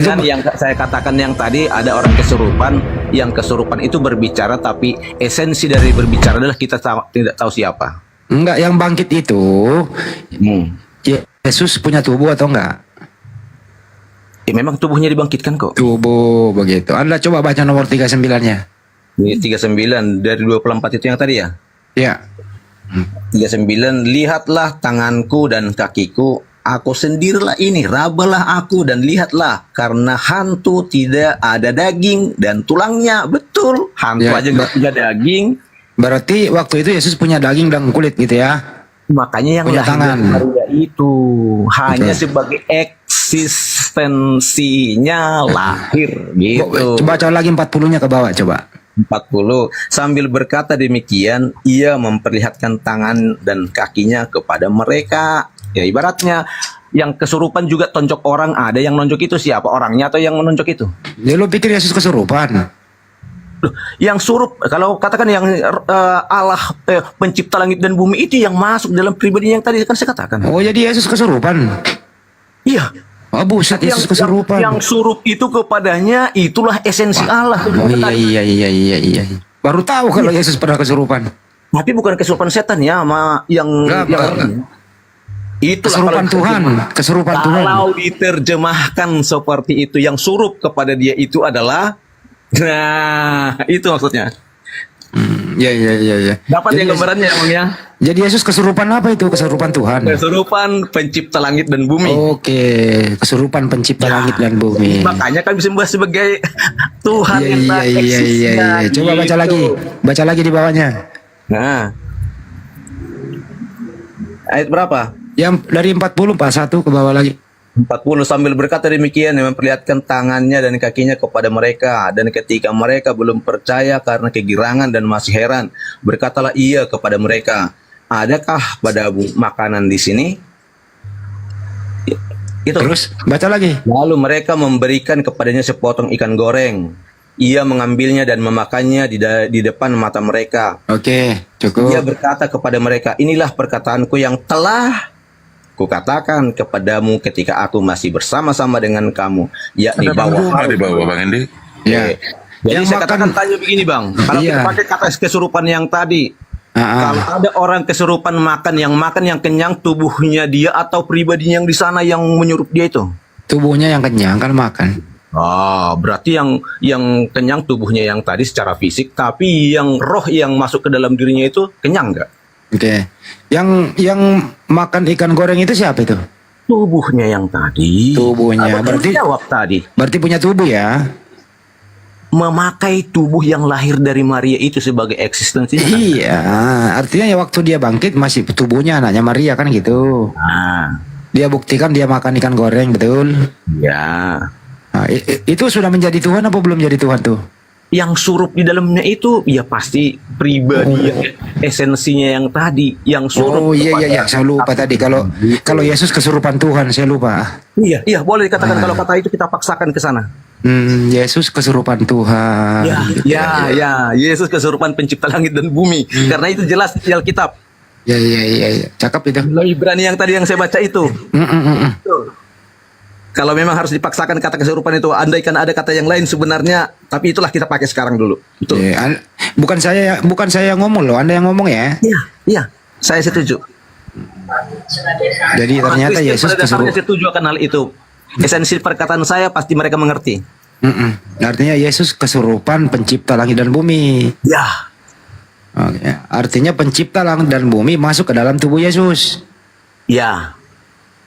Kan yang saya katakan yang tadi ada orang kesurupan, yang kesurupan itu berbicara tapi esensi dari berbicara adalah kita tidak tahu siapa. Enggak, yang bangkit itu Yesus punya tubuh atau enggak? Memang tubuhnya dibangkitkan kok. Tubuh begitu. Anda coba baca nomor 39-nya. 39 dari 24 itu yang tadi ya. Ya. 39, lihatlah tanganku dan kakiku, aku sendirilah ini, rabalah aku dan lihatlah, karena hantu tidak ada daging dan tulangnya. Betul, hantu Ya, aja nggak punya daging. Berarti waktu itu Yesus punya daging dan kulit gitu ya. Makanya yang Punya lahir tangan. dari Maria itu hanya Oke. sebagai eksistensinya lahir gitu. Coba baca lagi 40-nya ke bawah coba. 40, sambil berkata demikian ia memperlihatkan tangan dan kakinya kepada mereka. Ya ibaratnya yang kesurupan juga tonjok orang, ada yang nonjok itu siapa orangnya atau yang menonjok itu? Ya lu pikir Yesus kesurupan? Loh, yang surup kalau katakan yang Allah pencipta langit dan bumi itu yang masuk dalam pribadi yang tadi kan saya katakan. Oh, jadi Yesus kesurupan. Iya. Oh, buset, Yesus kesurupan. Yang surup itu kepadanya itulah esensi Allah. Oh iya. Baru tahu kalau Yesus pernah kesurupan. Tapi bukan kesurupan setan ya, sama yang itu Kesurupan Tuhan, kesurupan Tuhan. Kalau diterjemahkan seperti itu, yang surup kepada dia itu adalah, nah itu maksudnya. Iya. Dapat ya gambarannya emang ya. Jadi Yesus kesurupan apa itu? Kesurupan Tuhan. Kesurupan pencipta langit dan bumi. Oke, kesurupan pencipta langit dan bumi. Makanya kan bisa membahas sebagai Tuhan yang tak eksisnya. Coba baca lagi di bawahnya. Nah, ayat berapa? Yang dari 40 Pak, 1 ke bawah lagi. 40, sambil berkata demikian dia memperlihatkan tangannya dan kakinya kepada mereka, dan ketika mereka belum percaya karena kegirangan dan masih heran, berkatalah ia kepada mereka, adakah padamu makanan di sini? Itu. Terus baca lagi. Lalu mereka memberikan kepadanya sepotong ikan goreng. Ia mengambilnya dan memakannya di depan mata mereka. Oke, cukup. Ia berkata kepada mereka, inilah perkataanku yang telah kukatakan kepadamu ketika aku masih bersama-sama dengan kamu, yakni bahwa di bawah Bang Endi. Ya. Jadi Yang saya katakan tanya begini Bang, kalau Iya. kita pakai kata kesurupan yang tadi, kalau ada orang kesurupan makan yang kenyang, tubuhnya dia atau pribadinya yang di sana yang menyurup dia itu? Tubuhnya yang kenyang kan makan. Berarti yang kenyang tubuhnya yang tadi secara fisik, tapi yang roh yang masuk ke dalam dirinya itu kenyang nggak? Oke. Yang makan ikan goreng itu siapa itu? Tubuhnya yang tadi. Tubuhnya. Berarti jawab tadi. Berarti punya tubuh ya? Memakai tubuh yang lahir dari Maria itu sebagai eksistensinya. Iya, artinya ya waktu dia bangkit masih tubuhnya anaknya Maria kan gitu. Nah, Dia buktikan dia makan ikan goreng, betul? ya. Nah, itu sudah menjadi Tuhan apa belum jadi Tuhan tuh? Yang surup di dalamnya itu ya pasti pribadi yang esensinya yang tadi, yang surup. Oh iya, saya lupa tadi kalau Yesus kesurupan Tuhan, saya lupa. Iya, boleh dikatakan kalau kata itu kita paksakan ke sana. Yesus kesurupan Tuhan. Ya, Yesus kesurupan pencipta langit dan bumi. Karena itu jelas di Alkitab. Iya. Cakep itu. Ibrani yang tadi yang saya baca itu. Betul. Kalau memang harus dipaksakan kata kesurupan itu, andaikan ada kata yang lain sebenarnya, tapi itulah kita pakai sekarang dulu. Betul. Bukan saya yang ngomong loh, Anda yang ngomong ya. Iya, saya setuju. Jadi ternyata Yesus kesurupan. Setuju akan hal itu. Esensi perkataan saya pasti mereka mengerti. Artinya Yesus kesurupan pencipta langit dan bumi. Ya. Oke. Artinya pencipta langit dan bumi masuk ke dalam tubuh Yesus. Ya.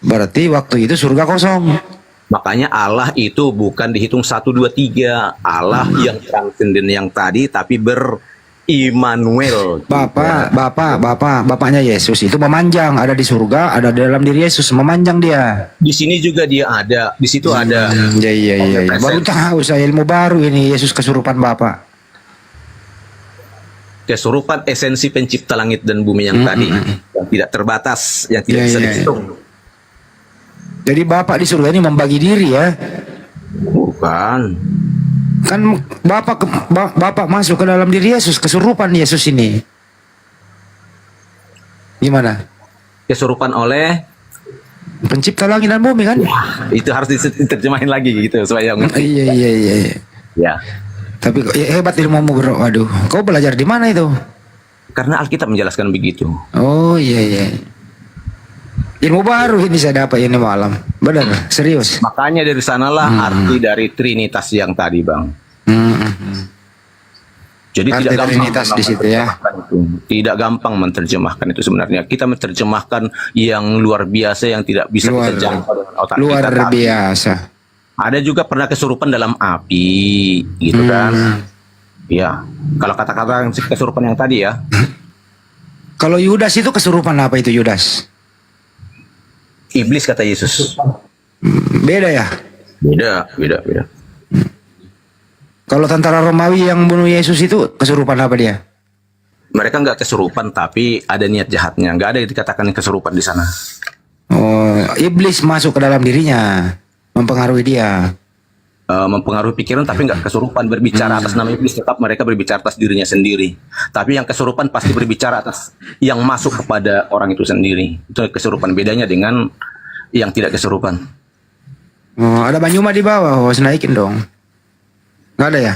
Berarti waktu itu surga kosong. Makanya Allah itu bukan dihitung 1, 2, 3. Allah yang transenden yang tadi, tapi Immanuel. Bapaknya Yesus itu memanjang, ada di surga, ada di dalam diri Yesus, memanjang dia. Di sini juga dia ada, di situ ada. Iya. Baru tahu saya ilmu baru ini, Yesus kesurupan Bapa. Kesurupan esensi pencipta langit dan bumi yang tadi, yang tidak terbatas, yang tidak bisa dihitung. Jadi Bapak di surga ini membagi diri ya? Bukan. Kan Bapak masuk ke dalam diri Yesus, kesurupan Yesus ini. Gimana? Kesurupan oleh Pencipta langit dan bumi kan? Itu harus diterjemahin lagi gitu supaya ngerti. Iya iya iya. Iya. Ya. Tapi hebat ilmumu bro. Waduh, kau belajar di mana itu? Karena Alkitab menjelaskan begitu. Oh iya iya. Ilmu baru ini saya dapat ini malam. Benar, serius. Makanya dari sanalah arti dari Trinitas yang tadi, Bang. Jadi Arti tidak gampang Trinitas di situ ya. menerjemahkan itu. Tidak gampang menerjemahkan itu sebenarnya. Kita menerjemahkan yang luar biasa yang tidak bisa kita jangkau dengan otak Luar kita. biasa. Ada juga pernah kesurupan dalam api, gitu kan? Ya, kalau kata-kata kesurupan yang tadi ya. Kalau Yudas itu kesurupan apa itu Yudas? Iblis kata Yesus. Beda ya. Beda. Kalau tentara Romawi yang bunuh Yesus itu kesurupan apa dia? Mereka nggak kesurupan, tapi ada niat jahatnya. Nggak ada yang dikatakan kesurupan di sana. Oh, iblis masuk ke dalam dirinya, mempengaruhi dia. Mempengaruhi pikiran, tapi nggak kesurupan. Berbicara atas nama iblis, tetap mereka berbicara atas dirinya sendiri. Tapi yang kesurupan pasti berbicara atas yang masuk kepada orang itu sendiri. Itu kesurupan. Bedanya dengan yang tidak kesurupan. Oh, ada Banyuma di bawah, harus naikin dong. Nggak ada ya?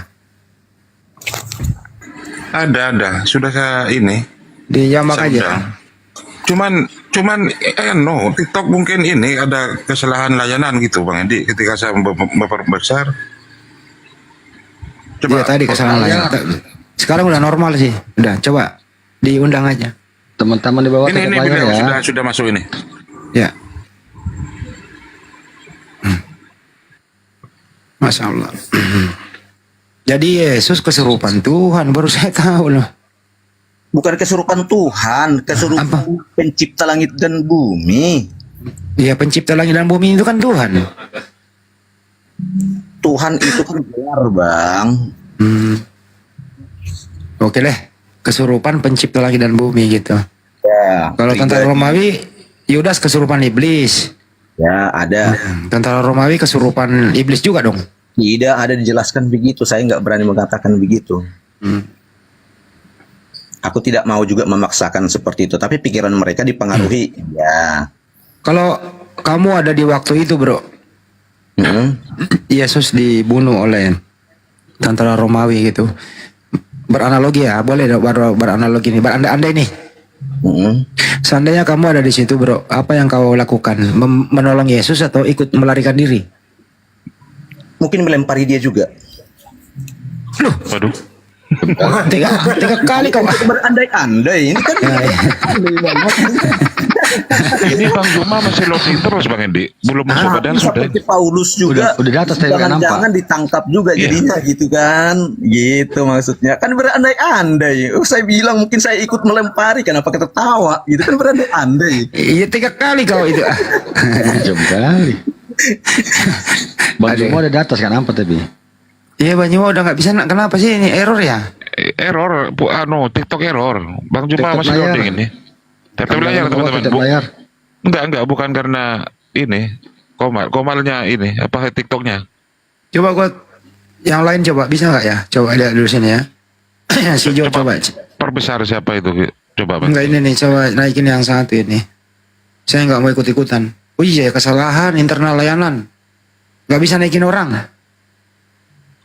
Ada. Sudah saya ini. Dijamak Saya aja. undang. Cuman no, TikTok mungkin ini ada kesalahan layanan gitu Bang Edi ketika saya memperbesar. Iya tadi kesalahan lain. Sekarang udah normal sih. Udah, coba diundang aja. Teman-teman di bawah Ini tetap video layar ya. sudah masuk ini. Ya. Masya Allah. Jadi Yesus kesurupan Tuhan, baru saya tahu loh. Bukan kesurupan Tuhan, kesurupan Apa? pencipta langit dan bumi. Iya, pencipta langit dan bumi itu kan Tuhan. Tuhan itu kan gelar, Bang. Oke deh, kesurupan pencipta langit dan bumi gitu. Ya. Kalau tentara pribadi. Romawi, Yudas kesurupan iblis. Ya, ada. Tentara Romawi kesurupan iblis juga dong. Tidak ada dijelaskan begitu. Saya nggak berani mengatakan begitu. Aku tidak mau juga memaksakan seperti itu. Tapi pikiran mereka dipengaruhi. Ya. Kalau kamu ada di waktu itu bro, Yesus dibunuh oleh tentara Romawi gitu. Beranalogi ya, boleh dong beranalogi nih, berandai-andai nih. Seandainya kamu ada di situ bro, apa yang kau lakukan? Menolong Yesus atau ikut melarikan diri? Mungkin melempari dia juga. Waduh. Tiga kali kau. Berandai-andai. Ini kan Ini Bang Juma masih loading terus Bang Edi. Belum masuk padahal sudah. seperti Paulus juga. Udah di atas tadi nggak nampak. Jangan ditangkap juga Iya. jadinya gitu kan. Gitu maksudnya. Kan berandai-andai. Oh, saya bilang mungkin saya ikut melempari. Kenapa kita tawa? Gitu kan berandai-andai. Iya 3 kali kau itu. Jam kali. Bang Juma udah di atas kan nampak tapi. Iya Banyu udah nggak bisa. Kenapa sih ini error ya? Error, TikTok error. Bang Juma TikTok masih layar. loading ini. TikTok layar Bawah teman-teman. tetap layar. Enggak, bukan karena ini. Komalnya ini, apa TikToknya. Coba gua yang lain coba bisa nggak ya? Coba lihat dulu sini ya. Si Jo coba. Perbesar siapa itu? Coba Bang. Enggak ini nih, coba naikin yang satu ini. Saya nggak mau ikut-ikutan. Oh iya, kesalahan internal layanan. Nggak bisa naikin orang.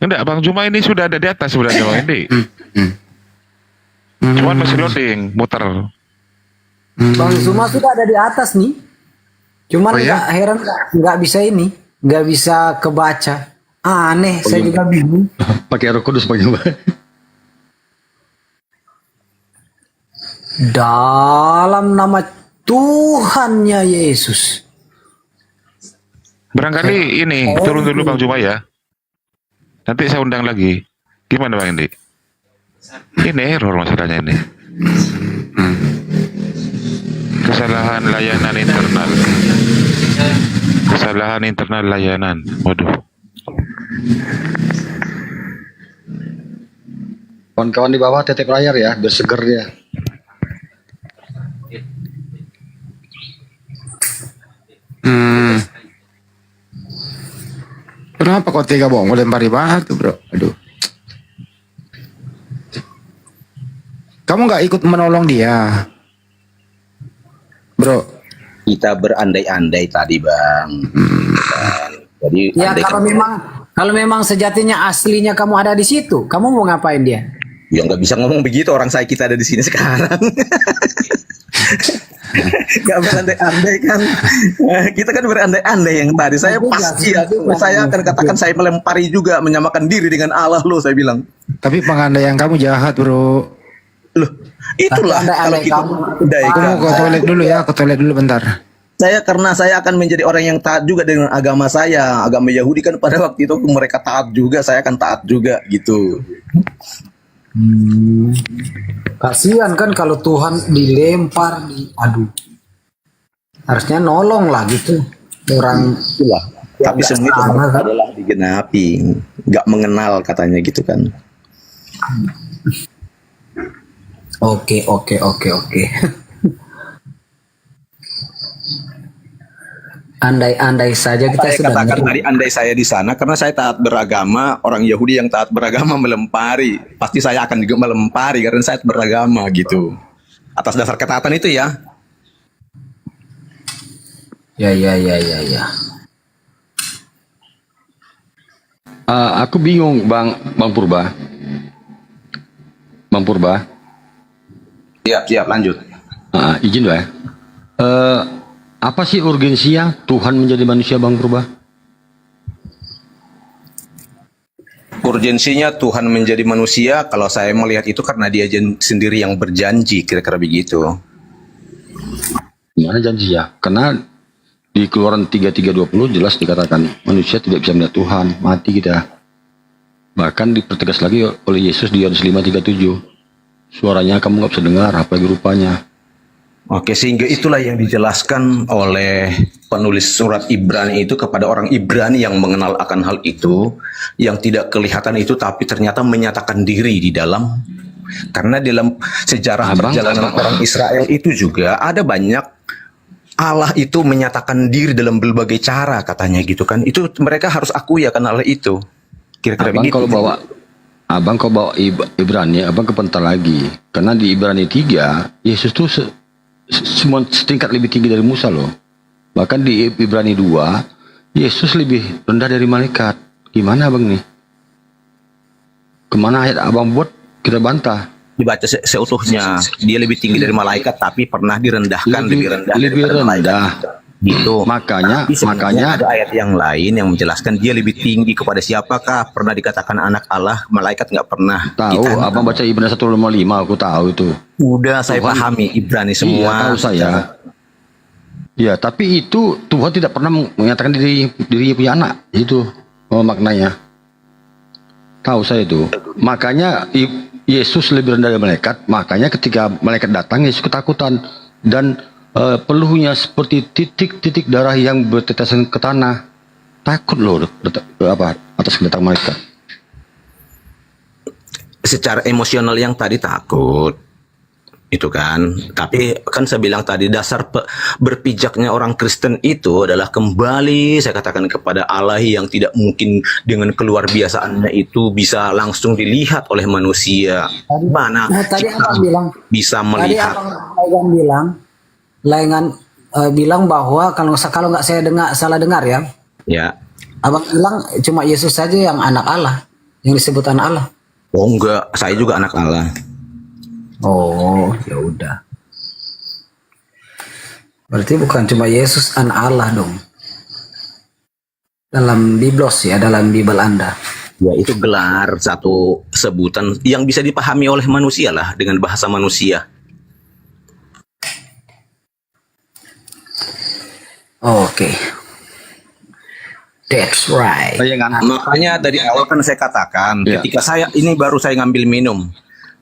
Enggak, Bang Juma ini sudah ada di atas sebenarnya Bang Edi. Cuman masih loading, muter. Bang Zuma sudah ada di atas nih. Cuman Oh ya? nggak heran nggak bisa ini, nggak bisa kebaca. Aneh, saya juga bingung. Pakai Roh Kudus Bang Juma. Dalam nama Tuhannya Yesus. Barangkali ini turun dulu Bang Juma ya. Nanti saya undang lagi. Gimana Bang Edi? Ini error masalahnya ini. Kesalahan layanan internal. Kesalahan internal layanan. Waduh. Kawan-kawan di bawah tetap layar ya, biar seger dia. Kenapa kok tega bohong lempari batu bro? Aduh. Kamu nggak ikut menolong dia, bro? kita berandai-andai tadi bang. Kan? Jadi Ya andai kalau memang sejatinya aslinya kamu ada di situ, kamu mau ngapain dia? ya nggak bisa ngomong begitu orang saya kita ada di sini sekarang. Gak berandai-andai kan. Kita kan berandai-andai yang tadi. Saya pasti ya, saya akan katakan saya melempari juga, menyamakan diri dengan Allah loh, saya bilang. Tapi pengandaian kamu jahat, bro. Loh, itulah kalau kita kamu Aku mau ke toilet dulu ya, ke toilet dulu bentar. karena saya akan menjadi orang yang taat juga dengan agama saya. Agama Yahudi kan pada waktu itu mereka taat juga, saya akan taat juga gitu. kasihan kan kalau Tuhan dilempar, aduh. Harusnya nolong lah gitu orang. Itulah. Tapi nggak semua itu sama, kan? adalah digenapi, nggak mengenal katanya gitu kan. Oke. Andai-andai saja kita Saya sedang katakan tadi andai saya di sana karena saya taat beragama, orang Yahudi yang taat beragama melempari, pasti saya akan juga melempari karena saya taat beragama gitu. Atas dasar ketaatan itu ya. Ya. Aku bingung Bang Purba. Bang Purba. Siap, lanjut. Izin ya. Apa sih urgensinya Tuhan menjadi manusia Bang Purba? Urgensinya Tuhan menjadi manusia, kalau saya melihat itu karena dia sendiri yang berjanji, kira-kira begitu. Gimana janji ya? Karena di Keluaran 33:20 jelas dikatakan manusia tidak bisa melihat Tuhan, mati kita. Bahkan dipertegas lagi oleh Yesus di Yohanes 5:37. Suaranya kamu nggak bisa dengar, apalagi rupanya. Oke, sehingga itulah yang dijelaskan oleh penulis surat Ibrani itu kepada orang Ibrani yang mengenal akan hal itu, yang tidak kelihatan itu tapi ternyata menyatakan diri di dalam. Karena dalam sejarah perjalanan orang Israel itu juga ada banyak Allah itu menyatakan diri dalam berbagai cara katanya gitu kan. Itu mereka harus akui akan hal itu. Kira-kira Abang begitu. kalau bawa Ibrani, abang kepentar lagi. Karena di Ibrani 3, Yesus tuh semua setingkat lebih tinggi dari Musa loh. Bahkan di Ibrani 2, Yesus lebih rendah dari malaikat. Gimana abang nih? Kemana ayat abang buat kita bantah? Dibaca seutuhnya, dia lebih tinggi dari malaikat tapi pernah direndahkan lebih rendah daripada malaikat. Gitu. Makanya Ada ayat yang lain yang menjelaskan dia lebih tinggi kepada siapakah, pernah dikatakan anak Allah, malaikat nggak pernah. tahu abang baca Ibrani 1:55, aku tahu itu. Udah saya pahami Ibrani semua. Iya, tahu saya. Ya, tapi itu Tuhan tidak pernah menyatakan diri punya anak. Itu maknanya. Tahu saya itu. Makanya Yesus lebih rendah dari malaikat. Makanya ketika malaikat datang, Yesus ketakutan dan peluhnya seperti titik-titik darah yang bertetesan ke tanah. Takut loh atas kedatangan malaikat. Secara emosional yang tadi takut. Itu kan, tapi kan saya bilang tadi dasar berpijaknya orang Kristen itu adalah kembali saya katakan kepada Allah yang tidak mungkin dengan keluar biasaannya itu bisa langsung dilihat oleh manusia. Mana Tadi abang bilang, bisa melihat? Laingan bilang bahwa kalau nggak saya salah dengar ya, Ya. abang bilang cuma Yesus saja yang anak Allah, yang disebut anak Allah. Oh enggak, saya juga anak Allah. Oh, ya udah. Berarti bukan cuma Yesus anak Allah dong. Dalam Biblos ya, dalam Bible Anda. Ya itu gelar satu sebutan yang bisa dipahami oleh manusia lah dengan bahasa manusia. Oke. That's right. Makanya dari awal kan saya katakan, ketika ini baru saya ngambil minum.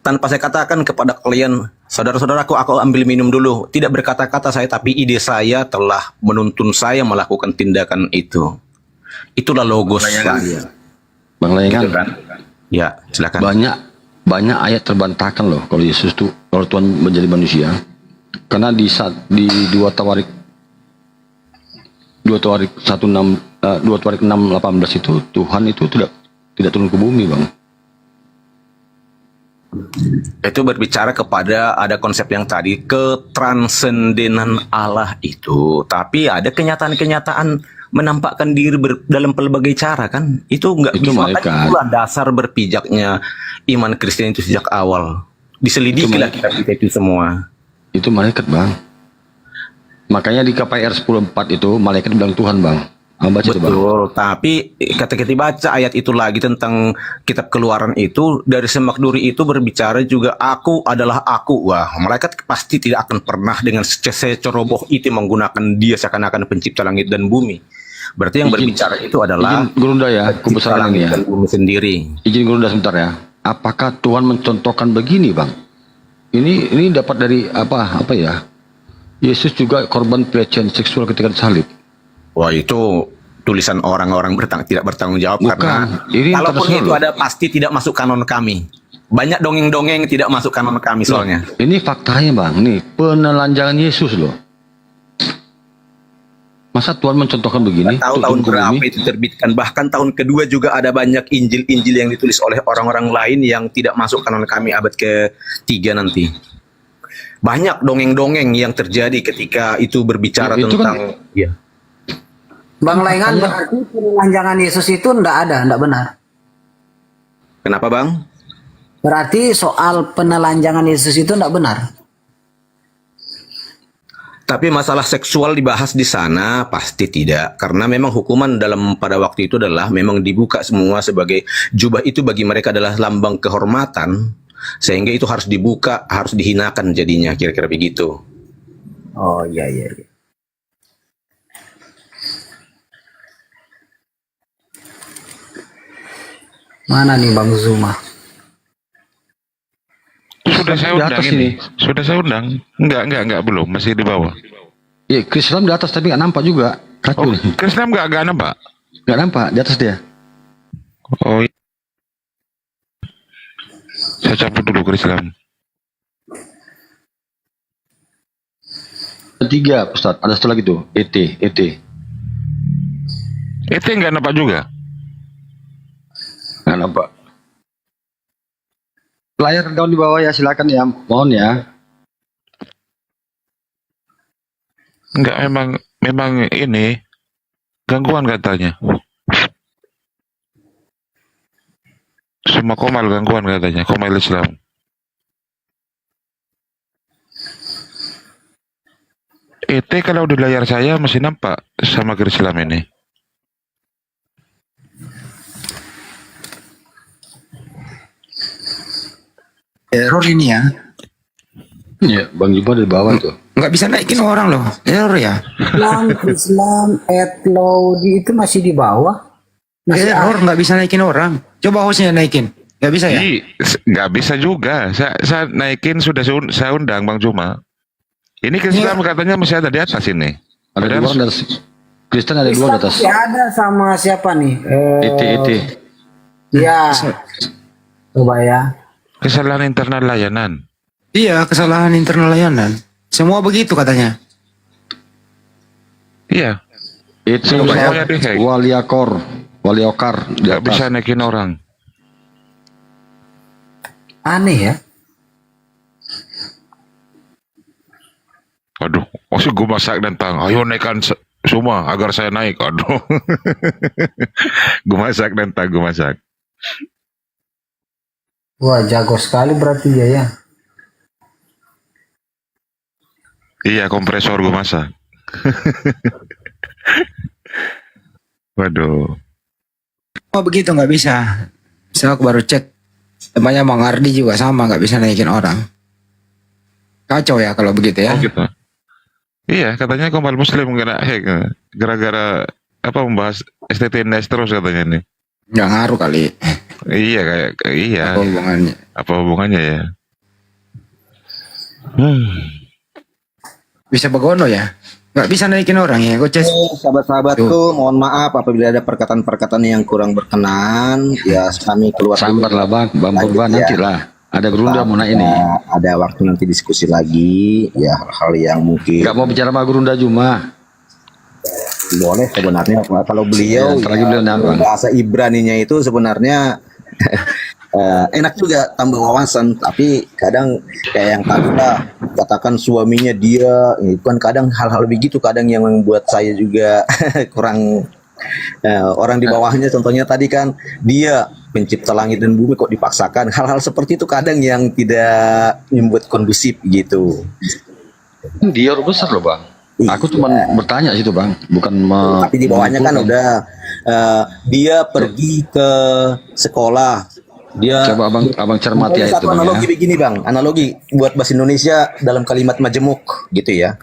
Tanpa saya katakan kepada kalian, saudara-saudaraku, aku ambil minum dulu. Tidak berkata-kata saya, tapi ide saya telah menuntun saya melakukan tindakan itu. Itulah logos saya. Bang Layangan, Gitu kan? Ya, silakan. banyak ayat terbantahkan loh kalau Yesus tuh, kalau Tuhan menjadi manusia. Karena di 2 Tawarik 6:18 itu Tuhan itu tidak turun ke bumi, Bang. Itu berbicara kepada ada konsep yang tadi ketransendenan Allah itu, tapi ada kenyataan-kenyataan menampakkan diri dalam pelbagai cara kan, itu nggak Itu bisa. malaikat. Makanya itulah dasar berpijaknya iman Kristen itu sejak awal. Diselidikilah kita itu semua. Itu malaikat, Bang. Makanya di KPR 10:4 itu malaikat bilang Tuhan, Bang. Baca itu, Bang. Betul, tapi ketika kita baca ayat itu lagi tentang kitab Keluaran itu, dari semak duri itu berbicara juga aku adalah aku. Wah, malaikat pasti tidak akan pernah dengan seceroboh itu menggunakan dia seakan-akan pencipta langit dan bumi. Berarti yang berbicara itu adalah Izin Gurunda ya, pencipta kebesaran langit ini ya. dan bumi sendiri. Izin Gurunda sebentar ya. Apakah Tuhan mencontohkan begini, Bang? Ini dapat dari apa ya? Yesus juga korban pelecehan seksual ketika disalib. Wah, itu tulisan orang-orang tidak bertanggung jawab. Bukan, Karena ini kalaupun internasional itu loh. ada pasti tidak masuk kanon kami. Banyak dongeng-dongeng tidak masuk kanon kami soalnya. Ini faktanya, Bang. Nih, penelanjangan Yesus loh. Masa Tuhan mencontohkan begini? Tahu Untuk tahun turun ke berapa bumi? itu terbitkan. Bahkan tahun kedua juga ada banyak Injil-Injil yang ditulis oleh orang-orang lain yang tidak masuk kanon kami abad ke-3 nanti. Banyak dongeng-dongeng yang terjadi ketika itu berbicara Ya, itu kan- tentang ya. Bang Lengan, berarti penelanjangan Yesus itu enggak benar. Kenapa, Bang? Berarti soal penelanjangan Yesus itu enggak benar. Tapi masalah seksual dibahas di sana pasti tidak, karena memang hukuman pada waktu itu adalah memang dibuka semua sebagai jubah itu bagi mereka adalah lambang kehormatan, sehingga itu harus dibuka, harus dihinakan jadinya, kira-kira begitu. Oh iya. Mana nih Bang Zuma? Sudah saya Di undang atas ini. ini. Sudah saya undang. Enggak, belum. Masih di bawah. Iya, Chris Islam di atas tapi nggak nampak juga. Kacau Oh, nih. Krisna enggak nampak. Nggak nampak di atas dia. Oh, iya. Saya cabut dulu Krisna. Ada 3, Ustaz. Ada satu lagi tuh. ET. Itu enggak nampak juga. Nggak nampak. Layar kawan di bawah ya, silakan ya. Mohon ya. Enggak, memang ini gangguan katanya. Semua komal gangguan katanya, komal Islam. Kalau di layar saya masih nampak sama garis Islam ini. Error ini ya. Iya, Bang Jumbo di bawah tuh. Nggak bisa naikin orang loh. Error ya. Islam, Lodi itu masih di bawah. Masih Error nggak bisa naikin orang. Coba hostnya naikin. Nggak bisa ya? Nggak bisa juga. Saya naikin sudah saya undang Bang Juma. Ini Islam katanya masih ada di atas ini. Ada Padahal 2 orang di atas. Kristen ada 2 di atas. masih ada sama siapa nih? ET. Ya. Coba ya. kesalahan internal layanan. Iya, kesalahan internal layanan. Semua begitu katanya. Iya, ET semuanya dihack. Waliokar di Nggak atas. bisa naikin orang. Aneh ya. Aduh, gue masak dan tang. Ayo naikkan semua agar saya naik. Aduh, gue masak dan tang, gue masak. Wah, jago sekali berarti ya. Iya, kompresor gue masak. Waduh. Oh begitu nggak bisa. Saya baru cek. Temannya Bang Ardi juga sama nggak bisa naikin orang. Kacau ya kalau begitu ya. Oh gitu. Iya, katanya Komal Muslim kena hack. Gara-gara membahas STT-NS terus katanya nih. Nggak ngaruh kali. Iya, iya. Apa hubungannya? Apa hubungannya ya? Bisa begono ya. Nggak bisa naikin orang ya. Goces. Sahabat-sahabatku, mohon maaf apabila ada perkataan-perkataan yang kurang berkenan. Ya, kami keluar dulu. Sabar lah Bang Purban nanti lah. Ada Gurunda mau naik ini. Ada waktu nanti diskusi lagi. Ya, hal-hal yang mungkin Gak mau bicara sama Gurunda Juma. boleh sebenarnya. Kalau beliau Ya, ntar lagi beliau nambah. bahasa Ibraninya itu sebenarnya enak juga tambah wawasan, tapi kadang kayak yang tadi lah katakan suaminya dia itu kan kadang hal-hal begitu kadang yang membuat saya juga kurang orang di bawahnya contohnya tadi kan dia pencipta langit dan bumi kok dipaksakan hal-hal seperti itu kadang yang tidak membuat kondusif gitu. Dia orang besar loh bang. Aku cuma bertanya situ bang, bukan Tapi di bawahnya kan udah dia pergi ke sekolah. Dia coba abang cermati ya itu satu bang analogi ya. begini bang, analogi buat bahasa Indonesia dalam kalimat majemuk gitu ya.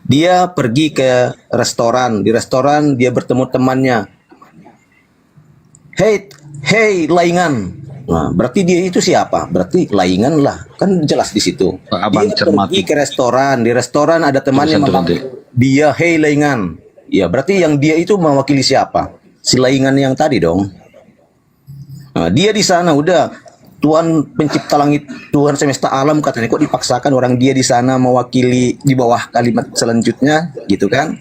Dia pergi ke restoran, di restoran dia bertemu temannya. Hey laingan. Nah, berarti dia itu siapa? Berarti laingan lah, kan jelas di situ. Abang Dia cermati. pergi ke restoran, di restoran ada temannya Tulisan tuh memanggil dia, hey laingan. Ya berarti yang dia itu mewakili siapa? Si laingan yang tadi dong. Nah, dia di sana udah Tuhan pencipta langit, Tuhan semesta alam katanya kok dipaksakan orang dia di sana mewakili di bawah kalimat selanjutnya gitu kan?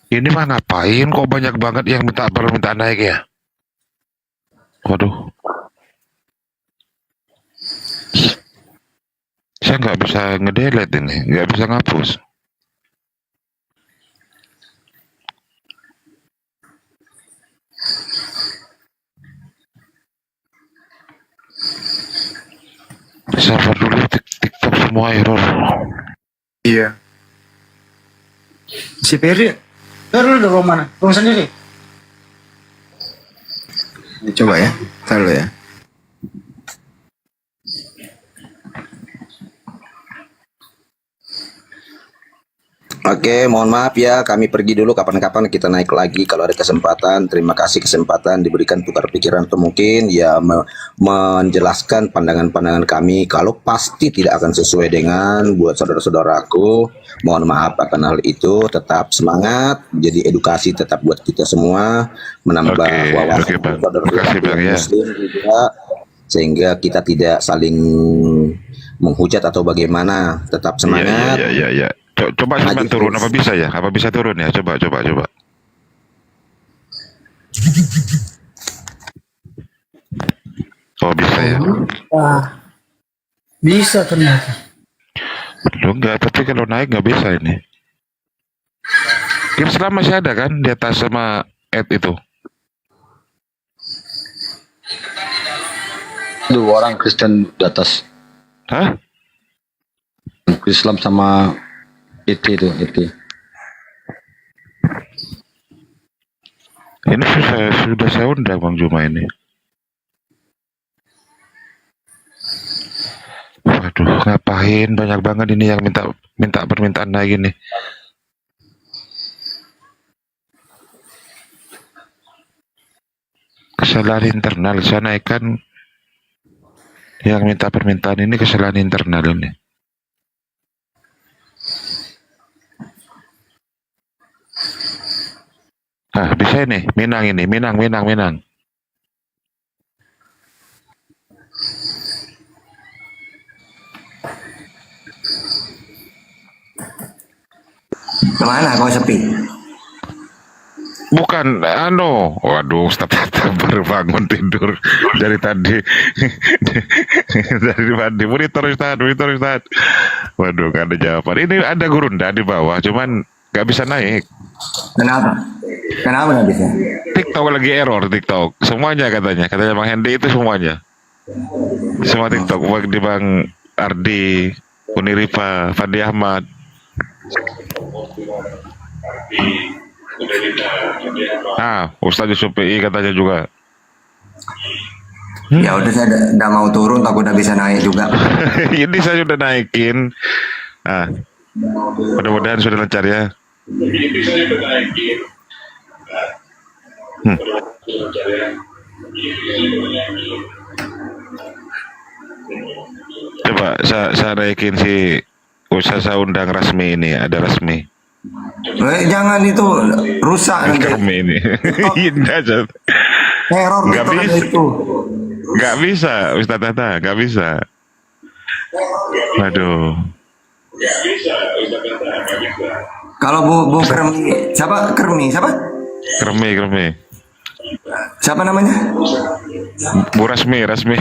Ini mah ngapain kok banyak banget yang minta permintaan naik ya? Waduh. Saya nggak bisa ngedelete ini, nggak bisa ngapus. Sabar dulu, TikTok semua error. Iya. Si Peri, lu di rumah mana? Rumah sendiri? Coba ya, taruh ya. Oke, mohon maaf ya, kami pergi dulu. Kapan-kapan kita naik lagi kalau ada kesempatan. Terima kasih kesempatan diberikan tukar pikiran atau mungkin ya menjelaskan pandangan-pandangan kami. Kalau pasti tidak akan sesuai dengan buat saudara-saudaraku, mohon maaf akan hal itu. Tetap semangat, jadi edukasi tetap buat kita semua, menambah wawasan oke, Bang. saudara-saudara Makasih, Bang, ya. Muslim juga, sehingga kita tidak saling menghujat atau bagaimana. Tetap semangat. Iya. Coba sampai Maju turun terus. apa bisa ya? Apa bisa turun ya? Coba. Oh bisa ya? Wah, bisa ternyata. Loh enggak, tapi kalau naik nggak bisa ini. Islam masih ada kan di atas sama itu? Dua orang Kristen di atas. Hah? Islam sama IT. Ini sudah saya undang Bang Juma ini. Waduh, ngapain banyak banget ini yang minta permintaan lagi nih. Kesalahan internal, saya naikkan yang minta permintaan ini kesalahan internal ini. Nah, bisa ini, Minang. Kemana kau sepi? Bukan, waduh, Ustaz baru bangun tidur dari tadi. Dari tadi, monitor Ustaz. Waduh, gak ada jawaban. Ini ada gurunda di bawah, cuman gak bisa naik. Kenapa nggak bisa? TikTok lagi error, TikTok. Semuanya katanya Bang Hendy itu semuanya. Semua TikTok, di Bang Ardi, Unirifa, Fandi Ahmad. Ustaz Yusuf PI katanya juga. Ya udah saya udah mau turun, takut udah bisa naik juga. Ini saya sudah naikin. Mudah-mudahan sudah lancar ya. Coba saya naikin si usaha undang resmi ini, ada resmi. Jangan itu rusak nanti. Kami ini. Indah, Error Nggak gitu bisa. itu. Nggak bisa, Ustaz Tata, nggak bisa. Waduh. Kalau Bu Kermi, siapa? Kremi, kremi. Siapa namanya? Bu Rasmi, Rasmi.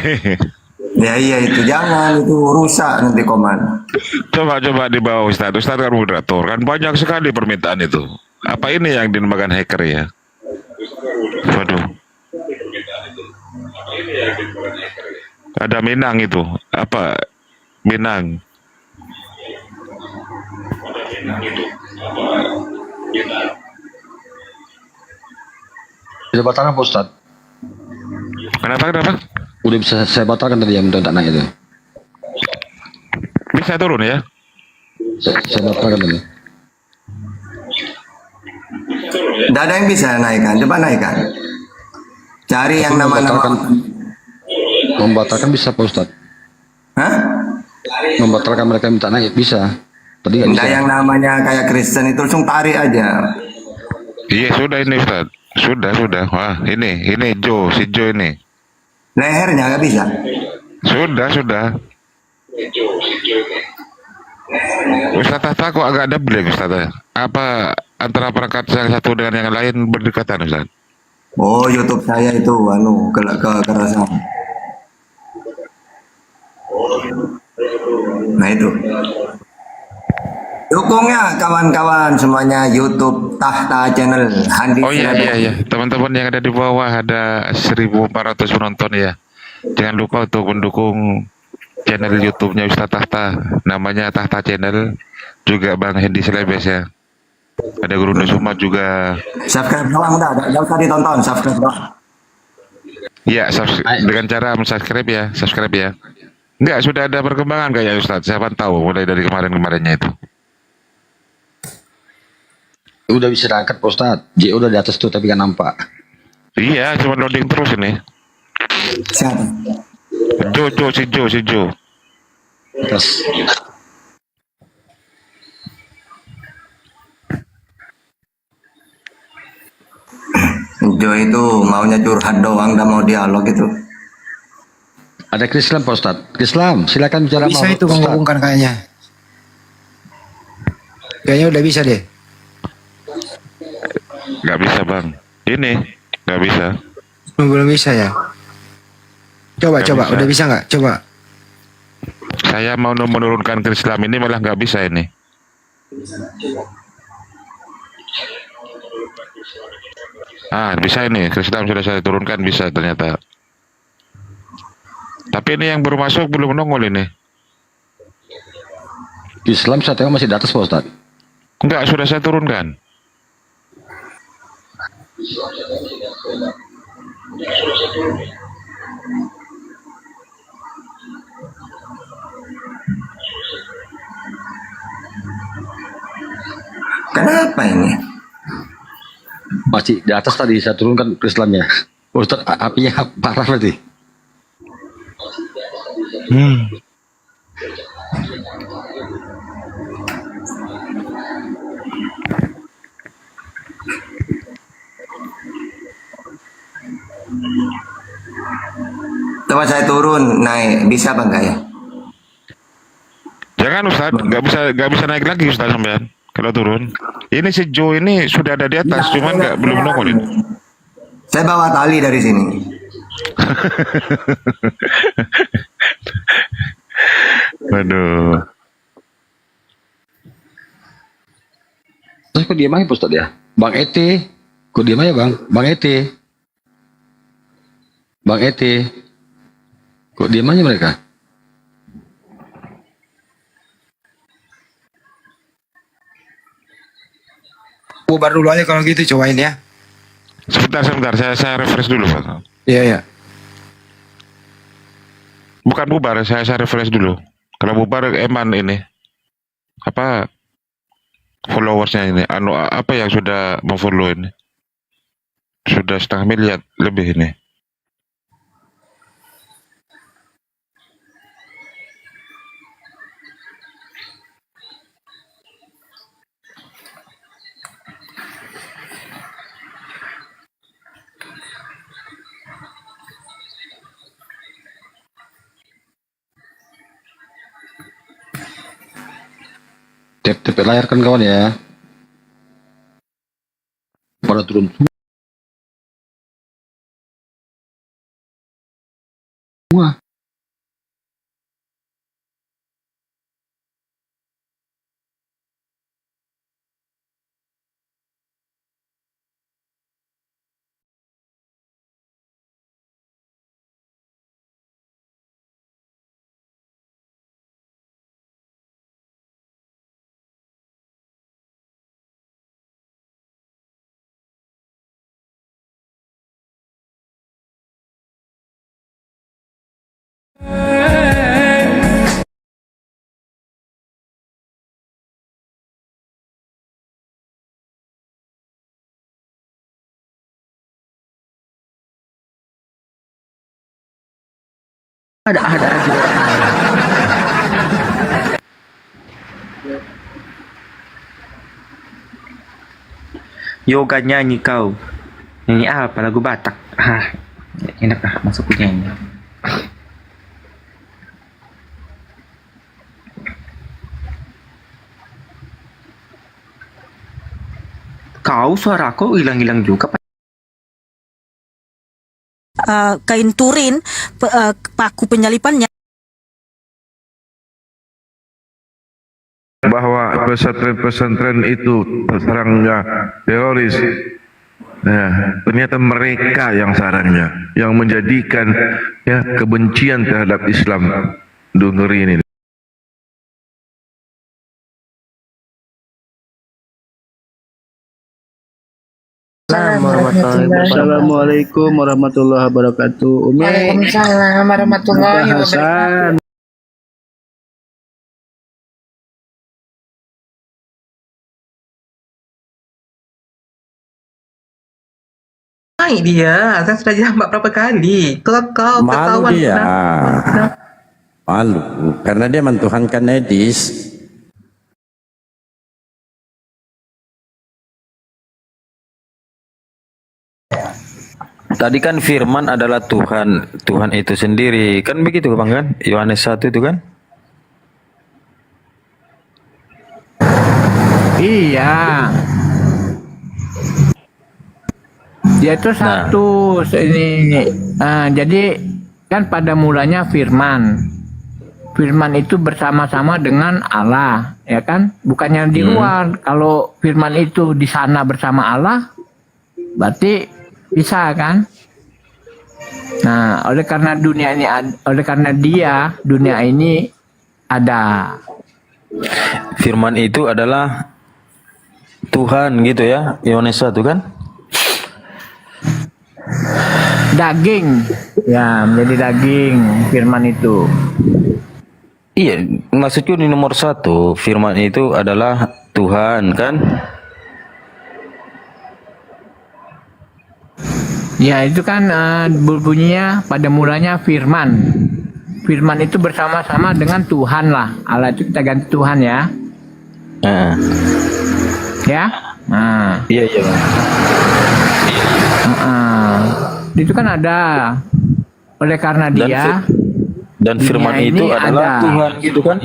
Ya iya itu jangan itu rusak nanti koman. Coba di bawah Ustaz. Ustaz kan moderator. Kan banyak sekali permintaan itu. Apa ini yang dinamakan hacker ya? Waduh. Ada Minang itu. Apa? Minang. Bisa batalkan Pak Ustaz. Kenapa? Udah bisa saya batalkan tadi yang tak naik itu. Bisa turun ya? Saya batalkan tadi. Tidak ada yang bisa naikkan. Coba naikkan. Cari yang nama-nama. Membatalkan bisa Pak Ustaz. Hah? Membatalkan mereka minta naik bisa. Tadi nggak bisa. Tidak yang namanya kayak Kristen itu langsung tarik aja. Iya sudah ini Ustaz. Sudah. Wah ini si Jo ini. Lehernya nggak bisa. Sudah. Ustaz Tahta kok agak ada blank Ustaz. Apa antara perangkat yang satu dengan yang lain berdekatan Ustaz? Oh YouTube saya itu kekerasan. Nah itu. Dukungnya kawan-kawan semuanya YouTube Tahta Channel Handi Oh Sirabe. iya. Teman-teman yang ada di bawah ada 1.400 penonton ya. Jangan lupa untuk mendukung channel YouTube-nya Ustaz Tahta. Namanya Tahta Channel. Juga Bang Hendy Selebes ya. Ada Guru Nusuma juga. Subscribe doang udah, nggak usah ditonton, subscribe doang. Ya, dengan cara subscribe ya. Enggak, sudah ada perkembangan kayak Ustaz. Siapa tahu mulai dari kemarin-kemarinnya itu. Udah bisa diangkat Pak Ustaz. J udah di atas tuh tapi kan nampak. Iya, cuma loading terus ini. Siapa? Si Jo. Atas. Jo itu maunya curhat doang, nggak mau dialog itu. Ada Krislam Pak Ustaz. Krislam, silakan bicara Bisa sama itu Ustaz. menghubungkan kayaknya. Kayaknya udah bisa deh. Nggak bisa bang. Ini nggak bisa. Belum bisa ya. Coba, Nggak bisa. udah bisa nggak? Coba. Saya mau menurunkan ke Islam ini malah nggak bisa ini. Bisa ini. Ke Islam sudah saya turunkan bisa ternyata. Tapi ini yang baru masuk belum nongol ini. Islam saya tengok masih di atas Pak Ustaz. Enggak, sudah saya turunkan. Kenapa ini? Masih di atas tadi saya turunkan Krislamnya. Pak Ustaz apinya parah berarti. Coba saya turun, naik, bisa bang ya? Jangan Ustaz, nggak bisa naik lagi Ustaz sampean kalau turun. Ini si Jo ini sudah ada di atas, cuman belum nongol ini. Saya bawa tali dari sini. Waduh. Terus kok diam aja Pak Ustaz ya? Bang Ete. Kok diam aja Bang? Bang Ete. Bang Ete. Kok diam aja mereka? Bubar dulu aja kalau gitu, cobain ya. Sebentar, saya refresh dulu Pak. Iya. Bukan bubar, saya refresh dulu. Kalau bubar eman ini. Apa followersnya ini? Apa yang sudah memfollow ini? Sudah 0,5 miliar lebih ini. Tep layar kan kawan ya. Pada turun Ada aja. Yoga nyanyi kau. Nyanyi apa lagu Batak? Enak lah masuk nyanyi. Kau suara kau hilang-hilang juga. Kain turin, paku penyalipannya. Bahwa pesantren-pesantren itu sarangnya teroris. Nah, ternyata mereka yang sarangnya, yang menjadikan ya kebencian terhadap Islam di negeri ini. Assalamualaikum warahmatullahi wabarakatuh. Umi. Waalaikumsalam warahmatullahi wabarakatuh. Naik dia, saya sudah jambak berapa kali. Kalau kau Malu ketahuan dia. kenapa? Malu karena dia mentuhankan Edis. Tadi kan firman adalah Tuhan, Tuhan itu sendiri. Kan begitu Bang kan? Yohanes 1 itu kan? Iya. Dia itu satu ini. Jadi kan pada mulanya firman. Firman itu bersama-sama dengan Allah, ya kan? Bukannya di luar. Kalau firman itu di sana bersama Allah, berarti bisa kan? Nah, oleh karena dunia ini, oleh karena dia dunia ini ada. Firman itu adalah Tuhan gitu ya, Yohanes 1 kan? Daging, ya menjadi daging firman itu. Iya, maksudku di nomor 1 firman itu adalah Tuhan kan? Ya itu kan berbunyinya pada mulanya firman. Firman itu bersama-sama dengan Tuhan lah. Allah itu kita ganti Tuhan ya. Ya. Nah. Iya iya. Itu kan ada. Oleh karena dia. Dan firman itu adalah Tuhan gitu kan?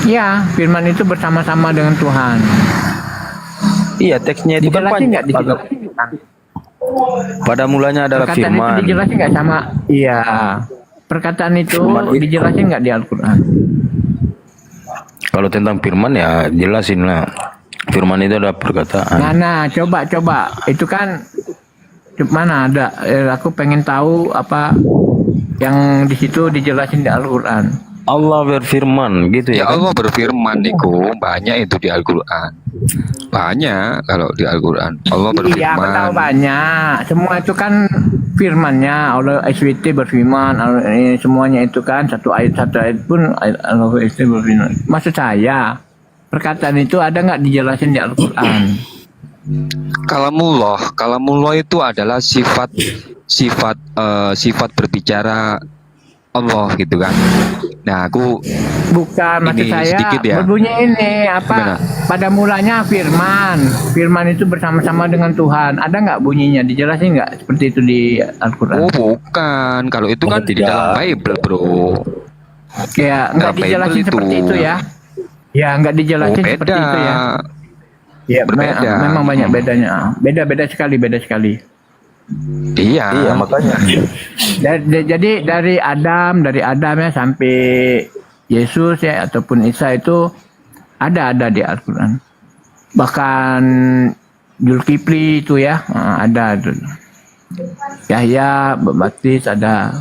Iya, firman itu bersama-sama dengan Tuhan. Iya, teksnya itu kan panjang. Pada mulanya adalah perkataan firman. Itu dijelasin nggak sama? Iya. Perkataan itu dijelasin nggak di Al-Quran? Kalau tentang firman ya jelasin lah. Firman itu adalah perkataan. Nah, coba. Itu kan mana ada? Aku pengen tahu apa yang di situ dijelasin di Al-Quran. Allah berfirman gitu ya. Ya Allah berfirman niku banyak itu di Al-Qur'an. Banyak kalau di Al-Qur'an. Allah berfirman. Iya, aku tahu banyak. Semua itu kan firman-Nya. Allah SWT berfirman, semuanya itu kan satu ayat pun Allah SWT berfirman. Maksud saya, perkataan itu ada nggak dijelasin di Al-Qur'an? Kalamullah itu adalah sifat berbicara Allah gitu kan. Nah, aku bukan maksud saya ya. berbunyi ini apa? Benar. Pada mulanya firman. Firman itu bersama-sama dengan Tuhan. Ada nggak bunyinya? Dijelasin nggak seperti itu di Al-Qur'an? Oh, bukan. Kalau itu kan di dalam Bible, Bro. Ya, nggak dijelasin seperti itu ya. Ya, nggak dijelasin seperti itu ya. Ya, memang banyak bedanya. Beda sekali. Iya, makanya. Jadi dari Adam ya sampai Yesus ya ataupun Isa itu ada di Al-Quran. Bahkan Zulkifli itu ya ada tuh. Yahya Baptis ada.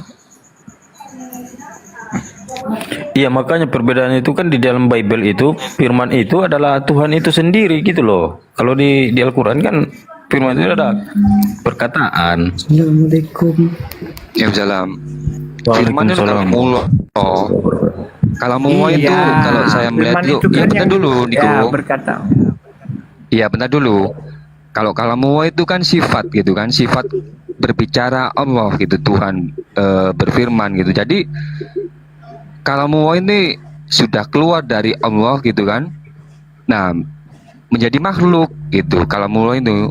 Iya, makanya perbedaan itu kan di dalam Bible itu firman itu adalah Tuhan itu sendiri gitu loh. Kalau di Al-Quran kan firman itu ada perkataan. Assalamualaikum. Ya salam. Firman itu kalamullah. Kalamullah itu kalau saya melihat firman itu, kan bentar yang- dulu, Niko. Ya, berkata. Iya, bentar dulu. Kalau kalamullah itu kan sifat gitu kan, sifat berbicara Allah gitu, Tuhan berfirman gitu. Jadi kalamullah ini sudah keluar dari Allah gitu kan. Nah, menjadi makhluk gitu. Kalamullah itu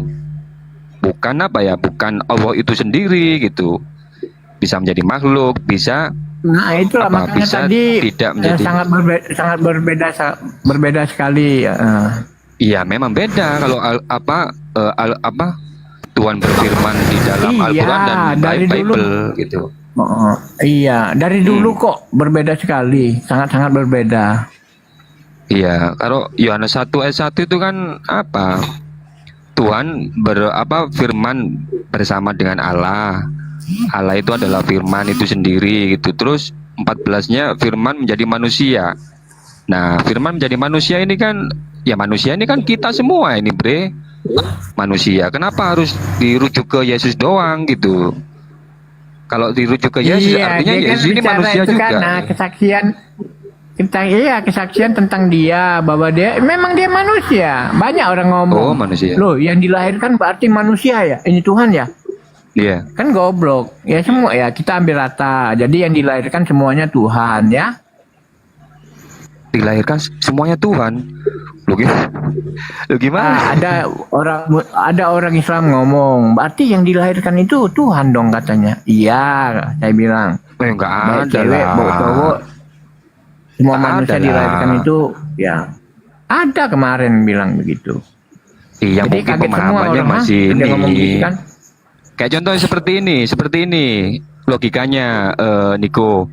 bukan apa ya, bukan Allah itu sendiri gitu. Bisa menjadi makhluk, bisa Nah, itulah apa, makanya bisa tadi tidak menjadi. sangat berbeda sekali. Iya, memang beda kalau Tuhan berfirman di dalam Iya, Al-Quran dan dari Bible dulu. gitu. Iya, dari dulu kok berbeda sekali, sangat-sangat berbeda. Iya, kalau Yohanes 1 ayat 1 itu kan apa? Tuhan firman bersama dengan Allah. Allah itu adalah firman itu sendiri gitu. Terus 14-nya firman menjadi manusia. Nah, firman menjadi manusia ini kan ya manusia ini kan kita semua ini, Bre. Manusia. Kenapa harus dirujuk ke Yesus doang gitu? Kalau dirujuk ke Yesus artinya dia Yesus kan ini bicara manusia itu juga. kan, kesaksian tentang dia bahwa dia memang dia manusia. Banyak orang ngomong. Oh, manusia. Loh, yang dilahirkan berarti manusia ya? Ini Tuhan ya? Iya. Kan goblok. Ya semua ya kita ambil rata. Jadi yang dilahirkan semuanya Tuhan ya. Dilahirkan semuanya Tuhan. Lu gimana? Ada orang Islam ngomong, berarti yang dilahirkan itu Tuhan dong katanya. Iya, saya bilang. Enggak Baik ada cewek, lah. baik cowok, semua Nggak manusia ada lah. dilahirkan itu ya. Ada kemarin bilang begitu. Iya, Jadi mungkin kaget semua pemahamannya orang, masih dia ngomong ini. gitu kan. Kayak contoh seperti ini logikanya Niko.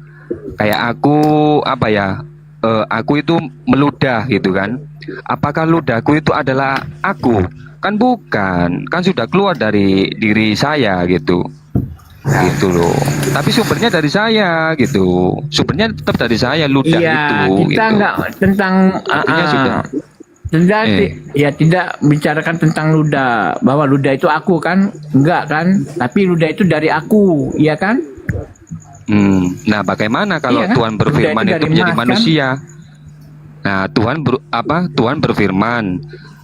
Kayak aku apa ya? Aku itu meludah gitu kan. Apakah ludahku itu adalah aku? Kan bukan, kan sudah keluar dari diri saya gitu. Gitu loh. Tapi sumbernya dari saya gitu. Sumbernya tetap dari saya ludah Iya, itu. kita gitu. nggak tentang Artinya sudah. tidak bicarakan tentang ludah, bahwa ludah itu aku kan, enggak kan? Tapi ludah itu dari aku, iya kan? Nah, bagaimana kalau Iya kan? Tuhan berfirman Ludah itu itu dari menjadi emas, kan? manusia? Nah, Tuhan berfirman,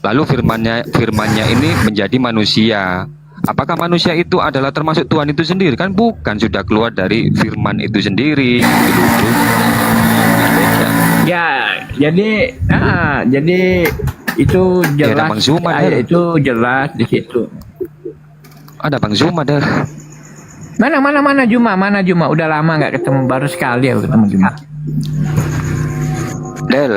lalu firmannya ini menjadi manusia. Apakah manusia itu adalah termasuk Tuhan itu sendiri? Kan bukan, sudah keluar dari firman itu sendiri. Gitu. Ya, jadi itu Ya, ada jelas, Bang Zuma, Dar. itu jelas di situ. Ada Bang Zuma, Dar. Mana Juma? Udah lama nggak ketemu, baru sekali aku ketemu Juma. Del,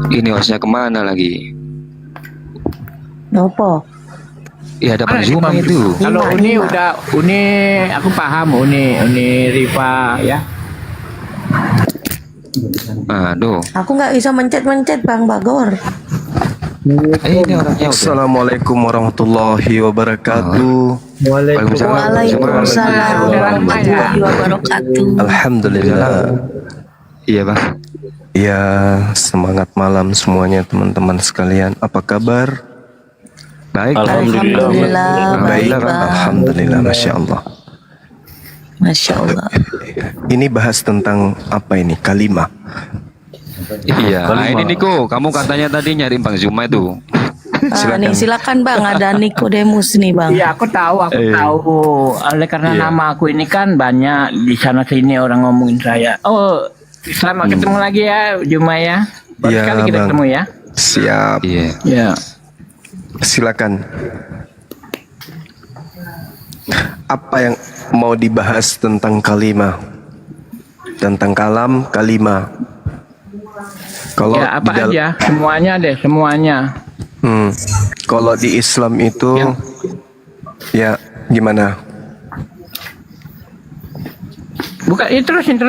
ini hostnya kemana lagi? Nopo. Ya, ada Bang Mana Zuma Juma? itu. Kalau Uni aku paham, Uni Riva ya. Aduh. Aku nggak bisa mencet Bang Bagor. Ini orangnya udah. Assalamualaikum warahmatullahi wabarakatuh. Waalaikumsalam warahmatullahi wabarakatuh. Alhamdulillah. Iya, Bang. Ya, semangat malam semuanya teman-teman sekalian. Apa kabar? Baik. Alhamdulillah. Baik. Bang. Alhamdulillah. Masya Allah. Masya Allah. Ini bahas tentang apa ini? Kalimah. Iya. Nah, ini Niko, kamu katanya tadi nyari Bang Zuma itu. Silakan Bang, ada Nikodemus nih Bang. Iya, aku tahu. Oleh karena nama aku ini kan banyak di sana sini orang ngomongin saya. Oh, selamat ketemu lagi ya, Juma ya. Baru Iya, sekali kita Bang. ketemu ya. Siap. Iya. Ya. Silakan. Apa yang mau dibahas tentang kalimah? Tentang kalimah. Kalau Ya, apa di dal- aja, semuanya deh, semuanya. Kalau di Islam itu Ya, gimana? Bukan, terusin.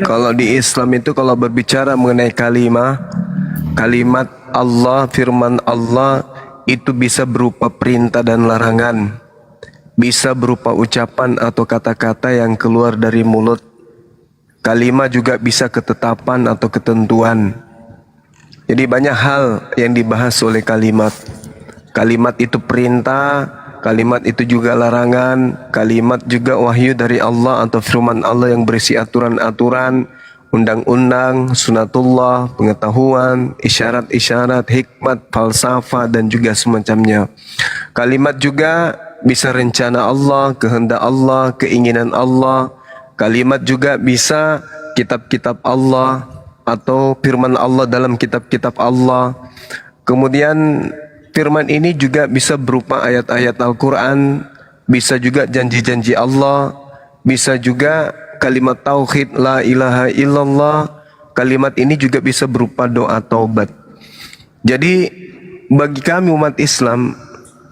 Kalau di Islam itu kalau berbicara mengenai kalimat Allah, firman Allah itu bisa berupa perintah dan larangan, bisa berupa ucapan atau kata-kata yang keluar dari mulut. Kalimat juga bisa ketetapan atau ketentuan. Jadi banyak hal yang dibahas oleh kalimat. Kalimat itu perintah, kalimat itu juga larangan, kalimat juga wahyu dari Allah atau firman Allah yang berisi aturan-aturan, undang-undang, sunatullah, pengetahuan, isyarat-isyarat, hikmat, falsafah dan juga semacamnya. Kalimat juga bisa rencana Allah, kehendak Allah, keinginan Allah. Kalimat juga bisa kitab-kitab Allah atau firman Allah dalam kitab-kitab Allah. Kemudian firman ini juga bisa berupa ayat-ayat Al-Quran, bisa juga janji-janji Allah, bisa juga kalimat tauhid la ilaha illallah. Kalimat ini juga bisa berupa doa taubat. Jadi bagi kami umat Islam,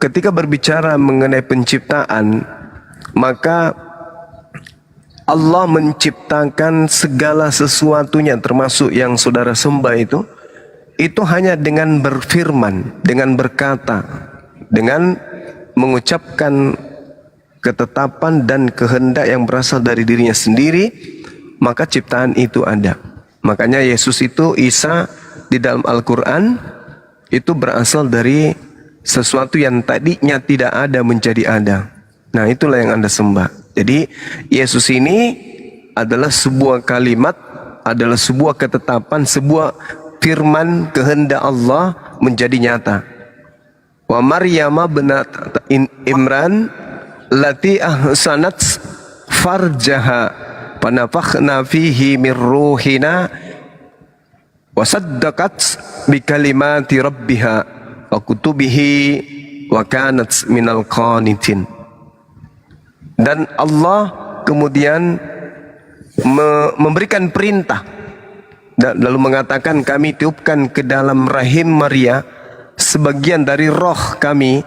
ketika berbicara mengenai penciptaan, maka Allah menciptakan segala sesuatunya termasuk yang saudara sembah itu hanya dengan berfirman, dengan berkata, dengan mengucapkan ketetapan dan kehendak yang berasal dari dirinya sendiri, maka ciptaan itu ada. Makanya Yesus itu, Isa di dalam Al-Quran itu berasal dari sesuatu yang tadinya tidak ada menjadi ada. Nah, itulah yang Anda sembah. Jadi Yesus ini adalah sebuah kalimat, adalah sebuah ketetapan, sebuah firman kehendak Allah menjadi nyata. Wa Maryam binat Imran lati ahsanat farjaha fanafakhna fihi min ruhina wa saddaqat bi kalimati rabbiha wa kutubihi wa kanat minal qanitin. Dan Allah kemudian memberikan perintah dan lalu mengatakan, kami tiupkan ke dalam rahim Maria sebagian dari roh kami,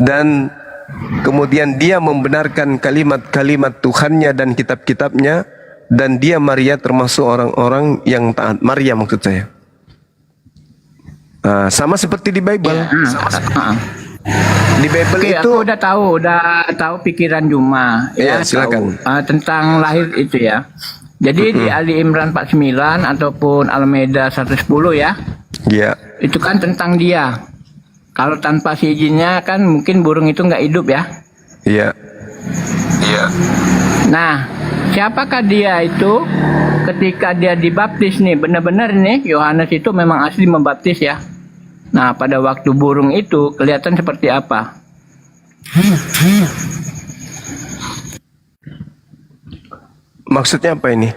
dan kemudian dia membenarkan kalimat-kalimat Tuhannya dan kitab-kitabnya, dan dia Maria termasuk orang-orang yang taat. Maria maksud saya. Sama seperti di Bible. Di Bible itu aku udah tahu pikiran Juma ya, silakan. Tentang lahir itu ya. Jadi di Ali Imran 49 ataupun Al-Maidah 110 ya. Iya. Itu kan tentang dia. Kalau tanpa si izinnya kan mungkin burung itu nggak hidup ya. Iya. Iya. Nah, siapakah dia itu ketika dia dibaptis nih? Benar-benar nih Yohanes itu memang asli membaptis ya. Nah, pada waktu burung itu kelihatan seperti apa? Maksudnya apa ini?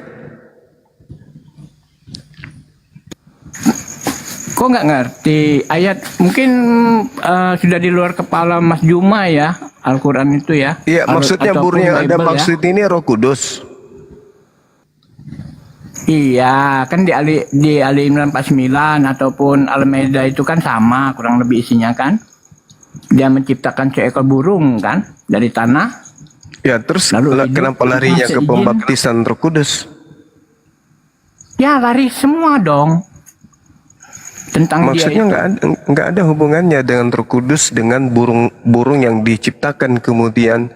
Kok nggak ngerti ayat? Mungkin sudah di luar kepala Mas Juma ya, Al-Quran itu ya. Iya, maksudnya burung yang ada maksud ini Roh Kudus. Iya, kan di Ali Imran 49 ataupun Al-Maidah itu kan sama kurang lebih isinya kan. Dia menciptakan seekor burung kan dari tanah. Ya, terus kenapa larinya ke pembaptisan Roh Kudus? Ya, lari semua dong. Tentang maksudnya nggak ada hubungannya dengan Roh Kudus, dengan burung yang diciptakan kemudian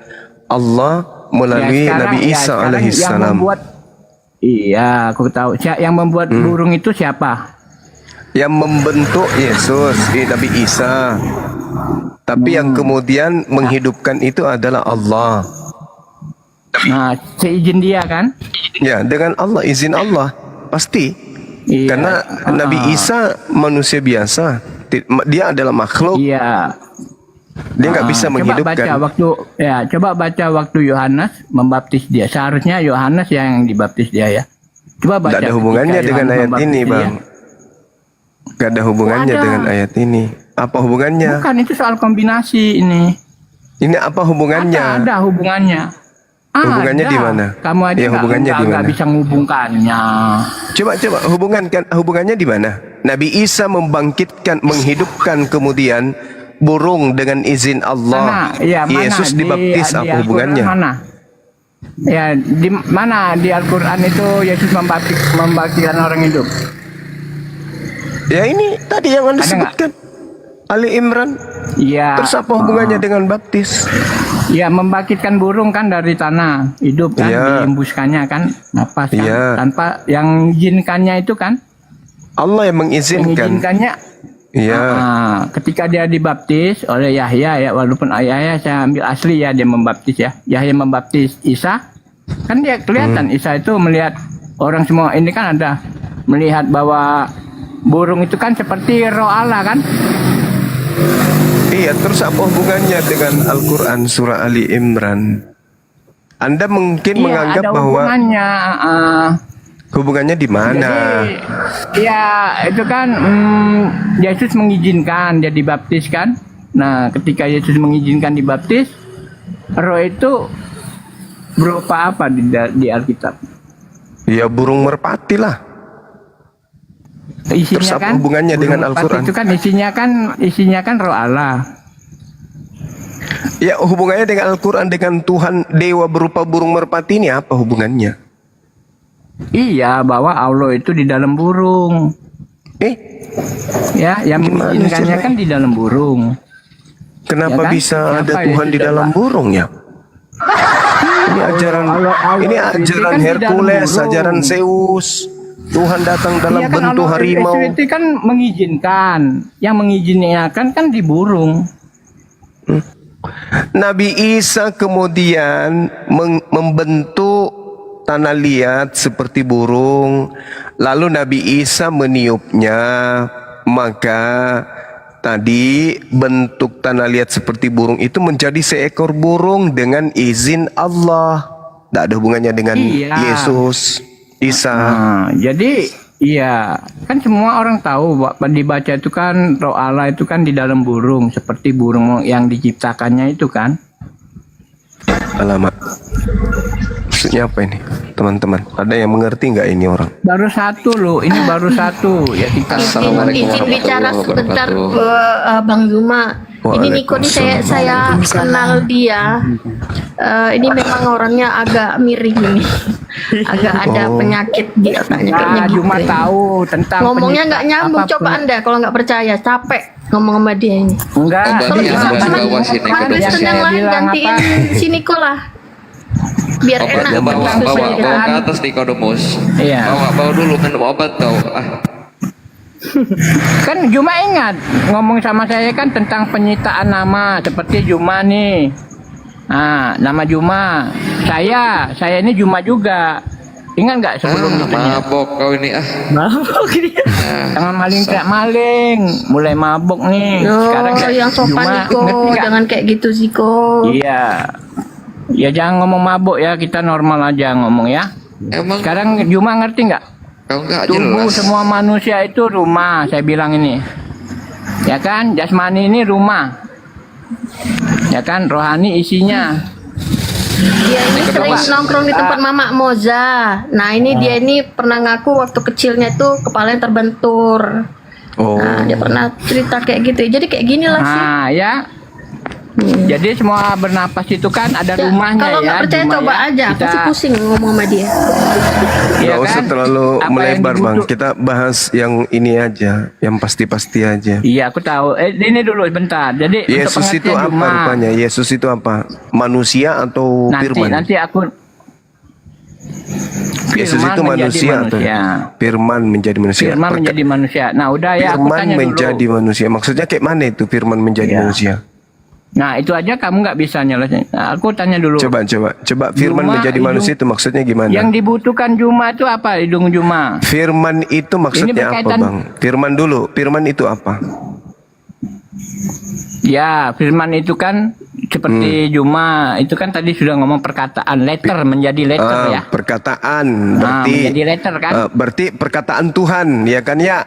Allah melalui Nabi Isa alaihissalam. Iya, aku tahu. Yang membuat burung itu siapa? Yang membentuk Yesus, Nabi Isa. Tapi yang kemudian menghidupkan itu adalah Allah. Nah, seizin dia kan? Ya, dengan Allah, izin Allah. Pasti. Iya. Karena Nabi Isa manusia biasa. Dia adalah makhluk. Iya. Dia nggak bisa menghidupkan. Coba baca waktu Yohanes membaptis dia. Seharusnya Yohanes yang dibaptis dia ya. Coba baca. Tidak ada hubungannya dengan ayat ini, Bang. Tidak ada hubungannya dengan ayat ini. Apa hubungannya? Bukan, itu soal kombinasi ini. Ini apa hubungannya? Ada hubungannya. Hubungannya di mana? Kamu aja nggak bisa menghubungkannya. Coba hubungannya di mana? Nabi Isa membangkitkan, menghidupkan kemudian burung dengan izin Allah. Yesus dibaptis apa Al-Quran hubungannya? Mana? Ya, di mana di Al-Quran itu Yesus membaptiskan orang hidup? Ya ini tadi yang Anda sebutkan. Ali Imran. Iya. Terus apa hubungannya dengan baptis? Ya, membangkitkan burung kan dari tanah hidup kan, diembuskannya kan, napas kan, tanpa yang izinkannya itu kan. Allah yang mengizinkan. Mengizinkannya. Iya. Ketika dia dibaptis oleh Yahya ya, walaupun Yahya saya ambil asli ya, dia membaptis ya. Yahya membaptis Isa, kan dia kelihatan Isa itu melihat orang semua ini kan ada melihat bahwa burung itu kan seperti roh Allah kan. Iya, terus apa hubungannya dengan Al-Quran surah Ali Imran? Anda mungkin menganggap ada bahwa hubungannya di mana? Jadi, ya itu kan Yesus mengizinkan dia dibaptis kan. Nah, ketika Yesus mengizinkan dibaptis, roh itu berupa apa di Alkitab? Ya burung merpati lah. Isinya terus apa kan, hubungannya dengan Al-Quran? Itu kan isinya kan roh Allah. Ya hubungannya dengan Al-Quran, dengan Tuhan dewa berupa burung merpati ini apa hubungannya? Iya, bahwa Allah itu di dalam burung. Ya, yang mengizinkannya kan di dalam burung. Kenapa Ya kan? bisa ada Kenapa Tuhan ya, di dalam burung ya? Ini ajaran kan di Hercules, dalam burung. ajaran Zeus. Tuhan datang dalam Iya kan, bentuk Allah harimau. itu kan mengizinkan. Yang mengizinkan kan di burung. Nabi Isa kemudian membentuk tanah liat seperti burung. Lalu Nabi Isa meniupnya, maka tadi bentuk tanah liat seperti burung itu menjadi seekor burung dengan izin Allah. Tidak ada hubungannya dengan Yesus, Isa. Jadi iya, kan semua orang tahu dibaca itu kan roh Allah itu kan di dalam burung, seperti burung yang diciptakannya itu kan. Alamak. Maksudnya apa ini, teman-teman? Ada yang mengerti nggak ini orang? Baru satu loh, ini baru satu ya kita. Izin bicara sebentar Bang Zuma. Ini Niko nih saya kenal dia. Ini memang orangnya agak miring ini. Agak ada penyakit di otaknya kayaknya gitu. Cuma tahu tentang ngomongnya nggak nyambung. Coba Anda kalau nggak percaya, capek ngomong sama dia ini. Enggak. Mana Kristen yang lain gantiin si Niko lah. Biar enak. Bawa ke atas Nikodemus. Iya. Bawa dulu minum obat kau. Kan Juma ingat ngomong sama saya kan tentang penyitaan nama seperti Juma nih. Nah, nama Juma. Saya ini Juma juga. Ingat nggak sebelum itu? Mabok kau ini Mabok dia. Jangan maling kayak maling. Mulai mabok nih. Sekarang yang sopan Niko, jangan kayak gitu sih Ko. Iya. Ya jangan ngomong mabuk ya, kita normal aja ngomong ya. Emang sekarang Juma ngerti nggak? Tubuh semua manusia itu rumah, saya bilang ini. Ya kan, jasmani ini rumah. Ya kan, rohani isinya. Dia ini sering nongkrong di tempat Mama Moza. Nah ini dia ini pernah ngaku waktu kecilnya tuh kepalanya terbentur. Nah dia pernah cerita kayak gitu. Jadi kayak gini lah sih. Nah ya. Jadi semua bernapas itu kan ada rumahnya kalau ya. Kalau nggak percaya coba aja, aku sih pusing ngomong sama dia. Nggak usah terlalu melebar Bang, kita bahas yang ini aja, yang pasti-pasti aja. Iya aku tahu, ini dulu bentar. Jadi Yesus itu apa rupanya? Yesus itu apa? Manusia atau firman? Nanti aku Yesus itu manusia atau firman menjadi manusia? Firman menjadi manusia. Nah udah ya, aku tanya dulu. Firman menjadi manusia, maksudnya kayak mana itu firman menjadi manusia? Nah itu aja kamu nggak bisa nyelesain. Nah, aku tanya dulu. Coba firman menjadi manusia itu maksudnya gimana? Yang dibutuhkan Juma itu apa? Hidung Juma. Firman itu maksudnya apa Bang? Firman dulu. Firman itu apa? Ya firman itu kan seperti Juma. Itu kan tadi sudah ngomong perkataan. Letter menjadi letter ya. Perkataan berarti. Menjadi letter kan. Berarti perkataan Tuhan ya kan ya?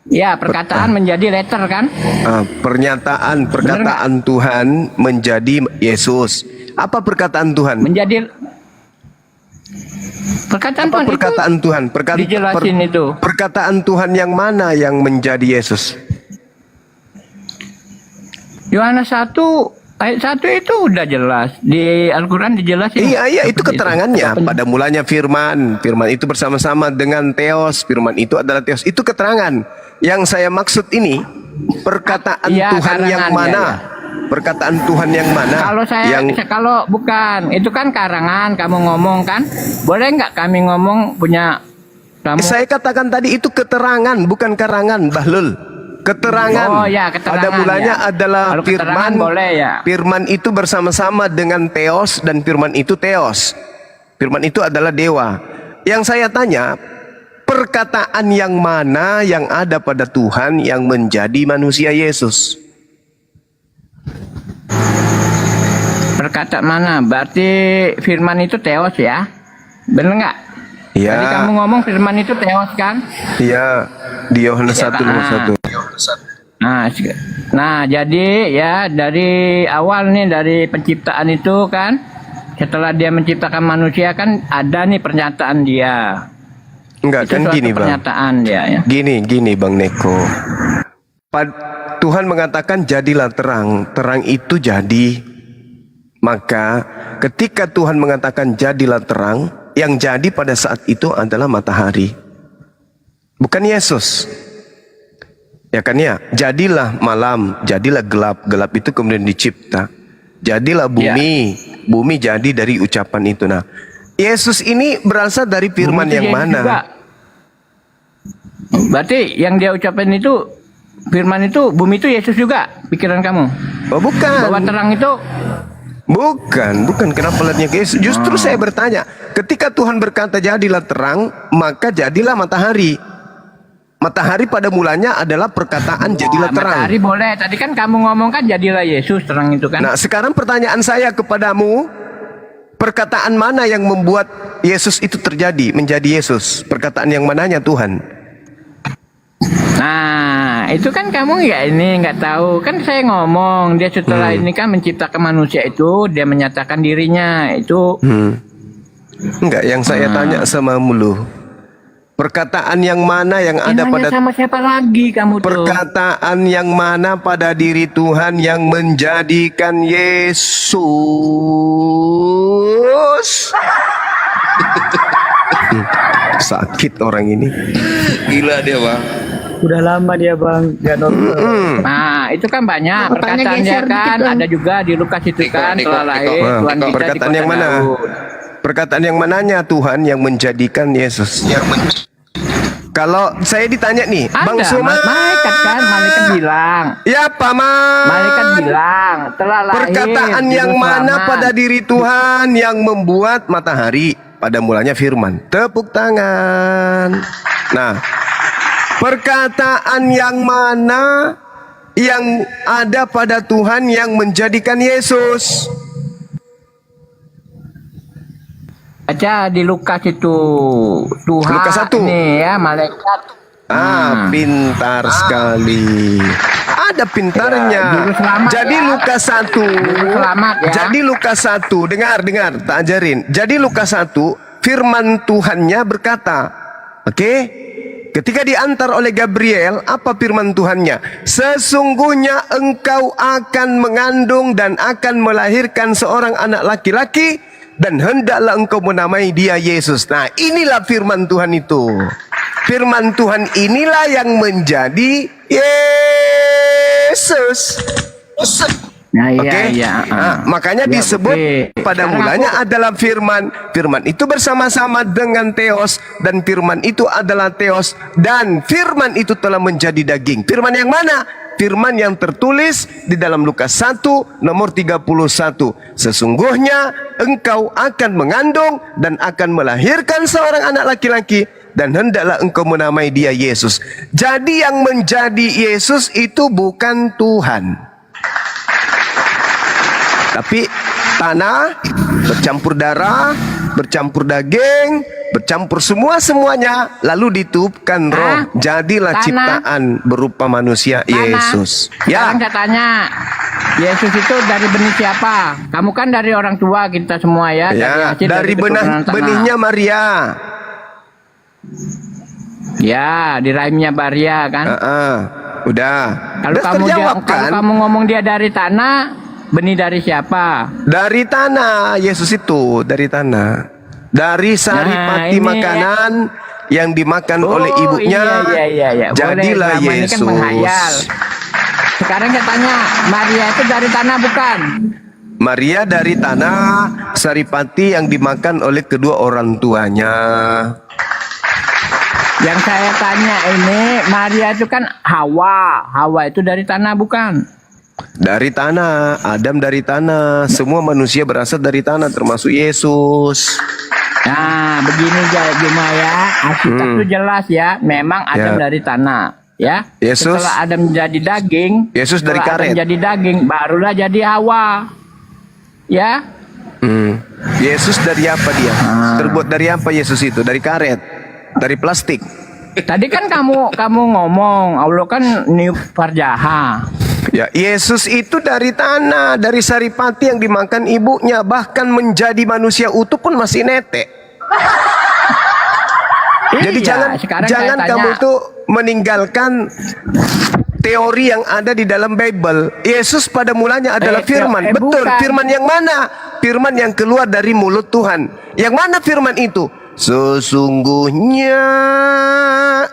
Ya, perkataan menjadi letter kan? Perkataan Tuhan menjadi Yesus. Apa perkataan Tuhan? Menjadi perkataan Tuhan. Perkataan Tuhan. Dijelasin itu. Perkataan Tuhan yang mana yang menjadi Yesus? Yohanes 1 ayat 1 itu udah jelas. Di Al-Quran dijelasin. Iya, itu keterangannya. Pada mulanya firman. Firman itu bersama-sama dengan Theos. Firman itu adalah Theos. Itu keterangan. Yang saya maksud ini, perkataan Tuhan yang mana? Perkataan Tuhan yang mana? Kalau bukan, itu kan karangan kamu ngomong kan? Boleh nggak kami ngomong punya kamu? Saya katakan tadi itu keterangan, bukan karangan, Bahlul. Keterangan. Oh ya, keterangan. Pada mulanya adalah Kalau firman. Boleh ya. Firman itu bersama-sama dengan Theos dan firman itu Theos. Firman itu adalah dewa. Yang saya tanya, perkataan yang mana yang ada pada Tuhan yang menjadi manusia Yesus? Perkataan mana? Berarti firman itu Theos ya? Bener nggak? Iya. Tadi kamu ngomong firman itu Theos kan? Iya, di Yohanes 1 nomor 1. Nah, jadi ya dari awal nih, dari penciptaan itu kan, setelah dia menciptakan manusia kan ada nih pernyataan dia. Enggak, itu kan gini Bang. Pernyataan dia ya. Gini Bang Neko. Tuhan mengatakan jadilah terang, terang itu jadi. Maka ketika Tuhan mengatakan jadilah terang, yang jadi pada saat itu adalah matahari. Bukan Yesus. Ya kan ya? Jadilah malam, jadilah gelap. Gelap itu kemudian dicipta. Jadilah bumi. Bumi jadi dari ucapan itu. Nah, Yesus ini berasal dari firman yang mana? Juga. Berarti yang dia ucapin itu, firman itu, bumi itu Yesus juga, pikiran kamu? Oh bukan. Bahwa terang itu? Bukan. Kenapa lihatnya ke Yesus? Justru saya bertanya, ketika Tuhan berkata jadilah terang, maka jadilah matahari. Matahari pada mulanya adalah perkataan jadilah terang. Matahari boleh, tadi kan kamu ngomong kan jadilah Yesus terang itu kan. Nah sekarang pertanyaan saya kepadamu, perkataan mana yang membuat Yesus itu terjadi, menjadi Yesus? Perkataan yang mananya Tuhan? Nah itu kan kamu nggak tahu. Kan saya ngomong, dia setelah ini kan menciptakan manusia itu, dia menyatakan dirinya itu. Enggak, yang saya tanya sama mulu. Perkataan yang mana yang ada pada sama siapa lagi kamu tuh? Perkataan yang mana pada diri Tuhan yang menjadikan Yesus? Sakit orang ini. Gila dia Bang. Udah lama dia Bang gak nonton. Nah itu kan banyak perkataan dia kan. Ada juga di Lukas itu kan telah lahir Tuhan kita perkataan yang mana? Perkataan yang mananya Tuhan yang menjadikan Yesus? Kalau saya ditanya nih, Bang Suma, malaikat kan, malaikat bilang. Ya Paman. Malaikat bilang telah lahir. Perkataan yang mana pada diri Tuhan yang membuat matahari? Pada mulanya firman. Tepuk tangan. Nah, perkataan yang mana yang ada pada Tuhan yang menjadikan Yesus? Baca di Lukas itu Tuhan Lukas 1 nih ya, malaikat. Pintar sekali. Ada pintarnya. Jadi Lukas 1. Jadi Lukas 1. Dengar, tak ajarin. Jadi Lukas 1, firman Tuhannya berkata, oke? Ketika diantar oleh Gabriel, apa firman Tuhannya? Sesungguhnya engkau akan mengandung dan akan melahirkan seorang anak laki-laki, dan hendaklah engkau menamai dia Yesus. Nah, inilah firman Tuhan itu. Firman Tuhan inilah yang menjadi Yesus. Nah, makanya disebut pada mulanya adalah firman. Firman itu bersama-sama dengan Theos, dan firman itu adalah Theos, dan firman itu telah menjadi daging. Firman yang mana? Firman yang tertulis di dalam Lukas 1 nomor 31. Sesungguhnya engkau akan mengandung dan akan melahirkan seorang anak laki-laki, dan hendaklah engkau menamai dia Yesus. Jadi yang menjadi Yesus itu bukan Tuhan, tapi tanah bercampur darah, bercampur daging, bercampur semuanya, lalu ditiupkan roh, jadilah ciptaan berupa manusia Yesus. Ya. Sekarang saya tanya, Yesus itu dari benih siapa? Kamu kan dari orang tua kita semua ya. Dari benihnya Maria. Ya, di rahimnya Maria kan. Udah. Kalau Udah kamu terjawab kalau kan? kamu ngomong dia dari tanah, benih dari siapa? Dari tanah, Yesus itu dari tanah. Dari saripati ini makanan yang dimakan Oh, oleh ibunya. iya. Jadilah Boleh, selama ini kan Yesus. menghayal. Sekarang saya tanya, Maria itu dari tanah bukan? Maria dari tanah, saripati yang dimakan oleh kedua orang tuanya. Yang saya tanya ini, Maria itu kan Hawa. Hawa itu dari tanah bukan? Dari tanah, Adam dari tanah, semua manusia berasal dari tanah termasuk Yesus. Nah, begini Juma ya, Alkitab itu jelas ya, memang Adam Ya. dari tanah, ya. Yesus- Setelah Adam jadi daging, Yesus dari setelah karet. Adam jadi daging, barulah jadi Hawa, ya. Yesus dari apa dia? Terbuat dari apa Yesus itu? Dari karet, dari plastik. Tadi kan kamu ngomong, Allah kan niup farjaha. Ya, Yesus itu dari tanah, dari saripati yang dimakan ibunya, bahkan menjadi manusia utuh pun masih netek. Jadi Iya, sekarang jangan saya tanya- kamu itu meninggalkan teori yang ada di dalam Bible. Yesus pada mulanya adalah firman. Betul, bukan. firman yang mana? Firman yang keluar dari mulut Tuhan. Yang mana firman itu? Sesungguhnya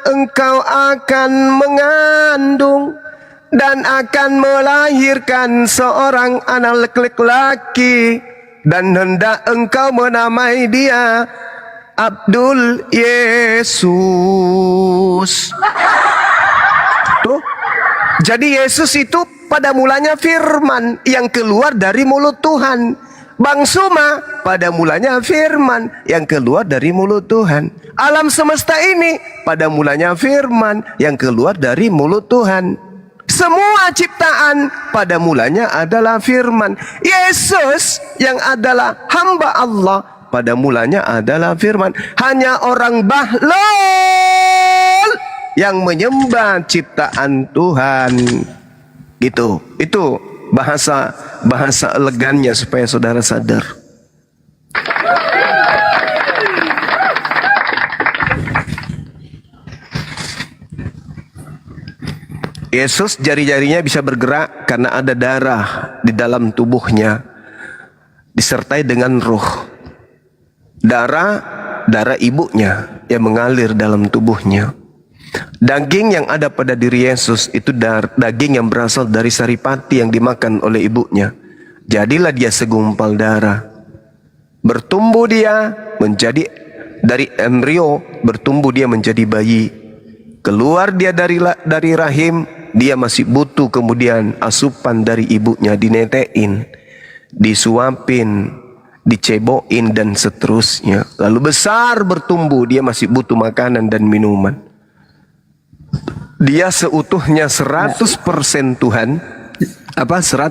engkau akan mengandung dan akan melahirkan seorang anak laki-laki, dan hendak engkau menamai dia Abdul Yesus. Tuh. Jadi Yesus itu pada mulanya firman yang keluar dari mulut Tuhan. Bang Suma pada mulanya firman yang keluar dari mulut Tuhan. Alam semesta ini pada mulanya firman yang keluar dari mulut Tuhan. Semua ciptaan pada mulanya adalah firman. Yesus yang adalah hamba Allah pada mulanya adalah firman. Hanya orang bahlul yang menyembah ciptaan Tuhan. Gitu. Itu bahasa elegannya supaya saudara sadar. Yesus jari-jarinya bisa bergerak karena ada darah di dalam tubuhnya disertai dengan roh. Darah ibunya yang mengalir dalam tubuhnya. Daging yang ada pada diri Yesus itu daging yang berasal dari saripati yang dimakan oleh ibunya. Jadilah dia segumpal darah. Bertumbuh dia menjadi dari embrio, bertumbuh dia menjadi bayi. Keluar dia dari rahim, dia masih butuh kemudian asupan dari ibunya, dinetein, disuapin, dicebokin dan seterusnya. Lalu besar bertumbuh, dia masih butuh makanan dan minuman. Dia seutuhnya 100% Tuhan. Apa 100%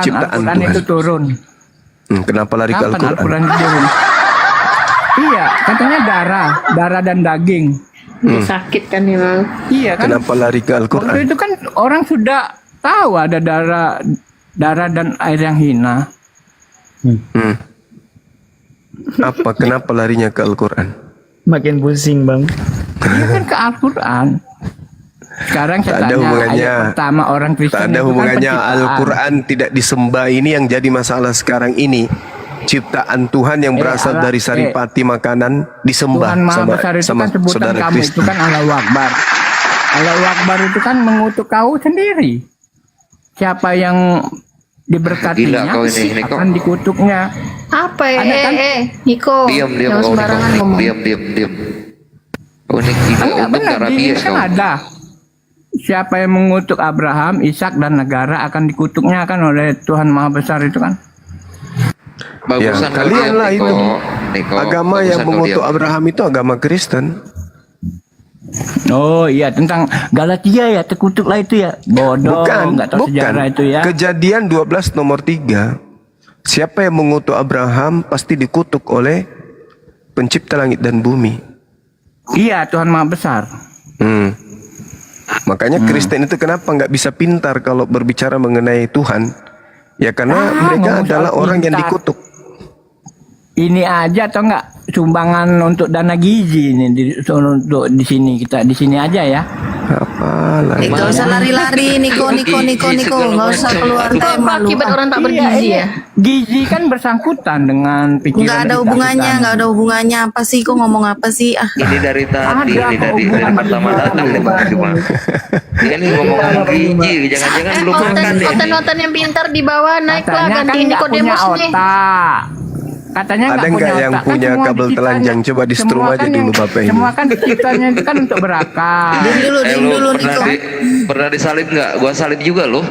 ciptaan Al-Quran Tuhan. itu turun? Kenapa lari ke Kapan Al-Quran? Al-Quran itu turun? Iya, katanya darah dan daging. Sakit kan memang. Iya kan? Kenapa lari ke Al-Quran? Waktu itu kan orang sudah tahu ada darah dan air yang hina. Apa? Kenapa larinya ke Al-Quran? Makin pusing bang. Ini kan ke Al-Quran. Sekarang saya Tak ada tanya hubungannya. ayat pertama orang Kristen Tak ada itu kan hubungannya. penciptaan. Al-Quran tidak disembah. Ini yang jadi masalah sekarang ini. Ciptaan Tuhan yang berasal Allah, dari saripati makanan disembah Tuhan Maha sama, Besar itu sama kan sebutan saudara kamu Kristen. itu kan Allahu Akbar. Allahu Akbar itu kan mengutuk kau sendiri. Siapa yang diberkatinya Gila kau ini, Niko. akan dikutuknya. Apa ya? Ada kan? Niko, Diam jangan kau, sembarangan Niko. ngomong. Diam. Oh ini gila, Enggak untung benar, gak di rabies ini kan kau. ada. Siapa yang mengutuk Abraham, Ishak dan negara akan dikutuknya kan oleh Tuhan Maha Besar itu kan. Ya, Bagusan kau kalian diam, lah Niko. itu. Niko, Agama yang bagusan kau mengutuk diam. Abraham itu agama Kristen. Oh iya, tentang Galatia ya, terkutuklah itu ya. Bodoh, nggak tahu sejarah itu ya. Kejadian 12 nomor 3. Siapa yang mengutuk Abraham pasti dikutuk oleh pencipta langit dan bumi. Iya, Tuhan Maha Besar. Makanya Kristen itu kenapa nggak bisa pintar kalau berbicara mengenai Tuhan? Ya karena mereka ngomong adalah soal orang yang pintar. dikutuk. ini aja atau enggak sumbangan untuk dana gizi ini untuk di sini aja ya. Apalah. Gak usah lari-lari, Niko. Gak usah keluar tema lu. Akibat orang tak bergizi ya. Gizi kan bersangkutan dengan pikiran. Nggak ada hubungannya. Apa sih? Kok ngomong apa sih? Ah. Ini dari tadi, dari pertama datang nih Bang Juma. Dia nih ngomong gizi, jangan-jangan belum makan deh. Konten-konten yang pintar di bawah naiklah Katanya kan gantiin nggak punya Nikodemus nih. otak. Katanya Ada nggak nggak yang otak. punya Kan semua kabel diciptanya- telanjang? Coba di strum semua aja kan dulu yang- Bapak ini. Semua kan diciptanya itu kan untuk berakal. Diam dulu, pernah, Niko. pernah disalib nggak? Gua salib juga loh.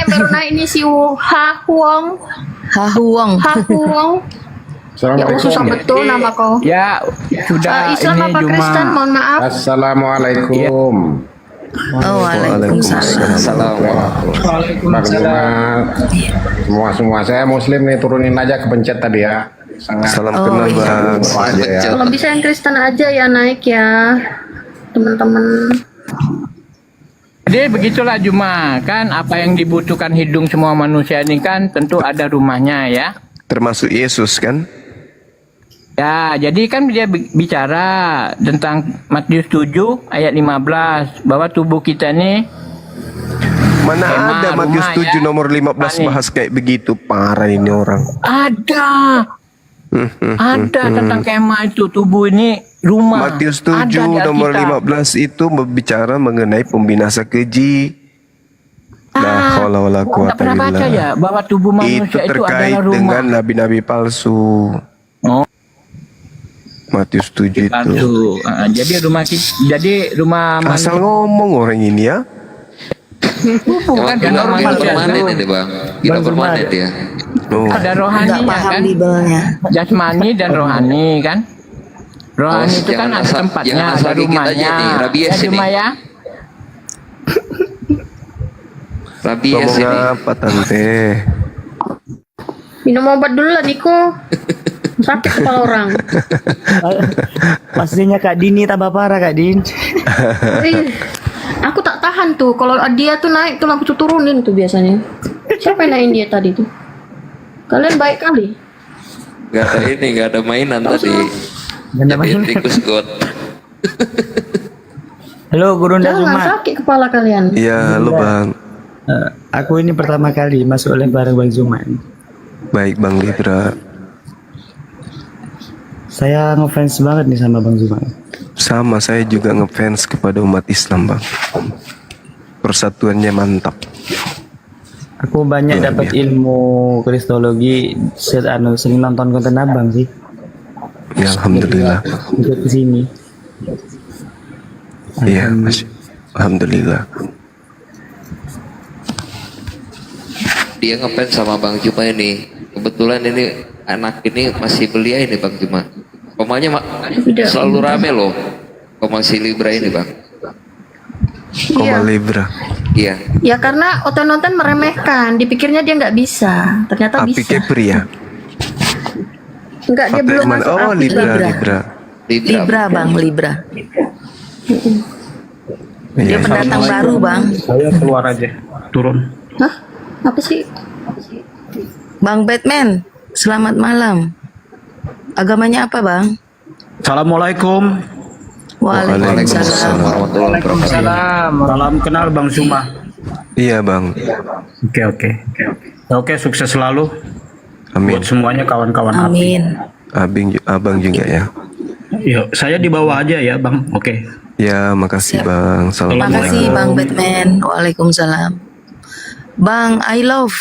Baru naik ini si Hahuong. Hahuong. Ya Allah, susah betul nama kau. Ya sudah Islam ini apa cuma Kristen? Mohon maaf. Assalamualaikum. Oh, waalaikumsalam. Bang Juma, semua saya Muslim nih, turunin aja kepencet tadi ya. Salam kenal Bang. Aja ya. Kalau bisa yang Kristen aja ya naik ya, teman-teman. Jadi begitulah Juma, kan apa yang dibutuhkan hidung semua manusia ini kan tentu ada rumahnya ya. Termasuk Yesus kan? Ya, jadi kan dia bicara tentang Matius 7 ayat 15 bahwa tubuh kita ini Mana Kemah, ada Matius rumah 7 ya. nomor 15 Nih. bahas kayak begitu. Parah ini orang. ada tentang kemah itu tubuh ini rumah. Matius Ada 7 di nomor Alkitab. 15 itu berbicara mengenai pembinasa keji. La haula wala Nggak quwata pernah baca billah. ya bahwa tubuh manusia Itu itu terkait adalah rumah. dengan nabi-nabi palsu. Oh. Matius 7 itu. Palsu. Jadi rumah Asal ngomong orang ini ya. bukan Gila manusia permanen itu. itu Bang. Gila permanen ya. Oh. Ada Nggak rohaninya paham kan, Bibelnya. jasmani dan rohani kan. Rohani itu kan jangan ada asal- tempatnya, jangan ada asal dikit aja rumahnya. nih, rabies Ya ini. cuma ya. Rabies Ngomong ini. apa tante? Minum obat dulu lah Niko. Sakit kepala orang. Pastinya Kak Dini tambah parah Kak Din. Ih, aku tak tahan tuh. Kalau dia tuh naik tuh aku tuh turunin tuh biasanya. Siapa yang naikin dia tadi tuh? Kalian baik kali. Gak ada ini, gak ada mainan tadi. Jadi tikus got. Halo Gurunda Jangan Zuma. sakit kepala kalian. Iya, lu Bang. Aku ini pertama kali masuk oleh bareng Bang Zuma. Baik Bang Libra. Saya ngefans banget nih sama Bang Zuma. Sama saya juga ngefans kepada umat Islam Bang. Persatuannya mantap. Aku banyak Luar dapat biasa. ilmu kristologi sering nonton konten Abang sih. Ya Alhamdulillah. Ikut ke sini. Iya, Alhamdulillah. Dia ngefans sama Bang Juma ini. Kebetulan ini anak ini masih belia ini Bang Juma. Komanya selalu rame loh. Komasi Libra ini Bang. Koma Libra. Iya. Ya karena oten-oten meremehkan, dipikirnya dia nggak bisa, ternyata Api bisa. Kepri ya. Enggak, dia Apa belum yang mana? masuk Oh api. Libra. Libra, Bang, Libra. Dia Iya. pendatang baru, Bang. Saya keluar aja, turun. Hah? Apa sih? Bang Batman, selamat malam. Agamanya apa, Bang? Assalamualaikum. Waalaikumsalam. warahmatullahi wabarakatuh. Salam kenal Bang Zuma. Iya Bang. Oke, sukses selalu. Amin. Buat semuanya kawan-kawan Amin. Abang juga ya. Yuk, saya di bawah aja ya, Bang. Oke. Ya, makasih Bang. Terima kasih, Bang Batman. Waalaikumsalam. Bang, I love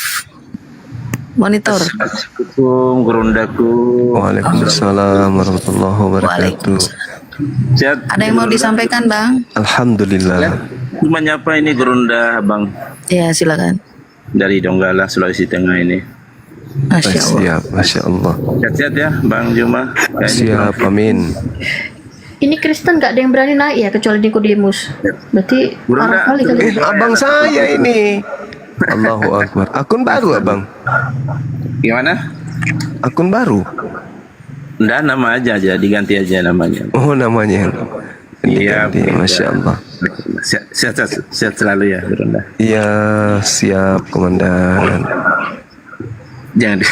monitor. Assalamualaikum, Gerundaku. Waalaikumsalam warahmatullahi wabarakatuh. Ada yang mau disampaikan, Bang? Alhamdulillah. Cuma nyapa ini Gerunda, Bang. Ya, silakan. Dari Donggala, Sulawesi Tengah ini. Masya Allah. Siap, Masya Allah. Sehat-sehat ya, Bang Juma. Siap, amin. Ini Kristen nggak ada yang berani naik ya kecuali Nikodemus. Berarti parah kali kali. Abang saya ini. Allahu Akbar. Akun baru Abang. Gimana? Akun baru. Enggak, nama aja diganti aja namanya. Oh, namanya. Iya, Masya Allah. Sehat selalu ya, Gerunda. Iya, siap Komandan. Jangan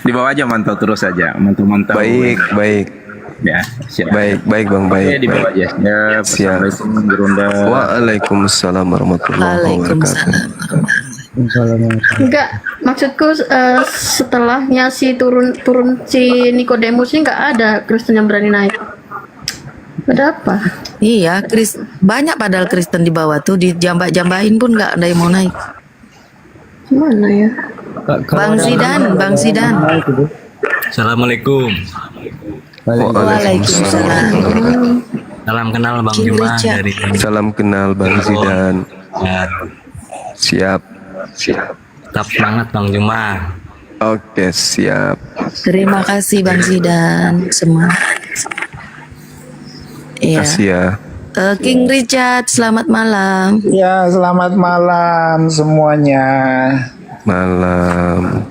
di bawah aja, mantau terus aja, mantau. Baik. Ya, siap. Baik Bang, baik. Oke, di bawah aja. Ya, Siap. Assalamualaikum Gerunda. Waalaikumsalam warahmatullahi wabarakatuh. Enggak, maksudku setelahnya turun si Nikodemus ini nggak ada Kristen yang berani naik. Ada apa? Iya, banyak padahal Kristen di bawah tuh, dijambak-jambahin pun nggak ada yang mau naik. Mana ya? Bang Zidan. Assalamualaikum. Waalaikumsalam. Salam kenal Bang Juma dari. Salam kenal Bang Zidan. Siap. Tetap semangat Bang Juma. Oke, siap. Terima kasih Bang Zidan semua. Iya. Kasih ya. King Richard, selamat malam. Ya, selamat malam semuanya. Malam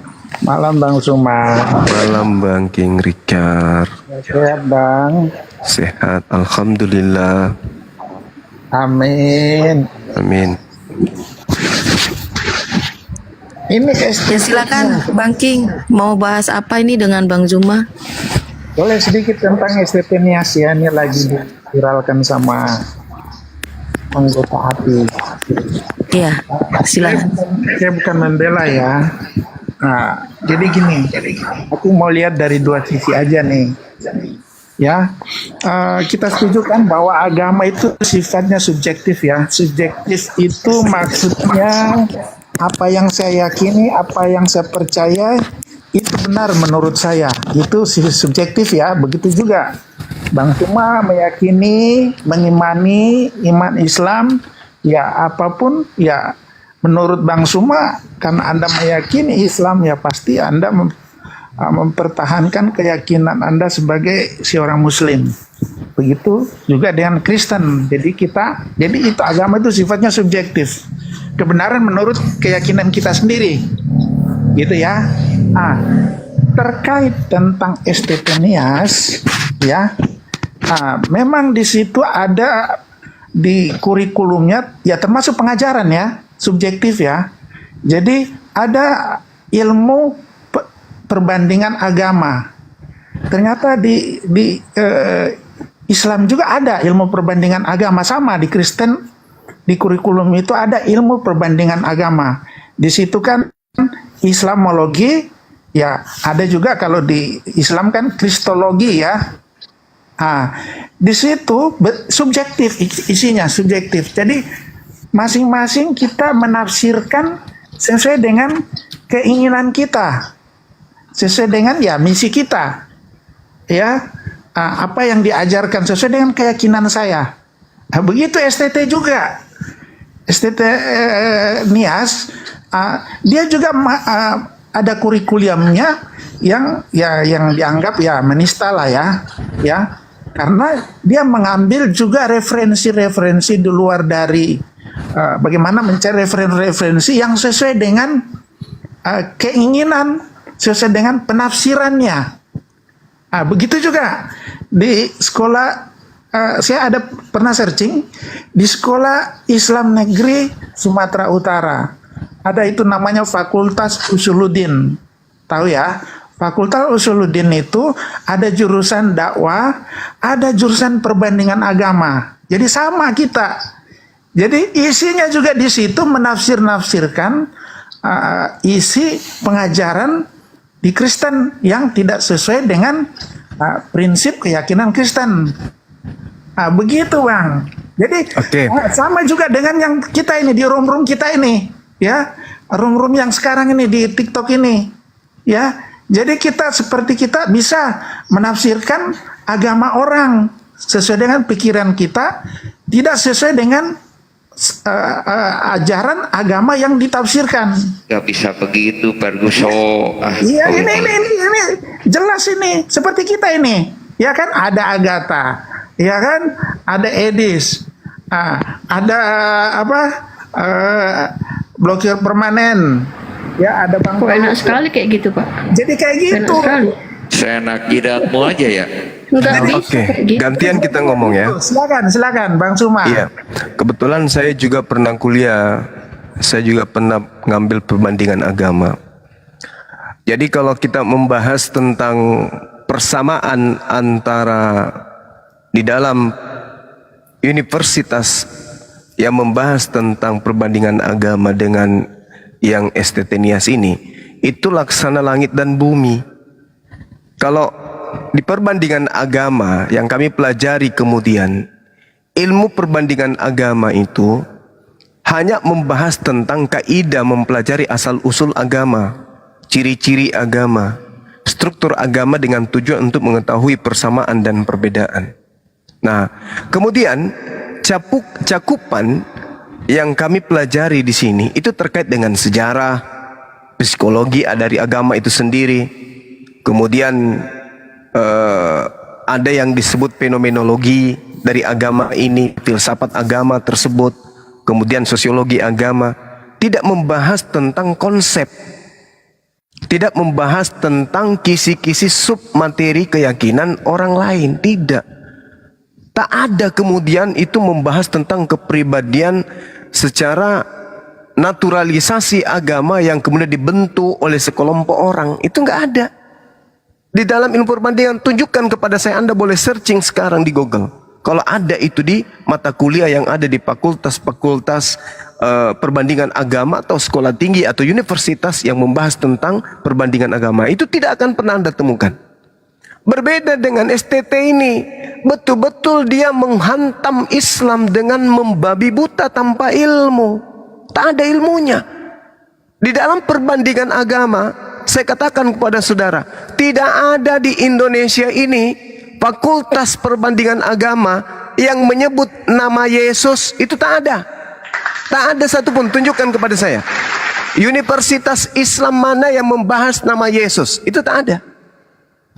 Bang Suma. Malam Bang King Richard. Sehat Bang. Sehat, alhamdulillah. Amin. Ini ya silakan Bang King, mau bahas apa ini dengan Bang Zuma? Boleh sedikit tentang STP Nias ya, ini lagi viralkan sama anggota API. Iya, silakan. Saya bukan membela ya. Nah, jadi gini, aku mau lihat dari dua sisi aja nih. Ya, kita setuju kan bahwa agama itu sifatnya subjektif ya. Subjektif itu maksudnya apa yang saya yakini, apa yang saya percaya itu benar menurut saya. Itu subjektif ya. Begitu juga Bang Suma meyakini, mengimani iman Islam, ya apapun ya menurut Bang Suma, karena Anda meyakini Islam ya pasti Anda mempertahankan keyakinan Anda sebagai seorang Muslim. Begitu juga dengan Kristen. Jadi itu agama itu sifatnya subjektif. Kebenaran menurut keyakinan kita sendiri. Gitu ya. Terkait tentang STP Nias ya. Memang di situ ada di kurikulumnya ya termasuk pengajaran ya, subjektif ya. Jadi ada ilmu perbandingan agama. Ternyata di Islam juga ada ilmu perbandingan agama, sama di Kristen di kurikulum itu ada ilmu perbandingan agama. Di situ kan Islamologi ya, ada juga kalau di Islam kan Kristologi ya. Di situ subjektif, isinya subjektif. Jadi masing-masing kita menafsirkan sesuai dengan keinginan kita, sesuai dengan ya misi kita, ya apa yang diajarkan sesuai dengan keyakinan saya. Begitu STT juga, STT Nias, dia juga ada kurikulumnya yang dianggap ya menista lah ya, karena dia mengambil juga referensi-referensi di luar dari bagaimana mencari referensi yang sesuai dengan keinginan, sesuai dengan penafsirannya. Begitu juga di sekolah, saya ada pernah searching di sekolah Islam Negeri Sumatera Utara. Ada itu namanya Fakultas Usuluddin. Tahu ya? Fakultas Usuluddin itu ada jurusan dakwah, ada jurusan perbandingan agama. Jadi sama kita. Jadi isinya juga di situ menafsir-nafsirkan isi pengajaran di Kristen yang tidak sesuai dengan prinsip keyakinan Kristen. Begitu Bang. Jadi sama juga dengan yang kita ini di room-room kita ini, ya, room-room yang sekarang ini di TikTok ini, ya. Jadi kita seperti kita bisa menafsirkan agama orang sesuai dengan pikiran kita, tidak sesuai dengan ajaran agama yang ditafsirkan. Gak bisa begitu, Perguso. Iya, ini jelas ini seperti kita ini, ya kan, ada Agatha, ya kan, ada Edis, ada blokir permanen, ya ada Bang. Enak sekali kayak gitu Pak. Jadi kayak gitu. Seenak jidatmu aja ya. Oke, gantian kita ngomong ya. Silakan Bang Suma. Iya, kebetulan saya juga pernah kuliah, saya juga pernah ngambil perbandingan agama. Jadi kalau kita membahas tentang persamaan antara di dalam universitas yang membahas tentang perbandingan agama dengan yang estetenias ini, itu laksana langit dan bumi. Kalau di perbandingan agama yang kami pelajari kemudian, ilmu perbandingan agama itu hanya membahas tentang kaidah mempelajari asal-usul agama, ciri-ciri agama, struktur agama dengan tujuan untuk mengetahui persamaan dan perbedaan. Nah, kemudian cakupan yang kami pelajari di sini itu terkait dengan sejarah, psikologi dari agama itu sendiri. Kemudian ada yang disebut fenomenologi dari agama ini, filsafat agama tersebut, kemudian sosiologi agama. Tidak membahas tentang konsep, tidak membahas tentang kisi-kisi submateri keyakinan orang lain, tidak. Tak ada kemudian itu membahas tentang kepribadian secara naturalisasi agama yang kemudian dibentuk oleh sekelompok orang. Itu nggak ada. Di dalam ilmu perbandingan, tunjukkan kepada saya, Anda boleh searching sekarang di Google. Kalau ada itu di mata kuliah yang ada di fakultas-fakultas perbandingan agama atau sekolah tinggi atau universitas yang membahas tentang perbandingan agama, itu tidak akan pernah Anda temukan. Berbeda dengan STT ini, betul-betul dia menghantam Islam dengan membabi buta tanpa ilmu. Tak ada ilmunya. Di dalam perbandingan agama, saya katakan kepada saudara, tidak ada di Indonesia ini fakultas perbandingan agama yang menyebut nama Yesus, itu tak ada. Tak ada satupun, tunjukkan kepada saya. Universitas Islam mana yang membahas nama Yesus, itu tak ada.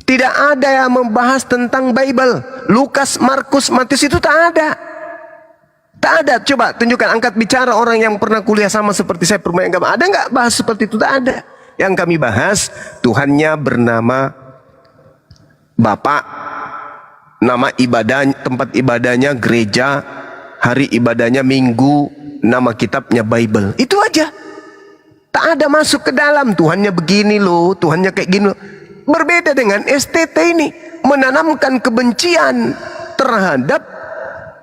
Tidak ada yang membahas tentang Bible, Lukas, Markus, Matius, itu tak ada. Tak ada. Coba tunjukkan, angkat bicara orang yang pernah kuliah sama seperti saya perbandingan agama. Ada nggak bahas seperti itu? Tak ada. Yang kami bahas, Tuhannya bernama Bapa, nama ibadah, tempat ibadahnya gereja, hari ibadahnya Minggu, nama kitabnya Bible. Itu aja. Tak ada masuk ke dalam Tuhannya begini loh, Tuhannya kayak gini loh. Berbeda dengan STT ini, menanamkan kebencian terhadap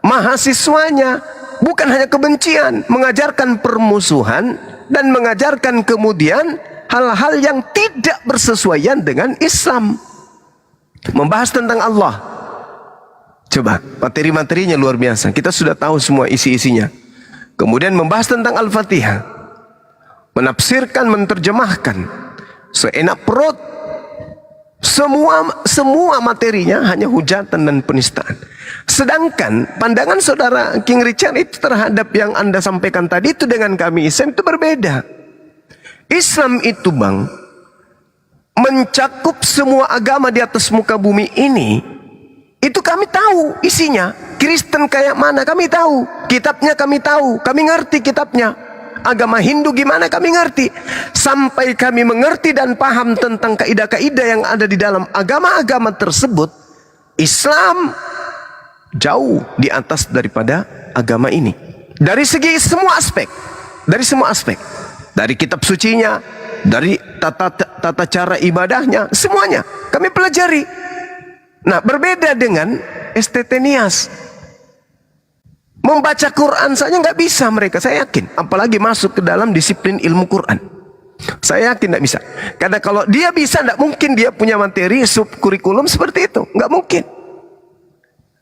mahasiswanya. Bukan hanya kebencian, mengajarkan permusuhan dan mengajarkan kemudian hal-hal yang tidak bersesuaian dengan Islam. Membahas tentang Allah. Coba, materi-materinya luar biasa. Kita sudah tahu semua isi-isinya. Kemudian membahas tentang Al-Fatihah. Menafsirkan, menerjemahkan. Seenak perut. Semua materinya hanya hujatan dan penistaan. Sedangkan pandangan saudara King Richard itu terhadap yang Anda sampaikan tadi itu dengan kami Islam itu berbeda. Islam itu bang, mencakup semua agama di atas muka bumi ini. Itu kami tahu isinya. Kristen kayak mana kami tahu. Kitabnya kami tahu. Kami ngerti kitabnya. Agama Hindu gimana kami ngerti. Sampai kami mengerti dan paham tentang kaidah-kaidah yang ada di dalam agama-agama tersebut, Islam jauh di atas daripada agama ini. Dari segi semua aspek. Dari semua aspek. Dari kitab sucinya, dari tata cara ibadahnya, semuanya kami pelajari. Nah, berbeda dengan estetenias. Membaca Quran saja nggak bisa mereka, saya yakin. Apalagi masuk ke dalam disiplin ilmu Quran. Saya yakin nggak bisa. Karena kalau dia bisa, nggak mungkin dia punya materi subkurikulum seperti itu. Nggak mungkin.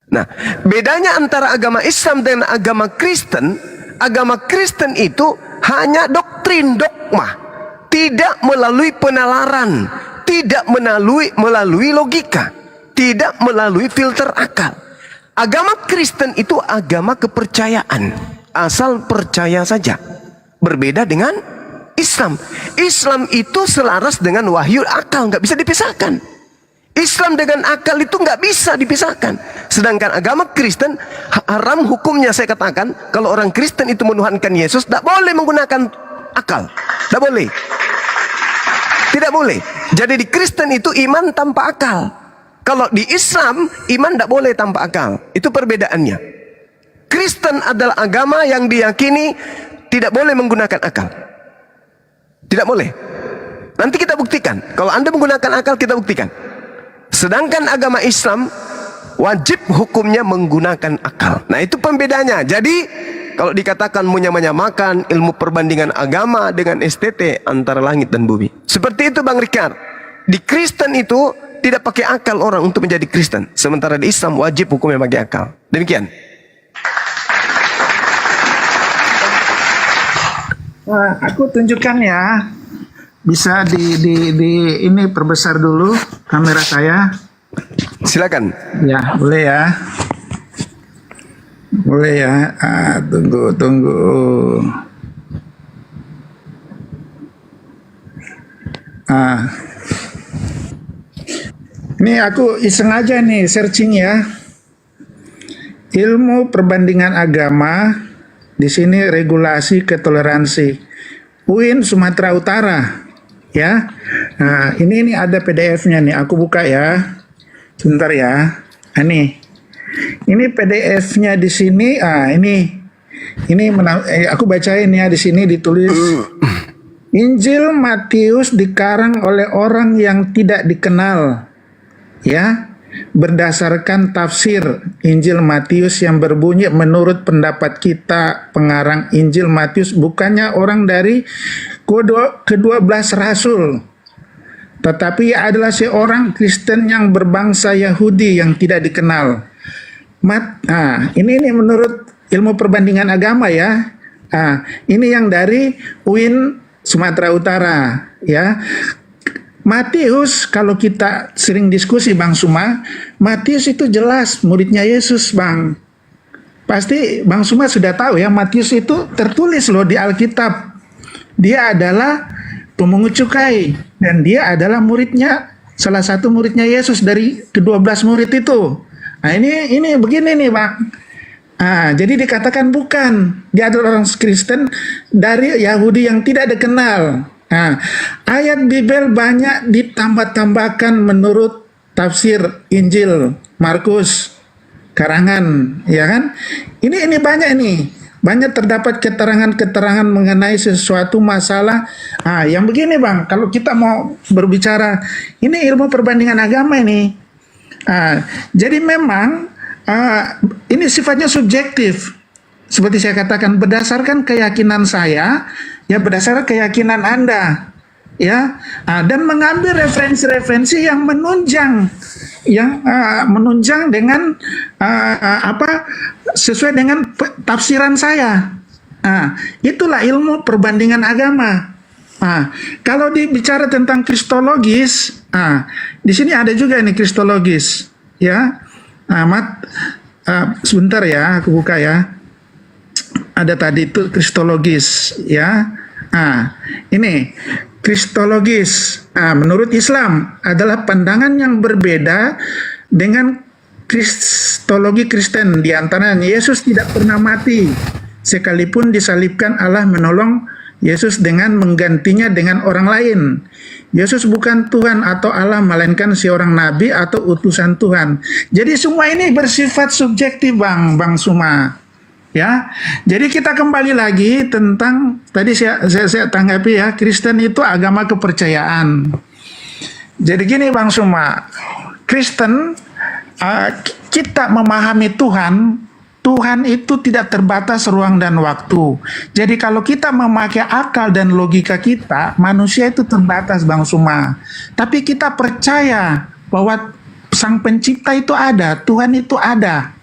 Nah, bedanya antara agama Islam dengan agama Kristen itu hanya doktrin, dogma. Tidak melalui penalaran. Tidak melalui logika. Tidak melalui filter akal. Agama Kristen itu agama kepercayaan. Asal percaya saja. Berbeda dengan Islam. Islam itu selaras dengan wahyu akal. Nggak bisa dipisahkan. Islam dengan akal itu nggak bisa dipisahkan. Sedangkan agama Kristen, haram hukumnya saya katakan. Kalau orang Kristen itu menuhankan Yesus, tidak boleh menggunakan akal. Tidak boleh. Tidak boleh. Jadi di Kristen itu iman tanpa akal. Kalau di Islam, iman tidak boleh tanpa akal. Itu perbedaannya. Kristen adalah agama yang diyakini tidak boleh menggunakan akal. Tidak boleh. Nanti kita buktikan. Kalau Anda menggunakan akal, kita buktikan. Sedangkan agama Islam wajib hukumnya menggunakan akal. Nah, itu pembedanya. Jadi kalau dikatakan menyamakan ilmu perbandingan agama dengan STT antara langit dan bumi. Seperti itu Bang Rikar. Di Kristen itu tidak pakai akal orang untuk menjadi Kristen. Sementara di Islam wajib hukumnya pakai akal. Demikian. Nah, aku tunjukkan ya. Bisa ini perbesar dulu kamera saya. Silakan. Ya, boleh ya. Boleh ya. Tunggu. Ini aku iseng aja nih searching ya. Ilmu perbandingan agama, di sini regulasi ketoleransi. UIN Sumatera Utara. Ya. Nah, ini ada PDF-nya nih. Aku buka ya. Sebentar ya. Ini PDF-nya di sini. Aku bacain ya, di sini ditulis Injil Matius dikarang oleh orang yang tidak dikenal. Ya, berdasarkan tafsir Injil Matius yang berbunyi, menurut pendapat kita pengarang Injil Matius bukannya orang dari ke-12 rasul, tetapi adalah seorang Kristen yang berbangsa Yahudi yang tidak dikenal. Ini menurut ilmu perbandingan agama ya. Ini yang dari UIN Sumatera Utara ya. Matius, kalau kita sering diskusi Bang Suma, Matius itu jelas muridnya Yesus Bang. Pasti Bang Suma sudah tahu ya, Matius itu tertulis loh di Alkitab. Dia adalah pemungut cukai dan dia adalah muridnya, salah satu muridnya Yesus dari ke-12 murid itu. Nah ini begini nih Bang. Jadi dikatakan bukan, dia adalah orang Kristen dari Yahudi yang tidak dikenal. Ayat Bible banyak ditambah-tambahkan menurut tafsir Injil Markus karangan, ya kan? Ini banyak nih. Banyak terdapat keterangan-keterangan mengenai sesuatu masalah. Yang begini Bang, kalau kita mau berbicara, ini ilmu perbandingan agama ini. Jadi memang ini sifatnya subjektif. Seperti saya katakan, berdasarkan keyakinan saya, ya berdasarkan keyakinan Anda, ya, dan mengambil referensi-referensi yang menunjang, dengan sesuai dengan tafsiran saya. Itulah ilmu perbandingan agama. Kalau dibicara tentang kristologis, di sini ada juga ini kristologis, ya. Sebentar ya, aku buka ya. Ada tadi itu kristologis ya. Ini kristologis menurut Islam adalah pandangan yang berbeda dengan kristologi Kristen. Di antaranya Yesus tidak pernah mati, sekalipun disalibkan Allah menolong Yesus dengan menggantinya dengan orang lain. Yesus bukan Tuhan atau Allah, melainkan seorang nabi atau utusan Tuhan. Jadi semua ini bersifat subjektif Bang Suma. Ya, jadi kita kembali lagi tentang tadi saya tanggapi ya, Kristen itu agama kepercayaan. Jadi gini Bang Suma, Kristen kita memahami Tuhan itu tidak terbatas ruang dan waktu. Jadi kalau kita memakai akal dan logika kita, manusia itu terbatas Bang Suma. Tapi kita percaya bahwa Sang Pencipta itu ada, Tuhan itu ada.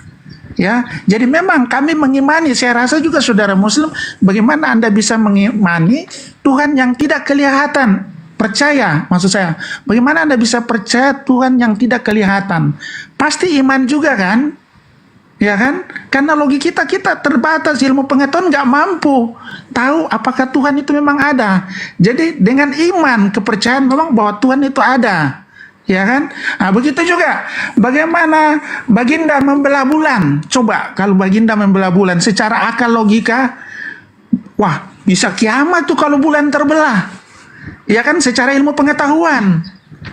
Ya, jadi memang kami mengimani, saya rasa juga saudara Muslim, bagaimana Anda bisa mengimani Tuhan yang tidak kelihatan? Percaya, maksud saya, bagaimana Anda bisa percaya Tuhan yang tidak kelihatan? Pasti iman juga kan? Ya kan? Karena logika kita terbatas, ilmu pengetahuan nggak mampu tahu apakah Tuhan itu memang ada. Jadi dengan iman, kepercayaan memang bahwa Tuhan itu ada. Ya kan? Begitu juga bagaimana Baginda membelah bulan. Coba kalau Baginda membelah bulan secara akal logika, wah bisa kiamat tuh kalau bulan terbelah. Ya kan, secara ilmu pengetahuan.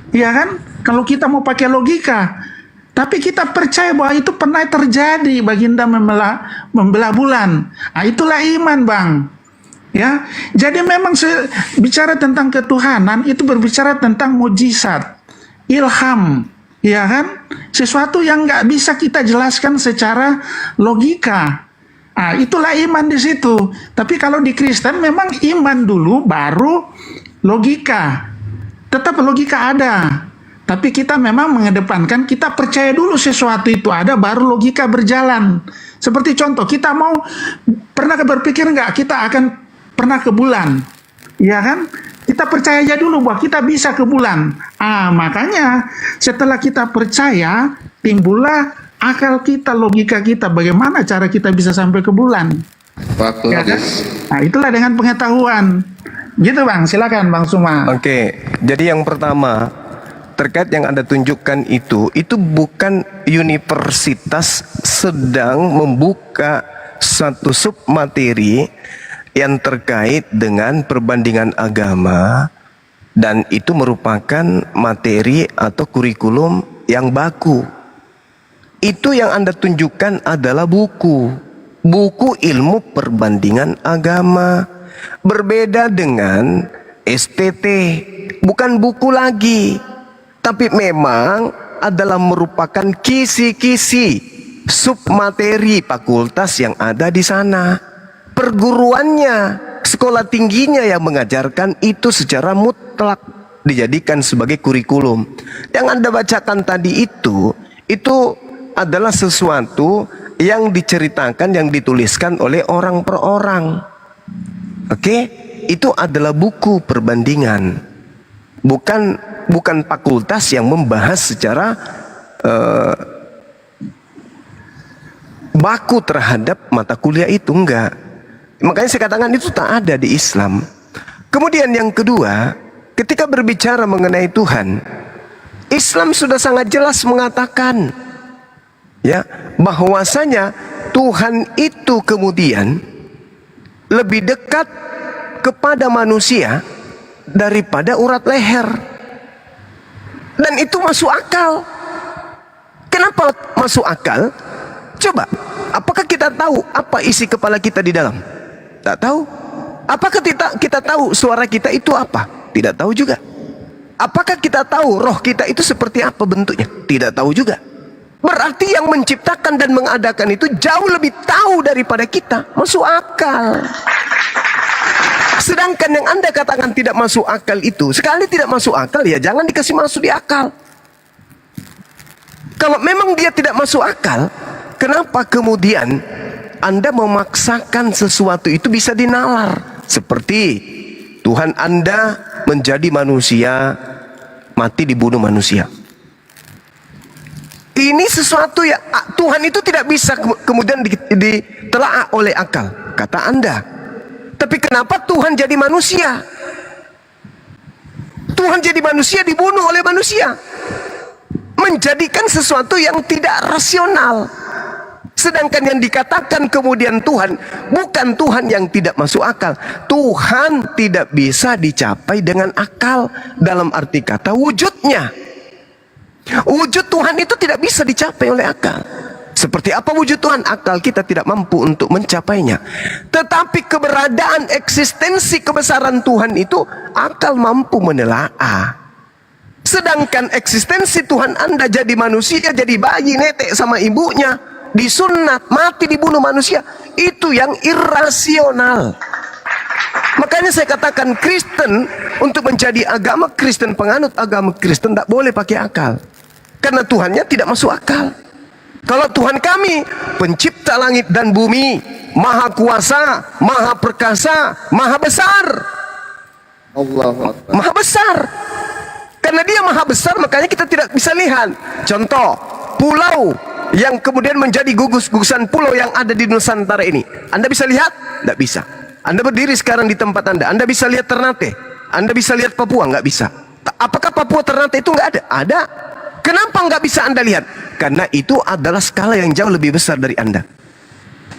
Ya kan, kalau kita mau pakai logika. Tapi kita percaya bahwa itu pernah terjadi, Baginda membelah bulan. Itulah iman Bang. Ya, jadi memang bicara tentang ketuhanan itu berbicara tentang mujizat, ilham, ya kan? Sesuatu yang nggak bisa kita jelaskan secara logika. Ah, itulah iman di situ. Tapi kalau di Kristen memang iman dulu, baru logika. Tetap logika ada. Tapi kita memang mengedepankan, kita percaya dulu sesuatu itu ada, baru logika berjalan. Seperti contoh, kita pernah berpikir nggak kita akan pernah ke bulan? Ya kan? Kita percaya aja dulu bahwa kita bisa ke bulan. Makanya setelah kita percaya, timbullah akal kita, logika kita, bagaimana cara kita bisa sampai ke bulan. Waktu Ya kan? habis. Nah, itulah dengan pengetahuan. Gitu Bang, silakan Bang Suma. Oke, jadi yang pertama terkait yang Anda tunjukkan itu bukan universitas sedang membuka satu submateri yang terkait dengan perbandingan agama, dan itu merupakan materi atau kurikulum yang baku. Itu yang Anda tunjukkan adalah buku ilmu perbandingan agama. Berbeda dengan STT, bukan buku lagi, tapi memang adalah merupakan kisi-kisi submateri fakultas yang ada di sana. Perguruannya, sekolah tingginya yang mengajarkan itu secara mutlak dijadikan sebagai kurikulum. Yang Anda bacakan tadi itu adalah sesuatu yang diceritakan, yang dituliskan oleh orang per orang. Oke, itu adalah buku perbandingan, bukan fakultas yang membahas secara baku terhadap mata kuliah itu, enggak. Makanya saya katakan itu tak ada di Islam. Kemudian yang kedua, ketika berbicara mengenai Tuhan, Islam sudah sangat jelas mengatakan, ya, bahwasanya Tuhan itu kemudian lebih dekat kepada manusia daripada urat leher. Dan itu masuk akal. Kenapa masuk akal? Coba, apakah kita tahu apa isi kepala kita di dalam? Tak tahu. Apakah kita tahu suara kita itu apa? Tidak tahu juga. Apakah kita tahu roh kita itu seperti apa bentuknya? Tidak tahu juga. Berarti yang menciptakan dan mengadakan itu jauh lebih tahu daripada kita. Masuk akal. Sedangkan yang Anda katakan tidak masuk akal itu, sekali tidak masuk akal, ya jangan dikasih masuk di akal. Kalau memang dia tidak masuk akal, kenapa kemudian Anda memaksakan sesuatu itu bisa dinalar? Seperti Tuhan Anda menjadi manusia, mati dibunuh manusia. Ini sesuatu ya, Tuhan itu tidak bisa kemudian ditelaah oleh akal, kata Anda. Tapi kenapa Tuhan jadi manusia? Tuhan jadi manusia dibunuh oleh manusia, menjadikan sesuatu yang tidak rasional. Sedangkan yang dikatakan kemudian Tuhan, bukan Tuhan yang tidak masuk akal. Tuhan tidak bisa dicapai dengan akal, dalam arti kata wujudnya. Wujud Tuhan itu tidak bisa dicapai oleh akal. Seperti apa wujud Tuhan? Akal kita tidak mampu untuk mencapainya. Tetapi keberadaan, eksistensi kebesaran Tuhan itu akal mampu menelaah. Sedangkan eksistensi Tuhan Anda jadi manusia, jadi bayi, netek sama ibunya, disunat, mati dibunuh manusia, itu yang irasional. Makanya saya katakan Kristen, untuk menjadi agama Kristen, penganut agama Kristen, tak boleh pakai akal. Karena Tuhannya tidak masuk akal. Kalau Tuhan kami, pencipta langit dan bumi, maha kuasa, maha perkasa, maha besar. Maha besar. Karena dia maha besar, makanya kita tidak bisa lihat. Contoh, pulau yang kemudian menjadi gugus-gugusan pulau yang ada di Nusantara ini, Anda bisa lihat? Tidak bisa. Anda berdiri sekarang di tempat Anda bisa lihat Ternate, Anda bisa lihat Papua? Nggak bisa. Apakah Papua Ternate itu nggak ada? Ada. Kenapa nggak bisa Anda lihat? Karena itu adalah skala yang jauh lebih besar dari Anda.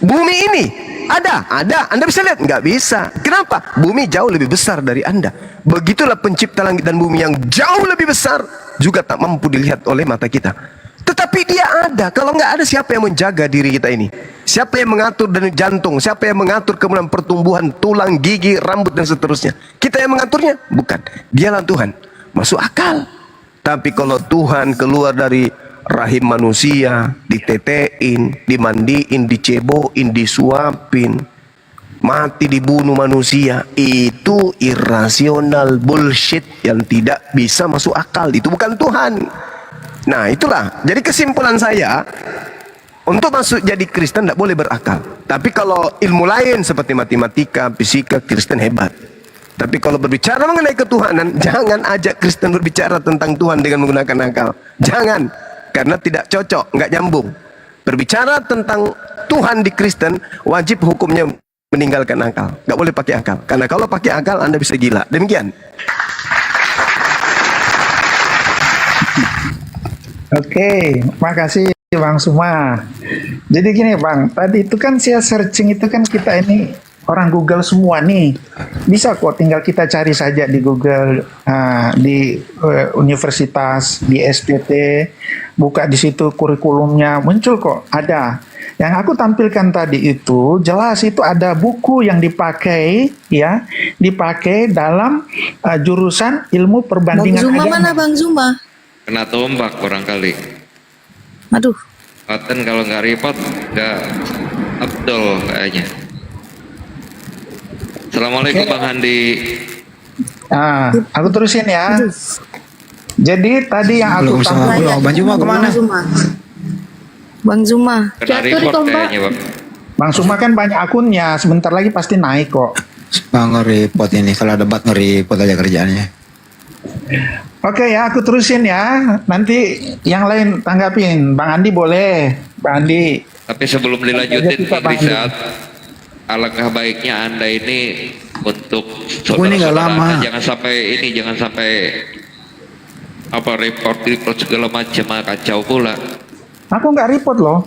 Bumi ini ada. Anda bisa lihat? Nggak bisa. Kenapa? Bumi jauh lebih besar dari Anda. Begitulah pencipta langit dan bumi yang jauh lebih besar juga tak mampu dilihat oleh mata kita. Tetapi dia ada. Kalau nggak ada, siapa yang menjaga diri kita ini? Siapa yang mengatur dari jantung? Siapa yang mengatur kemudian pertumbuhan tulang, gigi, rambut dan seterusnya? Kita yang mengaturnya? Bukan. Dialah Tuhan. Masuk akal. Tapi kalau Tuhan keluar dari rahim manusia, ditetein, dimandiin, diceboin, disuapin, mati dibunuh manusia, itu irasional bullshit yang tidak bisa masuk akal. Itu bukan Tuhan. Nah itulah, jadi kesimpulan saya, untuk masuk jadi Kristen tidak boleh berakal. Tapi kalau ilmu lain seperti matematika, fisika, Kristen hebat. Tapi kalau berbicara mengenai ketuhanan, jangan ajak Kristen berbicara tentang Tuhan dengan menggunakan akal. Jangan, karena tidak cocok, nggak nyambung. Berbicara tentang Tuhan di Kristen, wajib hukumnya meninggalkan akal. Nggak boleh pakai akal, karena kalau pakai akal Anda bisa gila. Demikian. Oke, makasih Bang Suma. Jadi gini Bang, tadi itu kan saya searching itu kan kita ini orang Google semua nih. Bisa kok tinggal kita cari saja di Google, di universitas, di SPT, buka di situ kurikulumnya, muncul kok, ada. Yang aku tampilkan tadi itu jelas itu ada buku yang dipakai ya, dipakai dalam jurusan ilmu perbandingan Bang Zuma agama. mana Bang Zuma? Kena tombak barangkali. Aduh. Paten kalau nggak repot nggak Abdul kayaknya. Assalamualaikum Bang Handi. Aku terusin ya. Jadi tadi yang aku tampilkan. Bang Zuma kemana? Bang Zuma. Kena report kayaknya Bang. Bang Zuma kan banyak akunnya, sebentar lagi pasti naik kok. Bang nge-report ini, kalau debat nge-report aja kerjaannya. Oke ya, aku terusin ya. Nanti yang lain tanggapin. Bang Andi boleh. Bang Andi. Tapi sebelum dilanjutin Rizat, alangkah baiknya Anda ini untuk saudara-saudara Anda jangan sampai apa report segala macam kacau pula. Aku nggak report loh.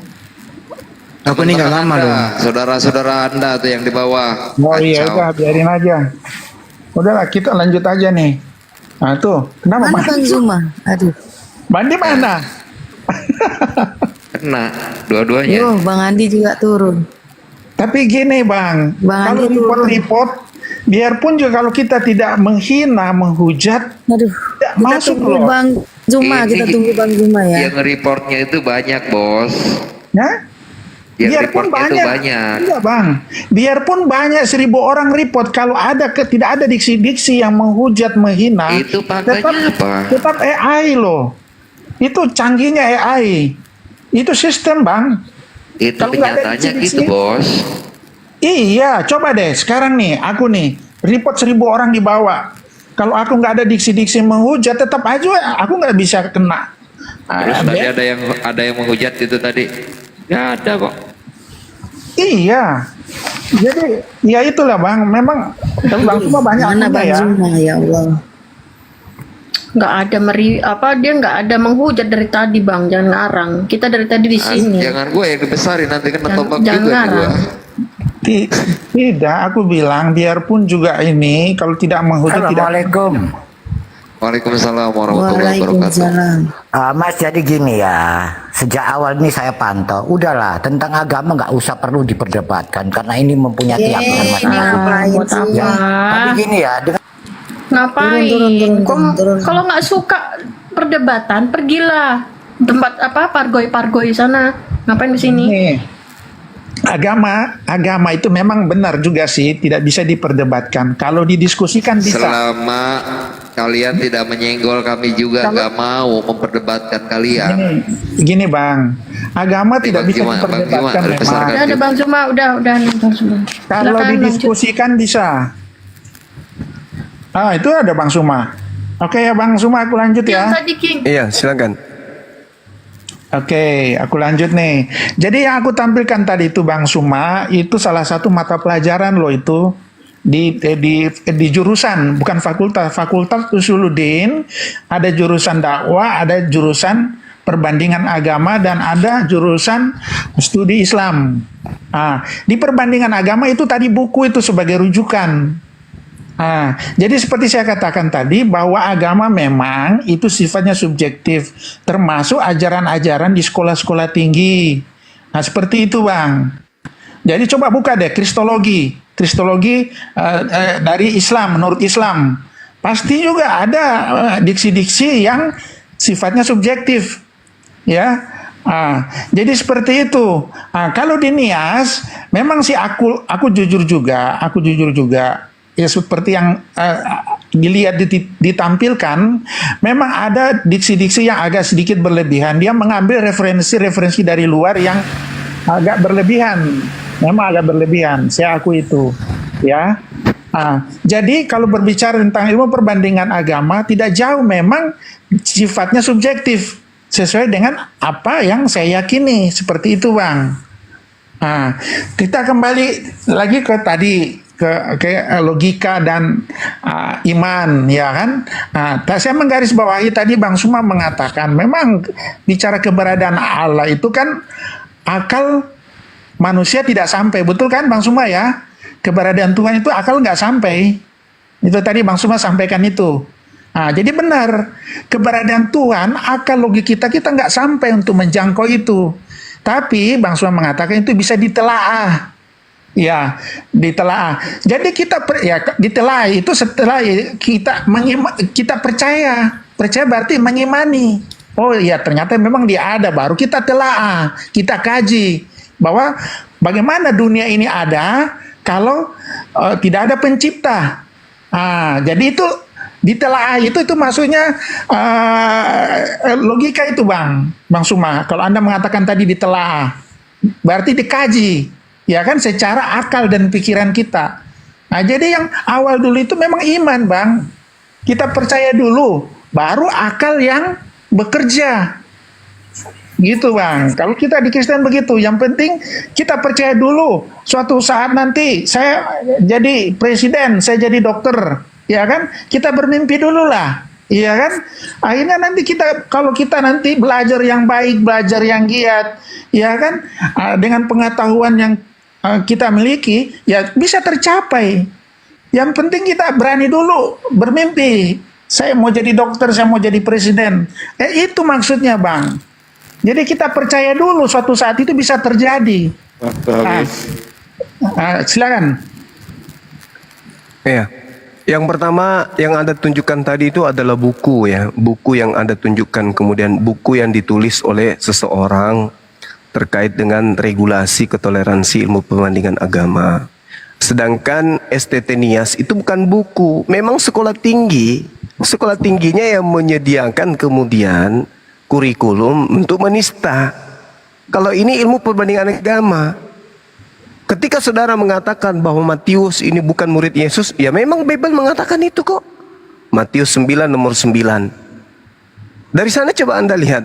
Aku ini nggak lama dong. Saudara-saudara Anda tuh yang di bawah. Oh iya, udah biarin aja. Udahlah, kita lanjut aja nih. Nah tuh, kenapa Mana Bang Zuma? Aduh. Bandi mana? Kena dua-duanya. Yo, Bang Andi juga turun. Tapi gini Bang, kalau report-report, biarpun juga kalau kita tidak menghina, menghujat, tidak masuk tunggu loh. Bang Zuma, kita tunggu Bang Zuma ya. Yang reportnya itu banyak bos. Ya? Yang Biarpun reportnya itu banyak. Iya Bang, biarpun banyak 1000 orang report, kalau tidak ada diksi-diksi yang menghujat, menghina, Itu pakainya apa? tetap AI loh. Itu canggihnya AI. Itu sistem Bang. Itu Kalau nggak ada kenyataannya diksi-diksi, gitu bos. Iya, coba deh sekarang nih, aku nih report 1000 orang di bawah. Kalau aku nggak ada diksi-diksi menghujat, tetap aja aku nggak bisa kena. Terus tadi ada yang menghujat itu tadi. Nggak ada kok. Iya. Jadi ya itulah Bang, memang Bang Zuma banyak Mana akunnya Bang ya. Zuma ya Allah. Nggak ada dia nggak ada menghujat dari tadi Bang, jangan ngarang. Kita dari tadi di sini. Jangan gue yang dibesarin nanti kena tombak jangan juga nih ngarang. gue. Tidak, aku bilang biarpun juga ini kalau tidak menghujat tidak. Assalamualaikum. Waalaikumsalam warahmatullahi wabarakatuh. Mas, jadi gini ya, sejak awal ini saya pantau, udahlah tentang agama nggak usah perlu diperdebatkan karena ini mempunyai keyakinan masing-masing. Ya, tapi gini ya, Ngapain? Kalau nggak suka perdebatan, pergilah tempat pargoi sana. Ngapain di sini? Nih, agama itu memang benar juga sih, tidak bisa diperdebatkan. Kalau didiskusikan bisa. Selama kalian tidak menyenggol kami juga nggak mau memperdebatkan kalian. Gini Bang, agama tidak bisa diperdebatkan memang. Udah ada Bang Zuma, udah nih Bang Zuma. Kalau Silakan, didiskusikan bisa. Itu ada Bang Zuma. Oke ya Bang Zuma, aku lanjut ya. Iya, silakan. Oke, aku lanjut nih. Jadi yang aku tampilkan tadi itu Bang Zuma, itu salah satu mata pelajaran loh itu. Di jurusan, bukan fakultas Usuluddin, ada jurusan dakwah, ada jurusan perbandingan agama, dan ada jurusan studi Islam. Di perbandingan agama itu tadi buku itu sebagai rujukan. Jadi seperti saya katakan tadi bahwa agama memang itu sifatnya subjektif, termasuk ajaran-ajaran di sekolah-sekolah tinggi. Nah seperti itu Bang. Jadi coba buka deh Kristologi dari Islam, menurut Islam. Pasti juga ada diksi-diksi yang sifatnya subjektif. Ya. Jadi seperti itu. Kalau di Nias, memang sih aku jujur juga, ya seperti yang dilihat ditampilkan, memang ada diksi-diksi yang agak sedikit berlebihan. Dia mengambil referensi dari luar yang agak berlebihan, memang agak berlebihan. Saya akui itu, ya. Jadi kalau berbicara tentang ilmu perbandingan agama, tidak jauh memang sifatnya subjektif. Sesuai dengan apa yang saya yakini, seperti itu Bang. Kita kembali lagi ke tadi ke logika dan iman, ya kan? Saya menggarisbawahi tadi Bang Suma mengatakan memang bicara keberadaan Allah itu kan akal manusia tidak sampai, betul kan Bang Suma ya? Keberadaan Tuhan itu akal nggak sampai. Itu tadi Bang Suma sampaikan itu. Jadi benar, keberadaan Tuhan, akal logika kita nggak sampai untuk menjangkau itu. Tapi Bang Suma mengatakan itu bisa ditelaah. Ya, ditelaah. Jadi ditelaah itu setelah kita percaya berarti mengimani. Oh iya, ternyata memang dia ada, baru kita telaah, kita kaji bahwa bagaimana dunia ini ada kalau tidak ada pencipta. Jadi itu ditelaah itu maksudnya logika itu Bang Suma. Kalau Anda mengatakan tadi ditelaah, berarti dikaji, ya kan, secara akal dan pikiran kita. Jadi yang awal dulu itu memang iman Bang. Kita percaya dulu, baru akal yang bekerja. Gitu Bang. Kalau kita di Kristen begitu, yang penting kita percaya dulu. Suatu saat nanti saya jadi presiden, saya jadi dokter. Ya kan, kita bermimpi dulu lah, iya kan. Akhirnya nanti kalau kita nanti belajar yang baik, belajar yang giat, ya kan, dengan pengetahuan yang kita miliki, ya bisa tercapai. Yang penting kita berani dulu bermimpi. Saya mau jadi dokter, saya mau jadi presiden. Itu maksudnya Bang. Jadi kita percaya dulu suatu saat itu bisa terjadi. Silakan. Iya. Yang pertama yang Anda tunjukkan tadi itu adalah buku ya. Buku yang Anda tunjukkan, kemudian buku yang ditulis oleh seseorang terkait dengan regulasi ketoleransi ilmu perbandingan agama. Sedangkan STT Nias itu bukan buku, memang sekolah tinggi. Sekolah tingginya yang menyediakan kemudian kurikulum untuk menista. Kalau ini ilmu perbandingan agama, ketika saudara mengatakan bahwa Matius ini bukan murid Yesus, ya memang Bible mengatakan itu kok. Matius 9 nomor 9. Dari sana coba Anda lihat.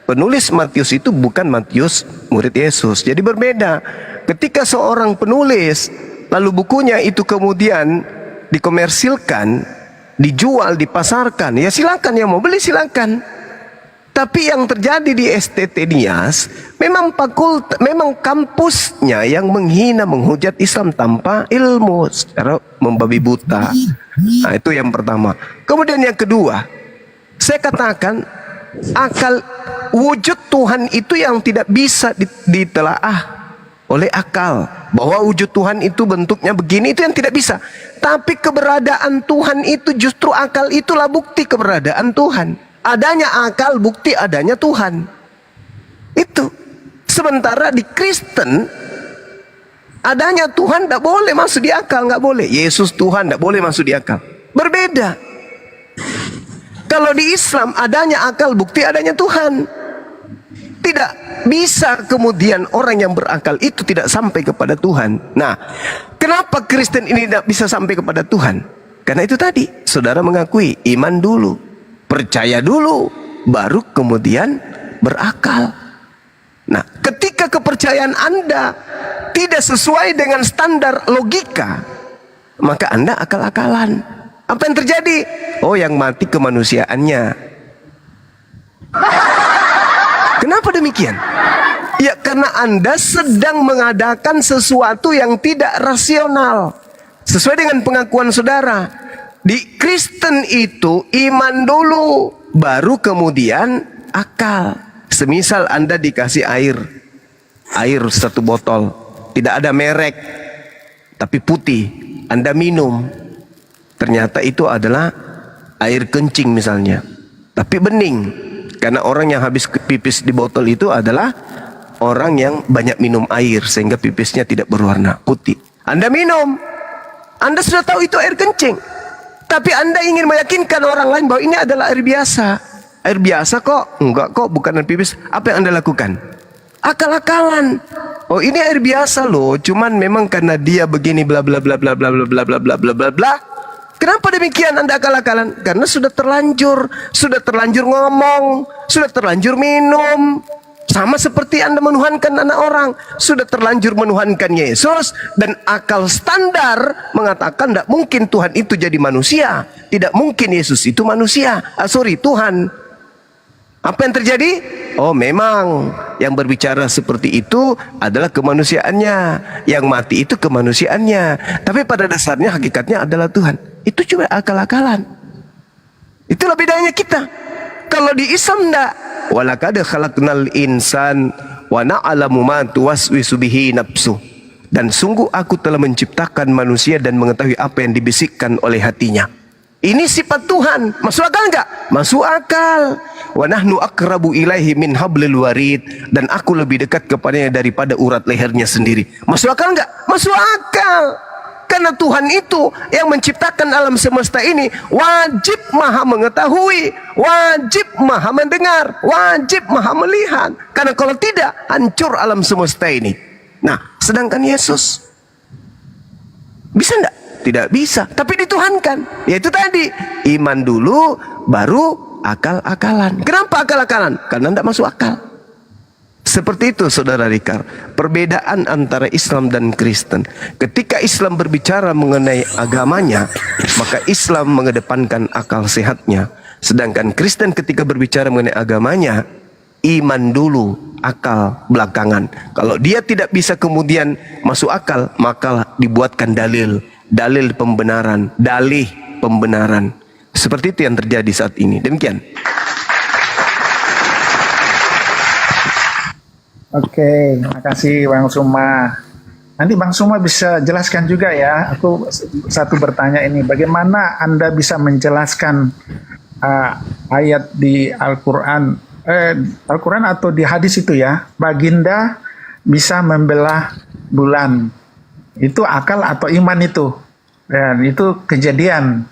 Penulis Matius itu bukan Matius murid Yesus. Jadi berbeda. Ketika seorang penulis, lalu bukunya itu kemudian dikomersilkan, dijual, dipasarkan, ya silakan, yang mau beli silakan. Tapi yang terjadi di STT Nias, memang kampusnya yang menghina, menghujat Islam tanpa ilmu, secara membabi buta. Nah, itu yang pertama. Kemudian yang kedua, saya katakan akal wujud Tuhan itu yang tidak bisa ditelaah oleh akal. Bahwa wujud Tuhan itu bentuknya begini, itu yang tidak bisa. Tapi keberadaan Tuhan itu justru akal itulah bukti keberadaan Tuhan. Adanya akal, bukti adanya Tuhan. Itu. Sementara di Kristen, adanya Tuhan tidak boleh masuk di akal, nggak boleh. Yesus Tuhan tidak boleh masuk di akal. Berbeda. Kalau di Islam, adanya akal, bukti adanya Tuhan. Tidak bisa kemudian orang yang berakal itu tidak sampai kepada Tuhan. Nah, kenapa Kristen ini tidak bisa sampai kepada Tuhan? Karena itu tadi, saudara mengakui iman dulu, percaya dulu, baru kemudian berakal. Nah, ketika kepercayaan Anda tidak sesuai dengan standar logika, maka Anda akal-akalan. Apa yang terjadi? Oh, yang mati kemanusiaannya. Kenapa demikian? Ya, karena Anda sedang mengadakan sesuatu yang tidak rasional. Sesuai dengan pengakuan saudara, di Kristen itu iman dulu, baru kemudian akal. Semisal Anda dikasih air 1 botol, tidak ada merek, tapi putih, Anda minum, ternyata itu adalah air kencing misalnya, tapi bening, karena orang yang habis pipis di botol itu adalah orang yang banyak minum air, sehingga pipisnya tidak berwarna putih. Anda minum, Anda sudah tahu itu air kencing, tapi Anda ingin meyakinkan orang lain bahwa ini adalah air biasa. Air biasa kok? Enggak kok, bukan air pipis. Apa yang Anda lakukan? Akal-akalan. Oh, ini air biasa loh, cuman memang karena dia begini bla bla bla bla bla bla bla bla bla bla bla bla. Kenapa demikian Anda akal-akalan? Karena sudah terlanjur ngomong, sudah terlanjur minum. Sama seperti Anda menuhankan anak orang, sudah terlanjur menuhankan Yesus, dan akal standar mengatakan tidak mungkin Tuhan itu jadi manusia, tidak mungkin Yesus itu manusia. Tuhan. Apa yang terjadi? Oh, memang yang berbicara seperti itu adalah kemanusiaannya, yang mati itu kemanusiaannya, tapi pada dasarnya hakikatnya adalah Tuhan. Itu cuma akal-akalan. Itulah bedanya kita. Kalau di Islam enggak. Walaqad khalaqnal insan wa na'lamu ma tuwaswisu bihi nafsu. Dan sungguh aku telah menciptakan manusia dan mengetahui apa yang dibisikkan oleh hatinya. Ini sifat Tuhan. Masuk akal enggak? Masuk akal. Wa nahnu aqrabu ilaihi min hablil warid. Dan aku lebih dekat kepadanya daripada urat lehernya sendiri. Masuk akal enggak? Masuk akal. Karena Tuhan itu yang menciptakan alam semesta ini wajib maha mengetahui, wajib maha mendengar, wajib maha melihat. Karena kalau tidak, hancur alam semesta ini. Nah, sedangkan Yesus bisa enggak? Tidak bisa, tapi dituhankan. Yaitu tadi, iman dulu, baru akal-akalan. Kenapa akal-akalan? Karena tidak masuk akal. Seperti itu saudara Rikar, perbedaan antara Islam dan Kristen. Ketika Islam berbicara mengenai agamanya, maka Islam mengedepankan akal sehatnya. Sedangkan Kristen ketika berbicara mengenai agamanya, iman dulu, akal belakangan. Kalau dia tidak bisa kemudian masuk akal, maka dibuatkan dalil pembenaran, dalih pembenaran. Seperti itu yang terjadi saat ini. Demikian. Oke, terima kasih Bang Suma. Nanti Bang Suma bisa jelaskan juga ya. Aku satu bertanya ini, bagaimana Anda bisa menjelaskan ayat di Al-Quran, atau di hadis itu ya, baginda bisa membelah bulan. Itu akal atau iman itu? Dan itu kejadian,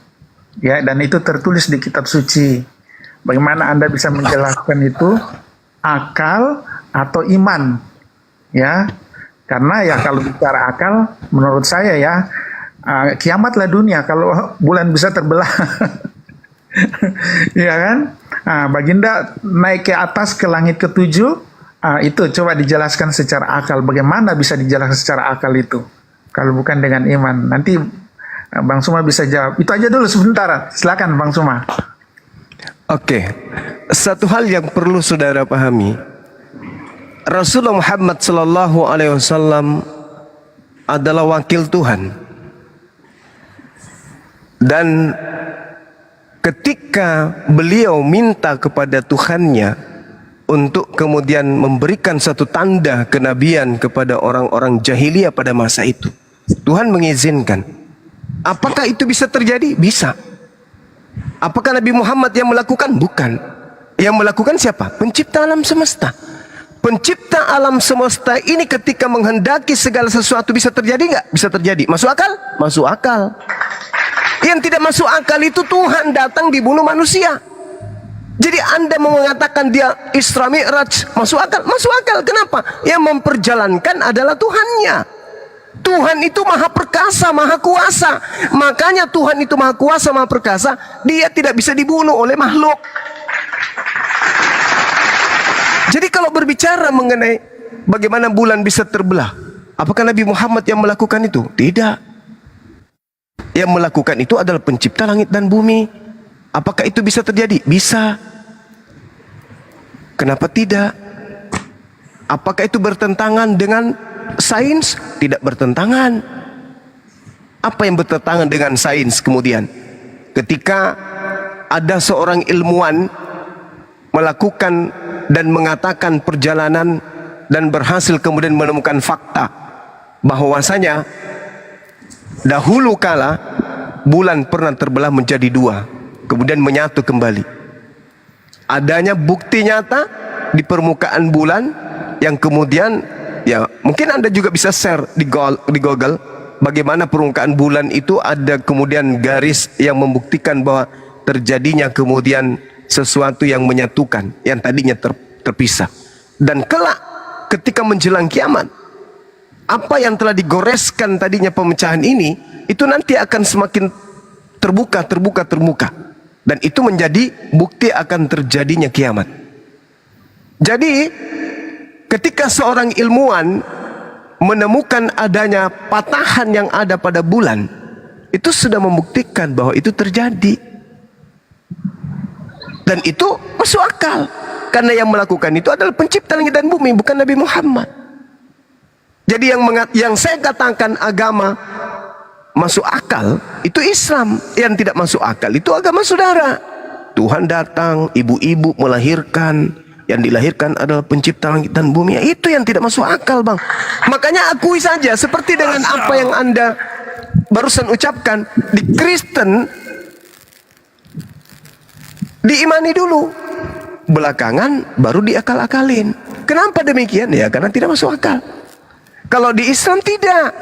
ya. Dan itu tertulis di kitab suci. Bagaimana Anda bisa menjelaskan itu akal atau iman, ya? Karena ya kalau bicara akal, menurut saya ya, kiamatlah dunia kalau bulan bisa terbelah. Ya kan? Baginda naik ke atas ke langit ketujuh, itu coba dijelaskan secara akal. Bagaimana bisa dijelaskan secara akal itu? Kalau bukan dengan iman. Nanti Bang Suma bisa jawab. Itu aja dulu sebentar. Silakan Bang Suma. Oke, satu hal yang perlu saudara pahami. Rasulullah Muhammad sallallahu alaihi wasallam adalah wakil Tuhan. Dan ketika beliau minta kepada Tuhannya untuk kemudian memberikan satu tanda kenabian kepada orang-orang jahiliyah pada masa itu, Tuhan mengizinkan. Apakah itu bisa terjadi? Bisa. Apakah Nabi Muhammad yang melakukan? Bukan. Yang melakukan siapa? Pencipta alam semesta. Pencipta alam semesta ini ketika menghendaki segala sesuatu bisa terjadi nggak? Bisa terjadi. Masuk akal? Masuk akal. Yang tidak masuk akal itu Tuhan datang dibunuh manusia. Jadi Anda mau mengatakan dia Isra Mi'raj, masuk akal? Masuk akal. Kenapa? Yang memperjalankan adalah Tuhannya. Tuhan itu maha perkasa, maha kuasa. Makanya Tuhan itu maha kuasa, maha perkasa. Dia tidak bisa dibunuh oleh makhluk. Jadi kalau berbicara mengenai bagaimana bulan bisa terbelah, apakah Nabi Muhammad yang melakukan itu? Tidak. Yang melakukan itu adalah pencipta langit dan bumi. Apakah itu bisa terjadi? Bisa. Kenapa tidak? Apakah itu bertentangan dengan sains? Tidak bertentangan. apa yang bertentangan dengan sains kemudian? Ketika ada seorang ilmuwan melakukan dan mengatakan perjalanan dan berhasil kemudian menemukan fakta bahwasanya dahulu kala bulan pernah terbelah menjadi dua, kemudian menyatu kembali. Adanya bukti nyata di permukaan bulan yang kemudian, ya mungkin Anda juga bisa share di Google bagaimana permukaan bulan itu ada kemudian garis yang membuktikan bahwa terjadinya kemudian sesuatu yang menyatukan yang tadinya terpisah. Dan kelak ketika menjelang kiamat, apa yang telah digoreskan tadinya pemecahan ini, itu nanti akan semakin terbuka. Dan itu menjadi bukti akan terjadinya kiamat. Jadi, ketika seorang ilmuwan menemukan adanya patahan yang ada pada bulan, itu sudah membuktikan bahwa itu terjadi. Dan itu masuk akal. Karena yang melakukan itu adalah pencipta langit dan bumi, bukan Nabi Muhammad. Jadi yang saya katakan agama masuk akal, itu Islam. Yang tidak masuk akal, itu agama saudara. Tuhan datang, ibu-ibu melahirkan, yang dilahirkan adalah pencipta langit dan bumi. Itu yang tidak masuk akal, Bang. Makanya akui saja, seperti dengan apa yang Anda barusan ucapkan, di Kristen diimani dulu, belakangan baru diakal-akalin. Kenapa demikian? Ya karena tidak masuk akal. Kalau di Islam tidak.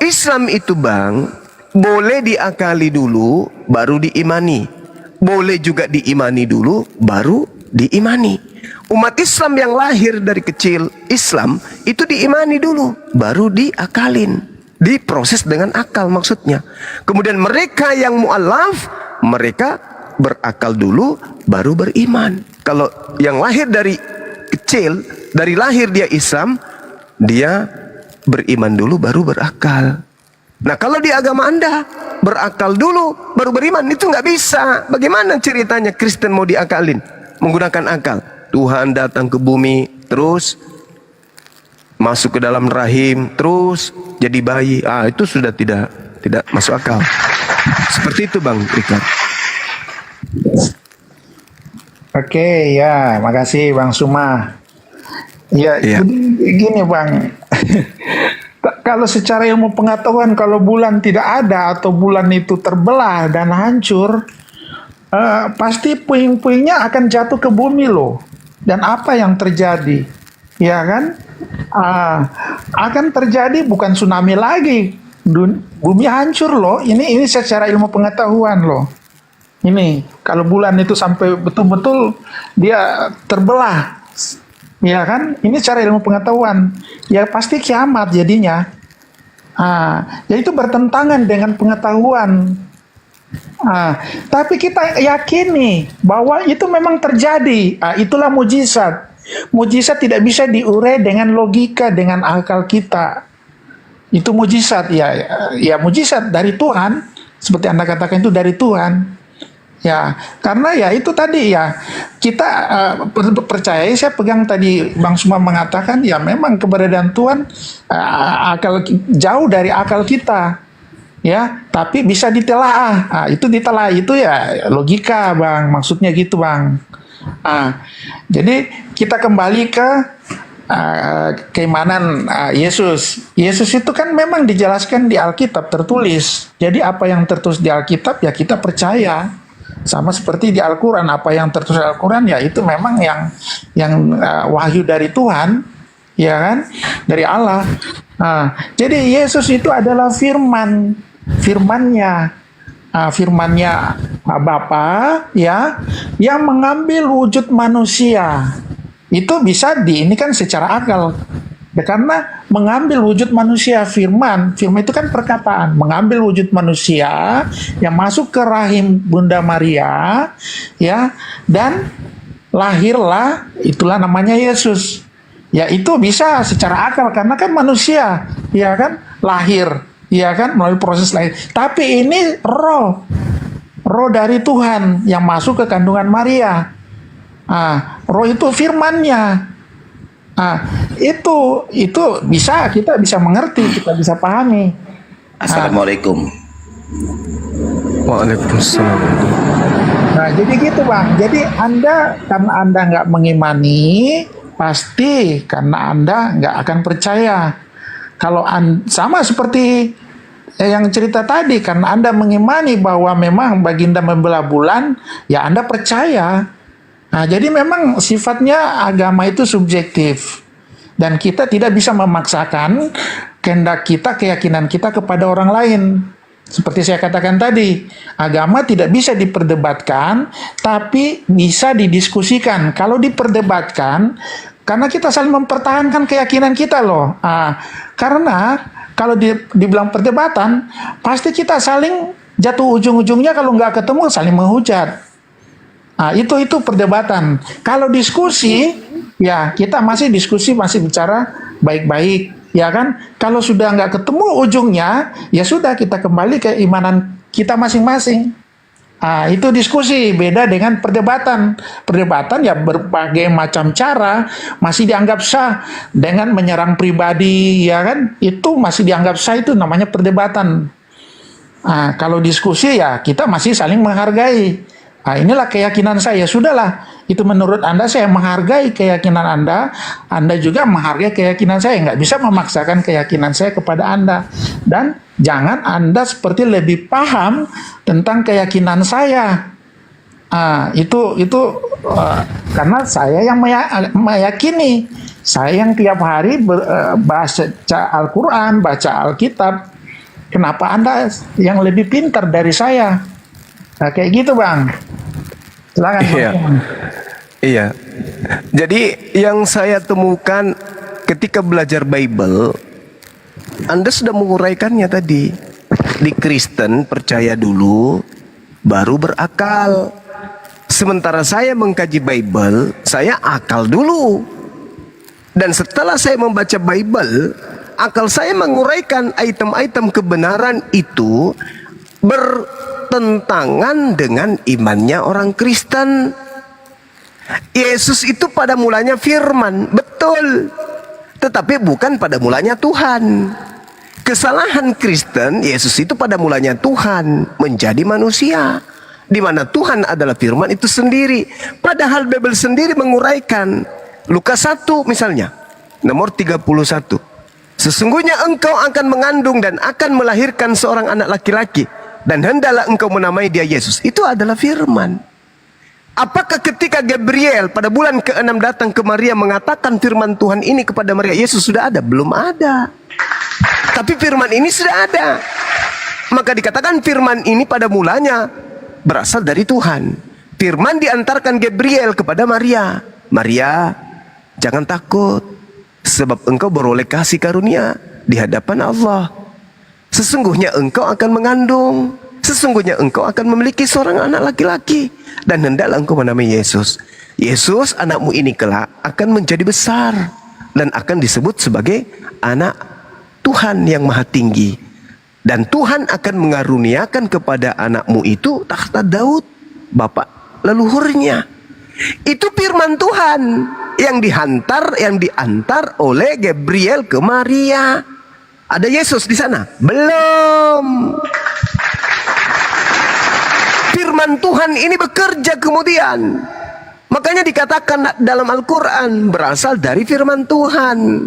Islam itu, Bang, boleh diakali dulu baru diimani. Boleh juga diimani dulu baru diimani. Umat Islam yang lahir dari kecil Islam itu diimani dulu baru diakalin. Diproses dengan akal maksudnya. Kemudian mereka yang mu'alaf, mereka berakal dulu baru beriman. Kalau yang lahir dari kecil, dari lahir dia Islam, dia beriman dulu baru berakal. Nah kalau di agama Anda berakal dulu baru beriman, itu nggak bisa. Bagaimana ceritanya Kristen mau diakalin menggunakan akal? Tuhan datang ke bumi, terus masuk ke dalam rahim, terus jadi bayi. Itu sudah tidak masuk akal. Seperti itu, Bang Richard. Oke, ya, makasih Bang Suma. Ya, gini Bang. Kalau secara ilmu pengetahuan, kalau bulan tidak ada atau bulan itu terbelah dan hancur, pasti puing-puingnya akan jatuh ke bumi loh. Dan apa yang terjadi? Ya kan? Akan terjadi bukan tsunami lagi. Bumi hancur loh. Ini secara ilmu pengetahuan loh. Ini kalau bulan itu sampai betul-betul dia terbelah, ya kan? Ini cara ilmu pengetahuan. Ya pasti kiamat jadinya. Ya itu bertentangan dengan pengetahuan. Tapi kita yakini bahwa itu memang terjadi. Itulah mujizat. Mujizat tidak bisa diurai dengan logika, dengan akal kita. Itu mujizat, ya mujizat dari Tuhan. Seperti Anda katakan itu dari Tuhan. Ya, karena ya itu tadi ya kita percaya. Saya pegang tadi Bang Suma mengatakan ya memang keberadaan Tuhan akal jauh dari akal kita, ya. Tapi bisa ditelaah. Itu ditelaah itu ya logika, Bang. Maksudnya gitu, Bang. Jadi kita kembali ke keimanan Yesus. Yesus itu kan memang dijelaskan di Alkitab tertulis. Jadi apa yang tertulis di Alkitab ya kita percaya. Sama seperti di Al-Quran, apa yang tertulis di Al-Quran ya itu memang yang wahyu dari Tuhan, ya kan, dari Allah. Jadi Yesus itu adalah firmannya Bapa, ya, yang mengambil wujud manusia. Itu bisa ini kan secara akal. Ya, karena mengambil wujud manusia, firman itu kan perkataan, mengambil wujud manusia yang masuk ke rahim Bunda Maria, ya, dan lahirlah, itulah namanya Yesus. Ya itu bisa secara akal karena kan manusia, ya kan, lahir, ya kan, melalui proses lahir. Tapi ini roh dari Tuhan yang masuk ke kandungan Maria. Roh itu firmannya. Itu bisa kita bisa mengerti, kita bisa pahami. Assalamualaikum. Waalaikumsalam. Nah, jadi gitu Bang. Jadi karena Anda nggak mengimani, pasti karena Anda nggak akan percaya. Kalau sama seperti yang cerita tadi, karena Anda mengimani bahwa memang baginda membelah bulan, ya Anda percaya. Nah, jadi memang sifatnya agama itu subjektif. Dan kita tidak bisa memaksakan kehendak kita, keyakinan kita kepada orang lain. Seperti saya katakan tadi, agama tidak bisa diperdebatkan, tapi bisa didiskusikan. Kalau diperdebatkan, karena kita saling mempertahankan keyakinan kita loh. Karena kalau dibilang perdebatan, pasti kita saling jatuh ujung-ujungnya kalau nggak ketemu saling menghujat. Itu perdebatan. Kalau diskusi, ya kita masih diskusi, masih bicara baik-baik. Ya kan, kalau sudah nggak ketemu ujungnya, ya sudah kita kembali ke imanan kita masing-masing. Itu diskusi, beda dengan perdebatan. Perdebatan ya berbagai macam cara masih dianggap sah, dengan menyerang pribadi, ya kan, itu masih dianggap sah, itu namanya perdebatan. Kalau diskusi ya kita masih saling menghargai. Inilah keyakinan saya, sudahlah. Itu menurut Anda, saya menghargai keyakinan Anda juga menghargai keyakinan saya. Nggak bisa memaksakan keyakinan saya kepada Anda. Dan jangan Anda seperti lebih paham tentang keyakinan saya. Karena saya yang meyakini. Saya yang tiap hari baca Al-Quran, baca Alkitab. Kenapa Anda yang lebih pintar dari saya? Kayak gitu Bang. Silakan. Iya. Jadi yang saya temukan ketika belajar Bible, Anda sudah menguraikannya tadi. Di Kristen percaya dulu, baru berakal. Sementara saya mengkaji Bible, saya akal dulu. Dan setelah saya membaca Bible, akal saya menguraikan item-item kebenaran itu bertentangan dengan imannya orang Kristen. Yesus itu pada mulanya firman, betul, tetapi bukan pada mulanya Tuhan. Kesalahan Kristen, Yesus itu pada mulanya Tuhan menjadi manusia, di mana Tuhan adalah firman itu sendiri. Padahal Bible sendiri menguraikan. Lukas 1 misalnya, nomor 31. Sesungguhnya engkau akan mengandung dan akan melahirkan seorang anak laki-laki, dan hendaklah engkau menamai dia Yesus. Itu adalah firman. Apakah ketika Gabriel pada bulan ke-6 datang ke Maria mengatakan firman Tuhan ini kepada Maria, Yesus sudah ada? Belum ada. Tapi firman ini sudah ada. Maka dikatakan firman ini pada mulanya berasal dari Tuhan. Firman diantarkan Gabriel kepada Maria. Maria, jangan takut, sebab engkau beroleh kasih karunia di hadapan Allah. Sesungguhnya engkau akan mengandung, sesungguhnya engkau akan memiliki seorang anak laki-laki, dan hendaklah engkau menamai Yesus. Yesus, anakmu ini kelak akan menjadi besar dan akan disebut sebagai anak Tuhan yang Maha Tinggi. Dan Tuhan akan mengaruniakan kepada anakmu itu takhta Daud, bapak leluhurnya. Itu firman Tuhan yang diantar oleh Gabriel ke Maria. Ada Yesus di sana? Belum. Firman Tuhan ini bekerja kemudian. Makanya dikatakan dalam Al-Quran berasal dari firman Tuhan.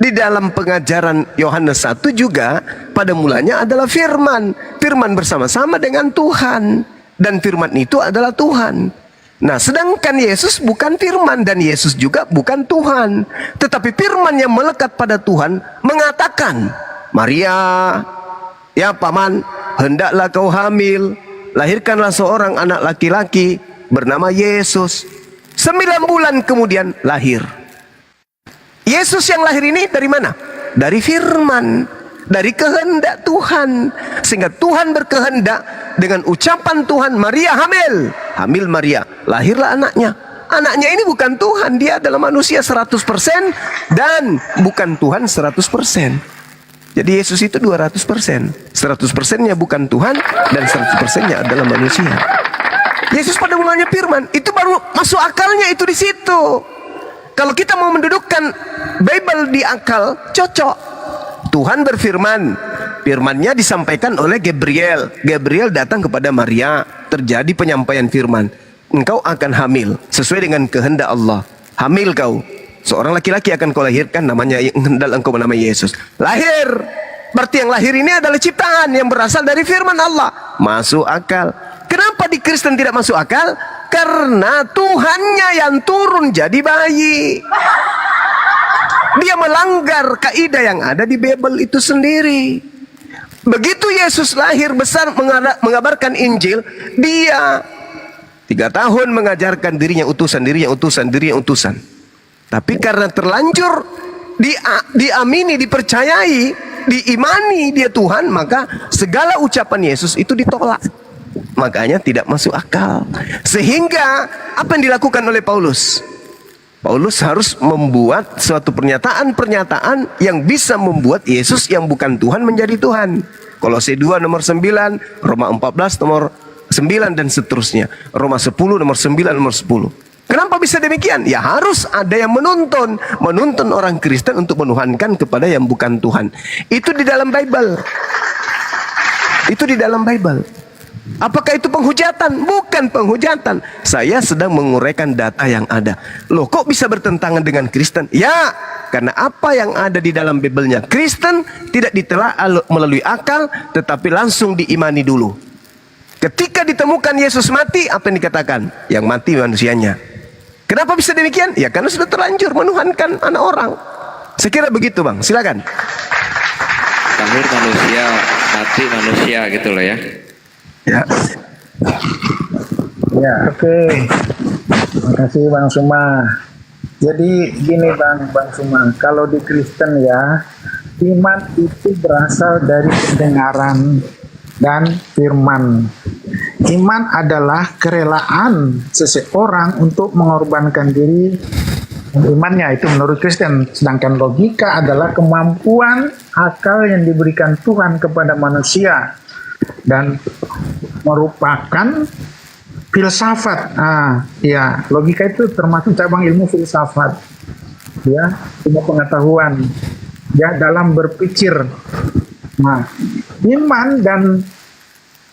Di dalam pengajaran Yohanes 1 juga pada mulanya adalah firman. Firman bersama-sama dengan Tuhan. Dan firman itu adalah Tuhan. Nah, sedangkan Yesus bukan firman dan Yesus juga bukan Tuhan. Tetapi firman yang melekat pada Tuhan mengatakan, Maria, ya paman, hendaklah kau hamil, lahirkanlah seorang anak laki-laki bernama Yesus. 9 bulan kemudian lahir. Yesus yang lahir ini dari mana? Dari firman, dari kehendak Tuhan. Sehingga Tuhan berkehendak dengan ucapan Tuhan, Maria hamil. Hamil Maria, lahirlah anaknya. Anaknya ini bukan Tuhan, dia adalah manusia 100% dan bukan Tuhan 100%. Jadi Yesus itu 200%. 100%-nya bukan Tuhan dan 100%-nya adalah manusia. Yesus pada mulanya firman, itu baru masuk akalnya itu di situ. Kalau kita mau mendudukkan Bible di akal, cocok. Tuhan berfirman, Firmannya disampaikan oleh Gabriel. Gabriel datang kepada Maria, terjadi penyampaian firman. Engkau akan hamil sesuai dengan kehendak Allah. Hamil kau, seorang laki-laki akan kau lahirkan, namanya yang hendak engkau menamai Yesus. Lahir, berarti yang lahir ini adalah ciptaan yang berasal dari firman Allah. Masuk akal. Kenapa di Kristen tidak masuk akal? Karena Tuhannya yang turun jadi bayi. Dia melanggar kaidah yang ada di Bible itu sendiri. Begitu Yesus lahir besar mengabarkan Injil, dia 3 tahun mengajarkan dirinya utusan. Tapi karena terlanjur diamini, dipercayai, diimani dia Tuhan, maka segala ucapan Yesus itu ditolak. Makanya tidak masuk akal. Sehingga apa yang dilakukan oleh Paulus? Paulus harus membuat suatu pernyataan yang bisa membuat Yesus yang bukan Tuhan menjadi Tuhan. Kolose 2 nomor 9, Roma 14 nomor 9 dan seterusnya. Roma 10 nomor 9 nomor 10. Kenapa bisa demikian? Ya harus ada yang menuntun orang Kristen untuk menuhankan kepada yang bukan Tuhan. Itu di dalam Bible. Apakah itu penghujatan? Bukan penghujatan. Saya sedang menguraikan data yang ada. Loh, kok bisa bertentangan dengan Kristen? Ya, karena apa yang ada di dalam Bible-nya. Kristen tidak ditelaah melalui akal, tetapi langsung diimani dulu. Ketika ditemukan Yesus mati, apa yang dikatakan? Yang mati manusianya. Kenapa bisa demikian? Ya karena sudah terlanjur menuhankan anak orang. Saya kira begitu, Bang. Silakan. Lahir manusia, mati manusia gitu loh ya. Ya. Ya, oke. Terima kasih Bang Suma. Jadi gini Bang Suma, kalau di Kristen ya, iman itu berasal dari pendengaran dan firman. Iman adalah kerelaan seseorang untuk mengorbankan diri dan imannya, itu menurut Kristen. Sedangkan logika adalah kemampuan akal yang diberikan Tuhan kepada manusia dan merupakan filsafat. Ya, logika itu termasuk cabang ilmu filsafat. Ya, ilmu pengetahuan. Ya, dalam berpikir. Nah, iman dan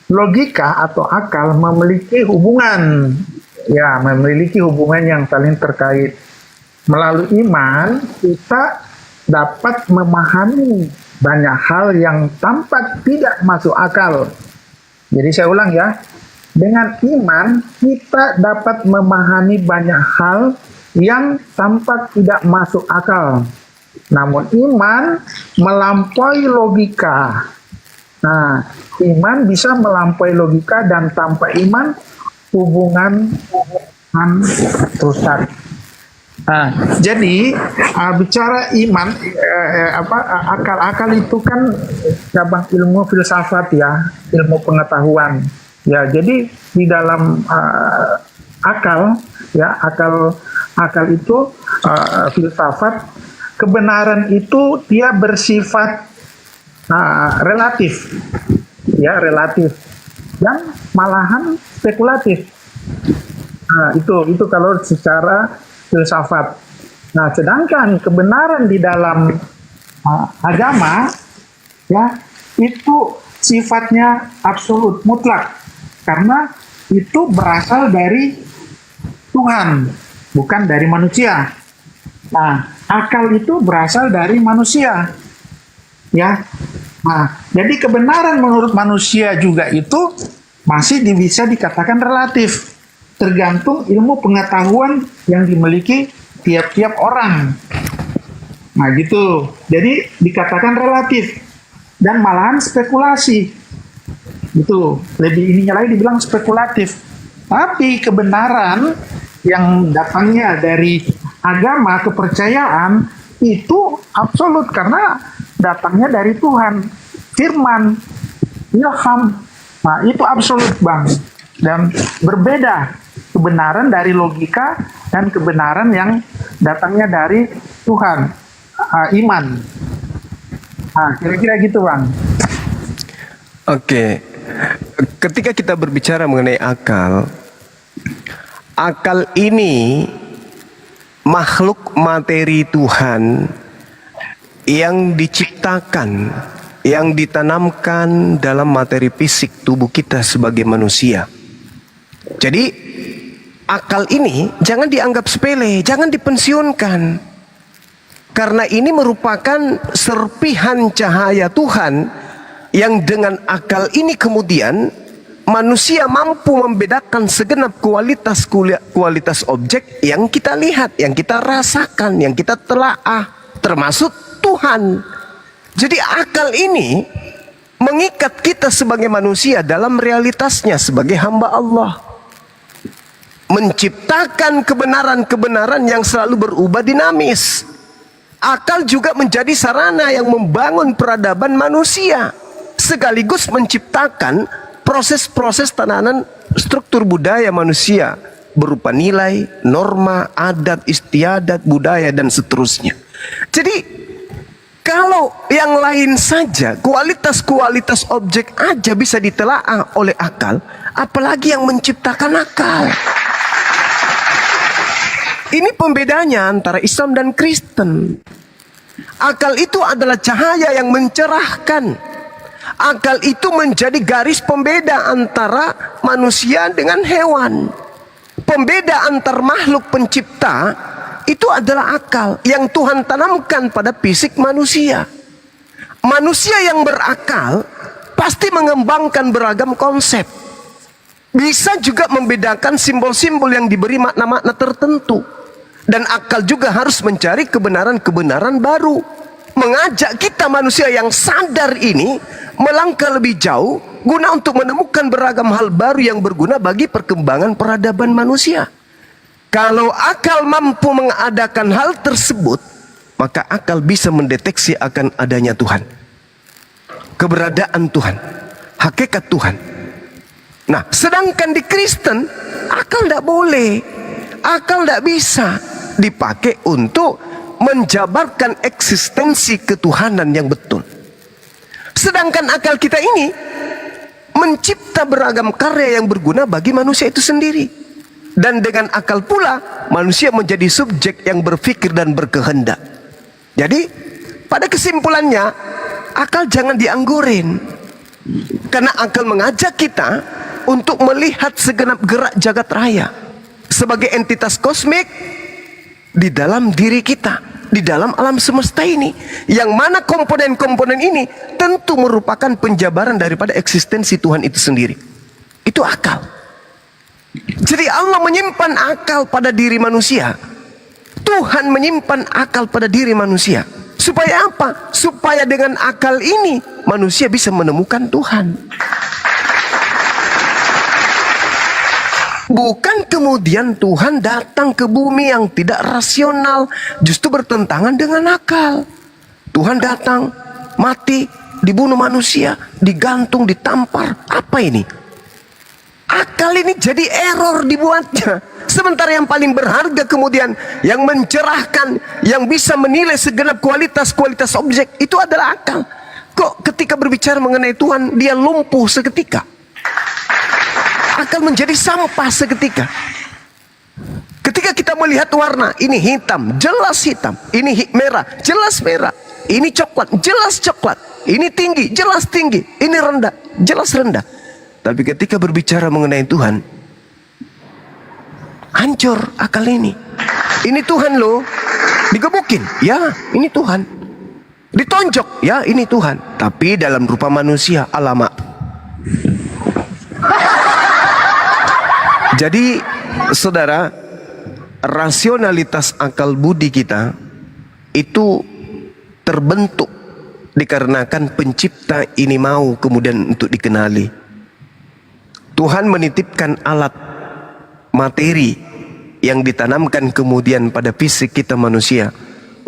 logika atau akal memiliki hubungan. Ya, memiliki hubungan yang saling terkait. Melalui iman, kita dapat memahami banyak hal yang tampak tidak masuk akal. Jadi saya ulang ya, dengan iman kita dapat memahami banyak hal yang tampak tidak masuk akal. Namun iman melampaui logika. Nah, iman bisa melampaui logika dan tanpa iman hubungan rusak. Nah, jadi bicara iman, akal itu kan cabang ilmu filsafat ya, ilmu pengetahuan. Ya, jadi di dalam akal itu filsafat, kebenaran itu dia bersifat relatif, ya relatif dan malahan spekulatif. Nah, itu kalau secara filsafat. Nah, sedangkan kebenaran di dalam agama ya itu sifatnya absolut, mutlak, karena itu berasal dari Tuhan, bukan dari manusia. Nah, akal itu berasal dari manusia. Ya. Nah, jadi kebenaran menurut manusia juga itu masih bisa dikatakan relatif. Tergantung ilmu pengetahuan yang dimiliki tiap-tiap orang. Nah gitu. Jadi dikatakan relatif dan malahan spekulasi. Itu lebih ininya lagi dibilang spekulatif. Tapi kebenaran yang datangnya dari agama, kepercayaan itu absolut karena datangnya dari Tuhan. Firman, ilham. Nah itu absolut Bang. Dan berbeda kebenaran dari logika dan kebenaran yang datangnya dari Tuhan, iman. Nah, kira-kira gitu Bang. Oke, ketika kita berbicara mengenai akal ini makhluk materi Tuhan yang diciptakan, yang ditanamkan dalam materi fisik tubuh kita sebagai manusia. Jadi akal ini jangan dianggap sepele, jangan dipensiunkan. Karena ini merupakan serpihan cahaya Tuhan yang dengan akal ini kemudian manusia mampu membedakan segenap kualitas objek yang kita lihat, yang kita rasakan, yang kita telaah, termasuk Tuhan. Jadi akal ini mengikat kita sebagai manusia dalam realitasnya sebagai hamba Allah. Menciptakan kebenaran-kebenaran yang selalu berubah dinamis. Akal juga menjadi sarana yang membangun peradaban manusia, sekaligus menciptakan proses-proses tanaman struktur budaya manusia berupa nilai, norma, adat, istiadat, budaya, dan seterusnya. Jadi kalau yang lain saja, kualitas-kualitas objek aja bisa ditelaah oleh akal, apalagi yang menciptakan akal. Ini pembedanya antara Islam dan Kristen. Akal itu adalah cahaya yang mencerahkan. Akal itu menjadi garis pembeda antara manusia dengan hewan. Pembeda antar makhluk pencipta itu adalah akal yang Tuhan tanamkan pada fisik manusia. Manusia yang berakal pasti mengembangkan beragam konsep. Bisa juga membedakan simbol-simbol yang diberi makna-makna tertentu. Dan akal juga harus mencari kebenaran-kebenaran baru. Mengajak kita manusia yang sadar ini melangkah lebih jauh guna untuk menemukan beragam hal baru yang berguna bagi perkembangan peradaban manusia. Kalau akal mampu mengadakan hal tersebut, maka akal bisa mendeteksi akan adanya Tuhan, keberadaan Tuhan, hakikat Tuhan. Nah, sedangkan di Kristen, akal tidak boleh, akal tidak bisa dipakai untuk menjabarkan eksistensi ketuhanan yang betul. Sedangkan akal kita ini mencipta beragam karya yang berguna bagi manusia itu sendiri. Dan dengan akal pula manusia menjadi subjek yang berpikir dan berkehendak. Jadi pada kesimpulannya, akal jangan dianggurin. Karena akal mengajak kita untuk melihat segenap gerak jagat raya sebagai entitas kosmik di dalam diri kita, di dalam alam semesta ini, yang mana komponen-komponen ini tentu merupakan penjabaran daripada eksistensi Tuhan itu sendiri. Itu akal. Jadi Allah menyimpan akal pada diri manusia, Tuhan menyimpan akal pada diri manusia. Supaya apa? Supaya dengan akal ini manusia bisa menemukan Tuhan. Bukan kemudian Tuhan datang ke bumi yang tidak rasional, justru bertentangan dengan akal. Tuhan datang, mati, dibunuh manusia, digantung, ditampar. Apa ini? Akal ini jadi error dibuatnya. Sementara yang paling berharga kemudian, yang mencerahkan, yang bisa menilai segenap kualitas-kualitas objek, itu adalah akal. Kok ketika berbicara mengenai Tuhan, dia lumpuh seketika? Akal menjadi sampah seketika. Ketika kita melihat warna, ini hitam, jelas hitam. Ini merah, jelas merah. Ini coklat, jelas coklat. Ini tinggi, jelas tinggi. Ini rendah, jelas rendah. Tapi ketika berbicara mengenai Tuhan, hancur akal ini. Ini Tuhan loh. Digebukin, ya ini Tuhan. Ditonjok, ya ini Tuhan. Tapi dalam rupa manusia, alamak. Jadi saudara, rasionalitas akal budi kita itu terbentuk dikarenakan pencipta ini mau kemudian untuk dikenali. Tuhan menitipkan alat materi yang ditanamkan kemudian pada fisik kita manusia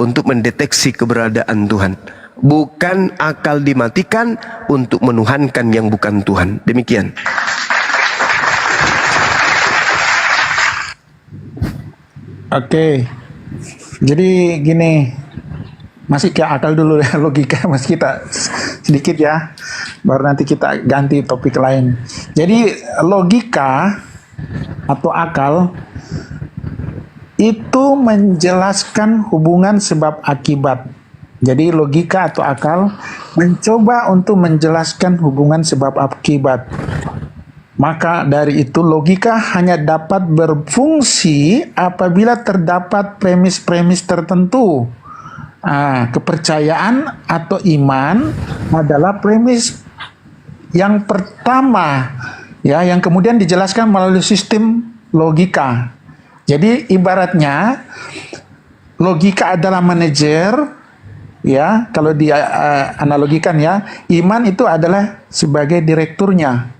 untuk mendeteksi keberadaan Tuhan. Bukan akal dimatikan untuk menuhankan yang bukan Tuhan. Demikian. Oke, jadi gini, masih ke akal dulu ya, logika masih kita sedikit ya, baru nanti kita ganti topik lain. Jadi logika atau akal itu menjelaskan hubungan sebab akibat. Jadi logika atau akal mencoba untuk menjelaskan hubungan sebab akibat. Maka dari itu logika hanya dapat berfungsi apabila terdapat premis-premis tertentu. Kepercayaan atau iman adalah premis yang pertama, ya, yang kemudian dijelaskan melalui sistem logika. Jadi ibaratnya logika adalah manajer, ya, kalau analogikan ya, iman itu adalah sebagai direkturnya.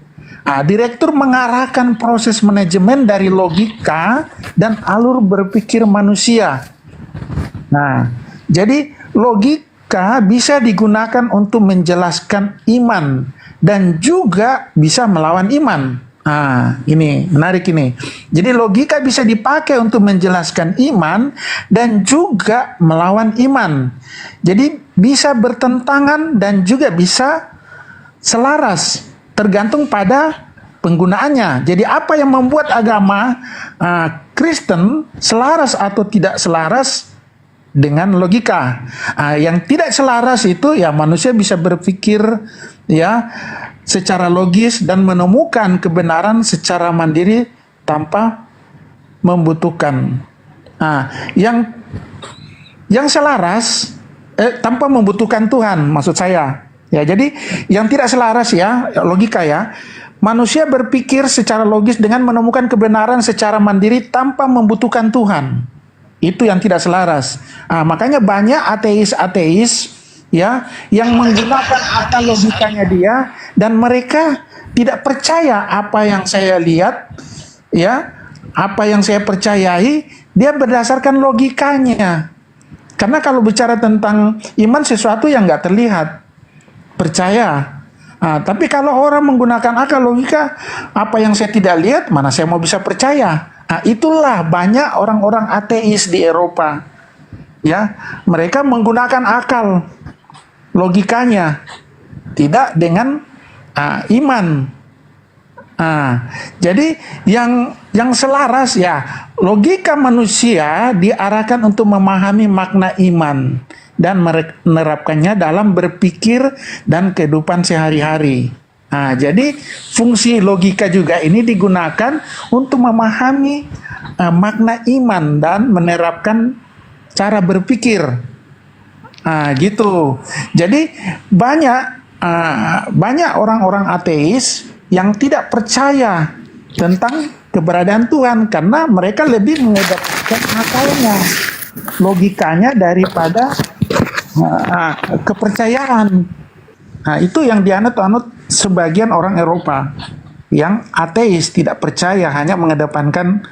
Direktur mengarahkan proses manajemen dari logika dan alur berpikir manusia. Nah, jadi logika bisa digunakan untuk menjelaskan iman dan juga bisa melawan iman. Ini menarik ini. Jadi logika bisa dipakai untuk menjelaskan iman dan juga melawan iman. Jadi bisa bertentangan dan juga bisa selaras, tergantung pada penggunaannya. Jadi apa yang membuat agama Kristen selaras atau tidak selaras dengan logika. Yang tidak selaras itu ya manusia bisa berpikir ya secara logis dan menemukan kebenaran secara mandiri tanpa membutuhkan. Yang selaras tanpa membutuhkan Tuhan, maksud saya. Ya, jadi yang tidak selaras ya logika ya. Manusia berpikir secara logis dengan menemukan kebenaran secara mandiri tanpa membutuhkan Tuhan. Itu yang tidak selaras. Makanya banyak ateis-ateis ya yang menggunakan akal logikanya dia dan mereka tidak percaya apa yang saya lihat ya, apa yang saya percayai, dia berdasarkan logikanya. Karena kalau bicara tentang iman sesuatu yang nggak terlihat, percaya. Tapi kalau orang menggunakan akal logika, apa yang saya tidak lihat, mana saya mau bisa percaya? Itulah banyak orang-orang ateis di Eropa. Ya, mereka menggunakan akal logikanya, tidak dengan iman. Jadi yang selaras ya logika manusia diarahkan untuk memahami makna iman dan menerapkannya dalam berpikir dan kehidupan sehari-hari. Jadi fungsi logika juga ini digunakan untuk memahami makna iman dan menerapkan cara berpikir. Gitu. Jadi banyak orang-orang ateis yang tidak percaya tentang keberadaan Tuhan karena mereka lebih mengedepankan akalnya, logikanya daripada kepercayaan. Itu yang dianut-anut sebagian orang Eropa yang ateis, tidak percaya, hanya mengedepankan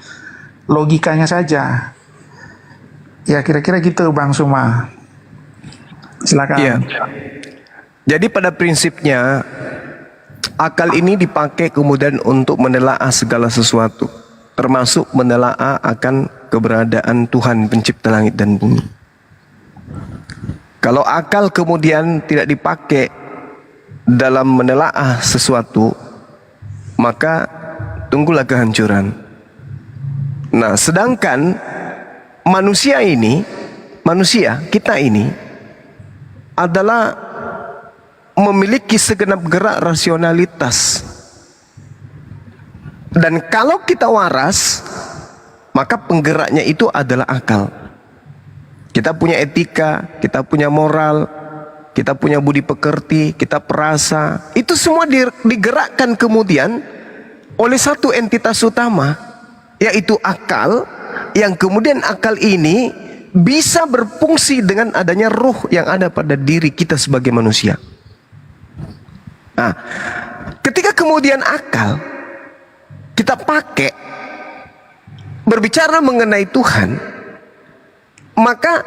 logikanya saja. Ya kira-kira gitu Bang Suma. Silakan. Iya. Jadi pada prinsipnya akal ini dipakai kemudian untuk menelaah segala sesuatu, termasuk menelaah akan keberadaan Tuhan pencipta langit dan bumi. Kalau akal kemudian tidak dipakai dalam menelaah sesuatu, maka tunggulah kehancuran. Nah, sedangkan manusia kita ini adalah memiliki segenap gerak rasionalitas. Dan kalau kita waras, maka penggeraknya itu adalah akal. Kita punya etika, kita punya moral, kita punya budi pekerti, kita perasa. Itu semua digerakkan kemudian oleh satu entitas utama, yaitu akal, yang kemudian akal ini bisa berfungsi dengan adanya ruh yang ada pada diri kita sebagai manusia. Nah, ketika kemudian akal kita pakai berbicara mengenai Tuhan, maka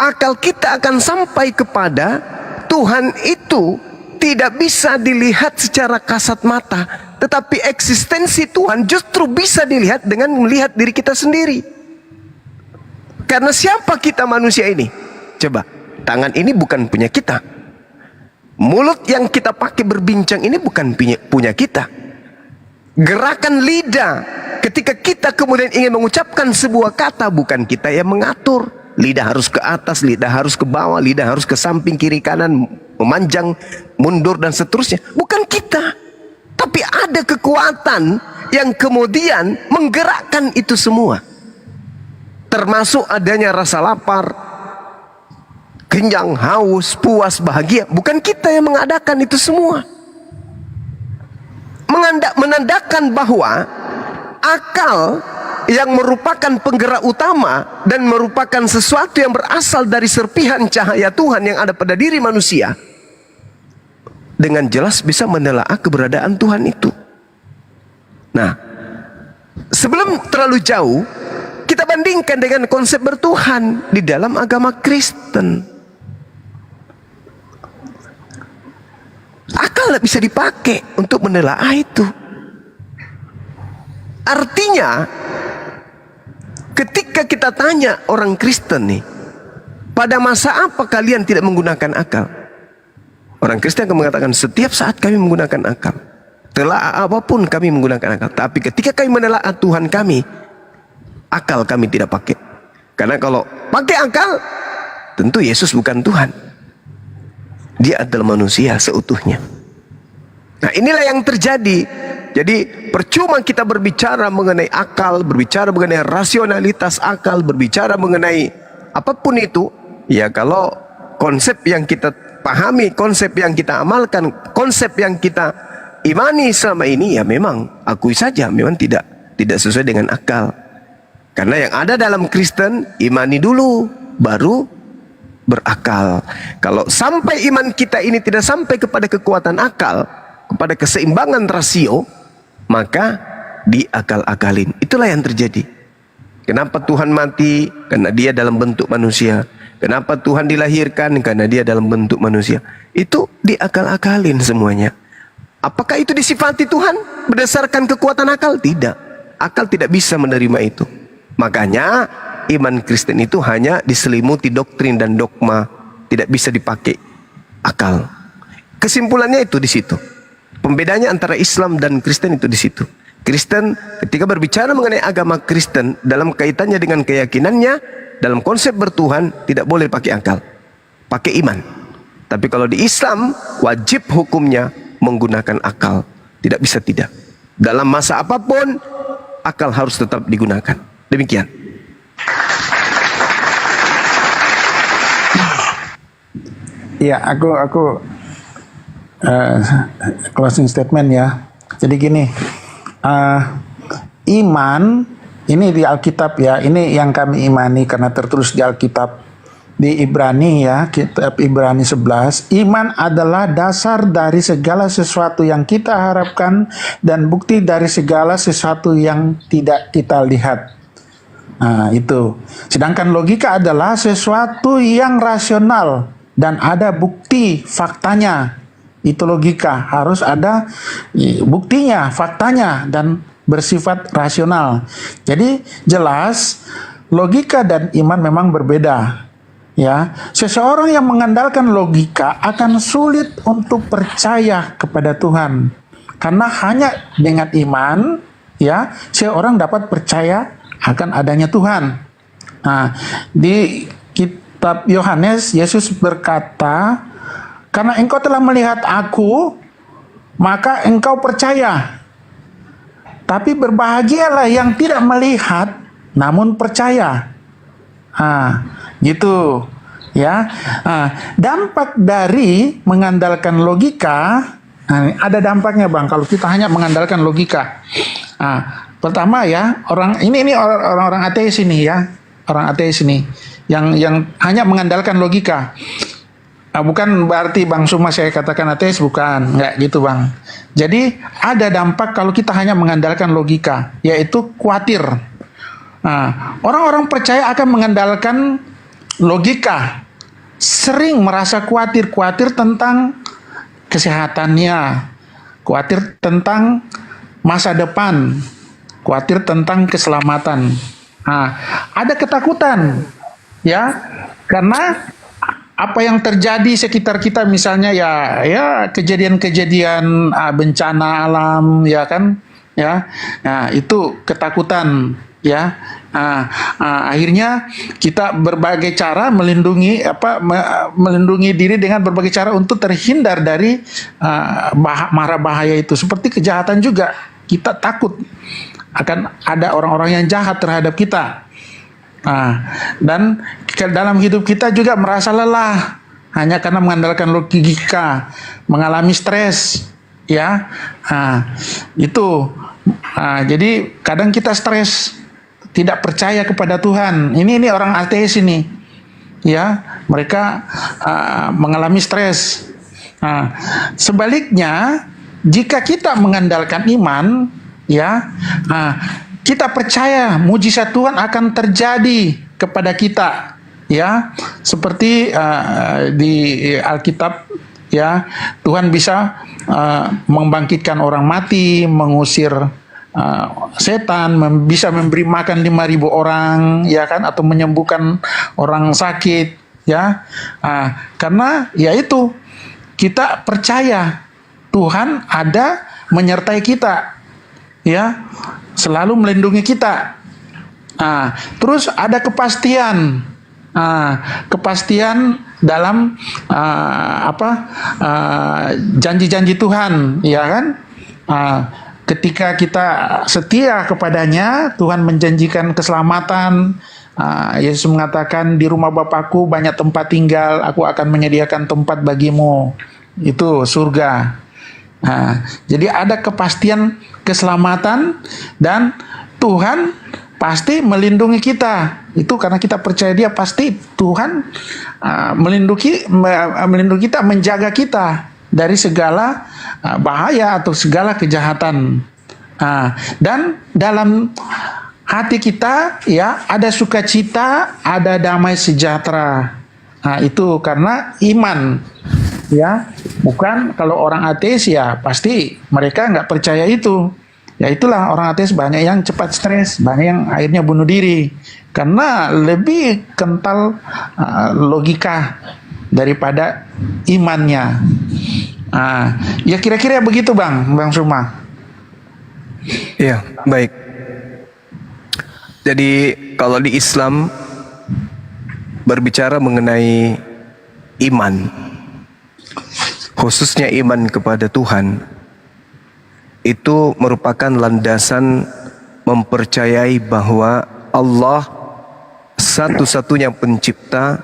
akal kita akan sampai kepada Tuhan itu tidak bisa dilihat secara kasat mata, tetapi eksistensi Tuhan justru bisa dilihat dengan melihat diri kita sendiri. Karena siapa kita manusia ini? Coba, tangan ini bukan punya kita. Mulut yang kita pakai berbincang ini bukan punya kita. Gerakan lidah ketika kita kemudian ingin mengucapkan sebuah kata bukan kita yang mengatur. Lidah harus ke atas, lidah harus ke bawah, lidah harus ke samping, kiri, kanan, memanjang, mundur, dan seterusnya. Bukan kita. Tapi ada kekuatan yang kemudian menggerakkan itu semua. Termasuk adanya rasa lapar, kenyang, haus, puas, bahagia. Bukan kita yang mengadakan itu semua. Menandakan bahwa akal yang merupakan penggerak utama dan merupakan sesuatu yang berasal dari serpihan cahaya Tuhan yang ada pada diri manusia, dengan jelas bisa menelaah keberadaan Tuhan itu. Nah, sebelum terlalu jauh, kita bandingkan dengan konsep bertuhan di dalam agama Kristen. Akal tidak bisa dipakai untuk menelaah itu. Artinya, ketika kita tanya orang Kristen nih, pada masa apa kalian tidak menggunakan akal? Orang Kristen akan mengatakan, setiap saat kami menggunakan akal. Telah apapun kami menggunakan akal. Tapi ketika kami menelaah Tuhan kami, akal kami tidak pakai. Karena kalau pakai akal, tentu Yesus bukan Tuhan. Dia adalah manusia seutuhnya. Nah, inilah yang terjadi. Jadi percuma kita berbicara mengenai akal, berbicara mengenai rasionalitas akal, berbicara mengenai apapun itu, ya kalau konsep yang kita pahami, konsep yang kita amalkan, konsep yang kita imani selama ini, ya memang akui saja memang tidak sesuai dengan akal. Karena yang ada dalam Kristen, imani dulu baru berakal. Kalau sampai iman kita ini tidak sampai kepada kekuatan akal, kepada keseimbangan rasio, maka diakal-akalin. Itulah yang terjadi. Kenapa Tuhan mati? Karena dia dalam bentuk manusia. Kenapa Tuhan dilahirkan? Karena dia dalam bentuk manusia. Itu diakal-akalin semuanya. Apakah itu disifati Tuhan berdasarkan kekuatan akal? Tidak. Akal tidak bisa menerima itu. Makanya iman Kristen itu hanya diselimuti doktrin dan dogma, tidak bisa dipakai akal. Kesimpulannya itu di situ. Pembedanya antara Islam dan Kristen itu di situ. Kristen ketika berbicara mengenai agama Kristen dalam kaitannya dengan keyakinannya, dalam konsep bertuhan tidak boleh pakai akal, pakai iman. Tapi kalau di Islam wajib hukumnya menggunakan akal, tidak bisa tidak. Dalam masa apapun akal harus tetap digunakan. Demikian. Ya, aku closing statement ya. Jadi gini, iman ini di Alkitab ya, ini yang kami imani karena tertulis di Alkitab di Ibrani ya, kitab Ibrani 11. Iman adalah dasar dari segala sesuatu yang kita harapkan dan bukti dari segala sesuatu yang tidak kita lihat. Nah, itu. Sedangkan logika adalah sesuatu yang rasional dan ada bukti faktanya. Itu logika, harus ada buktinya, faktanya, dan bersifat rasional. Jadi jelas logika dan iman memang berbeda. Ya, seseorang yang mengandalkan logika akan sulit untuk percaya kepada Tuhan. Karena hanya dengan iman, ya, seorang dapat percaya akan adanya Tuhan. Nah, di kitab Yohanes, Yesus berkata, karena engkau telah melihat aku, maka engkau percaya. Tapi berbahagialah yang tidak melihat, namun percaya. Gitu. Ya. Dampak dari mengandalkan logika, ada dampaknya Bang, kalau kita hanya mengandalkan logika. Pertama ya, orang-orang ateis ini ya, orang ateis ini yang hanya mengandalkan logika. Bukan berarti Bang Suma saya katakan ateis, bukan, enggak gitu Bang. Jadi ada dampak kalau kita hanya mengandalkan logika, yaitu khawatir. Orang-orang percaya akan mengandalkan logika, sering merasa khawatir tentang kesehatannya, khawatir tentang masa depan, khawatir tentang keselamatan. Ada ketakutan, ya, karena apa yang terjadi sekitar kita, misalnya ya kejadian-kejadian bencana alam, ya kan, ya, nah itu ketakutan, ya, Akhirnya kita berbagai cara melindungi melindungi diri dengan berbagai cara untuk terhindar dari mara bahaya itu. Seperti kejahatan juga, kita takut akan ada orang-orang yang jahat terhadap kita. Dan dalam hidup kita juga merasa lelah hanya karena mengandalkan logika, mengalami stres, ya. Itu. Jadi kadang kita stres, tidak percaya kepada Tuhan. Ini orang ateis ini, ya. Mereka mengalami stres. Sebaliknya, jika kita mengandalkan iman, ya, kita percaya mujizat Tuhan akan terjadi kepada kita, ya. Seperti di Alkitab, ya, Tuhan bisa membangkitkan orang mati, mengusir setan, bisa memberi makan 5.000 orang, ya kan, atau menyembuhkan orang sakit, ya. Karena ya itu, kita percaya Tuhan ada menyertai kita, ya, selalu melindungi kita. Terus ada kepastian, kepastian dalam janji-janji Tuhan, ya kan? Ketika kita setia kepadanya, Tuhan menjanjikan keselamatan. Yesus mengatakan, di rumah Bapakku banyak tempat tinggal, aku akan menyediakan tempat bagimu. Itu surga. Jadi ada kepastian keselamatan, dan Tuhan pasti melindungi kita. Itu karena kita percaya Dia, pasti Tuhan melindungi kita, menjaga kita dari segala bahaya atau segala kejahatan. Dan dalam hati kita, ya, ada sukacita, ada damai sejahtera. Itu karena iman, ya. Bukan kalau orang ateis, ya pasti mereka nggak percaya itu. Ya itulah, orang ateis banyak yang cepat stres, banyak yang akhirnya bunuh diri karena lebih kental logika daripada imannya. Ya kira-kira begitu Bang Suma. Iya, baik. Jadi kalau di Islam berbicara mengenai iman, khususnya iman kepada Tuhan, itu merupakan landasan mempercayai bahwa Allah satu-satunya pencipta,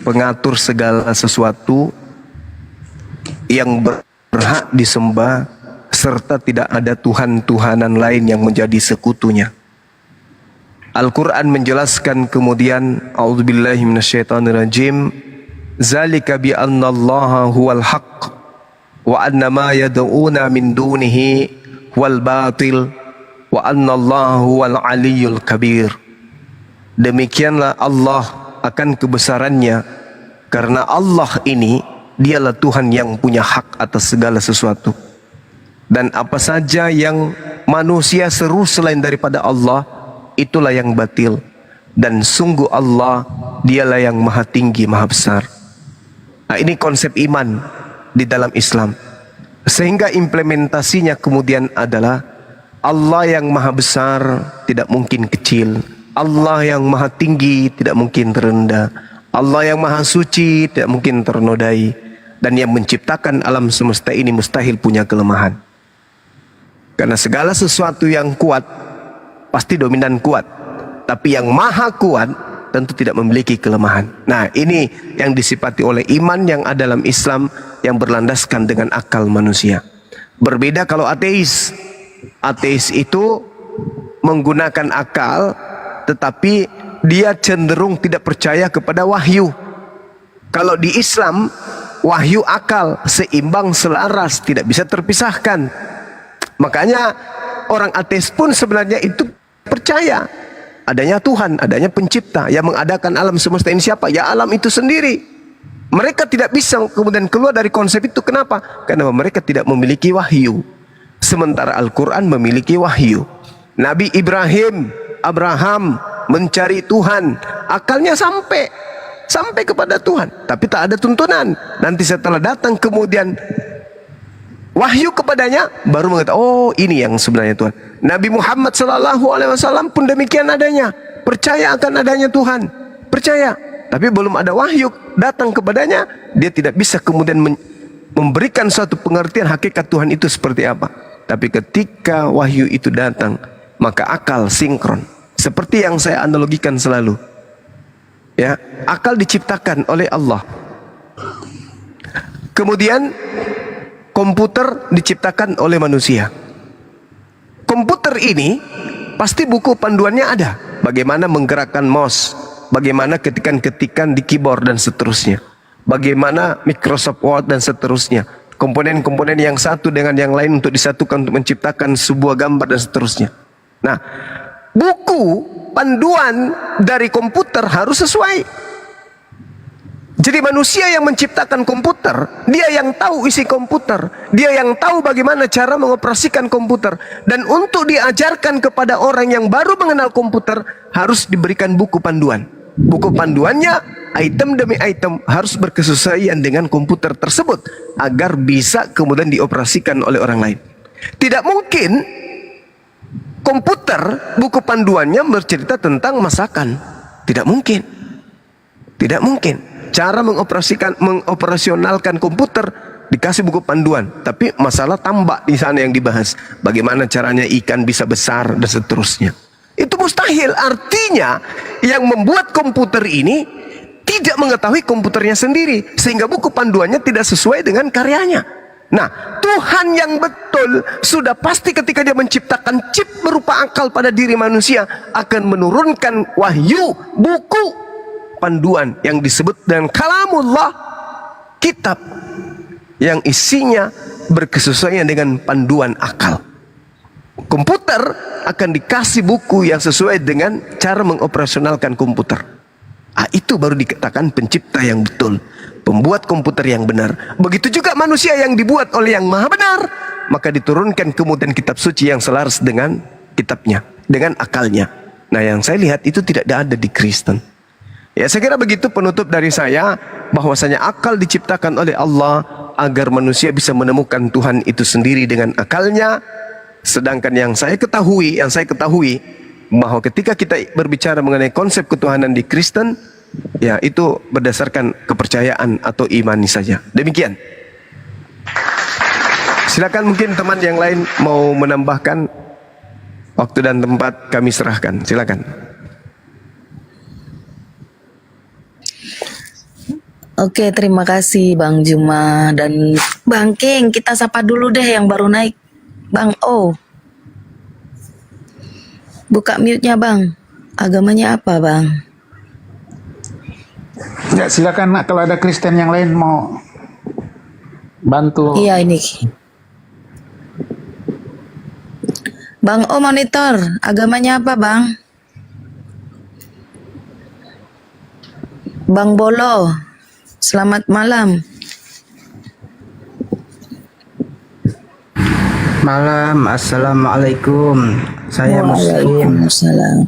pengatur segala sesuatu yang berhak disembah, serta tidak ada Tuhan-Tuhanan lain yang menjadi sekutunya. Al-Quran menjelaskan kemudian, a'udzubillahi minasyaitonirrajim, zalika bi anna allaha huwal haqq wa anna ma yad'una min dunihi wal batil wa anna allaha huwal aliyyul kabir. Demikianlah Allah akan kebesarannya, karena Allah ini Dialah Tuhan yang punya hak atas segala sesuatu, dan apa saja yang manusia seru selain daripada Allah, itulah yang batil, dan sungguh Allah Dialah yang maha tinggi, maha besar. Nah, ini konsep iman di dalam Islam, sehingga implementasinya kemudian adalah Allah yang maha besar tidak mungkin kecil, Allah yang maha tinggi tidak mungkin terendah, Allah yang maha suci tidak mungkin ternodai, dan yang menciptakan alam semesta ini mustahil punya kelemahan. Karena segala sesuatu yang kuat pasti dominan kuat, tapi yang maha kuat tentu tidak memiliki kelemahan. Nah, ini yang disifati oleh iman yang ada dalam Islam, yang berlandaskan dengan akal manusia. Berbeda kalau ateis. Ateis itu menggunakan akal, tetapi dia cenderung tidak percaya kepada wahyu. Kalau di Islam, wahyu akal seimbang, selaras, tidak bisa terpisahkan. Makanya orang ateis pun sebenarnya itu percaya adanya Tuhan, adanya pencipta yang mengadakan alam semesta ini. Siapa? Ya alam itu sendiri. Mereka tidak bisa kemudian keluar dari konsep itu. Kenapa? Karena mereka tidak memiliki wahyu, sementara Al-Quran memiliki wahyu. Nabi Ibrahim, Abraham mencari Tuhan, akalnya sampai kepada Tuhan, tapi tak ada tuntunan. Nanti setelah datang kemudian wahyu kepadanya, baru mengetahui, oh ini yang sebenarnya Tuhan. Nabi Muhammad SAW pun demikian adanya, percaya akan adanya Tuhan, percaya. Tapi belum ada wahyu datang kepadanya, dia tidak bisa kemudian memberikan suatu pengertian hakikat Tuhan itu seperti apa. Tapi ketika wahyu itu datang, maka akal sinkron. Seperti yang saya analogikan selalu. Ya, akal diciptakan oleh Allah. Kemudian komputer diciptakan oleh manusia. Komputer ini pasti buku panduannya ada. Bagaimana menggerakkan mouse, bagaimana ketikan-ketikan di keyboard dan seterusnya. Bagaimana Microsoft Word dan seterusnya. Komponen-komponen yang satu dengan yang lain untuk disatukan untuk menciptakan sebuah gambar dan seterusnya. Nah, buku panduan dari komputer harus sesuai. Jadi manusia yang menciptakan komputer, dia yang tahu isi komputer, dia yang tahu bagaimana cara mengoperasikan komputer. Dan untuk diajarkan kepada orang yang baru mengenal komputer, harus diberikan buku panduan. Buku panduannya, item demi item, harus berkesesuaian dengan komputer tersebut, agar bisa kemudian dioperasikan oleh orang lain. Tidak mungkin komputer, buku panduannya bercerita tentang masakan. Tidak mungkin. Tidak mungkin. Cara mengoperasionalkan komputer dikasih buku panduan, tapi masalah tambak di sana yang dibahas. Bagaimana caranya ikan bisa besar dan seterusnya. Itu mustahil. Artinya yang membuat komputer ini tidak mengetahui komputernya sendiri, sehingga buku panduannya tidak sesuai dengan karyanya. Nah, Tuhan yang betul sudah pasti ketika dia menciptakan chip berupa akal pada diri manusia akan menurunkan wahyu, buku panduan yang disebut dengan kalamullah, kitab yang isinya berkesesuaian dengan panduan akal. Komputer akan dikasih buku yang sesuai dengan cara mengoperasionalkan komputer. Itu baru dikatakan pencipta yang betul, pembuat komputer yang benar. Begitu juga manusia yang dibuat oleh yang maha benar, maka diturunkan kemudian kitab suci yang selaras dengan kitabnya, dengan akalnya. Nah, yang saya lihat itu tidak ada di Kristen. Ya, saya kira begitu penutup dari saya, bahwasanya akal diciptakan oleh Allah agar manusia bisa menemukan Tuhan itu sendiri dengan akalnya. Sedangkan yang saya ketahui bahwa ketika kita berbicara mengenai konsep ketuhanan di Kristen, ya itu berdasarkan kepercayaan atau imani saja. Demikian. Silakan mungkin teman yang lain mau menambahkan, waktu dan tempat kami serahkan. Silakan. Oke, terima kasih Bang Juma dan Bang King. Kita sapa dulu deh yang baru naik. Bang O. Buka mute-nya Bang. Agamanya apa Bang? Ya, silakan kalau ada Kristen yang lain mau bantu. Iya ini. Bang O monitor. Agamanya apa Bang? Bang Bolo. Selamat malam. Malam, assalamualaikum. Saya Muslim. Waalaikumsalam.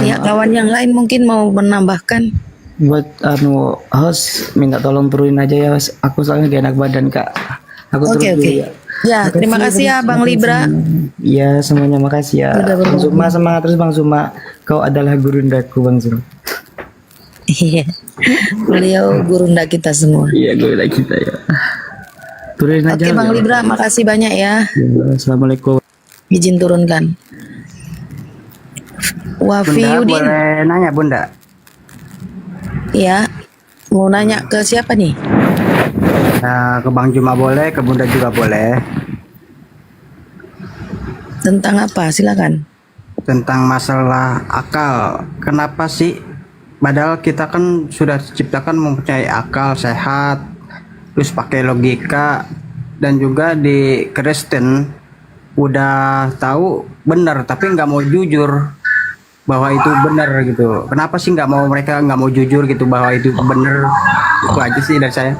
Ya, kawan yang lain mungkin mau menambahkan. Buat host minta tolong turunin aja ya, aku soalnya gak enak badan Kak. Aku turun dulu ya. Ya, terima kasih ya Bang Libra. Iya, semuanya makasih ya. Bang Zuma semangat terus Bang Zuma. Kau adalah gurundaku Bang Zuma. Iya. Beliau gurunda kita semua. Iya, gurunda kita ya. Turunin aja. Oke Bang Libra, makasih banyak ya. Assalamualaikum. Izin turunkan. Wafi Bunda, Yudin. boleh nanya Bunda? Ya. Mau nanya ke siapa nih? Ke Bang Juma boleh, ke Bunda juga boleh. Tentang apa? Silakan. Tentang masalah akal. Kenapa sih? Padahal kita kan sudah diciptakan mempunyai akal sehat, terus pakai logika, dan juga di Kristen udah tahu benar tapi nggak mau jujur bahwa itu benar gitu. Kenapa sih mereka nggak mau jujur gitu bahwa itu benar? Itu aja sih dari saya.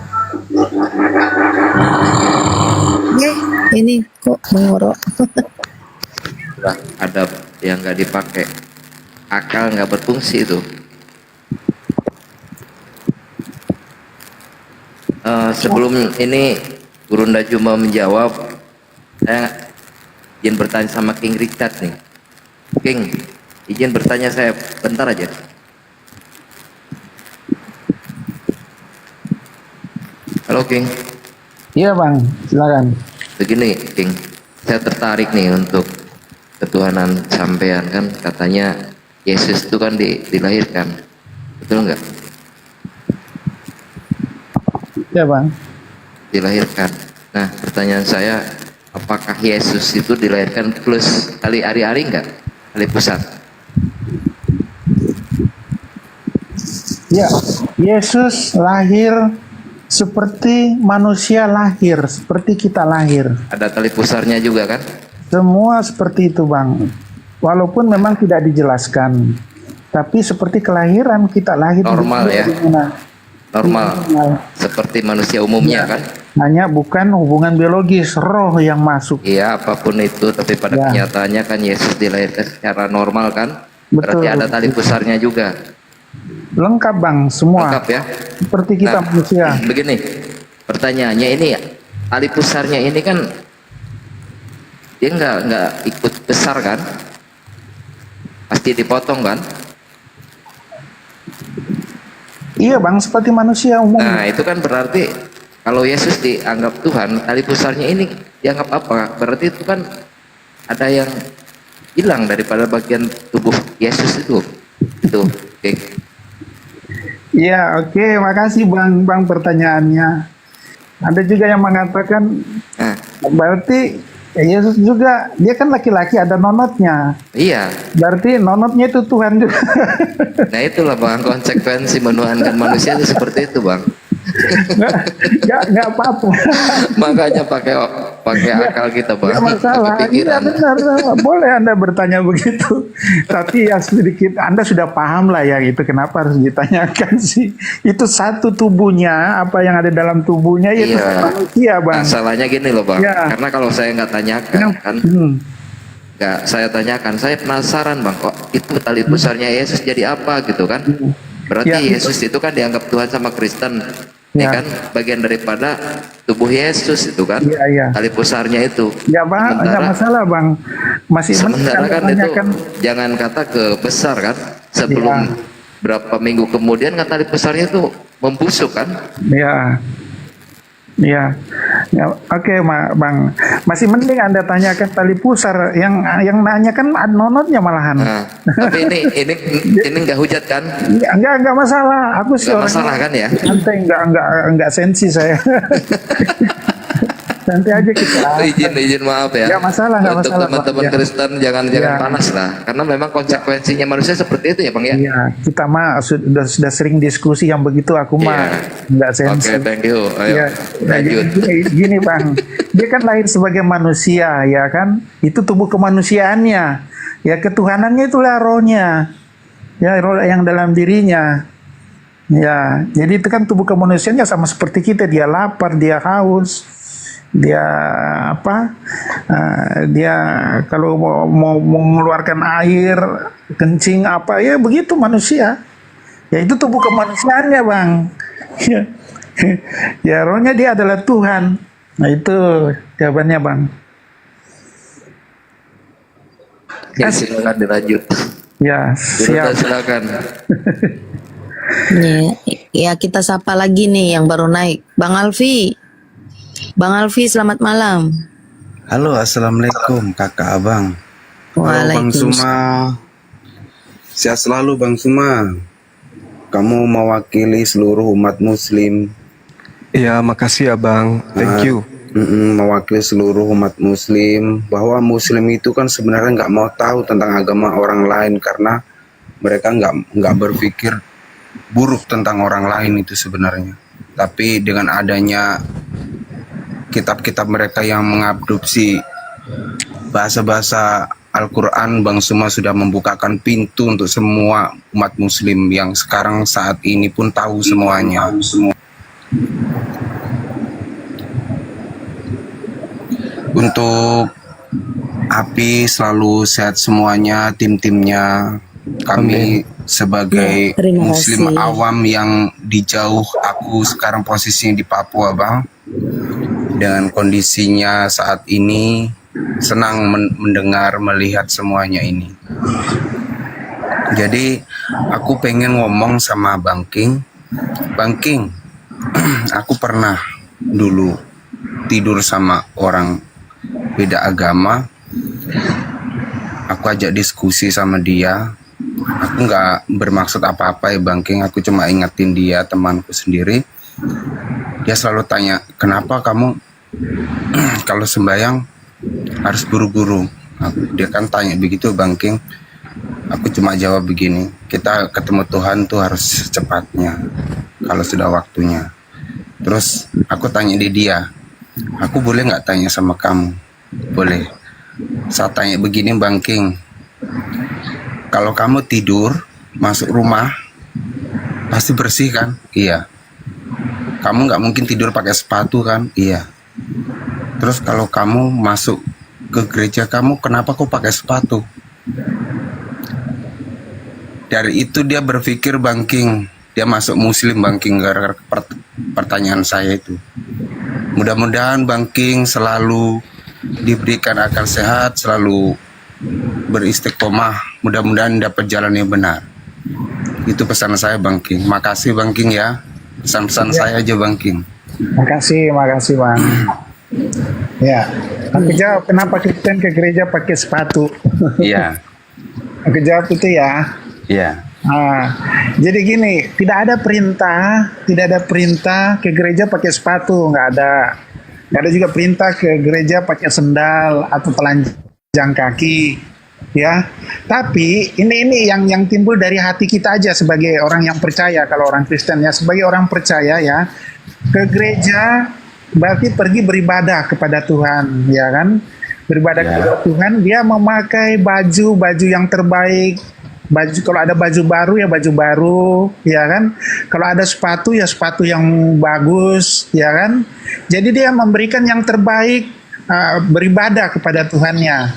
Ini kok mengorok. Adab yang nggak dipakai, akal nggak berfungsi itu. Sebelum ini Gurunda Juma menjawab, saya izin bertanya sama King Richard nih. King, izin bertanya saya bentar aja. Halo King. Iya bang, silakan. Begini King, saya tertarik nih untuk ketuhanan sampean, kan katanya Yesus itu kan dilahirkan, betul nggak? Iya bang. Dilahirkan. Nah pertanyaan saya, apakah Yesus itu dilahirkan plus kali hari-hari nggak? Kali pusat? Ya, Yesus lahir seperti manusia lahir, seperti kita lahir. Ada tali pusarnya juga kan? Semua seperti itu bang. Walaupun memang tidak dijelaskan, tapi seperti kelahiran kita lahir. Normal ya? Normal. Seperti manusia umumnya kan? Hanya bukan hubungan biologis, roh yang masuk. Iya, apapun itu, tapi pada kenyataannya kan Yesus dilahirkan secara normal kan? Berarti ada tali pusarnya juga. Lengkap bang, semua. Lengkap ya? Seperti kita manusia. Begini, pertanyaannya ini, tali pusarnya ini kan dia nggak ikut besar kan? Pasti dipotong kan? Iya bang, seperti manusia umum. Nah itu kan berarti kalau Yesus dianggap Tuhan, tali pusarnya ini dianggap apa? Berarti itu kan ada yang hilang daripada bagian tubuh Yesus itu. Itu, oke. Iya, oke, makasih bang pertanyaannya. Ada juga yang mengatakan, berarti Yesus juga, dia kan laki-laki, ada nonotnya. Iya. Berarti nonotnya itu Tuhan juga. Nah itulah bang, konsekuensi menuhankan manusia itu seperti itu bang. Nggak apa-apa. Makanya pakai akal kita bang. Nggak masalah. Iya benar. Boleh Anda bertanya begitu. Tapi ya sedikit Anda sudah paham lah ya itu kenapa harus ditanyakan sih. Itu satu tubuhnya, apa yang ada dalam tubuhnya itu manusia bang. Masalahnya gini loh bang. Ya. Karena kalau saya nggak tanyakan kan, nggak saya tanyakan, saya penasaran bang kok itu tali pusarnya Yesus jadi apa gitu kan? Berarti Yesus itu kan dianggap Tuhan sama Kristen. Ya kan bagian daripada tubuh Yesus itu kan, tali pusarnya itu. Ya bang, nggak masalah bang. Masih sementara kan itu jangan kata ke besar kan, sebelum berapa minggu kemudian kan tali pusarnya itu membusuk kan. Iya, oke bang. Masih mending Anda tanyakan tali pusar, yang nanya kan nonotnya malahan. Tapi ini nggak hujat kan? Enggak masalah. Aku sih nggak masalah kan ya? Santai, enggak sensi saya. Santai aja kita. Izin maaf ya. Nggak masalah. Untuk teman-teman Kristen jangan panas lah, karena memang konsekuensinya manusia seperti itu ya bang ya. Iya, kita mah sudah sering diskusi yang begitu. Aku mah nggak sensi. Oke, thank you. Ayo lanjut. Gini bang, dia kan lahir sebagai manusia ya kan. Itu tubuh kemanusiaannya. Ya ketuhanannya itulah rohnya. Ya roh yang dalam dirinya. Ya, jadi itu kan tubuh kemanusiaannya sama seperti kita. Dia lapar, dia haus. Dia dia kalau mau mengeluarkan air kencing apa ya begitu manusia ya, itu tubuh kemanusiaannya bang. Ya rohnya dia adalah Tuhan. Nah itu jawabannya bang. Ya, silakan dilanjut. Ya siap. Silakan. Ya kita sapa lagi nih yang baru naik, Bang Alfi. Bang Alfi, selamat malam. Halo, assalamualaikum kakak abang. Halo Bang Suma. Sehat selalu Bang Suma. Kamu mewakili seluruh umat Muslim. Ya, makasih ya Bang. Thank you. Mewakili seluruh umat Muslim, bahwa Muslim itu kan sebenarnya nggak mau tahu tentang agama orang lain karena mereka nggak berpikir buruk tentang orang lain itu sebenarnya. Tapi dengan adanya kitab-kitab mereka yang mengadopsi bahasa-bahasa Al-Quran, Bang Suma sudah membukakan pintu untuk semua umat Muslim yang sekarang saat ini pun tahu semuanya. Untuk Api selalu sehat semuanya, tim-timnya. Kami sebagai Muslim awam yang di jauh, aku sekarang posisinya di Papua Bang. Dengan kondisinya saat ini, senang mendengar, melihat semuanya ini. Jadi aku pengen ngomong sama Bang King. Bang King, aku pernah dulu tidur sama orang beda agama. Aku ajak diskusi sama dia. Aku nggak bermaksud apa-apa ya Bang King. Aku cuma ingetin dia, temanku sendiri. Dia selalu tanya, kenapa kamu kalau sembahyang harus buru-buru? Dia kan tanya begitu Bang King. Aku cuma jawab begini, kita ketemu Tuhan tuh harus secepatnya, kalau sudah waktunya. Terus aku tanya di dia, aku boleh nggak tanya sama kamu? Boleh. Saya tanya begini Bang King, kalau kamu tidur, masuk rumah, pasti bersih kan? Iya. Kamu nggak mungkin tidur pakai sepatu kan? Iya. Terus kalau kamu masuk ke gereja kamu, kenapa kok pakai sepatu? Dari itu dia berpikir Bang King, dia masuk Muslim Bang King gara-gara pertanyaan saya itu. Mudah-mudahan Bang King selalu diberikan akal sehat, selalu beristiqomah, mudah-mudahan dapat jalan yang benar. Itu pesan saya Bang King. Makasih Bang King ya. Pesan-pesan saya aja Bang King. Makasih Bang. Ya, aku jawab kenapa Kristen ke gereja pakai sepatu. Iya. Aku jawab itu ya. Iya. Jadi gini, tidak ada perintah ke gereja pakai sepatu, nggak ada. Nggak ada juga perintah ke gereja pakai sendal atau telanjang kaki, ya. Tapi ini yang timbul dari hati kita aja sebagai orang yang percaya. Kalau orang Kristen ya, sebagai orang percaya ya, ke gereja berarti pergi beribadah kepada Tuhan, ya kan? Beribadah kepada Tuhan, dia memakai baju yang terbaik. Baju, kalau ada baju baru ya baju baru, ya kan? Kalau ada sepatu ya sepatu yang bagus, ya kan? Jadi dia memberikan yang terbaik, beribadah kepada Tuhannya,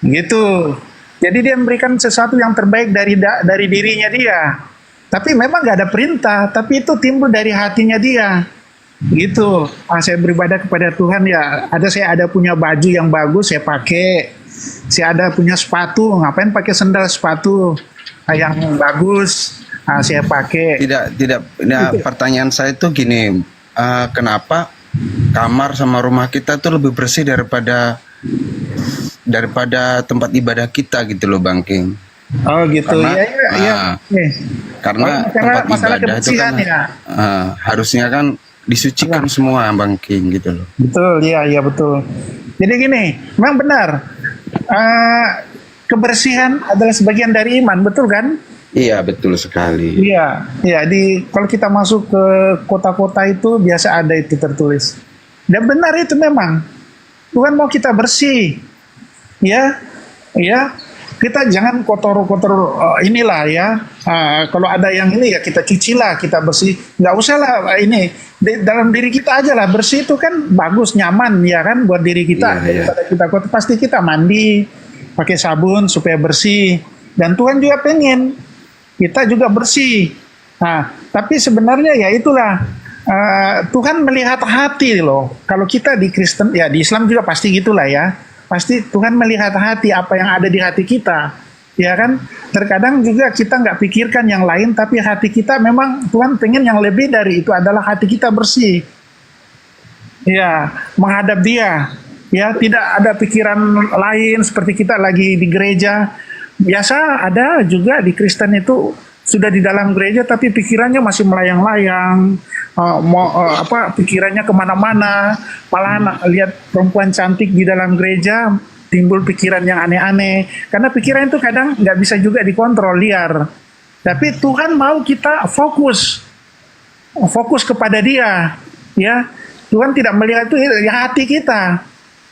gitu. Jadi dia memberikan sesuatu yang terbaik dari dirinya dia. Tapi memang nggak ada perintah, tapi itu timbul dari hatinya dia, gitu. Saya beribadah kepada Tuhan ya. Saya ada punya baju yang bagus saya pakai. Saya ada punya sepatu, ngapain pakai sendal sepatu yang bagus? Saya pakai. Tidak. Nah, pertanyaan saya itu gini, kenapa kamar sama rumah kita tuh lebih bersih daripada tempat ibadah kita gitu loh Bang King? Oh gitu. Karena, karena tempat masalah ibadah itu kan ya. Harusnya kan disucikan semua Bang King gitu loh. Betul, iya betul. Jadi gini, memang benar. Kebersihan adalah sebagian dari iman, betul kan? Iya, betul sekali. Iya. Kalau kita masuk ke kota-kota itu biasa ada itu tertulis. Dan benar itu memang. Tuhan mau kita bersih. Ya. Kita jangan kotor-kotor inilah ya. Kalau ada yang ini ya kita cucilah, kita bersih. Nggak usah lah ini dalam diri kita aja lah, bersih itu kan bagus, nyaman ya kan buat diri kita. Daripada kita kotor, pasti kita mandi pakai sabun supaya bersih. Dan Tuhan juga pengen kita juga bersih. Tapi sebenarnya ya itulah Tuhan melihat hati loh. Kalau kita di Kristen ya di Islam juga pasti gitulah ya. Pasti Tuhan melihat hati, apa yang ada di hati kita, ya kan? Terkadang juga kita nggak pikirkan yang lain, tapi hati kita memang Tuhan pengen yang lebih dari itu adalah hati kita bersih, ya, menghadap Dia, ya, tidak ada pikiran lain seperti kita lagi di gereja. Biasa ada juga di Kristen itu sudah di dalam gereja tapi pikirannya masih melayang-layang, pikirannya kemana-mana, malah lihat perempuan cantik di dalam gereja timbul pikiran yang aneh-aneh, karena pikiran itu kadang nggak bisa juga dikontrol, liar. Tapi Tuhan mau kita fokus kepada Dia, ya. Tuhan tidak melihat itu ya hati kita,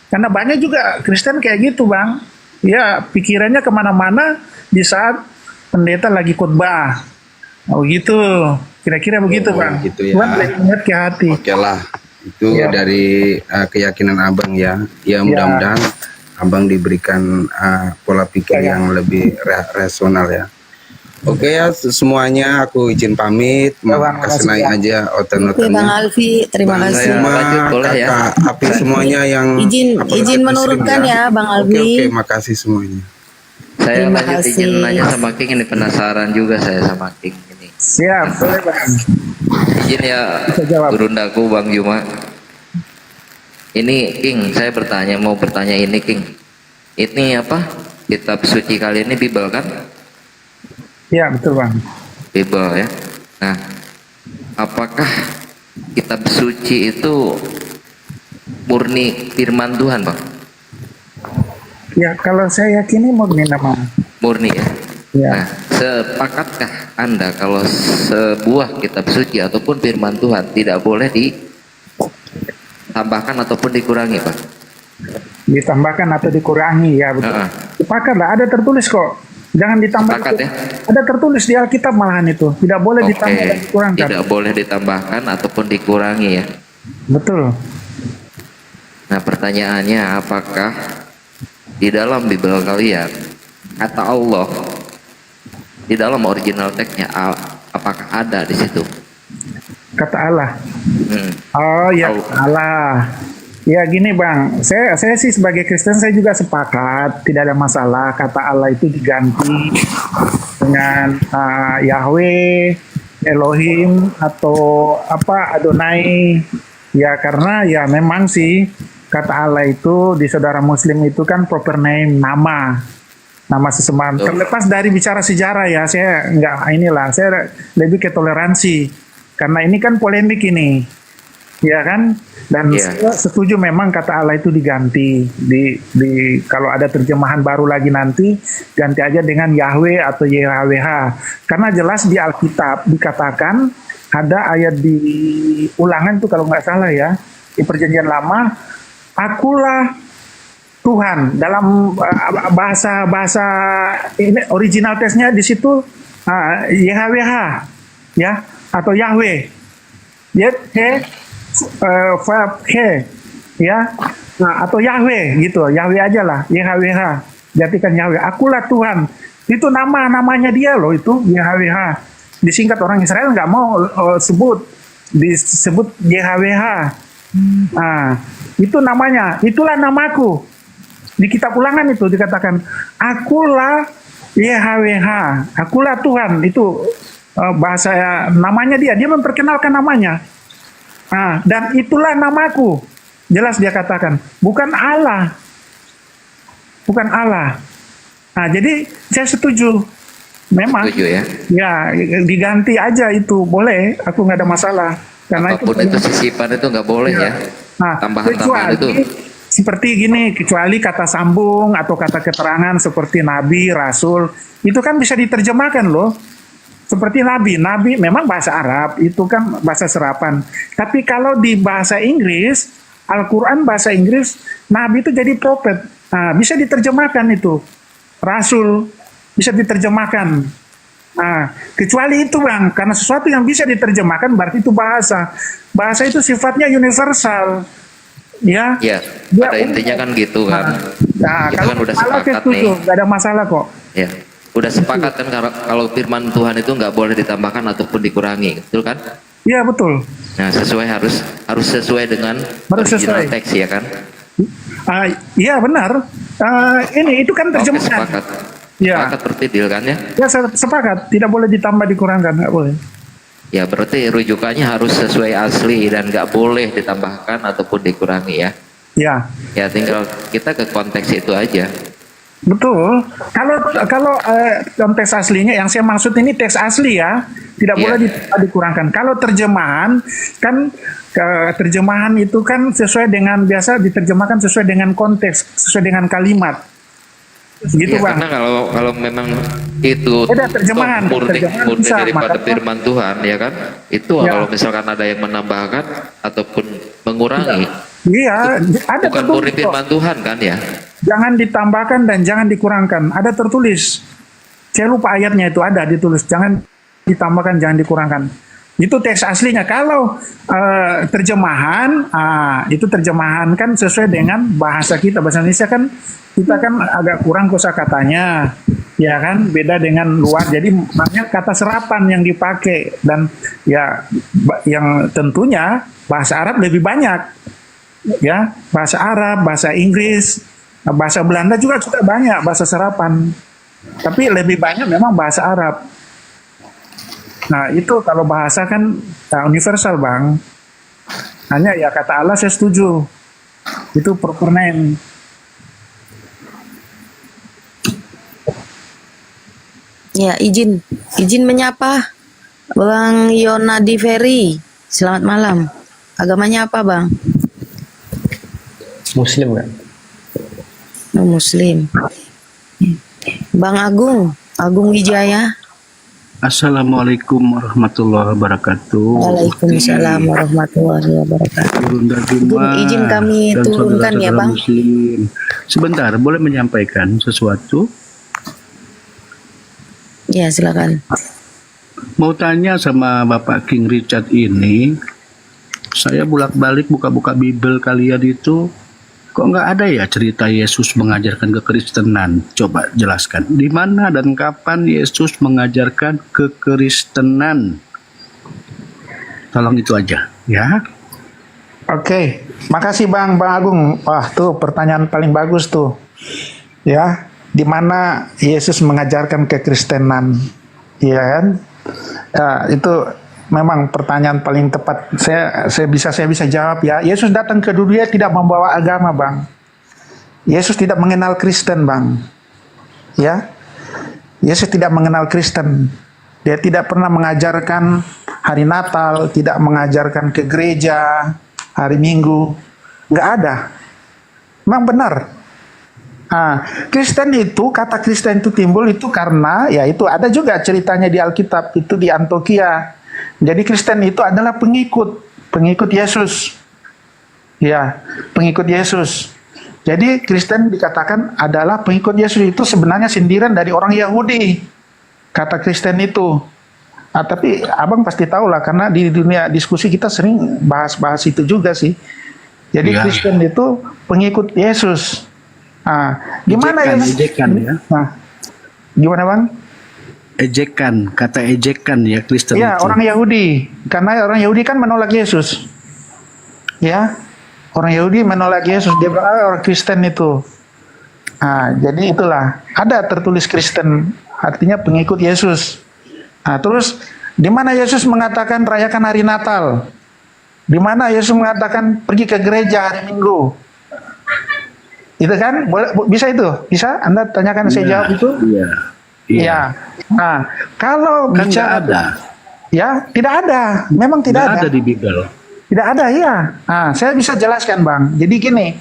karena banyak juga Kristen kayak gitu Bang, ya pikirannya kemana-mana di saat pendeta lagi khotbah. Gitu. Kira-kira begitu Bang. Gitu ya. Tuhan ingat ke hati. Oke lah. Itu dari keyakinan Abang ya. Ya mudah-mudahan Abang diberikan pola pikir yang lebih rasional ya. Oke ya semuanya, aku izin pamit. Kasih naik aja Oke oten-otennya. Bang Alfi, terima Bang kasih. Juma, boleh ya? Kakak Api semuanya yang Izin apalagi izin muslim menurutkan ya Bang Oke, Alfi. makasih semuanya. Saya Terima lanjut izin kasih. nanya sama King, ini penasaran juga saya sama King ini. Siap, boleh Bang. Izin ya Gurundaku Bang Juma. Ini King, saya mau bertanya ini King. Ini apa? Kitab suci kalian ini Bible kan? Ya betul Bang. Bible ya. Nah, apakah kitab suci itu murni firman Tuhan, Bang? Ya kalau saya yakini murni nama. Murni ya. Ya. Nah, sepakatkah Anda kalau sebuah kitab suci ataupun firman Tuhan tidak boleh ditambahkan ataupun dikurangi, Pak? Ditambahkan atau dikurangi, ya betul. Sepakat lah, ada tertulis kok. Jangan ditambah. Sepakat ya? Ada tertulis di Alkitab malahan itu. Tidak boleh Oke, ditambah dan dikurangkan. tidak boleh ditambahkan ataupun dikurangi ya. Betul. Nah, pertanyaannya apakah di dalam Bible kalian kata Allah di dalam original teksnya apakah ada di situ? Kata Allah. Oh ya, Allah. Ya gini Bang, saya sih sebagai Kristen saya juga sepakat, tidak ada masalah kata Allah itu diganti dengan Yahweh, Elohim atau apa Adonai. Ya karena ya memang sih kata Allah itu di saudara Muslim itu kan proper name, nama sesembahan. Terlepas dari bicara sejarah ya, saya saya lebih ke toleransi karena ini kan polemik ini. Ya kan, dan saya setuju memang kata Allah itu diganti di kalau ada terjemahan baru lagi nanti ganti aja dengan Yahweh atau YHWH karena jelas di Alkitab dikatakan ada ayat di Ulangan itu kalau nggak salah ya di Perjanjian Lama, akulah Tuhan dalam bahasa ini original teksnya di situ YHWH ya atau Yahweh ya, atau Yahweh gitu, Yahweh aja lah, YHWH, jadikan Yahweh. Akulah Tuhan. Itu namanya dia loh itu YHWH. Disingkat orang Israel nggak mau disebut YHWH. Nah, itu namanya, itulah namaku. Di kitab Ulangan itu dikatakan, akulah YHWH, akulah Tuhan. Itu bahasa namanya dia memperkenalkan namanya. Dan itulah namaku. Jelas dia katakan, bukan Allah. Bukan Allah. Nah, jadi saya setuju. Memang. Setuju ya? Ya, diganti aja itu. Boleh, aku nggak ada masalah. Karena apapun itu sisipan itu nggak boleh ya. Nah, tambahan-tambahan itu. Seperti gini, kecuali kata sambung atau kata keterangan seperti nabi, rasul, itu kan bisa diterjemahkan loh. Seperti nabi memang bahasa Arab, itu kan bahasa serapan. Tapi kalau di bahasa Inggris, Al-Quran bahasa Inggris, nabi itu jadi prophet. Nah, bisa diterjemahkan itu. Rasul, bisa diterjemahkan. Nah, kecuali itu Bang, karena sesuatu yang bisa diterjemahkan berarti itu bahasa. Bahasa itu sifatnya universal. Ya, pada intinya kan gitu kan. Nah, kita kan udah sepakat nih. Gak ada masalah kok. Ya. Udah sepakat kan kalau firman Tuhan itu nggak boleh ditambahkan ataupun dikurangi, betul kan? Iya betul. Nah harus sesuai dengan original teks ya kan? Iya benar. Ini itu kan terjemahan. Sepakat. Ya. Sepakat berarti deal kan ya? Ya sepakat. Tidak boleh ditambah dikurangkan, nggak boleh. Ya berarti rujukannya harus sesuai asli dan nggak boleh ditambahkan ataupun dikurangi ya? Ya. Ya tinggal kita ke konteks itu aja. Betul. Kalau teks aslinya yang saya maksud ini teks asli ya, tidak boleh dikurangkan. Kalau terjemahan kan terjemahan itu kan sesuai dengan biasa diterjemahkan sesuai dengan konteks, sesuai dengan kalimat. Gitu Bang. Karena kalau memang itu terjemahan murni daripada firman Tuhan ya kan, itu kalau misalkan ada yang menambahkan ataupun mengurangi, ada bukan murni firman Tuhan kan ya. Jangan ditambahkan dan jangan dikurangkan. Ada tertulis. Saya lupa ayatnya itu ada ditulis. Jangan ditambahkan, jangan dikurangkan. Itu teks aslinya. Kalau terjemahan, itu terjemahan kan sesuai dengan bahasa kita. Bahasa Indonesia kan kita kan agak kurang kosakatanya. ya kan, beda dengan luar. Jadi banyak kata serapan yang dipakai, dan ya yang tentunya bahasa Arab lebih banyak, ya, bahasa Arab, bahasa Inggris, bahasa Belanda juga sudah banyak bahasa serapan, tapi lebih banyak memang bahasa Arab. Nah itu kalau bahasa kan universal Bang, hanya ya kata Allah saya setuju, itu proper name. Ya, izin menyapa Bang Yonadi Ferry. Selamat malam. Agamanya apa, Bang? Muslim kan? Oh, Muslim. Bang Agung Wijaya. Assalamualaikum warahmatullahi wabarakatuh. Waalaikumsalam warahmatullahi wabarakatuh. Bunda Juma Izin kami dan turunkan ya, saudara-saudara Bang. Muslim. Sebentar, boleh menyampaikan sesuatu? Ya, silakan. Mau tanya sama Bapak King Richard ini, saya bolak-balik buka-buka Bible kalian itu, kok nggak ada ya cerita Yesus mengajarkan kekristenan? Coba jelaskan, di mana dan kapan Yesus mengajarkan kekristenan? Tolong itu aja, ya. Oke, makasih Bang Agung. Wah, tuh pertanyaan paling bagus tuh. Ya, di mana Yesus mengajarkan kekristenan? Iya kan? Ya, itu memang pertanyaan paling tepat. Saya bisa jawab ya. Yesus datang ke dunia tidak membawa agama, Bang. Yesus tidak mengenal Kristen, Bang. Ya. Yesus tidak mengenal Kristen. Dia tidak pernah mengajarkan hari Natal, tidak mengajarkan ke gereja, hari Minggu. Nggak ada. Memang benar. Kristen itu, kata Kristen itu timbul itu karena, ya itu ada juga ceritanya di Alkitab, itu di Antioquia. Jadi Kristen itu adalah pengikut Yesus. Ya, pengikut Yesus. Jadi Kristen dikatakan adalah pengikut Yesus, itu sebenarnya sindiran dari orang Yahudi. Kata Kristen itu. Tapi abang pasti tahu lah, karena di dunia diskusi kita sering bahas-bahas itu juga sih. Jadi Kristen itu pengikut Yesus. Gimana ejekan ya? Gimana Bang? Kata ejekan ya Kristen. Ya, orang Yahudi. Karena orang Yahudi kan menolak Yesus. Ya, orang Yahudi menolak Yesus. Dia bilang orang Kristen itu. Jadi itulah, ada tertulis Kristen, artinya pengikut Yesus. Terus di mana Yesus mengatakan rayakan hari Natal? Di mana Yesus mengatakan pergi ke gereja hari Minggu? Itu kan bisa itu? Bisa? Anda tanyakan saya jawab itu? Iya. Nah, kalau kan bicara ada. Ya, tidak ada. Memang tidak ada. Ada di Bible. Tidak ada, ya. Saya bisa jelaskan, Bang. Jadi gini,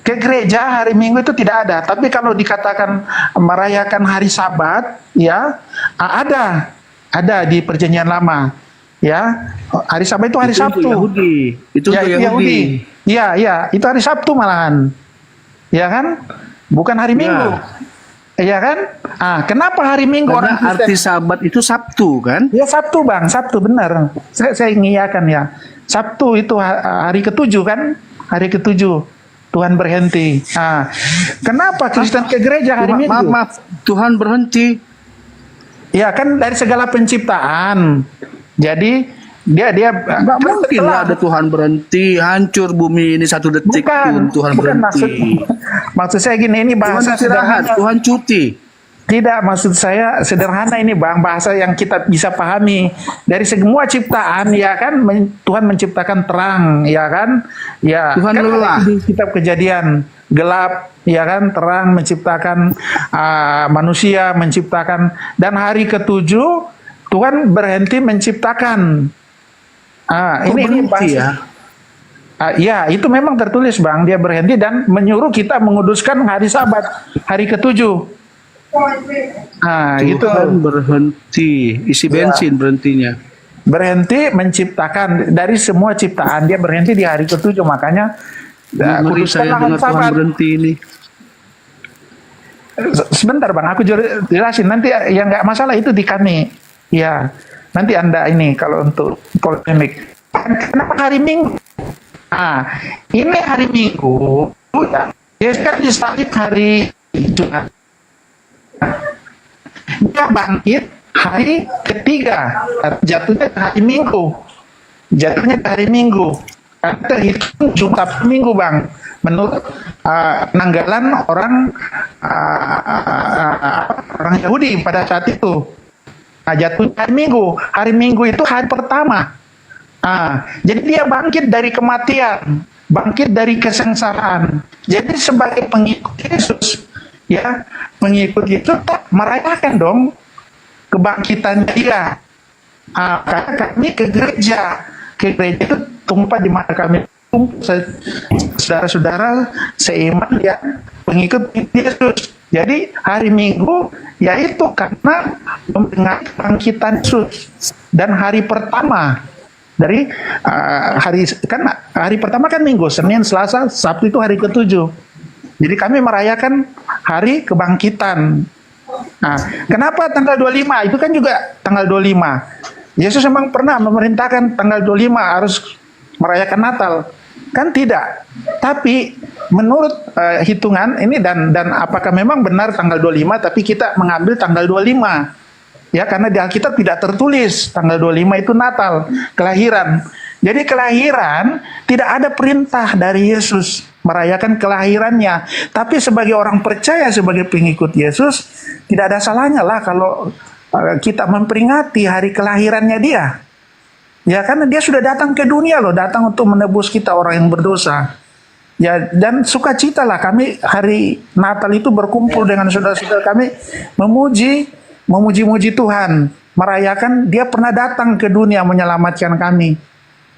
ke gereja hari Minggu itu tidak ada. Tapi kalau dikatakan merayakan hari Sabat, ya, ada di Perjanjian Lama. Ya, hari Sabat itu hari Sabtu. Yahudi. Itu ya, Yahudi. Iya, itu hari Sabtu malahan. Ya kan? Bukan hari Minggu. Iya kan? Kenapa hari Minggu? Karena orang arti Sabat itu Sabtu kan? Ya Sabtu Bang, Sabtu benar. Saya ngiyakan ya. Sabtu itu hari ke-7 kan? Hari ke-7 Tuhan berhenti. Kenapa Kristen ke gereja hari Minggu? Maaf, Tuhan berhenti. Ya kan dari segala penciptaan. Jadi dia nggak mungkin lah ada Tuhan berhenti, hancur bumi ini satu detik pun Tuhan berhenti. Maksud saya gini, ini bahasa sederhana. Tuhan cuti. Tidak, maksud saya sederhana ini Bang, bahasa yang kita bisa pahami. Dari semua ciptaan, ya kan, Tuhan menciptakan terang, ya kan? Ya, Tuhan kan lelah. di kitab Kejadian, gelap, ya kan, terang menciptakan manusia, menciptakan, dan hari ke-7 Tuhan berhenti menciptakan. Ini berhenti ya? Ya, itu memang tertulis Bang, dia berhenti dan menyuruh kita menguduskan hari Sabat, hari ke-7. Tuhan berhenti, isi bensin berhentinya. Berhenti menciptakan dari semua ciptaan, dia berhenti di hari ke-7, makanya saya dengar Tuhan berhenti ini. Sebentar Bang, aku jelasin nanti, yang nggak masalah itu di kami. Ya, nanti Anda ini kalau untuk polemik. Kenapa hari Minggu? Ini hari Minggu, ya. Yesus kan disalib hari Jumat. Dia bangkit hari ketiga, jatuhnya hari Minggu. Jatuhnya hari Minggu. Karena terhitung Jumat Minggu, Bang. Menurut penanggalan orang Yahudi pada saat itu. Nah, jatuhnya hari Minggu. Hari Minggu itu hari pertama. Jadi dia bangkit dari kematian, bangkit dari kesengsaraan. Jadi sebagai pengikut Yesus, ya, pengikut Yesus merayakan dong kebangkitannya dia. Karena kami ke gereja itu tempat di mana kami saudara-saudara seiman ya pengikut Yesus. Jadi hari Minggu yaitu karena memperingati kebangkitan Yesus, dan hari pertama dari hari pertama kan Minggu, Senin, Selasa, Sabtu itu hari ke-7. Jadi kami merayakan hari kebangkitan. Nah, kenapa tanggal 25? Itu kan juga tanggal 25. Yesus memang pernah memerintahkan tanggal 25 harus merayakan Natal. Kan tidak. Tapi menurut hitungan ini dan apakah memang benar tanggal 25 tapi kita mengambil tanggal 25. Ya, karena di Alkitab tidak tertulis tanggal 25 itu Natal, kelahiran. Jadi kelahiran tidak ada perintah dari Yesus merayakan kelahirannya. Tapi sebagai orang percaya, sebagai pengikut Yesus, tidak ada salahnya lah kalau kita memperingati hari kelahirannya dia. Ya, karena dia sudah datang ke dunia loh, datang untuk menebus kita orang yang berdosa. Ya, dan sukacitalah kami hari Natal itu berkumpul dengan saudara-saudara kami memuji-muji Tuhan, merayakan dia pernah datang ke dunia menyelamatkan kami.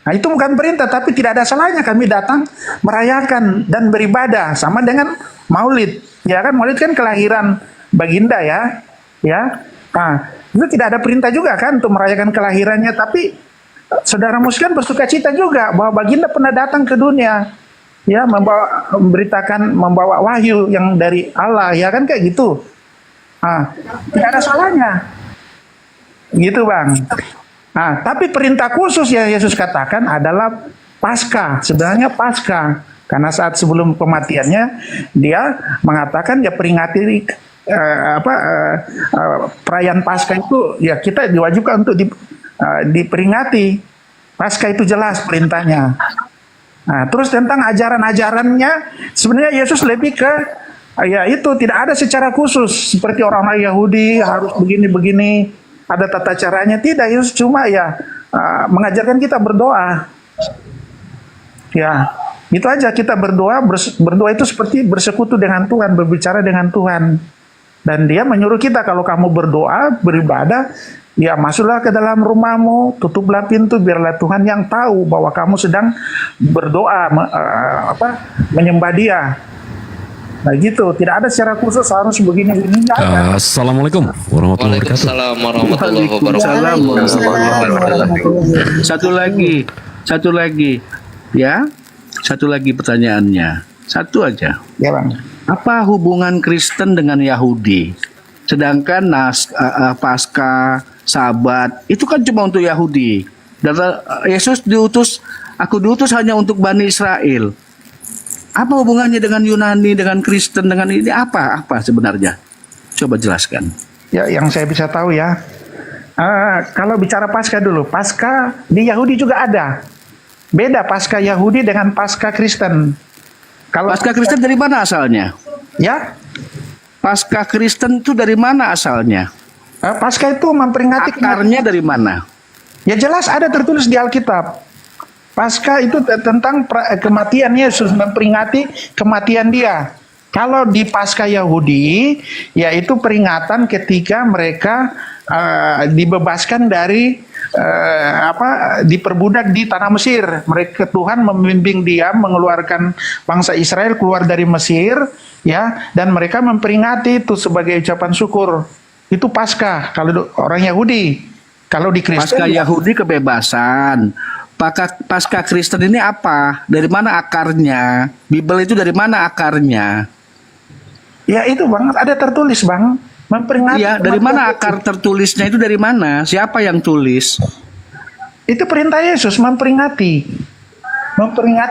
Nah, itu bukan perintah, tapi tidak ada salahnya kami datang merayakan dan beribadah sama dengan Maulid. Ya kan, Maulid kan kelahiran baginda ya. Ya. Nah, itu tidak ada perintah juga kan untuk merayakan kelahirannya, tapi saudara muslim bersukacita juga bahwa baginda pernah datang ke dunia. Ya, membawa wahyu yang dari Allah, ya kan kayak gitu. Tidak ada salahnya. Gitu, Bang. Tapi perintah khusus yang Yesus katakan adalah Paskah. Sebenarnya Paskah. Karena saat sebelum kematiannya dia mengatakan ya peringati perayaan Paskah itu ya kita diwajibkan untuk diperingati. Paskah itu jelas perintahnya. Nah, terus tentang ajaran-ajarannya sebenarnya Yesus lebih ke ya itu tidak ada secara khusus seperti orang-orang Yahudi harus begini-begini, ada tata caranya. Tidak, Yesus cuma ya mengajarkan kita berdoa. Ya, itu aja, kita berdoa. Berdoa itu seperti bersekutu dengan Tuhan, berbicara dengan Tuhan. Dan dia menyuruh kita kalau kamu berdoa, beribadah, ya masuklah ke dalam rumahmu, tutuplah pintu, biarlah Tuhan yang tahu bahwa kamu sedang berdoa, menyembah Dia. Nah gitu, tidak ada secara khusus harus begini-begini. Assalamualaikum warahmatullahi wabarakatuh. Waalaikumsalam warahmatullahi wabarakatuh. Satu lagi, ya, satu lagi pertanyaannya, satu aja. Ya, Bang. Apa hubungan Kristen dengan Yahudi? Sedangkan Paskah, Sabat itu kan cuma untuk Yahudi. Dan Yesus aku diutus hanya untuk Bani Israel. Apa hubungannya dengan Yunani, dengan Kristen, dengan ini apa sebenarnya? Coba jelaskan. Ya, yang saya bisa tahu ya. Kalau bicara Paskah dulu, Paskah di Yahudi juga ada. Beda Paskah Yahudi dengan Paskah Kristen. Kalau Paskah Kristen dari mana asalnya? Ya, Paskah Kristen itu dari mana asalnya? Paskah itu memperingati akarnya dari mana? Ya jelas ada tertulis di Alkitab. Paskah itu tentang kematian Yesus, memperingati kematian Dia. Kalau di Paskah Yahudi, yaitu peringatan ketika mereka dibebaskan dari diperbudak di tanah Mesir. Mereka, Tuhan membimbing dia mengeluarkan bangsa Israel keluar dari Mesir, ya, dan mereka memperingati itu sebagai ucapan syukur. Itu Paskah kalau orang Yahudi. Kalau di Kristen, Paskah Yahudi kebebasan. Paskah Kristen ini apa? Dari mana akarnya? Bible itu dari mana akarnya? Ya itu, Bang, ada tertulis, Bang. Memperingati. Iya, dari mana akar tertulisnya itu, dari mana? Siapa yang tulis? Itu perintah Yesus, memperingati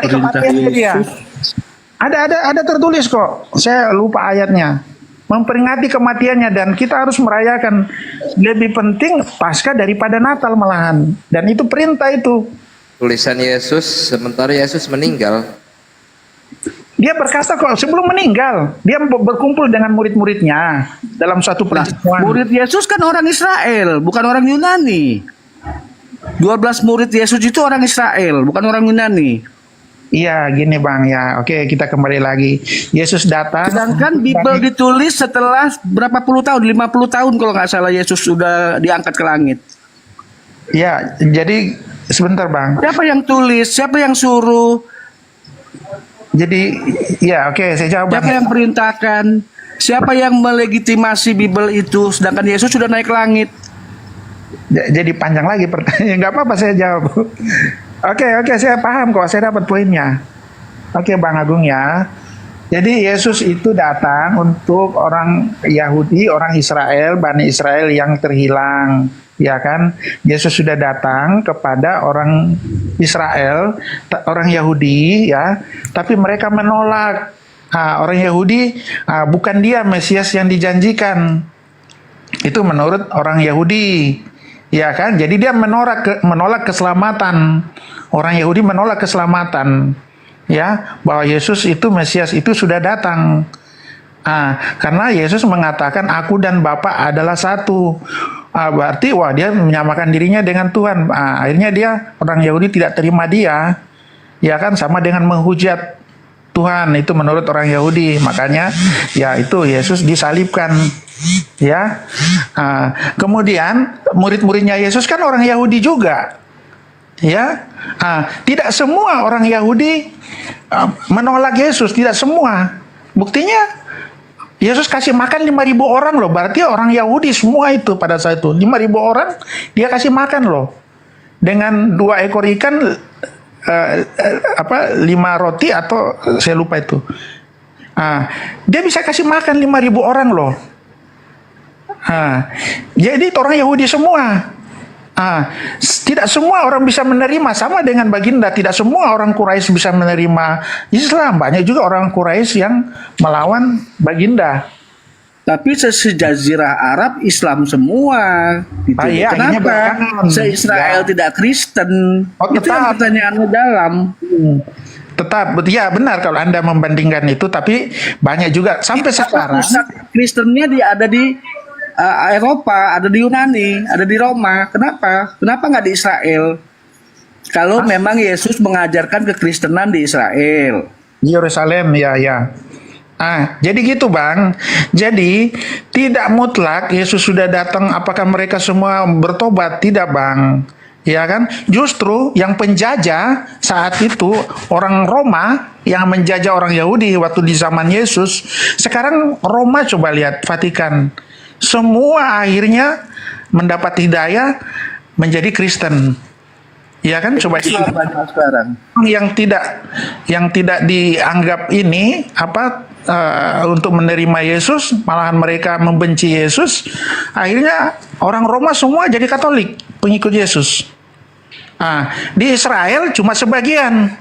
kematian Dia. Ada tertulis kok. Saya lupa ayatnya. memperingati kematiannya, dan kita harus merayakan. Lebih penting Paskah daripada Natal malahan, dan itu perintah itu. Tulisan Yesus, sementara Yesus meninggal. Dia berkata kok sebelum meninggal, dia berkumpul dengan murid-muridnya dalam suatu pertemuan. Murid Yesus kan orang Israel, bukan orang Yunani. 12 murid Yesus itu orang Israel, bukan orang Yunani. Iya, gini Bang ya. Oke, kita kembali lagi. Yesus datang. Sedangkan Bible ditulis setelah berapa puluh tahun, 50 tahun kalau nggak salah Yesus sudah diangkat ke langit. Ya, jadi sebentar Bang. Siapa yang tulis? Siapa yang suruh? Jadi, ya oke, saya jawab. Siapa yang perintahkan? Siapa yang melegitimasi Bible itu? Sedangkan Yesus sudah naik ke langit. Jadi panjang lagi pertanyaan. Nggak apa-apa, saya jawab. Oke, saya paham kok. Saya dapat poinnya. Oke, Bang Agung ya. Jadi Yesus itu datang untuk orang Yahudi, orang Israel, Bani Israel yang terhilang. Ya kan, Yesus sudah datang kepada orang Israel, orang Yahudi ya, tapi mereka menolak. Orang Yahudi bukan dia Mesias yang dijanjikan. Itu menurut orang Yahudi, ya kan? Jadi dia menolak keselamatan. Orang Yahudi menolak keselamatan, ya, bahwa Yesus itu Mesias itu sudah datang. Karena Yesus mengatakan aku dan Bapa adalah satu. Berarti dia menyamakan dirinya dengan Tuhan. Akhirnya orang Yahudi tidak terima dia, ya kan, sama dengan menghujat Tuhan. Itu menurut orang Yahudi. Makanya ya itu Yesus disalibkan, ya. Kemudian murid-muridnya Yesus kan orang Yahudi juga, ya. Tidak semua orang Yahudi menolak Yesus, tidak semua. Buktinya Yesus kasih makan 5.000 orang loh. Berarti orang Yahudi semua itu pada saat itu 5.000 orang dia kasih makan loh. Dengan 2 ekor ikan, 5 roti atau saya lupa itu. Dia bisa kasih makan 5.000 orang loh. Jadi orang Yahudi semua. Tidak semua orang bisa menerima, sama dengan Baginda. Tidak semua orang Quraisy bisa menerima Islam. Banyak juga orang Quraisy yang melawan Baginda. Tapi se-Jazirah Arab Islam semua. Gitu. Kenapa se-Israel tidak Kristen? Itu yang pertanyaannya dalam. Tetap, ya benar kalau Anda membandingkan itu. Tapi banyak juga sampai sekarang. Pusat Kristennya ada di Eropa, ada di Yunani, ada di Roma. Kenapa? Kenapa nggak di Israel? Kalau memang Yesus mengajarkan kekristenan di Israel, Yerusalem, ya. Jadi gitu Bang. Jadi tidak mutlak Yesus sudah datang apakah mereka semua bertobat, tidak Bang. Ya kan? Justru yang penjajah saat itu orang Roma yang menjajah orang Yahudi waktu di zaman Yesus. Sekarang Roma, coba lihat Vatikan. Semua akhirnya mendapat hidayah menjadi Kristen. Ya kan, coba sekarang yang tidak dianggap ini untuk menerima Yesus, malahan mereka membenci Yesus. Akhirnya orang Roma semua jadi Katolik, pengikut Yesus. Di Israel cuma sebagian.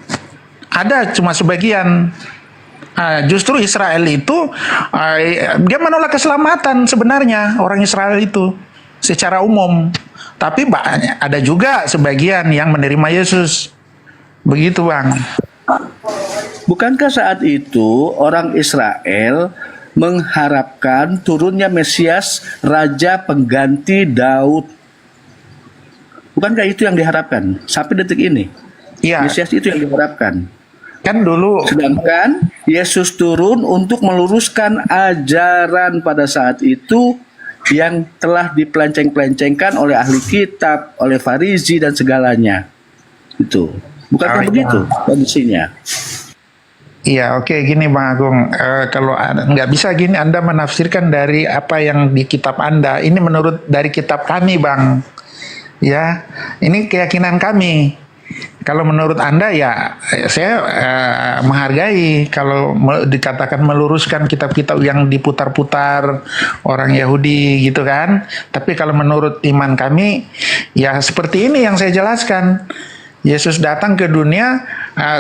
Ada cuma sebagian. Justru Israel itu dia menolak keselamatan sebenarnya, orang Israel itu secara umum. Tapi banyak, ada juga sebagian yang menerima Yesus. Begitu Bang. Bukankah saat itu orang Israel mengharapkan turunnya Mesias, Raja pengganti Daud? Bukankah itu yang diharapkan sampai detik ini? Iya. Mesias itu yang diharapkan. Kan dulu. Sedangkan Yesus turun untuk meluruskan ajaran pada saat itu yang telah dipelenceng-pelencengkan oleh ahli kitab, oleh Farisi dan segalanya. Itu. Bukankah begitu kondisinya? Iya, oke, gini Bang Agung. Kalau nggak bisa gini Anda menafsirkan dari apa yang di kitab Anda. Ini menurut dari kitab kami Bang. Ya, ini keyakinan kami. Kalau menurut Anda ya saya menghargai kalau dikatakan meluruskan kitab-kitab yang diputar-putar orang Yahudi gitu kan. Tapi kalau menurut iman kami ya seperti ini yang saya jelaskan. Yesus datang ke dunia,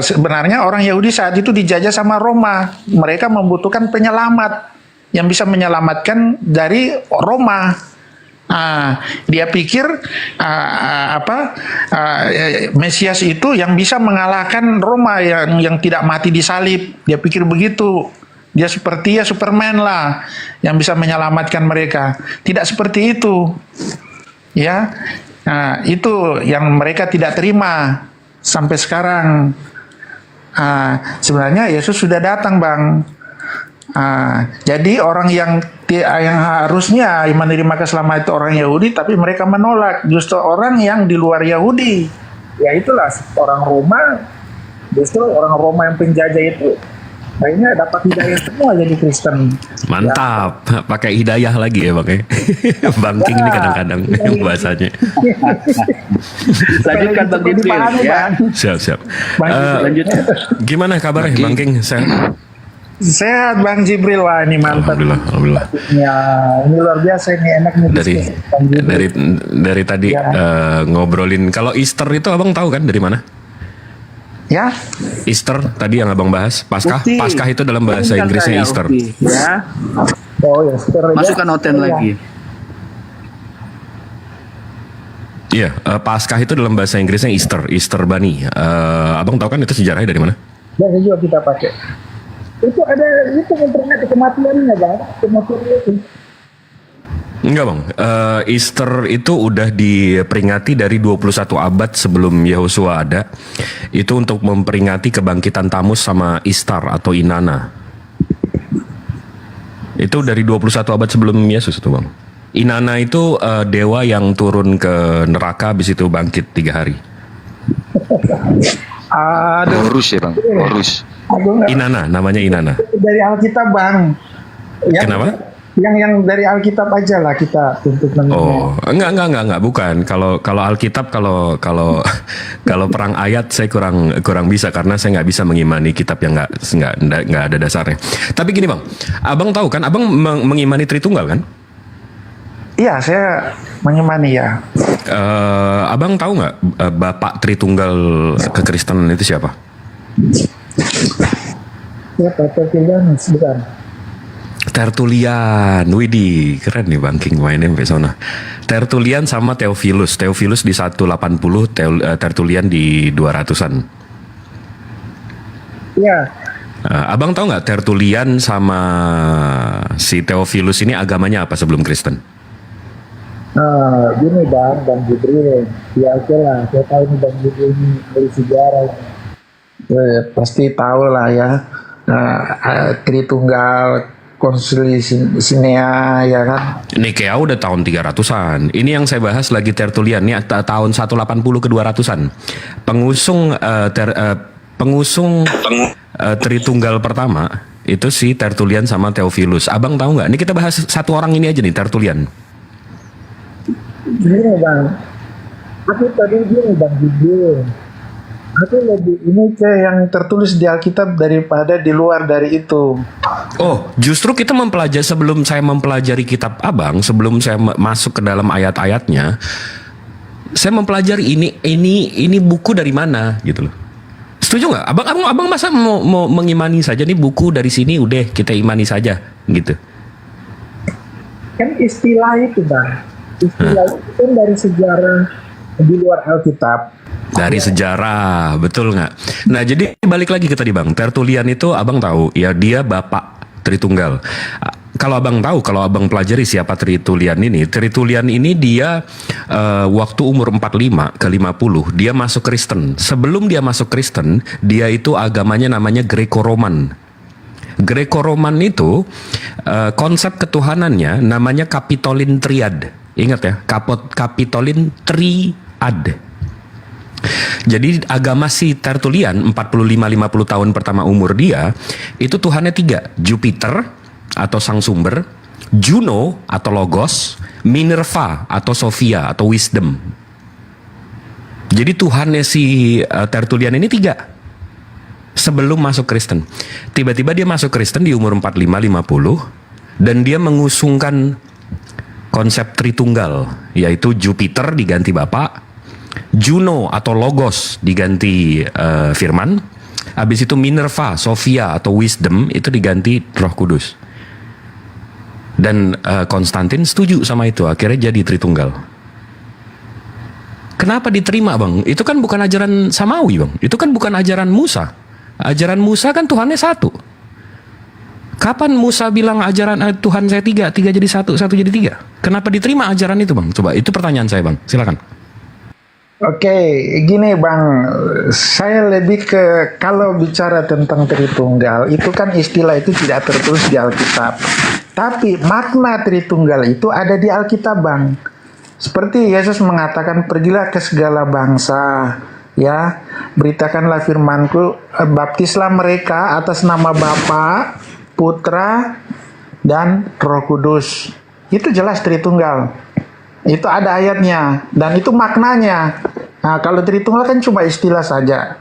sebenarnya orang Yahudi saat itu dijajah sama Roma. Mereka membutuhkan penyelamat. yang bisa menyelamatkan dari Roma. Dia pikir Mesias itu yang bisa mengalahkan Roma yang tidak mati disalib. Dia pikir begitu. Dia seperti Superman lah yang bisa menyelamatkan mereka. Tidak seperti itu. Ya. Itu yang mereka tidak terima sampai sekarang. Sebenarnya Yesus sudah datang, Bang. Jadi orang yang harusnya menerima keselamatan itu orang Yahudi, tapi mereka menolak. Justru orang yang di luar Yahudi, ya itulah orang Roma. Justru orang Roma yang penjajah itu akhirnya dapat hidayah semua jadi Kristen. Mantap, pakai hidayah lagi ya pakai. Bang King ini kadang-kadang bahasanya. Lanjutkan Bang Jibril ya. Siap. Lanjut. Gimana kabarnya Bang King? Sehat Bang Jibril, wah ini mantap. Alhamdulillah. Ya, ini luar biasa, ini enak nih. Dari tadi ngobrolin kalau Easter itu abang tahu kan dari mana? Ya. Easter tadi yang abang bahas, Paskah. Paskah itu dalam bahasa Inggrisnya Easter. Ya. Oh ya, Easter. Masukkan oten lagi. Iya, Paskah itu dalam bahasa Inggrisnya Easter Bunny. Abang tahu kan itu sejarahnya dari mana? Ya, juga kita pakai. Itu ada itu memperingati kematiannya, Bang. Kematian itu. Enggak, Bang. Easter itu udah diperingati dari 21 abad sebelum Yehosua ada. Itu untuk memperingati kebangkitan Tamus sama Istar atau Inanna. Itu dari 21 abad sebelum Yesus itu, Bang. Inanna itu dewa yang turun ke neraka habis itu bangkit 3 hari. Horus ya, Bang. Horus. Inanna, namanya Inanna. Dari Alkitab, Bang. Kenapa? Yang dari Alkitab aja lah kita untuk Oh, enggak, bukan. Kalau Alkitab, kalau perang ayat saya kurang bisa karena saya nggak bisa mengimani kitab yang nggak ada dasarnya. Tapi gini, Bang, abang tahu kan, abang mengimani Tritunggal kan? Iya, saya mengimani ya. Abang tahu nggak Bapak Tritunggal kekristenan itu siapa? Ya, Tertullianus, bukan? Tertullian, widih, keren nih Bang King mainnya sampai sana. Tertullian sama Theophilus di 180, Tertullian di 200-an. Iya. Abang tahu nggak Tertullian sama si Theophilus ini agamanya apa sebelum Kristen? Gini Bang Jibril, ya oke lah, saya tahu nih Bang Jibril ini dari sejarah. Pasti tahu lah ya, Tritunggal, Konsili Sinea, ya kan? Nikea udah tahun 300-an. Ini yang saya bahas lagi Tertullian, ini tahun 180 ke 200-an. Pengusung Tritunggal pertama itu si Tertullian sama Theophilus. Abang tahu nggak? Ini kita bahas satu orang ini aja nih, Tertullian. Gini Bang, aku tadi gini Bang Jibril, aku lebih ini yang tertulis di Alkitab daripada di luar dari itu. Oh, justru kita mempelajari, sebelum saya mempelajari kitab abang, sebelum saya masuk ke dalam ayat-ayatnya, saya mempelajari ini buku dari mana gitu loh. Setuju nggak? Abang masa mau mengimani saja nih buku dari sini udah kita imani saja gitu. Kan istilah itu Bang. Istilah itu kan dari sejarah di luar Alkitab. Dari sejarah, betul nggak? Nah, jadi balik lagi ke tadi Bang, Tertullian itu abang tahu, ya dia Bapak Tritunggal. Kalau abang tahu, kalau abang pelajari siapa Tertullian ini dia waktu umur 45 ke 50, dia masuk Kristen. Sebelum dia masuk Kristen, dia itu agamanya namanya Greco-Roman. Greco-Roman itu konsep ketuhanannya namanya Capitolin Triad. Ingat ya, Capitolin Triad. Jadi agama si Tertullian 45-50 tahun pertama umur dia itu Tuhannya 3, Jupiter atau sang sumber, Juno atau logos, Minerva atau Sophia atau wisdom. Jadi Tuhannya si Tertullian ini 3 sebelum masuk Kristen. Tiba-tiba dia masuk Kristen di umur 45-50 dan dia mengusungkan konsep Tritunggal, yaitu Jupiter diganti Bapa, Juno atau Logos diganti Firman, habis itu Minerva, Sophia atau Wisdom itu diganti Roh Kudus. Dan Konstantin setuju sama itu, akhirnya jadi Tritunggal. Kenapa diterima bang? Itu kan bukan ajaran Samawi bang, itu kan bukan ajaran Musa. Ajaran Musa kan Tuhannya satu. Kapan Musa bilang ajaran Tuhan saya tiga jadi satu jadi tiga? Kenapa diterima ajaran itu bang? Coba, itu pertanyaan saya bang, silakan. Oke, gini Bang, saya lebih ke kalau bicara tentang Tritunggal, itu kan istilah itu tidak tertulis di Alkitab. Tapi makna Tritunggal itu ada di Alkitab Bang. Seperti Yesus mengatakan, pergilah ke segala bangsa, ya, beritakanlah firmanku, baptislah mereka atas nama Bapa, Putra, dan Roh Kudus. Itu jelas Tritunggal. Itu ada ayatnya dan itu maknanya. Nah, kalau Tritunggal kan cuma istilah saja.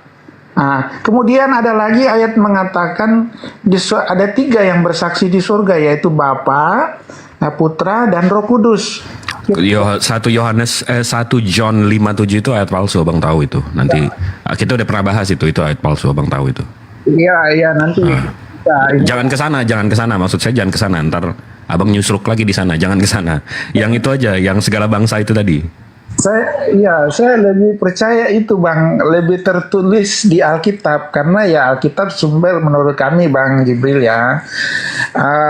Nah, kemudian ada lagi ayat mengatakan ada 3 yang bersaksi di surga, yaitu Bapa, Putra, dan Roh Kudus. 1 John 5:7 itu ayat palsu, abang tahu itu. Nanti kita udah pernah bahas itu ayat palsu, abang tahu itu. Iya nanti. Jangan ke sana. Maksud saya jangan ke sana. Ntar abang nyusruk lagi di sana. Jangan ke sana. Yang itu aja, yang segala bangsa itu tadi. Saya lebih percaya itu Bang, lebih tertulis di Alkitab, karena ya Alkitab sumber menurut kami Bang Jibril ya,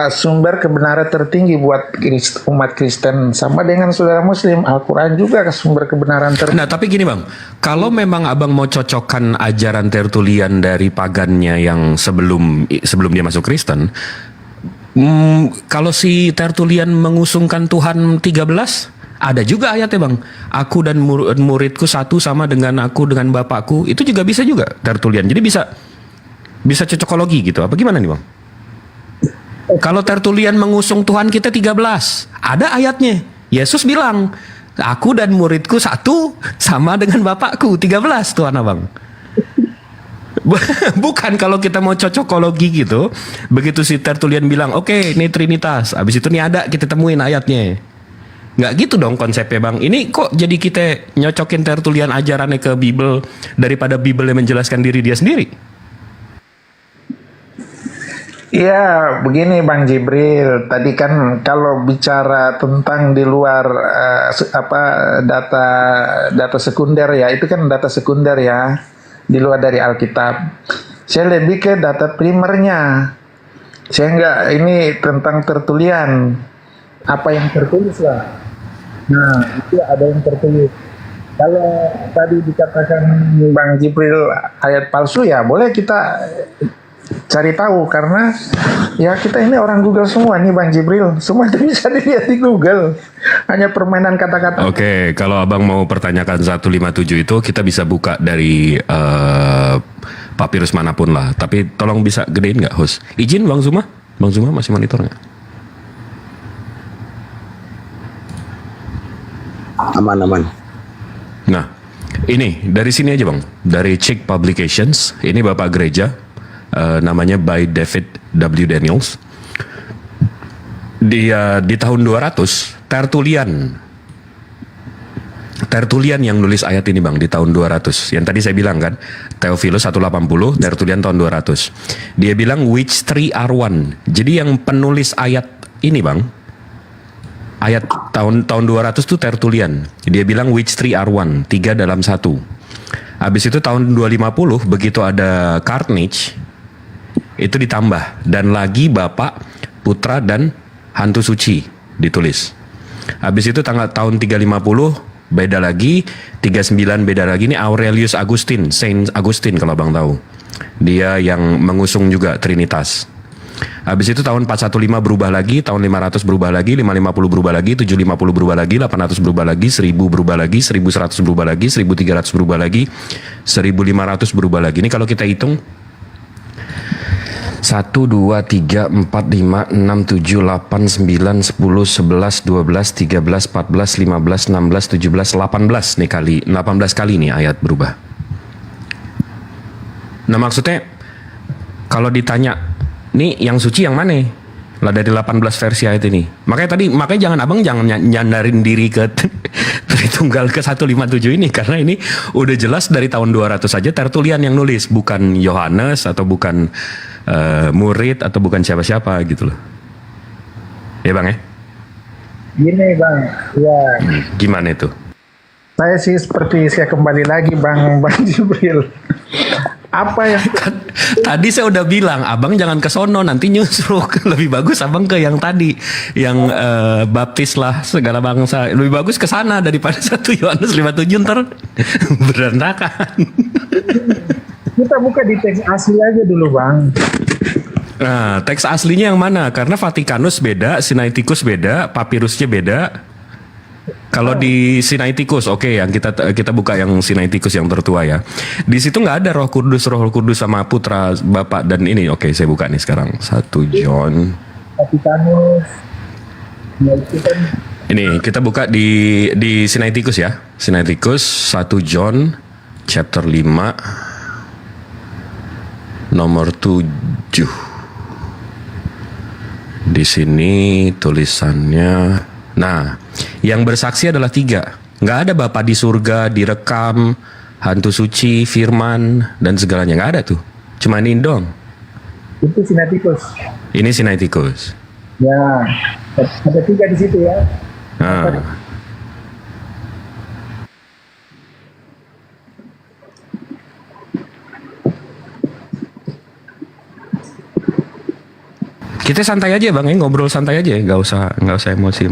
sumber kebenaran tertinggi buat umat Kristen, sama dengan saudara Muslim. Al-Quran juga sumber kebenaran tertinggi. Nah tapi gini Bang, kalau memang abang mau cocokkan ajaran Tertulian dari pagannya yang sebelum dia masuk Kristen, kalau si Tertulian mengusungkan Tuhan 13, ada juga ayatnya Bang. Aku dan muridku satu sama dengan aku dengan Bapakku. Itu juga bisa juga Tertulian. Jadi bisa cocokologi gitu. Apa gimana nih Bang? Kalau Tertulian mengusung Tuhan kita 13, ada ayatnya. Yesus bilang, aku dan muridku satu sama dengan Bapakku. 13 Tuhan Abang. Bukan kalau kita mau cocokologi gitu. Begitu si Tertulian bilang, oke, ini Trinitas. Habis itu nih ada, kita temuin ayatnya. Nggak gitu dong konsepnya Bang. Ini kok jadi kita nyocokin Tertulian ajarannya ke Bible daripada Bible yang menjelaskan diri dia sendiri? Ya begini Bang Jibril, tadi kan kalau bicara tentang di luar data sekunder ya, itu kan data sekunder ya, di luar dari Alkitab. Saya lebih ke data primernya. Saya nggak ini tentang Tertulian, apa yang tertulis lah. Nah, itu ada yang tertulis. Kalau tadi dikatakan Bang Jibril ayat palsu, ya boleh kita cari tahu, karena ya kita ini orang Google semua nih Bang Jibril, semua itu bisa dilihat di Google, hanya permainan kata-kata. Oke, kalau abang mau pertanyakan 157 itu kita bisa buka dari papirus manapun lah, tapi tolong bisa gedein nggak host? Izin Bang Zuma masih monitor nggak? Aman. Nah, ini dari sini aja Bang, dari Chick Publications. Ini Bapak Gereja, namanya by David W. Daniels. Dia di tahun 200, Tertulian yang nulis ayat ini Bang, di tahun 200. Yang tadi saya bilang kan, Theophilus 180, Tertulian tahun 200. Dia bilang which three are one. Jadi yang penulis ayat ini Bang, ayat tahun 200 tuh Tertulian. Dia bilang which three are one, 3 dalam 1. Habis itu tahun 250 begitu ada Carnage, itu ditambah dan lagi Bapak, Putra, dan Hantu Suci ditulis. Habis itu tahun 350 beda lagi, 39 beda lagi. Ini Aurelius Augustine, Saint Augustine kalau Bang tahu. Dia yang mengusung juga Trinitas. Habis itu tahun 415 berubah lagi, tahun 500 berubah lagi, 550 berubah lagi, 750 berubah lagi, 800 berubah lagi, 1000 berubah lagi, 1100 berubah lagi, 1300 berubah lagi, 1500 berubah lagi. Ini kalau kita hitung 1, 2, 3, 4, 5, 6, 7, 8, 9, 10, 11, 12, 13, 14, 15, 16, 17, 18 nih 18 kali nih ayat berubah. Nah maksudnya kalau ditanya nih yang suci yang mana? Lah dari 18 versi ayat ini. Makanya jangan nyandarin diri ke Tritunggal ke 157 ini, karena ini udah jelas dari tahun 200 saja Tertulian yang nulis, bukan Yohanes atau bukan murid atau bukan siapa-siapa gitu loh. Ya Bang ya? Gini Bang, ya Gimana itu? saya sih seperti saya kembali lagi Bang Jibril. Apa yang Tadi saya udah bilang, abang jangan ke sono, nanti nyusruk. Lebih bagus abang ke yang tadi, yang baptis lah segala bangsa. Lebih bagus ke sana daripada 1 Yohanes 5:7 ntar berantakan. kita buka di teks asli aja dulu Bang. Nah, teks aslinya yang mana? Karena Vatikanus beda, Sinaiticus beda, Papirusnya beda. Kalau di Sinaiticus, oke, yang kita buka yang Sinaiticus yang tertua ya. Di situ nggak ada Roh Kudus sama Putra, Bapa dan ini. Oke, saya buka nih sekarang. 1 John. Vatikanus. Ini kita buka di Sinaiticus ya. Sinaiticus 1 John chapter 5 nomor 7. Di sini tulisannya. Nah, yang bersaksi adalah 3. Nggak ada Bapa di surga, direkam, hantu suci, firman, dan segalanya. Nggak ada tuh. Cuma ini dong. Itu Sinaiticus. Ini Sinaiticus. Ya, ada 3 di situ ya. Nah. Kita santai aja Bang, ya ngobrol santai aja, nggak usah emosi.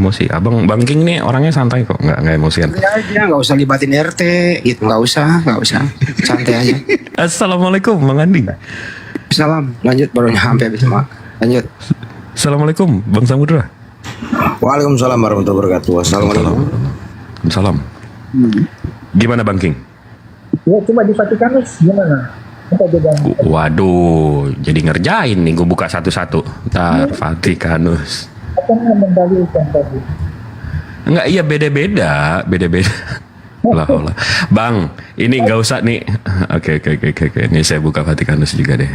Bang King nih orangnya santai kok, nggak emosian. Santai aja, nggak usah libatin RT, gitu nggak usah, santai aja. Assalamualaikum Bang Andi. Salam, lanjut baru nyampe habis lanjut. Assalamualaikum Bang Samudra. Waalaikumsalam warahmatullahi wabarakatuh. Assalamualaikum. Salam. Gimana Bang King? Ya coba di Vatikanus gimana? Apa bedanya? Waduh, jadi ngerjain nih gue buka satu-satu. Ntar Vatikanus. Apa yang mendalilkan tadi? Enggak, iya beda-beda. Lah. Bang, ini nggak usah nih. Oke. Ini saya buka Vatikanus juga deh.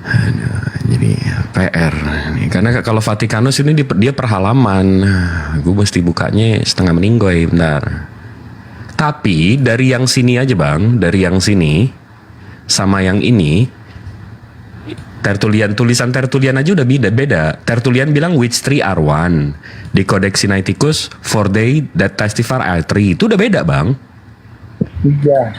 Aduh, jadi PR nih. Karena kalau Vatikanus ini dia per halaman. Gue mesti bukanya setengah meninggoy, bentar. Tapi dari yang sini aja Bang, dari yang sini sama yang ini, tulisan Tertullian aja udah beda. Tertullian bilang which three are one. Di Codex Sinaiticus, for they that testify are three. Itu udah beda Bang. Iya.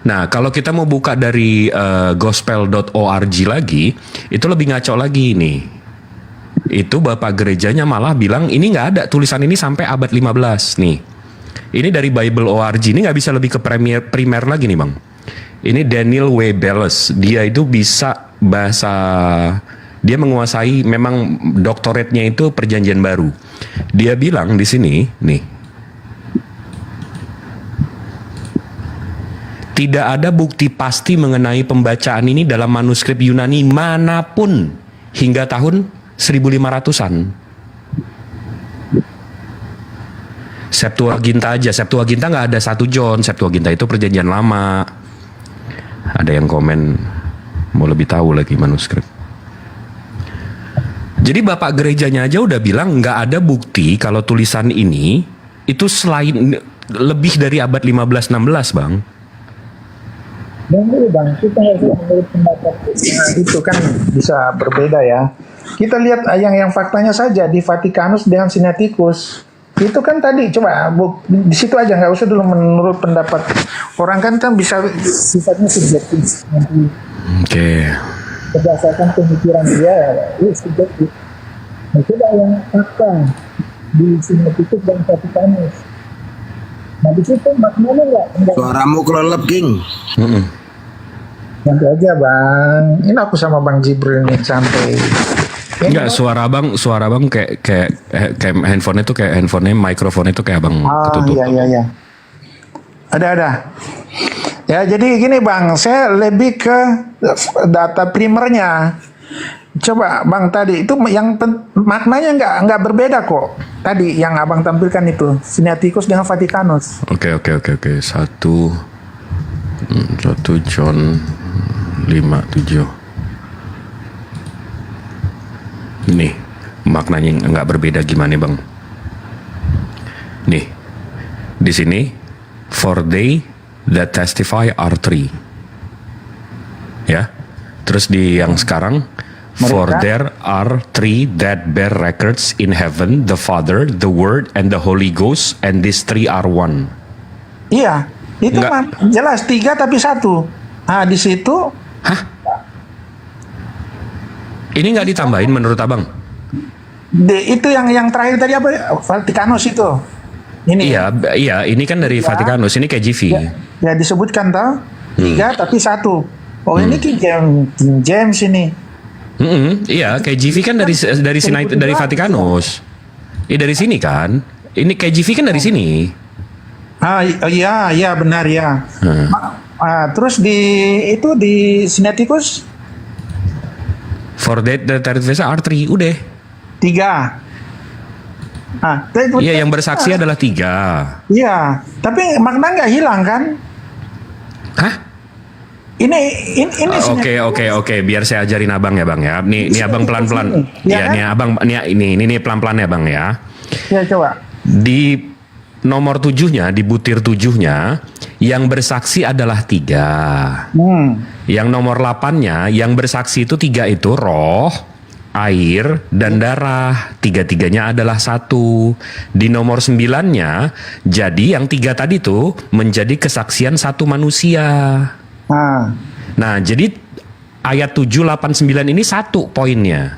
Nah, kalau kita mau buka dari gospel.org lagi, itu lebih ngaco lagi nih. Itu Bapak Gerejanya malah bilang ini nggak ada tulisan ini sampai abad 15 nih. Ini dari Bible.org, ini nggak bisa lebih ke primer lagi nih Bang. Ini Daniel W. Bellis, dia itu bisa bahasa, dia menguasai, memang doktoratnya itu Perjanjian Baru. Dia bilang di sini, nih, tidak ada bukti pasti mengenai pembacaan ini dalam manuskrip Yunani manapun hingga tahun 1500-an. Septuaginta aja, Septuaginta nggak ada 1 John, Septuaginta itu Perjanjian Lama. Ada yang komen mau lebih tahu lagi manuskrip. Jadi Bapak Gerejanya aja udah bilang nggak ada bukti kalau tulisan ini itu selain lebih dari abad 15-16 Bang. Bang, kita harus menurut pendapat itu kan bisa berbeda ya. Kita lihat yang faktanya saja di Vatikanus dengan Sinaiticus. Itu kan tadi coba di situ aja, nggak usah dulu menurut pendapat orang kan bisa sifatnya subjektif nanti. Oke. Berdasarkan pemikiran dia itu subjektif. Nah, coba yang fakta di Sinaiticus dan Vatikanus. Nah di situ maknanya nggak. Suaramu kelelep King. Nanti aja Bang. Ini aku sama Bang Jibril nih sampai. Enggak, suara abang kayak handphone itu kayak handphonenya, mikrofon itu kayak abang ketutup. Iya. Ada. Ya jadi gini Bang, saya lebih ke data primernya. Coba Bang tadi itu yang maknanya nggak berbeda kok. Tadi yang abang tampilkan itu Sinaiticus dengan Vatikanus. Oke. 1 John 5:7. Nih, maknanya nggak berbeda gimana Bang? Nih, di sini for they that testify are three. Ya, terus di yang sekarang For there are three that bear records in heaven, the Father, the Word, and the Holy Ghost, and these three are one. Iya, itu mah jelas 3 tapi 1. Nah, di situ. Ini nggak ditambahin menurut abang? Itu yang terakhir tadi apa? Vatikanus itu. Ini. Iya, ini kan dari Vatikanus, ini KJV. Ya disebutkan tau 3 tapi 1. Oh ini King James ini. Iya, KJV kan dari Vatikanus. Dari sini kan? Ini KJV kan dari sini. Iya benar ya. Terus di Sinaiticus For that the third vessel are 3, udah. 3. Iya, yang bersaksi adalah 3. Iya, tapi makna nggak hilang kan? Hah? Ini Oke, biar saya ajarin abang ya bang ya. Nih abang pelan-pelan. Ya, nih abang, ini pelan-pelan ya bang ya. Ya coba. Di nomor 7-nya, di butir 7-nya, yang bersaksi adalah 3. Yang nomor 8-nya, yang bersaksi itu 3 itu roh, air, dan darah. 3-3-nya adalah 1. Di nomor 9-nya, jadi yang 3 tadi tuh menjadi kesaksian 1 manusia. Nah, jadi ayat 7, 8, 9 ini 1 poinnya.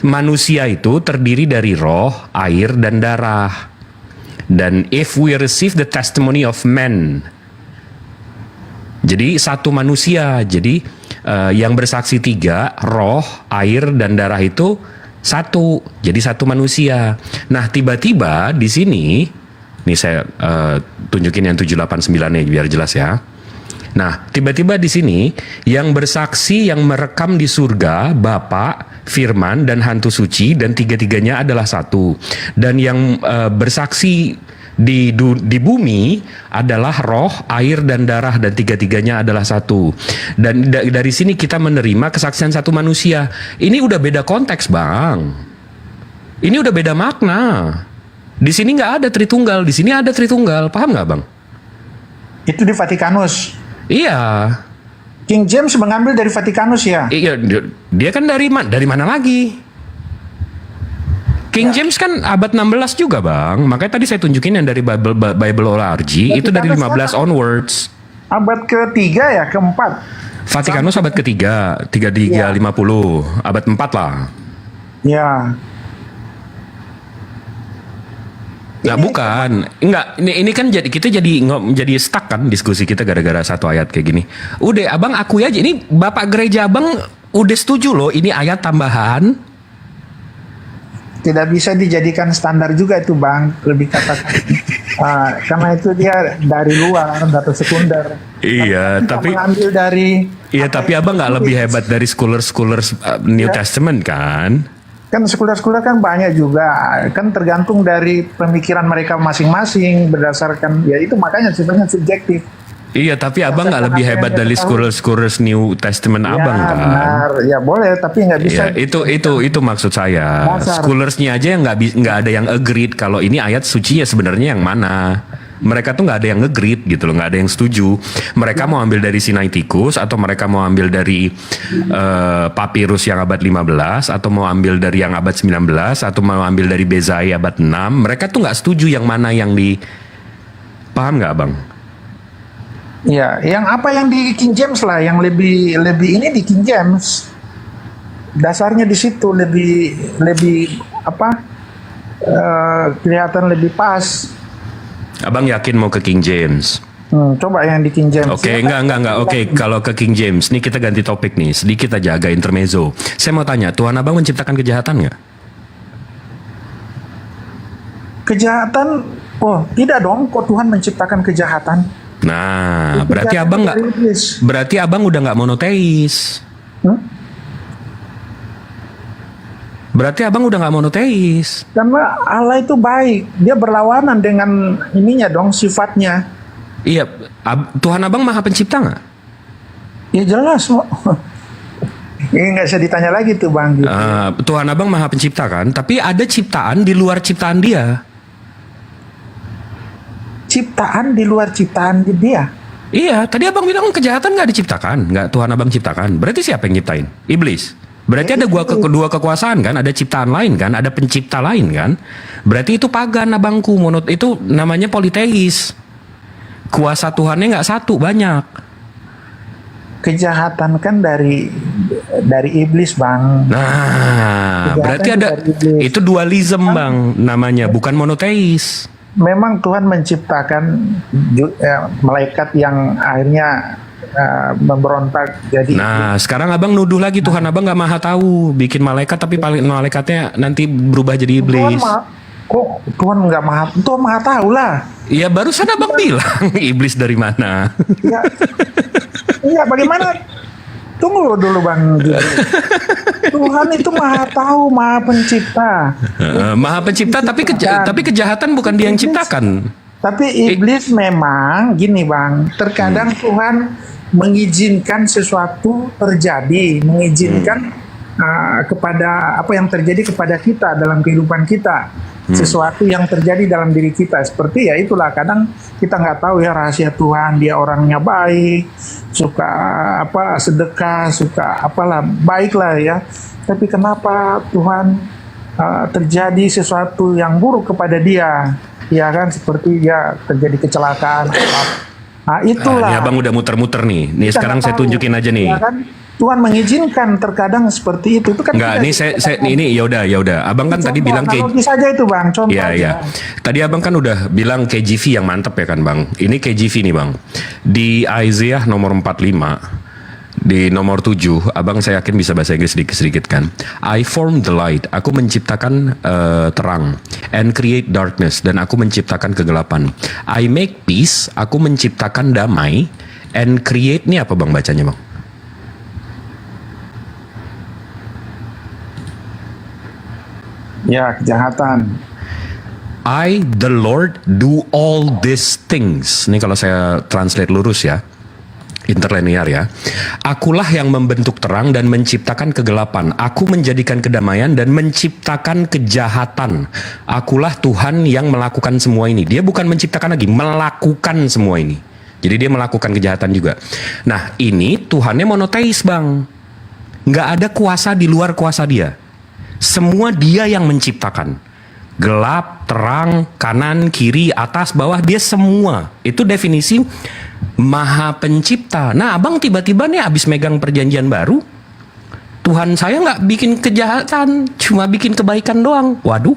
Manusia itu terdiri dari roh, air, dan darah. Dan if we receive the testimony of men, jadi 1 manusia. Jadi yang bersaksi 3, roh, air, dan darah itu 1. Jadi 1 manusia. Nah, tiba-tiba di sini, nih saya tunjukin yang 7, 8, 9 nih biar jelas ya. Nah, tiba-tiba di sini yang bersaksi yang merekam di surga Bapa, Firman, dan hantu suci, dan 3-3-nya adalah 1. Dan yang bersaksi di bumi adalah roh, air, dan darah, dan 3-3-nya adalah 1. Dan dari sini kita menerima kesaksian 1 manusia. Ini udah beda konteks bang. Ini udah beda makna. Di sini nggak ada Tritunggal, di sini ada Tritunggal. Paham nggak bang? Itu di Vatikanus. Iya. King James mengambil dari Vatikanus ya? Iya, dia kan dari mana lagi? King James kan abad 16 juga bang. Makanya tadi saya tunjukin yang dari Bible.org itu dari 15 onwards. Abad ke-3 ya, ke-4. Vatikanus abad ke-3, 3350, abad 4 lah. Ya. Nah, bukan. Enggak, ini kan kita jadi stuck kan diskusi kita gara-gara 1 ayat kayak gini. Udah, abang akui aja. Ini bapak gereja abang udah setuju loh. Ini ayat tambahan. Tidak bisa dijadikan standar juga itu bang. Lebih katakan. Karena itu dia dari luar, data sekunder. Iya, tapi mengambil dari. Iya, tapi abang nggak lebih hebat dari scholars New Testament kan? Kan sekolah-sekolah kan banyak juga, kan tergantung dari pemikiran mereka masing-masing berdasarkan, ya itu makanya sifatnya subjektif. Iya, tapi abang nggak lebih hebat dari scholars New Testament Ya, abang kan? benar. Ya boleh, tapi nggak bisa. Iya, itu maksud saya. Dasar. Scholarsnya aja yang nggak ada yang agreed kalau ini ayat sucinya sebenarnya yang mana. Mereka tuh nggak ada yang nge-greet gitu loh, nggak ada yang setuju. Mereka mau ambil dari Sinaiticus, atau mereka mau ambil dari papirus yang abad 15, atau mau ambil dari yang abad 19, atau mau ambil dari Bezai abad 6. Mereka tuh nggak setuju yang mana yang di... Paham nggak bang? Ya, yang apa yang di King James lah, yang lebih ini di King James. Dasarnya di situ lebih apa? Kelihatan lebih pas. Abang yakin mau ke King James? Coba yang di King James. Oke, enggak. Oke, kalau ke King James, nih kita ganti topik nih. Sedikit aja agak intermezzo. Saya mau tanya, Tuhan abang menciptakan kejahatan nggak? Kejahatan? Oh, tidak dong. Kok Tuhan menciptakan kejahatan? Nah, berarti abang nggak? Berarti abang udah nggak monoteis. Berarti abang udah nggak monoteis. Karena Allah itu baik, dia berlawanan dengan ininya dong, sifatnya. Iya, Tuhan abang maha pencipta nggak? Ya jelas. Ini nggak bisa ditanya lagi tuh bang. Gitu. Tuhan abang maha pencipta kan, tapi ada ciptaan di luar ciptaan dia. Ciptaan di luar ciptaan dia? Iya, tadi abang bilang kejahatan nggak diciptakan, nggak Tuhan abang ciptakan. Berarti siapa yang nyiptain? Iblis. Berarti ada kedua kekuasaan kan, ada ciptaan lain kan, ada pencipta lain kan. Berarti itu pagan abangku, itu namanya politeis. Kuasa Tuhannya nggak satu, banyak. Kejahatan kan dari iblis, Bang. Nah, berarti ada itu dualisme, Bang, namanya, bukan monoteis. Memang Tuhan menciptakan malaikat yang akhirnya memberontak jadi. Nah, sekarang abang nuduh lagi Tuhan abang nggak maha tahu, bikin malaikat tapi malaikatnya nanti berubah jadi iblis. Tuhan nggak maha, Tuhan maha tahu lah. Ya barusan abang bilang iblis dari mana? Iya, bagaimana? Tunggu dulu, Bang. Tuhan itu maha tahu, maha pencipta. Maha pencipta, tapi kejahatan bukan dia yang ciptakan. Tapi iblis memang gini, Bang. Terkadang Tuhan mengizinkan sesuatu terjadi, mengizinkan kepada apa yang terjadi kepada kita dalam kehidupan kita. Sesuatu yang terjadi dalam diri kita, seperti ya itulah, kadang kita nggak tahu ya rahasia Tuhan, dia orangnya baik, suka sedekah, suka apalah, baiklah ya, tapi kenapa Tuhan terjadi sesuatu yang buruk kepada dia, ya kan, seperti ya terjadi kecelakaan. Nah itulah. Ini abang udah muter-muter nih sekarang saya tunjukin aja nih, ya kan? Tuhan mengizinkan terkadang seperti itu kan. Enggak, ini ya udah. Abang kan tadi bilang saja itu, Bang, contoh ya, aja. Ya. Tadi abang kan udah bilang KJV yang mantep ya kan, Bang. Ini KJV nih, Bang. Di Isaiah nomor 45 di nomor 7, abang saya yakin bisa bahasa Inggris sedikit-sedikit kan. I form the light, aku menciptakan terang, and create darkness, dan aku menciptakan kegelapan. I make peace, aku menciptakan damai, and create, ini apa Bang bacanya, Bang? Ya, kejahatan. I, the Lord, do all these things. Ini kalau saya translate lurus ya, interlinear ya. Akulah yang membentuk terang dan menciptakan kegelapan. Aku menjadikan kedamaian dan menciptakan kejahatan. Akulah Tuhan yang melakukan semua ini. Dia bukan menciptakan lagi, melakukan semua ini. Jadi dia melakukan kejahatan juga. Nah, ini Tuhannya monoteis, Bang. Nggak ada kuasa di luar kuasa dia. Semua dia yang menciptakan. Gelap, terang, kanan, kiri, atas, bawah, dia semua. Itu definisi maha pencipta. Nah, abang tiba-tiba nih abis megang perjanjian baru, Tuhan saya nggak bikin kejahatan, cuma bikin kebaikan doang. Waduh,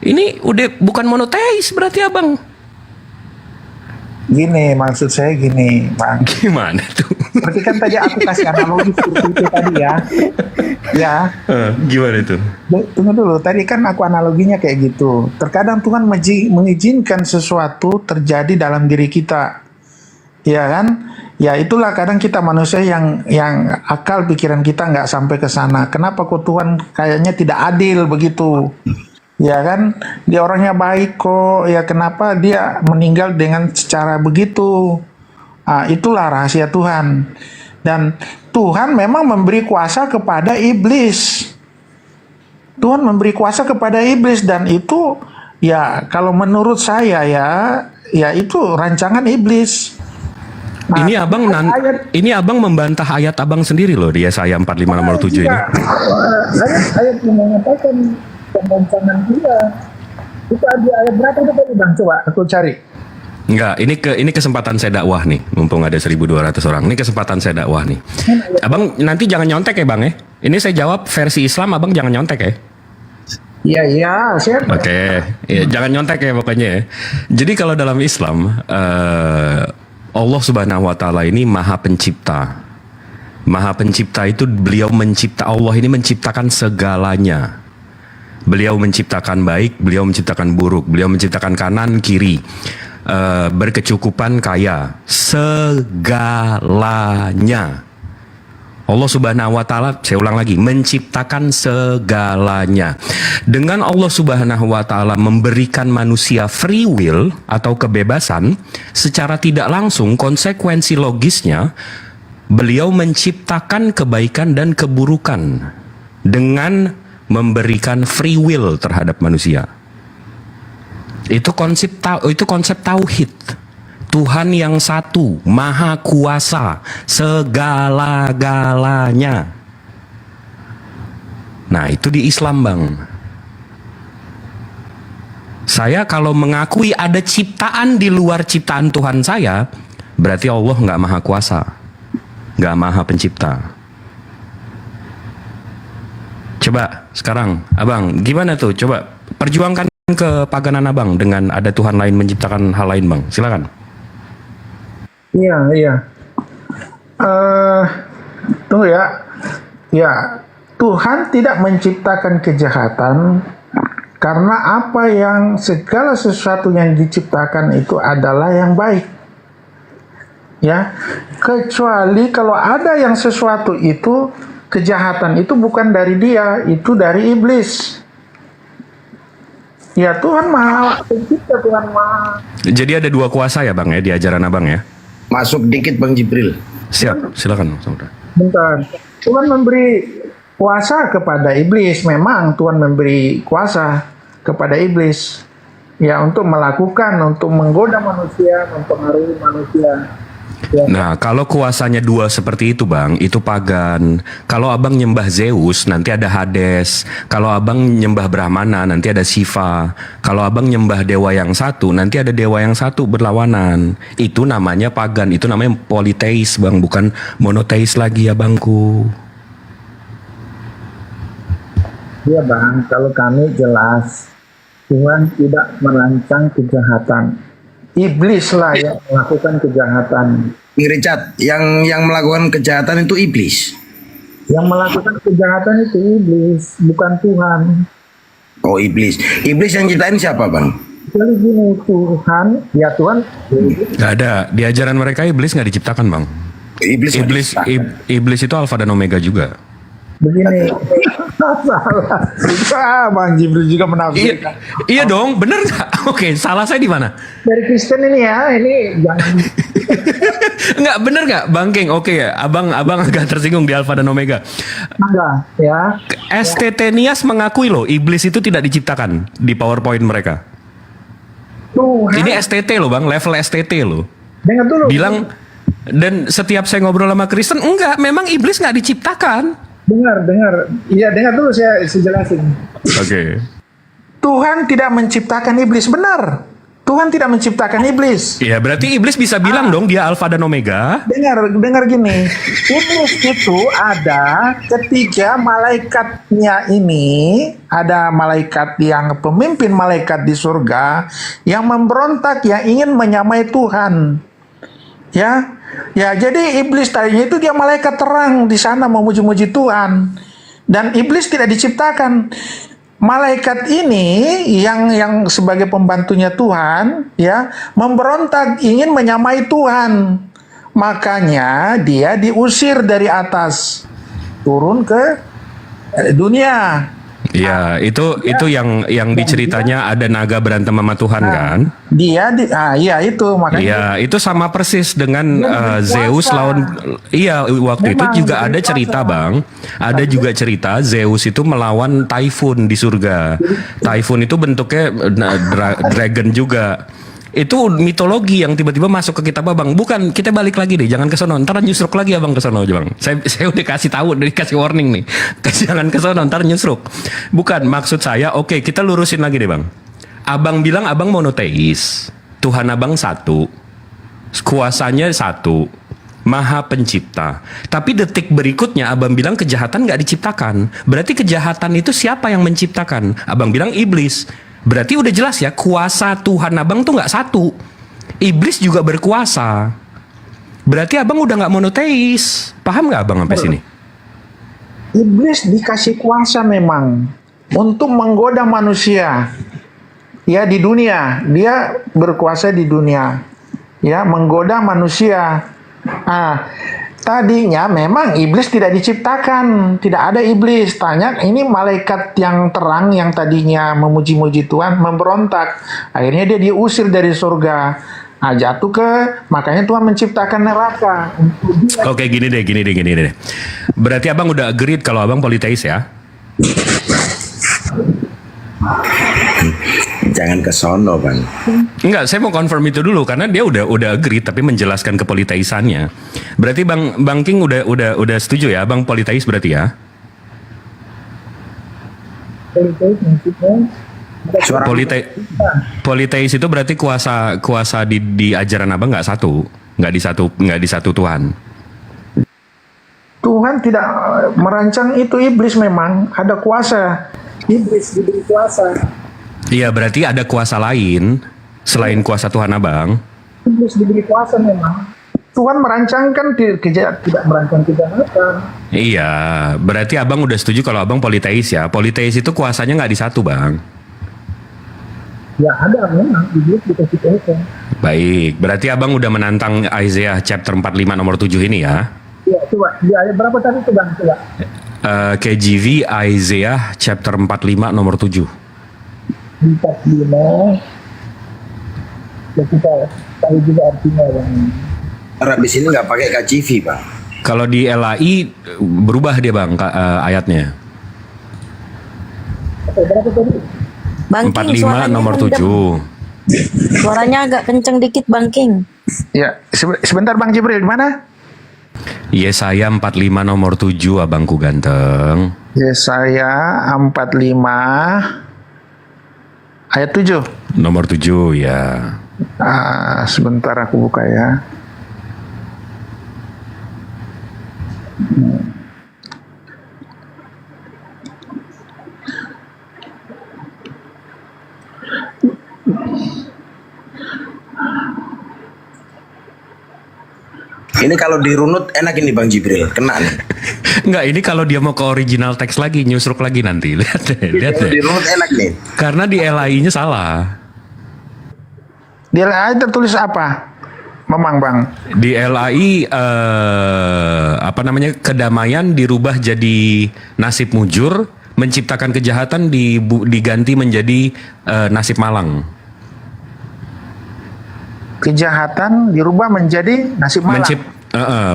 ini udah bukan monoteis berarti abang. Gini, maksud saya gini, Bang. Gimana tuh? Seperti kan tadi aku kasih analogi seperti itu tadi ya. Ya. Gimana itu? Tunggu dulu, tadi kan aku analoginya kayak gitu. Terkadang Tuhan mengizinkan sesuatu terjadi dalam diri kita. Ya kan? Ya itulah kadang kita manusia yang akal pikiran kita nggak sampai ke sana. Kenapa kok Tuhan kayaknya tidak adil begitu? Ya kan, dia orangnya baik kok, ya kenapa dia meninggal dengan secara begitu? Itulah rahasia Tuhan. Dan Tuhan memang memberi kuasa kepada iblis. Tuhan memberi kuasa kepada iblis, dan itu ya kalau menurut saya ya itu rancangan iblis. Nah, ini abang membantah ayat abang sendiri loh di Yesaya 45 nomor 7 ini. Ayat yang mengatakan pembangunan dia itu ada ayat berapa itu tadi, Bang? Coba aku cari. Enggak, ini kesempatan saya dakwah nih, mumpung ada 1.200 orang. Ini kesempatan saya dakwah nih. Abang nanti jangan nyontek ya, Bang ya. Ini saya jawab versi Islam, abang jangan nyontek ya. Iya, siap. Oke. Ya, jangan nyontek ya pokoknya ya. Jadi kalau dalam Islam Allah Subhanahu wa taala ini Maha Pencipta. Maha Pencipta itu beliau mencipta, Allah ini menciptakan segalanya. Beliau menciptakan baik, beliau menciptakan buruk, beliau menciptakan kanan, kiri, berkecukupan, kaya, segalanya. Allah Subhanahu wa taala, saya ulang lagi, menciptakan segalanya. Dengan Allah Subhanahu wa taala memberikan manusia free will atau kebebasan, secara tidak langsung konsekuensi logisnya beliau menciptakan kebaikan dan keburukan dengan memberikan free will terhadap manusia. Itu konsep tauhid. Tuhan yang satu, maha kuasa, segala-galanya. Nah, itu di Islam, Bang. Saya kalau mengakui ada ciptaan di luar ciptaan Tuhan saya, berarti Allah nggak maha kuasa, nggak maha pencipta. Coba sekarang, Abang, gimana tuh? Coba perjuangkan kepaganan Abang dengan ada Tuhan lain menciptakan hal lain, Bang. Silakan. Iya. Tunggu ya. Ya, Tuhan tidak menciptakan kejahatan karena segala sesuatu yang diciptakan itu adalah yang baik. Ya, kecuali kalau ada yang sesuatu itu kejahatan itu bukan dari dia, itu dari iblis. Ya, Tuhan Maha Pencipta, Tuhan Maha. Jadi ada dua kuasa ya, Bang, ya, di ajaran Abang ya? Masuk dikit Bang Jibril. Siap, silakan, saudara. Bentar. Tuhan memberi kuasa kepada iblis. Memang Tuhan memberi kuasa kepada iblis. Ya, untuk menggoda manusia, mempengaruhi manusia. Ya. Nah, kalau kuasanya dua seperti itu, Bang, itu pagan. Kalau Abang nyembah Zeus, nanti ada Hades. Kalau Abang nyembah Brahmana, nanti ada Shiva. Kalau Abang nyembah dewa yang satu, nanti ada dewa yang satu berlawanan. Itu namanya pagan, itu namanya politeis, Bang, bukan monoteis lagi ya, Bangku. Iya, Bang, kalau kami jelas Tuhan tidak merancang kejahatan. Iblis lah yang melakukan kejahatan. Richard, yang melakukan kejahatan itu iblis. Yang melakukan kejahatan itu iblis, bukan Tuhan. Oh, iblis. Iblis yang ciptain siapa, Bang? Jadi gini, Tuhan. Gak ada. Di ajaran mereka iblis nggak diciptakan, Bang. Iblis itu alfa dan omega juga. Begini, salah. Bang Jibril juga menafsirkan. Iya dong, bener nggak? Oke, salah saya di mana? Dari Kristen ini ya, ini jangan. Nggak, bener nggak, Bang King? Oke ya, abang agak tersinggung di alfa dan omega. Enggak, ya. STT Nias mengakui loh, iblis itu tidak diciptakan di PowerPoint mereka. Tuhan. Ini STT loh, Bang, level STT loh. Dengar dulu. Bilang, dan setiap saya ngobrol sama Kristen, enggak, memang iblis nggak diciptakan. Dengar. Iya, dengar dulu saya jelasin. Oke. Tuhan tidak menciptakan iblis, benar. Tuhan tidak menciptakan iblis. Iya, berarti iblis bisa bilang dong dia alfa dan omega. Dengar gini. Iblis itu ada ketika malaikatnya ini, ada malaikat yang pemimpin malaikat di surga yang memberontak, yang ingin menyamai Tuhan. Ya, jadi iblis tadinya itu dia malaikat terang di sana memuji-muji Tuhan. Dan iblis tidak diciptakan. Malaikat ini yang sebagai pembantunya Tuhan, ya, memberontak ingin menyamai Tuhan. Makanya dia diusir dari atas, turun ke dunia. Iya, itu yang diceritanya ada naga berantem sama Tuhan kan? Iya itu makanya. Iya, itu sama persis dengan Zeus lawan. Iya, waktu itu juga ada cerita, Bang. Ada juga cerita Zeus itu melawan Typhoon di surga. Typhoon itu bentuknya dragon juga. Itu mitologi yang tiba-tiba masuk ke kitab Abang. Bukan, kita balik lagi deh, jangan ke sono. Ntar nyusruk lagi Abang ke sono, Bang. Saya udah kasih tahu, udah dikasih warning nih. Jangan ke sono, ntar nyusruk. Bukan, maksud saya, oke, kita lurusin lagi deh, Bang. Abang bilang Abang monoteis. Tuhan Abang satu. Kuasanya satu. Maha pencipta. Tapi detik berikutnya Abang bilang kejahatan gak diciptakan. Berarti kejahatan itu siapa yang menciptakan? Abang bilang iblis. Berarti udah jelas ya, kuasa Tuhan Abang tuh nggak satu. Iblis juga berkuasa. Berarti Abang udah nggak monoteis. Paham nggak Abang sampai sini? Iblis dikasih kuasa memang untuk menggoda manusia. Ya, di dunia, dia berkuasa di dunia. Ya, menggoda manusia. Tadinya memang iblis tidak diciptakan, tidak ada iblis. Tanya, ini malaikat yang terang yang tadinya memuji-muji Tuhan memberontak. Akhirnya dia diusir dari surga. Jatuh makanya Tuhan menciptakan neraka. Oke, gini deh. Berarti Abang udah agreed kalau Abang politeis ya? Jangan ke sono, Bang. Enggak, saya mau confirm itu dulu karena dia udah agree tapi menjelaskan kepoliteisannya. Berarti Bang King udah setuju ya, Bang politeis berarti ya? Politeis itu berarti kuasa di ajaran abang nggak di satu Tuhan. Tuhan tidak merancang itu, iblis memang ada kuasa. Iblis diberi kuasa. Iya, berarti ada kuasa lain selain kuasa Tuhan abang. Iblis diberi kuasa memang. Tuhan merancangkan tidak merancang kejahatan. Iya, berarti abang udah setuju kalau abang politeis ya. Politeis itu kuasanya nggak di satu, bang. Ya ada memang, iblis dikasih kuasa. Baik, berarti abang udah menantang Isaiah chapter 45 nomor 7 ini ya. Ya, coba di ayat berapa tadi tuh, Bang? Coba. KJV Isaiah chapter 45 nomor 7. 45. Ya, kita tahu juga artinya, Bang. Arab di sini nggak pakai KJV, Bang. Kalau di LAI berubah dia, Bang, ayatnya. Berapa tadi? Bang King, 45 nomor 7. Suaranya agak kenceng dikit, Bang King. Ya, sebentar Bang Jibril, di mana? Yesaya 45 nomor 7, abangku ganteng. Yesaya 45 ayat 7. Nomor 7 ya. Sebentar aku buka ya. Ini kalau dirunut enak ini Bang Jibril, kena nih. Enggak, ini kalau dia mau ke original teks lagi, nyusruk lagi nanti. Lihat deh, lihat deh. Dirunut enak nih. Karena di LAI-nya salah. Di LAI tertulis apa? Memang Bang. Di LAI kedamaian dirubah jadi nasib mujur, menciptakan kejahatan diganti menjadi nasib malang. Kejahatan dirubah menjadi nasib malang.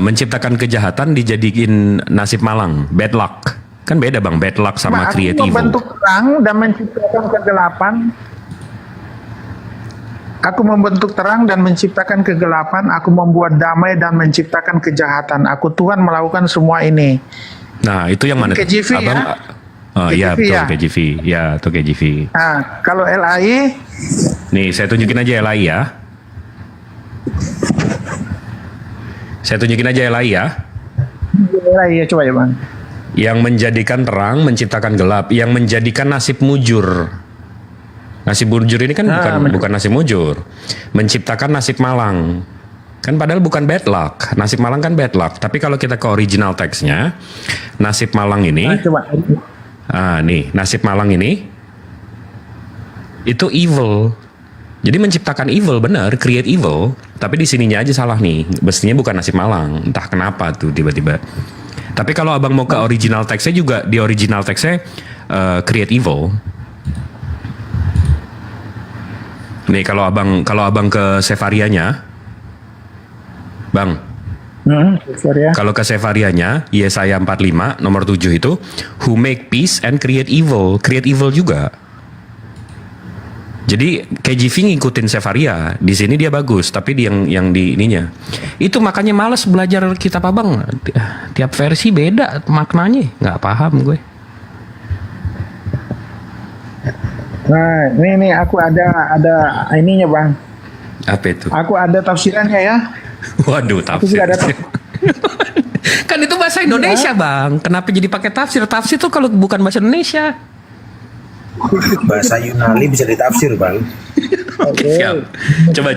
Menciptakan kejahatan dijadiin nasib malang, bad luck. Kan beda Bang, bad luck sama create evil. Aku membentuk terang dan menciptakan kegelapan. Aku membentuk terang dan menciptakan kegelapan. Aku membuat damai dan menciptakan kejahatan. Aku Tuhan melakukan semua ini. Nah, itu yang mana? KJV Abang, ya? Oh iya, KJV betul ya? KJV. Ya, itu KJV. Nah, kalau LAI, Nih, saya tunjukin aja LAI ya. Saya tunjukin aja LAI ya. LAI ya, coba ya Bang. Yang menjadikan terang, menciptakan gelap. Yang menjadikan nasib mujur. Nasib mujur ini kan bukan nasib mujur. Menciptakan nasib malang. Kan padahal bukan bad luck. Nasib malang kan bad luck. Tapi kalau kita ke original teksnya, nasib malang ini. Nih, nasib malang ini itu evil. Jadi menciptakan evil, benar, create evil. Tapi di sininya aja salah nih. Mestinya bukan nasib malang. Entah kenapa tuh tiba-tiba. Tapi kalau abang mau ke original teksnya juga, di original teksnya create evil. Nih kalau abang ke Sefarianya, Bang. Kalau ke Sefarianya, Yesaya 45 nomor 7 itu, who make peace and create evil juga. Jadi KJV ngikutin Sefaria, di sini dia bagus, tapi yang di ininya. Itu makanya males belajar kitab abang. Tiap versi beda maknanya, nggak paham gue. Nah, ini aku ada ininya Bang. Apa itu? Aku ada tafsirannya ya. Waduh, tafsir. Kan itu bahasa Indonesia Bang. Kenapa jadi pakai tafsir? Tafsir tuh kalau bukan bahasa Indonesia. Bahasa Yunani bisa ditafsir Bang. Oke, siap. Coba.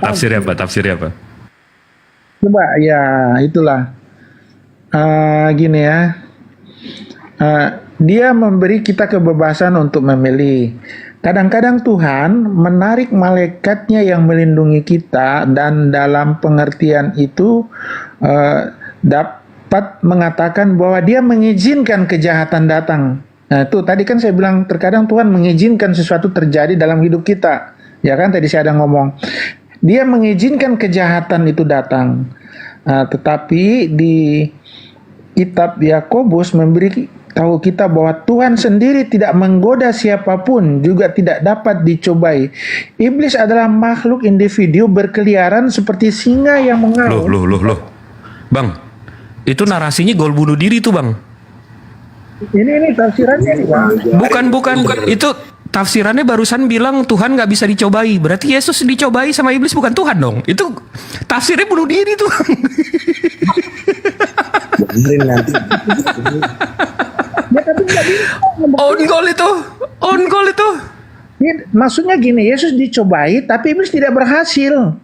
Tafsirnya apa? Coba ya, itulah. Gini ya. Dia memberi kita kebebasan untuk memilih. Kadang-kadang Tuhan menarik malaikatnya yang melindungi kita, dan dalam pengertian itu dapat mengatakan bahwa dia mengizinkan kejahatan datang. Nah itu tadi kan saya bilang terkadang Tuhan mengizinkan sesuatu terjadi dalam hidup kita. Ya kan tadi saya ada ngomong. Dia mengizinkan kejahatan itu datang. Tetapi di kitab Yakobus memberi tahu kita bahwa Tuhan sendiri tidak menggoda siapapun, juga tidak dapat dicobai. Iblis adalah makhluk individu berkeliaran seperti singa yang mengaum. Loh. Bang, itu narasinya gol bunuh diri tuh Bang. Ini tafsirannya nih, Bang. Bukan. Itu tafsirannya barusan bilang Tuhan nggak bisa dicobai. Berarti Yesus dicobai sama iblis, bukan Tuhan dong. Itu tafsirnya bunuh diri tuh. On goal itu. Maksudnya gini, Yesus dicobai tapi iblis tidak berhasil.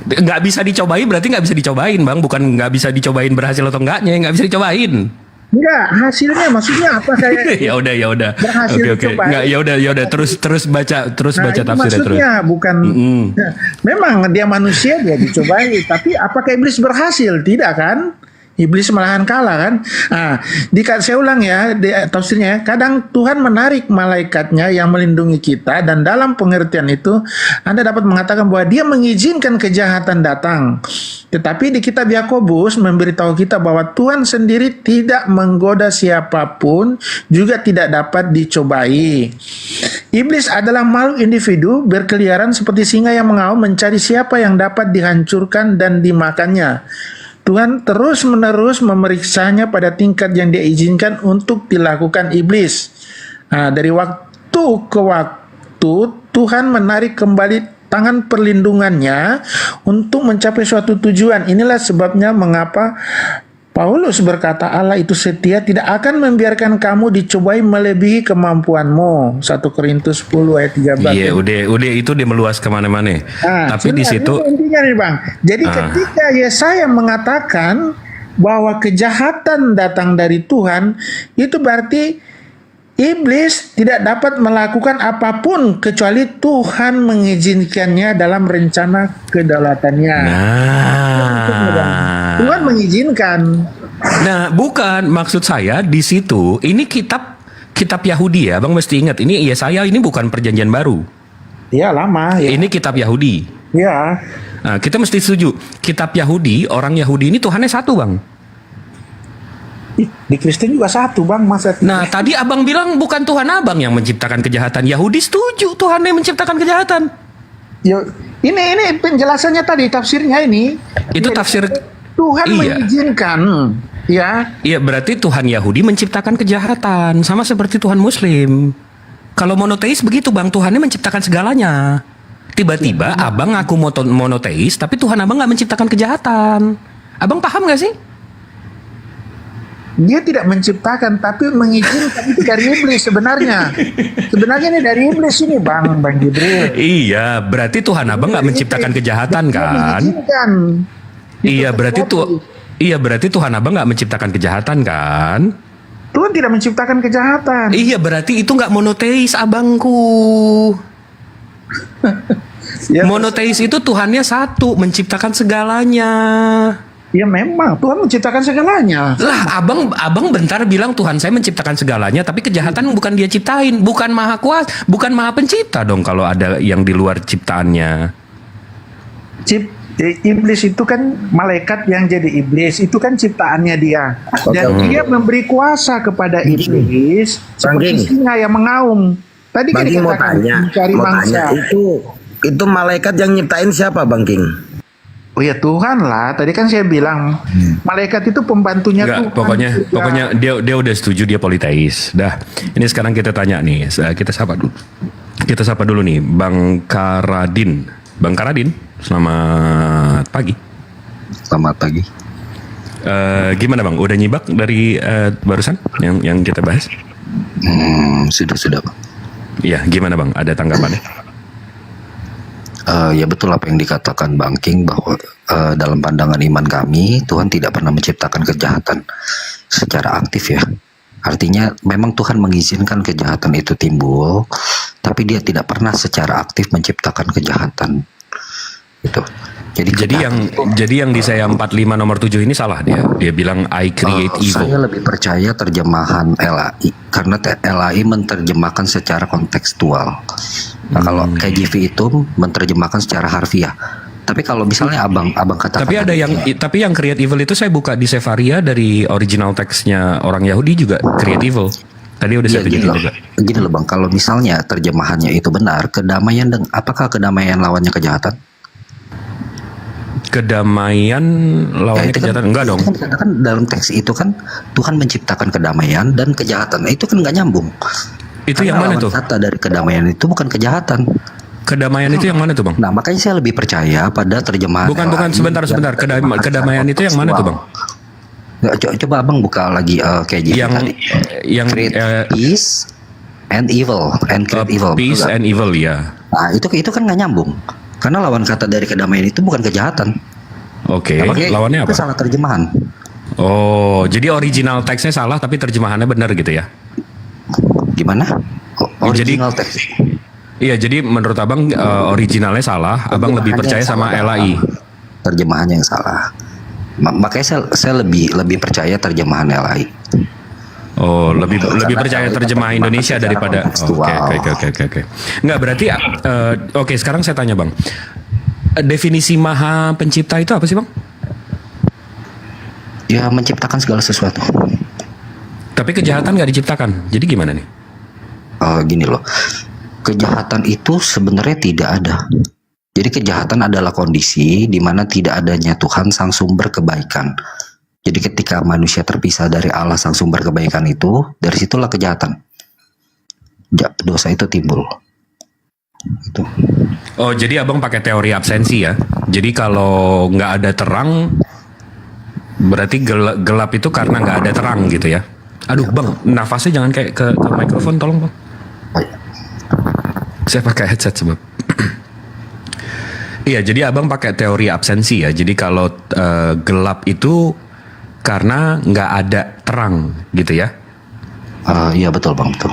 Nggak bisa dicobai berarti nggak bisa dicobain, Bang. Bukan nggak bisa dicobain berhasil atau enggaknya, nggak bisa dicobain. Enggak, hasilnya maksudnya apa kayak ya udah. Berhasil Oke. Enggak, ya udah terus baca itu tafsirnya terus. maksudnya bukan memang dia manusia, dia dicobai, tapi apakah iblis berhasil? Tidak kan? Iblis malahan kalah kan? Nah, saya ulang ya tafsirnya. Kadang Tuhan menarik malaikatnya yang melindungi kita, dan dalam pengertian itu Anda dapat mengatakan bahwa dia mengizinkan kejahatan datang. Tetapi di kitab Yakobus memberitahu kita bahwa Tuhan sendiri tidak menggoda siapapun, juga tidak dapat dicobai. Iblis adalah makhluk individu berkeliaran seperti singa yang mengaum mencari siapa yang dapat dihancurkan dan dimakannya. Tuhan terus-menerus memeriksanya pada tingkat yang dia izinkan untuk dilakukan iblis. Nah, dari waktu ke waktu Tuhan menarik kembali tangan perlindungannya untuk mencapai suatu tujuan. Inilah sebabnya mengapa Paulus berkata Allah itu setia, tidak akan membiarkan kamu dicobai melebihi kemampuanmu. 1 Korintus 10 ayat 13. Iya, udah itu dia meluas kemana-mana. Tapi di situ intinya nih, Bang. Jadi ketika Yesaya mengatakan bahwa kejahatan datang dari Tuhan, itu berarti iblis tidak dapat melakukan apapun kecuali Tuhan mengizinkannya dalam rencana kedaulatannya. Tuhan mengizinkan. Nah, bukan maksud saya di situ. Ini kitab Yahudi ya, Bang mesti ingat. Ini Yesaya ini bukan perjanjian baru. Iya, lama. Ya. Ini kitab Yahudi. Iya. Nah, kita mesti setuju. Kitab Yahudi, orang Yahudi ini Tuhannya satu, Bang. Di Kristen juga satu, Bang. Masa Nah, tadi Abang bilang bukan Tuhan Abang yang menciptakan kejahatan. Yahudi setuju Tuhan yang menciptakan kejahatan. Yo, ini penjelasannya tadi, tafsirnya ini. Itu tafsir Tuhan mengizinkan, ya. Iya, berarti Tuhan Yahudi menciptakan kejahatan, sama seperti Tuhan Muslim. Kalau monoteis begitu, Bang, Tuhannya menciptakan segalanya. Tiba-tiba Abang ngaku monoteis, tapi Tuhan Abang nggak menciptakan kejahatan. Abang paham nggak sih? Dia tidak menciptakan, tapi mengizinkan. Itu dari iblis sebenarnya. Sebenarnya ini dari iblis ini, Bang Jibril. Iya, berarti Tuhan Abang nggak menciptakan kejahatan kan? Mengizinkan. Iya, berarti Tuhan Abang nggak menciptakan kejahatan kan? Tuhan tidak menciptakan kejahatan. Iya, berarti itu nggak monoteis, abangku. Monoteis itu Tuhannya satu, menciptakan segalanya. Ya memang Tuhan menciptakan segalanya. Lah, abang bentar bilang Tuhan saya menciptakan segalanya, tapi kejahatan bukan dia ciptain, bukan maha kuasa, bukan maha pencipta dong kalau ada yang di luar ciptaannya. Iblis itu kan malaikat yang jadi iblis, itu kan ciptaannya dia. Dan dia memberi kuasa kepada iblis seperti singa yang mengaum. Tadi kan Bang King mau tanya, itu malaikat yang nyiptain siapa, Bang King? Oh ya Tuhan lah. Tadi kan saya bilang malaikat itu pembantunya Tuhan. Pokoknya dia udah setuju dia politeis. Dah. Ini sekarang kita tanya nih, kita sapa dulu nih, Bang Karadin. Bang Karadin, selamat pagi. Selamat pagi. Gimana Bang? Udah nyibak dari barusan yang kita bahas? Sudah Bang. Iya, gimana Bang? Ada tanggapannya? Ya betul apa yang dikatakan Bang King, bahwa dalam pandangan iman kami Tuhan tidak pernah menciptakan kejahatan secara aktif ya. Artinya memang Tuhan mengizinkan kejahatan itu timbul, tapi dia tidak pernah secara aktif menciptakan kejahatan. Itu. Jadi yang di saya 45 nomor 7 ini salah dia. Dia bilang I create evil. Saya lebih percaya terjemahan LAI karena LAI menerjemahkan secara kontekstual. Nah, kalau KJV itu menerjemahkan secara harfiah. Tapi kalau misalnya abang katakan, tapi yang create evil itu saya buka di Sefaria dari original teksnya orang Yahudi juga create evil. Tadi udah saya tunjukin juga. Gini loh Bang, kalau misalnya terjemahannya itu benar, kedamaian apakah kedamaian lawannya kejahatan? Kedamaian lawannya itu kejahatan enggak dong. Itu kan dikatakan dalam teks itu kan Tuhan menciptakan kedamaian dan kejahatan. Nah, itu kan nggak nyambung. Itu Karena yang mana lawan tuh? kata dari kedamaian itu bukan kejahatan. Kedamaian itu yang mana tuh, Bang? Nah, makanya saya lebih percaya pada terjemahan. Bukan sebentar. Kedamaian itu yang mana tuh, Bang? Coba Abang buka lagi KJV tadi. Yang peace and evil and create evil. Peace and evil, ya. Nah, itu kan nggak nyambung. Karena lawan kata dari kedamaian itu bukan kejahatan. Oke, Nah, lawannya itu apa? salah terjemahan. Oh, jadi original teksnya salah tapi terjemahannya benar gitu ya? Gimana? Original teks. Iya, jadi menurut Abang originalnya salah, Abang lebih percaya sama LAI. Terjemahannya yang salah. Makanya saya lebih percaya terjemahan LAI. Oh, lebih percaya terjemahan Indonesia daripada. Oke. Enggak berarti oke, sekarang saya tanya, Bang. Definisi Maha Pencipta itu apa sih, Bang? Ya, menciptakan segala sesuatu. Tapi kejahatan nggak diciptakan. Jadi gimana nih? Gini loh. Kejahatan itu sebenarnya tidak ada. Jadi kejahatan adalah kondisi di mana tidak adanya Tuhan sang sumber kebaikan. Jadi ketika manusia terpisah dari Allah sang sumber kebaikan itu, dari situlah kejahatan. Dosa itu timbul. Itu. Oh, jadi Abang pakai teori absensi ya? Jadi kalau nggak ada terang, berarti gelap itu karena nggak ada terang gitu ya? Aduh, Bang, nafasnya jangan kayak ke mikrofon, tolong, Bang. Saya pakai headset sebab. Iya, jadi Abang pakai teori absensi ya. Jadi kalau gelap itu karena nggak ada terang gitu ya? Iya betul, Bang, betul.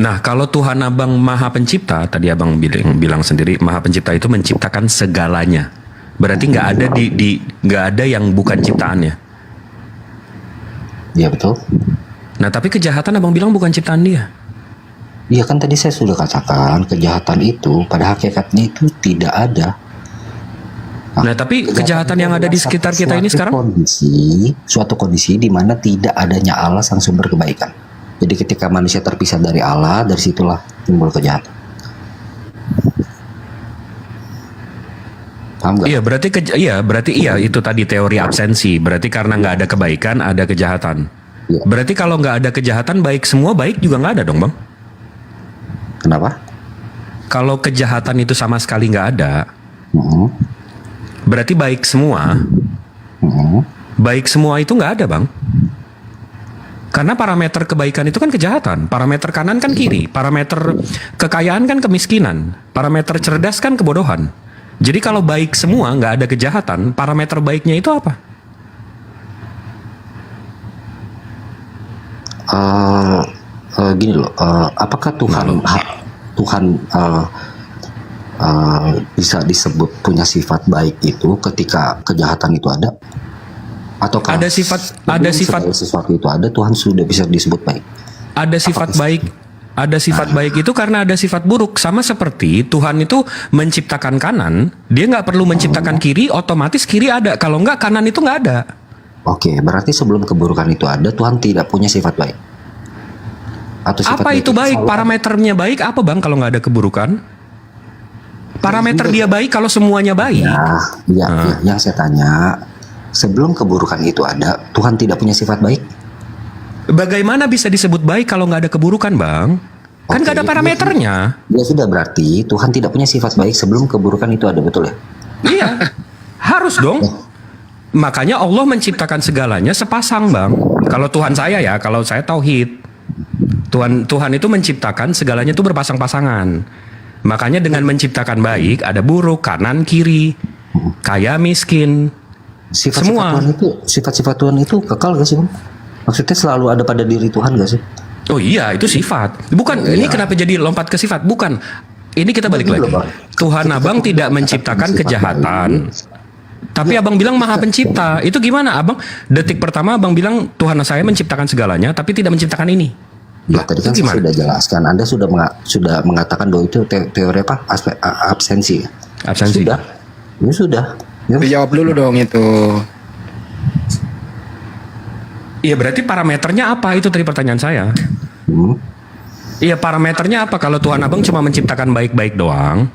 Nah, kalau Tuhan Abang Maha Pencipta, tadi Abang bilang sendiri Maha Pencipta itu menciptakan segalanya. Berarti nggak ada nggak ada yang bukan ciptaannya. Iya betul. Nah, tapi kejahatan Abang bilang bukan ciptaan dia. Iya kan tadi saya sudah katakan kejahatan itu pada hakikatnya itu tidak ada. Nah, tapi kejahatan yang ada di sekitar kita ini sekarang? Suatu kondisi di mana tidak adanya Allah sang sumber kebaikan. Jadi ketika manusia terpisah dari Allah, dari situlah timbul kejahatan. Paham gak? Iya, berarti itu tadi teori absensi. Berarti karena nggak ada kebaikan, ada kejahatan. Ya. Berarti kalau nggak ada kejahatan, baik semua baik juga nggak ada dong, Bang? Kenapa? Kalau kejahatan itu sama sekali nggak ada, berarti baik semua. Baik semua itu nggak ada, Bang. Karena parameter kebaikan itu kan kejahatan, parameter kanan kan kiri, parameter kekayaan kan kemiskinan, parameter cerdas kan kebodohan. Jadi kalau baik semua nggak ada kejahatan, parameter baiknya itu apa? Gini loh, apakah Tuhan bisa disebut punya sifat baik itu ketika kejahatan itu ada? Atau ada sifat sesuatu itu ada, Tuhan sudah bisa disebut baik? Ada sifat baik. Ada sifat baik itu karena ada sifat buruk. Sama seperti Tuhan itu menciptakan kanan, dia nggak perlu menciptakan kiri, otomatis kiri ada. Kalau nggak, kanan itu nggak ada. Oke, berarti sebelum keburukan itu ada, Tuhan tidak punya sifat baik. Atau sifat Apa itu baik? Parameternya baik apa, Bang, kalau nggak ada keburukan? Parameter dia baik kalau semuanya baik. Ya, yang saya tanya, sebelum keburukan itu ada, Tuhan tidak punya sifat baik? Bagaimana bisa disebut baik kalau nggak ada keburukan, Bang? Kan nggak ada parameternya. Ya sudah, berarti Tuhan tidak punya sifat baik sebelum keburukan itu ada, betul ya? Iya, harus dong. Makanya Allah menciptakan segalanya sepasang, Bang. Kalau Tuhan saya ya, kalau saya tauhid, Tuhan itu menciptakan segalanya itu berpasang-pasangan. Makanya dengan menciptakan baik, ada buruk, kanan, kiri, kaya, miskin, semua. Sifat-sifat Tuhan itu kekal gak sih, Bang? Maksudnya selalu ada pada diri Tuhan gak sih? Oh iya, itu sifat. Bukan, ini kenapa jadi lompat ke sifat? Bukan. Ini kita balik lagi. Tuhan Abang tidak menciptakan kejahatan. Tapi Abang bilang Maha Pencipta. Itu gimana, Abang? Detik pertama Abang bilang Tuhan saya menciptakan segalanya, tapi tidak menciptakan ini. Ya, tadi kan saya sudah jelaskan. Anda sudah mengatakan bahwa itu teori apa? Absensi. Absensi. Sudah. Ya sudah. Dijawab dulu dong itu. Iya, berarti parameternya apa? Itu tadi pertanyaan saya. Iya, parameternya apa? Kalau Tuhan Abang cuma menciptakan baik-baik doang,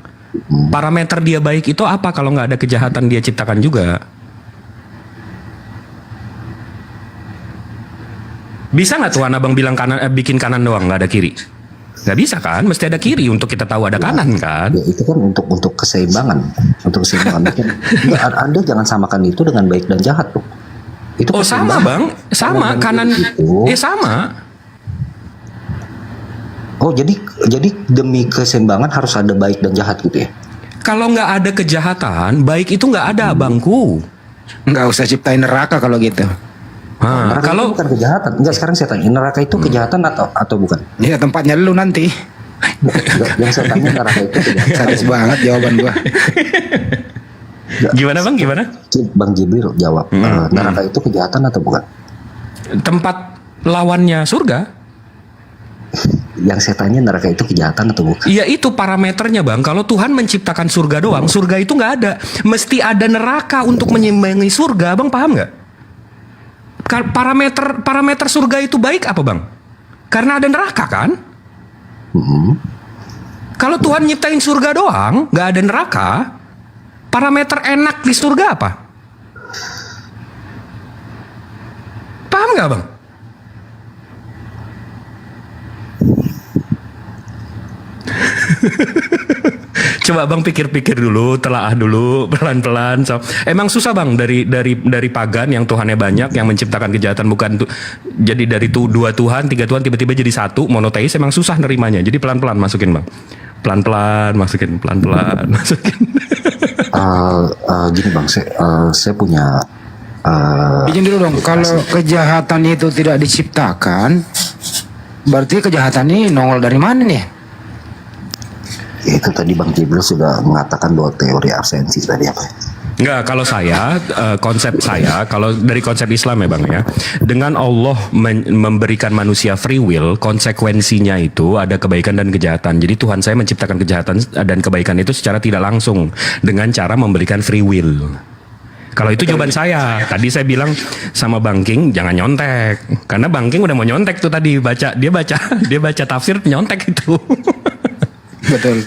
Parameter dia baik itu apa kalau nggak ada kejahatan dia ciptakan juga? Bisa nggak Tuhan abang bilang kanan, bikin kanan doang nggak ada kiri? Nggak bisa kan? Mesti ada kiri untuk kita tahu ada kanan kan? Ya, itu kan untuk keseimbangan, untuk keseimbangan. Anda jangan samakan itu dengan baik dan jahat tuh. Itu oh sama bang, sama kanan, sama. Oh jadi demi keseimbangan harus ada baik dan jahat gitu ya? Kalau nggak ada kejahatan, baik itu nggak ada abangku. Nggak usah ciptain neraka kalau gitu. Neraka kalau itu bukan kejahatan. Enggak, sekarang saya tanya, neraka itu kejahatan atau bukan? Ya tempatnya lu nanti. Yang saya tanya neraka itu kejahatan. Sadis banget jawaban gua. Gimana bang? Gimana? Bang Jibril jawab. Neraka itu kejahatan atau bukan? Tempat lawannya surga. Yang saya tanya neraka itu kejahatan atau bukan? Iya itu parameternya bang. Kalau Tuhan menciptakan surga doang, surga itu nggak ada. Mesti ada neraka untuk menyimbangi surga. Bang paham nggak? Parameter surga itu baik apa bang? Karena ada neraka kan? Kalau Tuhan nyiptain surga doang, nggak ada neraka, parameter enak di surga apa? Paham nggak bang? Coba bang pikir-pikir dulu, telaah dulu pelan-pelan. Emang susah bang dari pagan yang Tuhannya banyak, yang menciptakan kejahatan bukan jadi dari dua Tuhan, tiga Tuhan tiba-tiba jadi satu monoteis, emang susah nerimanya. Jadi pelan-pelan masukin bang, pelan-pelan masukin. Gini bang, saya punya. Izin dulu dong, kalau kejahatan itu tidak diciptakan, berarti kejahatan ini nongol dari mana nih? Itu tadi Bang Jibril sudah mengatakan bahwa teori absensi tadi apa ya? Enggak, kalau saya, konsep saya, kalau dari konsep Islam ya Bang ya, dengan Allah memberikan manusia free will, konsekuensinya itu ada kebaikan dan kejahatan. Jadi Tuhan saya menciptakan kejahatan dan kebaikan itu secara tidak langsung, dengan cara memberikan free will. Kalau itu jawaban saya. Tadi saya bilang sama Bang King jangan nyontek, karena Bang King udah mau nyontek tuh tadi, dia baca tafsir nyontek itu. Betul.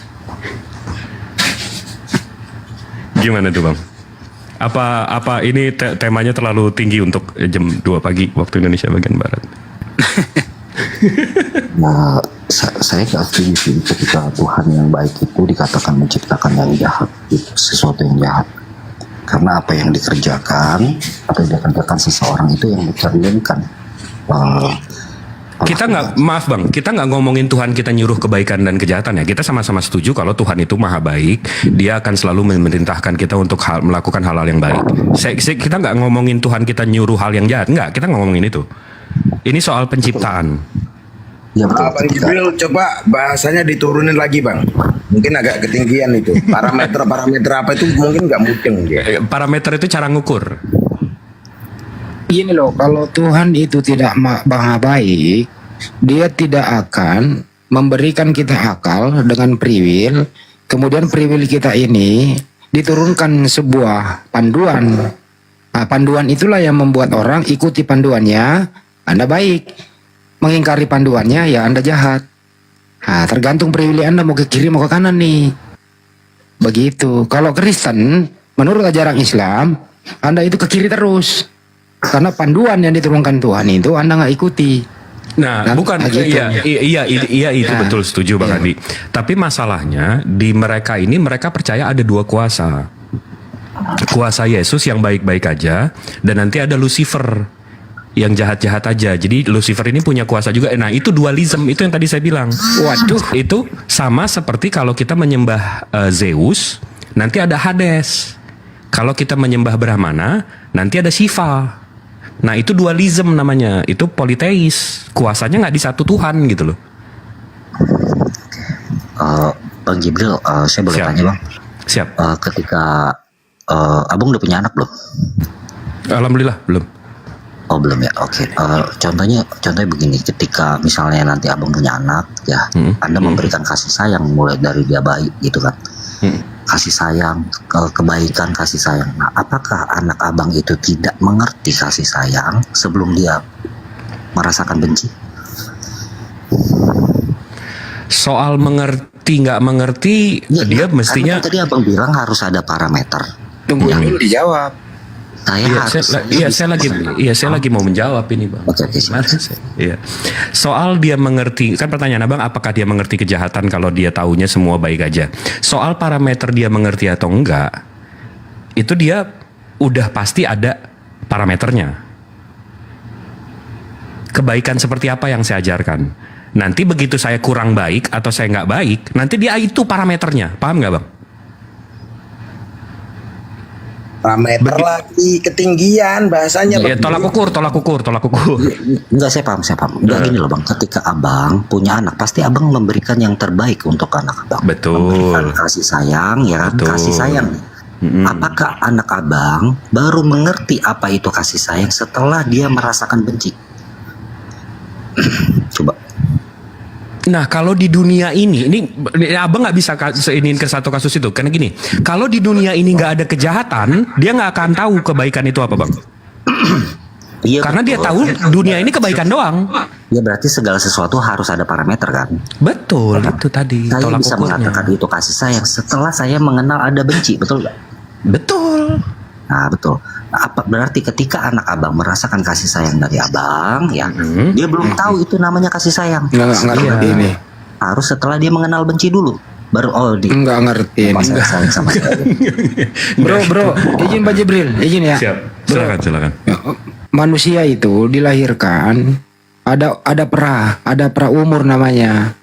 Gimana tuh Bang? Apa ini temanya terlalu tinggi untuk jam 2 pagi waktu Indonesia bagian Barat? Nah, saya nggak setuju sih ketika Tuhan yang baik itu dikatakan menciptakan yang jahat, sesuatu yang jahat. Karena apa yang dikerjakan seseorang itu yang mencerminkan. Kita nggak, maaf Bang, kita nggak ngomongin Tuhan kita nyuruh kebaikan dan kejahatan ya. Kita sama-sama setuju kalau Tuhan itu maha baik, Dia akan selalu memerintahkan kita untuk melakukan hal-hal yang baik. Kita nggak ngomongin Tuhan kita nyuruh hal yang jahat, nggak. Kita nggak ngomongin itu. Ini soal penciptaan. Ya, betul. Bang Jibril, coba bahasanya diturunin lagi Bang. Mungkin agak ketinggian itu. Parameter apa itu mungkin nggak mudeng dia. Parameter itu cara ngukur. Gini loh, kalau Tuhan itu tidak maha baik, Dia tidak akan memberikan kita akal dengan free will, kemudian free will kita ini diturunkan sebuah panduan. Nah, panduan itulah yang membuat orang ikuti panduannya, Anda baik. Mengingkari panduannya, ya Anda jahat. Nah, tergantung free will Anda mau ke kiri mau ke kanan nih. Begitu. Kalau Kristen, menurut ajaran Islam, Anda itu ke kiri terus. Karena panduan yang diturunkan Tuhan itu Anda nggak ikuti. Nah, bukan gitu. Iya itu betul, setuju Bang Andi. Tapi masalahnya di mereka ini, mereka percaya ada dua kuasa. Kuasa Yesus yang baik-baik aja, dan nanti ada Lucifer yang jahat-jahat aja. Jadi Lucifer ini punya kuasa juga. Nah, itu dualisme, itu yang tadi saya bilang. Waduh, itu sama seperti kalau kita menyembah Zeus, nanti ada Hades. Kalau kita menyembah Brahmana, nanti ada Shiva. Nah, itu dualisme namanya, itu politeis, kuasanya nggak di satu Tuhan gitu loh. Bang Jibril, saya boleh tanya Bang? Siap. Ketika Abang udah punya anak belum? Alhamdulillah belum. Oh belum ya, oke. Contohnya begini, ketika misalnya nanti Abang punya anak, ya, Anda memberikan kasih sayang mulai dari dia bayi gitu kan. Kasih sayang, kebaikan, kasih sayang. Nah, apakah anak Abang itu tidak mengerti kasih sayang sebelum dia merasakan benci? Soal nggak mengerti, dia mestinya. Tadi abang bilang harus ada parameter. Tunggu dulu dijawab. Saya lagi mau menjawab ini, Bang. Iya. Soal dia mengerti, kan pertanyaan Abang, apakah dia mengerti kejahatan kalau dia taunya semua baik aja? Soal parameter dia mengerti atau enggak, itu dia udah pasti ada parameternya. Kebaikan seperti apa yang saya ajarkan. Nanti begitu saya kurang baik atau saya nggak baik, nanti dia itu parameternya. Paham nggak, Bang? Parameter lagi ketinggian bahasanya. Ya, tolak ukur. Enggak, saya paham. Enggak, gini loh Bang, ketika abang punya anak, pasti abang memberikan yang terbaik untuk anak abang. Betul. Memberikan kasih sayang, ya kan? Kasih sayang. Apakah anak abang baru mengerti apa itu kasih sayang setelah dia merasakan benci? Coba. Nah, kalau di dunia ini abang nggak bisa seinin ke satu kasus itu, karena gini, kalau di dunia ini nggak ada kejahatan, dia nggak akan tahu kebaikan itu apa, Bang. Iya, karena dia tahu dunia ini kebaikan doang. Ya berarti segala sesuatu harus ada parameter kan? Betul, itu tadi. Saya tolak bisa ukurnya. mengatakan itu kasih sayang setelah saya mengenal ada benci, betul nggak? Betul. Nah betul. Apa berarti ketika anak abang merasakan kasih sayang dari abang, ya dia belum tahu itu namanya kasih sayang. Nggak ngerti ini. Harus setelah dia mengenal benci dulu, baru nggak ngerti ini. Sayang sama saya. Bro, izin Pak Jibril, izin ya. Siap. Silakan. Manusia itu dilahirkan ada pra umur namanya.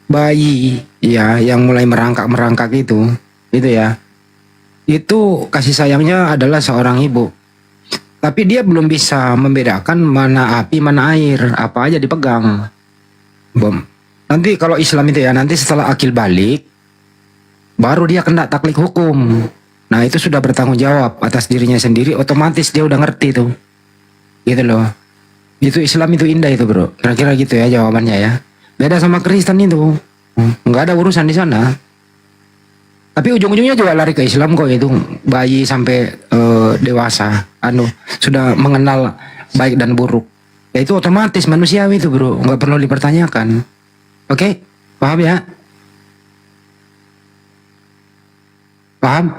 Bayi ya yang mulai merangkak itu ya. Itu kasih sayangnya adalah seorang ibu. Tapi dia belum bisa membedakan mana api, mana air, apa aja dipegang. Nanti kalau Islam itu ya, nanti setelah akil balik, baru dia kena taklid hukum. Nah itu sudah bertanggung jawab atas dirinya sendiri, otomatis dia udah ngerti tuh. Gitu loh. Itu Islam itu indah itu bro. Kira-kira gitu ya jawabannya ya. Beda sama Kristen itu. Nggak ada urusan di sana. Tapi ujung-ujungnya juga lari ke Islam kok itu, bayi sampai dewasa, sudah mengenal baik dan buruk. Ya itu otomatis manusiawi itu bro, nggak perlu dipertanyakan. Oke, paham ya? Paham?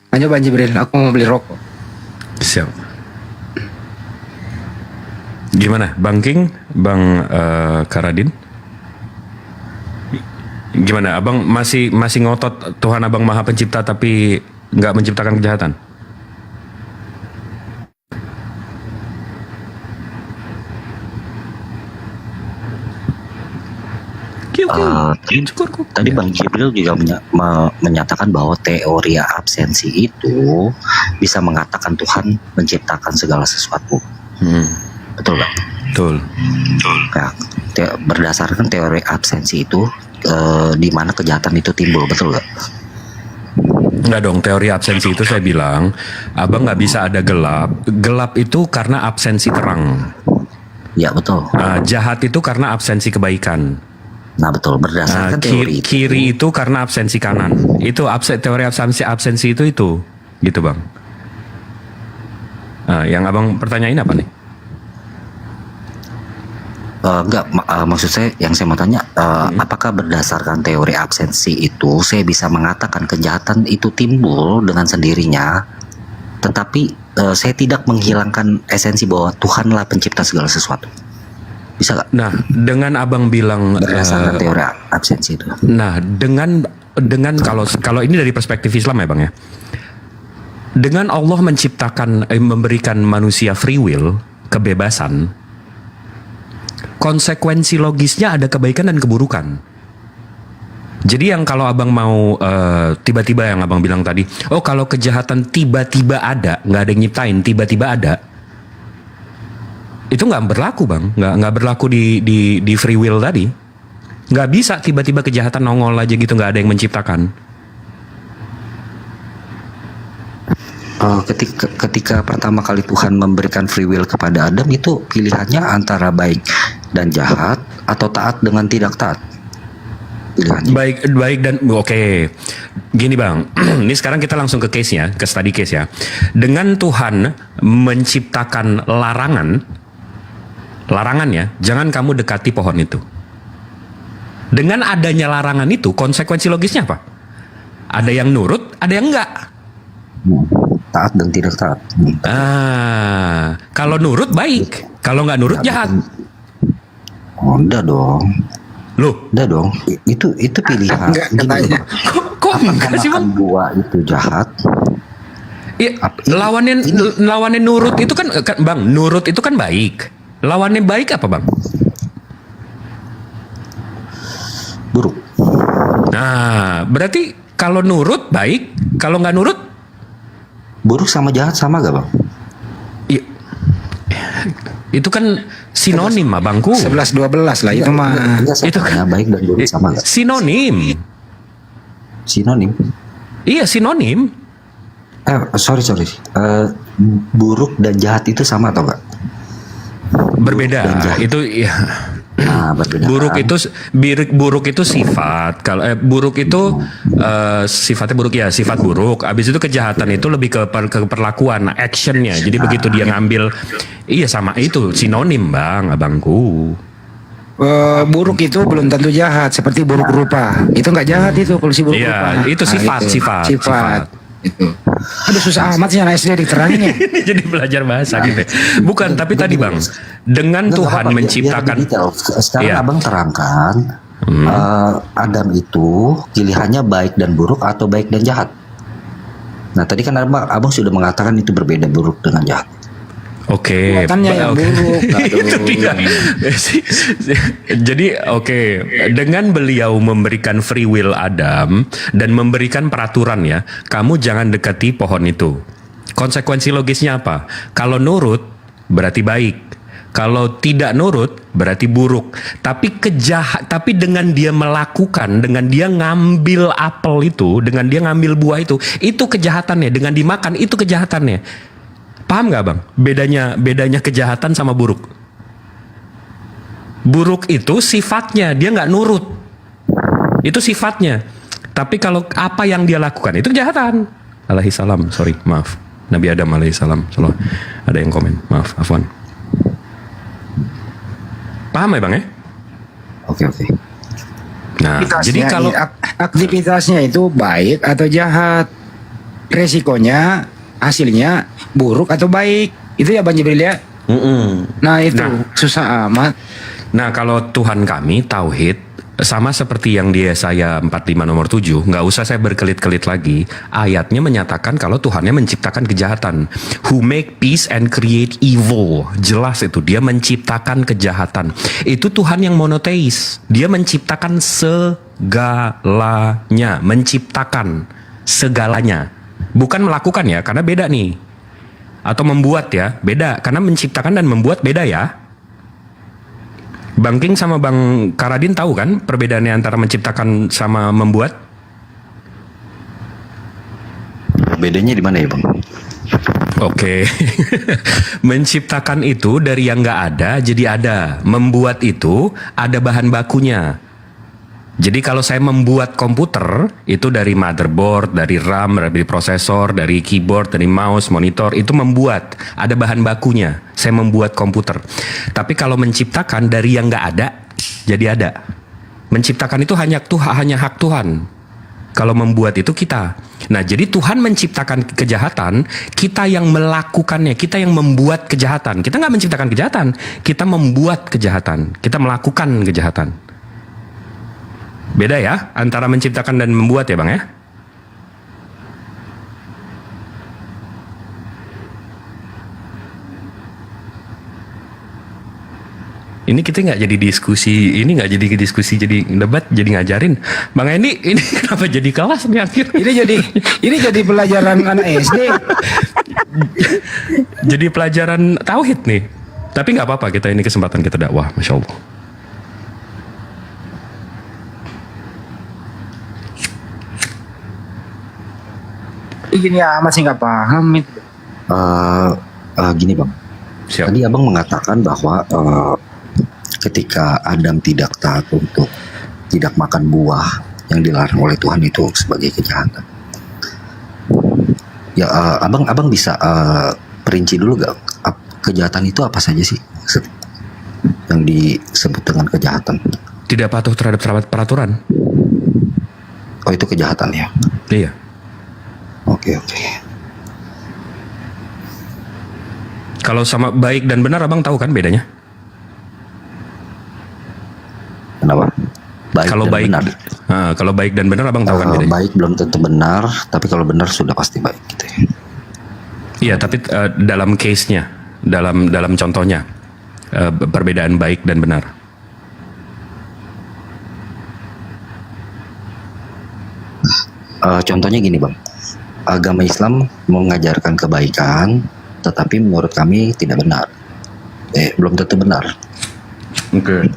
Lanjut Bang Jibril, aku mau beli rokok. Siap. Gimana, Bang King, Bang Karadin? Gimana, abang masih ngotot Tuhan abang Maha Pencipta tapi nggak menciptakan kejahatan? Tadi Bang Jibril juga menyatakan bahwa teori absensi itu bisa mengatakan Tuhan menciptakan segala sesuatu. Betul nggak? Betul. Nah, berdasarkan teori absensi itu, di mana kejahatan itu timbul, betul nggak? Enggak dong, teori absensi itu saya bilang, abang nggak bisa ada gelap. Gelap itu karena absensi terang. Ya betul. Jahat itu karena absensi kebaikan. Nah betul, berdasarkan teori itu. Kiri itu karena absensi kanan. Itu teori absensi itu gitu bang. Yang abang pertanyain apa nih? Enggak, maksud saya yang saya mau tanya, apakah berdasarkan teori absensi itu saya bisa mengatakan kejahatan itu timbul dengan sendirinya, tetapi saya tidak menghilangkan esensi bahwa Tuhanlah pencipta segala sesuatu? Bisa nggak? Nah, dengan abang bilang berdasarkan teori absensi itu. Nah, dengan kalau ini dari perspektif Islam ya bang ya, dengan Allah menciptakan, memberikan manusia free will, kebebasan. Konsekuensi logisnya ada kebaikan dan keburukan. Jadi yang kalau abang mau tiba-tiba yang abang bilang tadi, oh kalau kejahatan tiba-tiba ada, nggak ada yang nyiptain, tiba-tiba ada, itu nggak berlaku bang, nggak berlaku di free will tadi. Nggak bisa tiba-tiba kejahatan nongol aja gitu, nggak ada yang menciptakan. Ketika pertama kali Tuhan memberikan free will kepada Adam, itu pilihannya antara baik dan jahat atau taat dengan tidak taat. Pilihannya. Baik dan oke. Gini bang, ini sekarang kita langsung ke case-nya, ke study case ya. Dengan Tuhan menciptakan larangan ya, jangan kamu dekati pohon itu. Dengan adanya larangan itu, konsekuensi logisnya apa? Ada yang nurut, ada yang enggak. Taat dan tidak taat. Kalau nurut baik, kalau nggak nurut jahat. Oh, enggak dong. Loh, enggak dong. Itu pilihan. Gini, kok enggak sih, Bang? Buah itu jahat. Iya, lawannya nurut itu kan, Bang, nurut itu kan baik. Lawannya baik apa, Bang? Buruk. Nah, berarti kalau nurut baik, kalau nggak nurut buruk sama jahat sama gak, Bang? Iya. Itu kan sinonim, Abangku. 11-12 lah itu mah. Itu kan baik dan buruk sama gak? Sinonim. Sinonim. Iya, sinonim. Sorry. Buruk dan jahat itu sama atau enggak? Berbeda. Itu ya. Berbeda. Buruk itu sifat. Kalau buruk itu sifatnya buruk ya, sifat buruk. Habis itu kejahatan itu lebih ke perlakuan, actionnya. Jadi begitu dia ngambil, iya sama itu sinonim, Bang, abangku. Buruk itu belum tentu jahat, seperti buruk rupa. Itu nggak jahat itu kalau si buruk rupa. Iya, itu sifat. Itu. Aduh susah amat sih anak SD diterangin ya. Jadi belajar bahasa gitu. Bukan, tapi tadi Bang, dengan Tuhan menciptakan. Sekarang Abang terangkan Adam itu pilihannya baik dan buruk atau baik dan jahat. Nah tadi kan Abang sudah mengatakan itu berbeda buruk dengan jahat. Oke, yang buruk. Itu dia. Jadi dengan beliau memberikan free will Adam dan memberikan peraturan ya, kamu jangan dekati pohon itu. Konsekuensi logisnya apa? Kalau nurut berarti baik. Kalau tidak nurut berarti buruk. Tapi tapi dengan dia melakukan, dengan dia ngambil apel itu, dengan dia ngambil buah itu kejahatannya. Dengan dimakan itu kejahatannya. Paham nggak, Bang? Bedanya kejahatan sama buruk. Buruk itu sifatnya, dia nggak nurut. Itu sifatnya. Tapi kalau apa yang dia lakukan itu kejahatan. Alaihissalam, sorry, maaf. Nabi Adam alaihissalam. Ada yang komen, maaf, afwan. Paham ya, Bang ya? Oke. Nah, jadi kalau aktivitasnya itu baik atau jahat, resikonya hasilnya buruk atau baik, itu ya Bang Jibril ya. Nah itu susah amat. Nah kalau Tuhan kami tauhid sama seperti yang di Yesaya 45 nomor 7, nggak usah saya berkelit-kelit lagi. Ayatnya menyatakan kalau Tuhannya menciptakan kejahatan. Who make peace and create evil. Jelas itu, dia menciptakan kejahatan. Itu Tuhan yang monoteis. Dia menciptakan segalanya, menciptakan segalanya. Bukan melakukan ya, karena beda nih. Atau membuat ya, beda. Karena menciptakan dan membuat beda ya. Bang King sama Bang Karadin tahu kan perbedaannya antara menciptakan sama membuat? Bedanya di mana ya, Bang? Oke. Menciptakan itu dari yang nggak ada jadi ada. Membuat itu ada bahan bakunya. Jadi kalau saya membuat komputer, itu dari motherboard, dari RAM, dari prosesor, dari keyboard, dari mouse, monitor, itu membuat. Ada bahan bakunya, saya membuat komputer. Tapi kalau menciptakan dari yang nggak ada, jadi ada. Menciptakan itu hanya hak Tuhan. Kalau membuat itu kita. Nah jadi Tuhan menciptakan kejahatan, kita yang melakukannya, kita yang membuat kejahatan. Kita nggak menciptakan kejahatan, kita membuat kejahatan, kita melakukan kejahatan. Beda ya antara menciptakan dan membuat ya Bang ya. Ini kita nggak jadi diskusi, jadi debat, jadi ngajarin. Bang Endi, ini kenapa jadi kelas nih akhir? Ini jadi pelajaran anak SD. Jadi pelajaran tauhid nih. Tapi nggak apa-apa, kita ini kesempatan kita dakwah, Masya Allah. Gini ya, masih nggak paham itu. Gini Bang. Siap. Tadi Abang mengatakan bahwa ketika Adam tidak taat untuk tidak makan buah yang dilarang oleh Tuhan itu sebagai kejahatan. Ya, abang bisa perinci dulu gak kejahatan itu apa saja sih yang disebut dengan kejahatan? Tidak patuh terhadap peraturan. Oh, itu kejahatan ya? Iya. Oke. Kalau sama baik dan benar abang tahu kan bedanya? Kenapa? Baik kalau dan baik, benar. Kalau baik dan benar abang tahu kan bedanya? Baik belum tentu benar, tapi kalau benar sudah pasti baik gitu ya. Iya, tapi dalam case-nya, dalam contohnya, perbedaan baik dan benar. Contohnya gini bang, agama Islam mengajarkan kebaikan, tetapi menurut kami tidak benar. Belum tentu benar. Oke.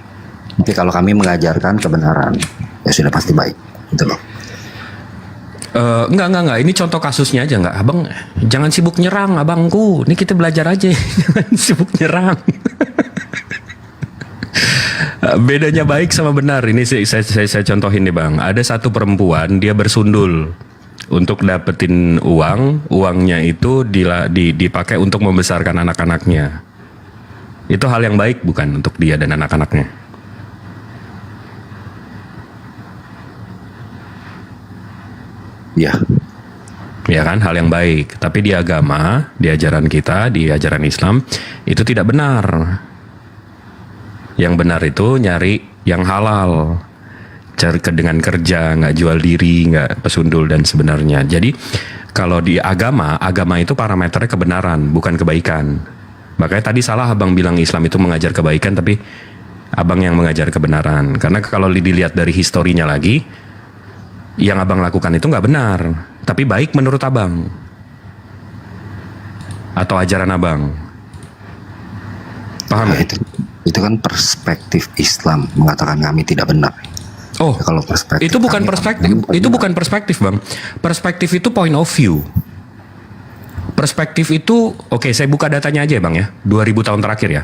Tapi kalau kami mengajarkan kebenaran, ya sudah pasti baik, gitu loh. Enggak. Ini contoh kasusnya aja enggak. Abang, jangan sibuk nyerang abangku. Ini kita belajar aja. Jangan sibuk nyerang. Bedanya baik sama benar. Ini saya contohin nih bang. Ada satu perempuan, dia bersundul untuk dapetin uang. Uangnya itu dipakai untuk membesarkan anak-anaknya. Itu hal yang baik bukan untuk dia dan anak-anaknya? Ya. Ya kan, hal yang baik. Tapi di agama, di ajaran kita, di ajaran Islam, itu tidak benar. Yang benar itu nyari yang halal, cari dengan kerja, nggak jual diri, nggak pesundul dan sebenarnya. Jadi kalau di agama itu parameternya kebenaran, bukan kebaikan. Makanya tadi salah abang bilang Islam itu mengajar kebaikan, tapi abang yang mengajar kebenaran. Karena kalau dilihat dari historinya lagi, yang abang lakukan itu nggak benar, tapi baik menurut abang atau ajaran abang. Paham ya? Itu kan perspektif Islam mengatakan kami tidak benar. Oh, kalau perspektif itu bukan perspektif, itu bukan perspektif bang. Perspektif itu point of view. Perspektif itu, oke, saya buka datanya aja bang ya, 2000 tahun terakhir ya.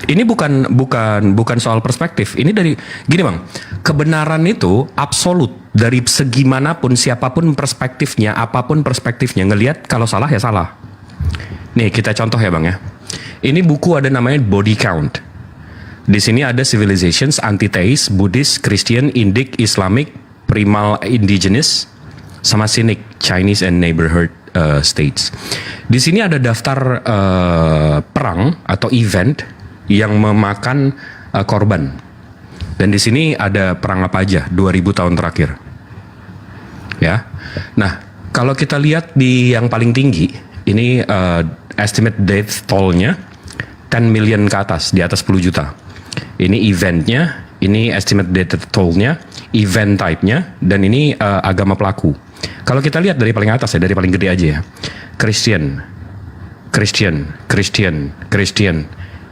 Ini bukan soal perspektif. Ini dari gini bang, kebenaran itu absolut dari segi manapun, siapapun perspektifnya, apapun perspektifnya, ngelihat kalau salah ya salah. Nih kita contoh ya bang ya. Ini buku ada namanya Body Count. Di sini ada civilizations, anti-theist, Buddhist, Christian, Indic, Islamic, Primal, Indigenous, sama Cynic, Chinese and Neighborhood States. Di sini ada daftar perang atau event yang memakan korban. Dan di sini ada perang apa aja 2000 tahun terakhir. Ya. Nah, kalau kita lihat di yang paling tinggi, ini estimate death toll-nya 10 million ke atas, di atas 10 juta. Ini eventnya, ini estimate death toll-nya, event type-nya, dan ini agama pelaku. Kalau kita lihat dari paling atas ya, dari paling gede aja ya. Christian,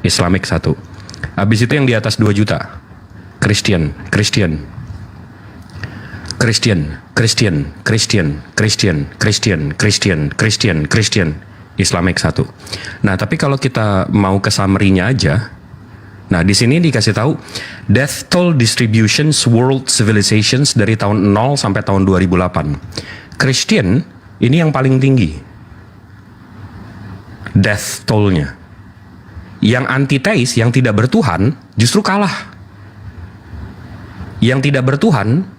Islamic 1. Habis itu yang di atas 2 juta. Christian, Islamic 1. Nah, tapi kalau kita mau ke summary-nya aja, nah di sini dikasih tahu death toll distributions world civilizations dari tahun 0 sampai tahun 2008. Christian ini yang paling tinggi death toll-nya. Yang anti-teis, yang tidak bertuhan, justru kalah. Yang tidak bertuhan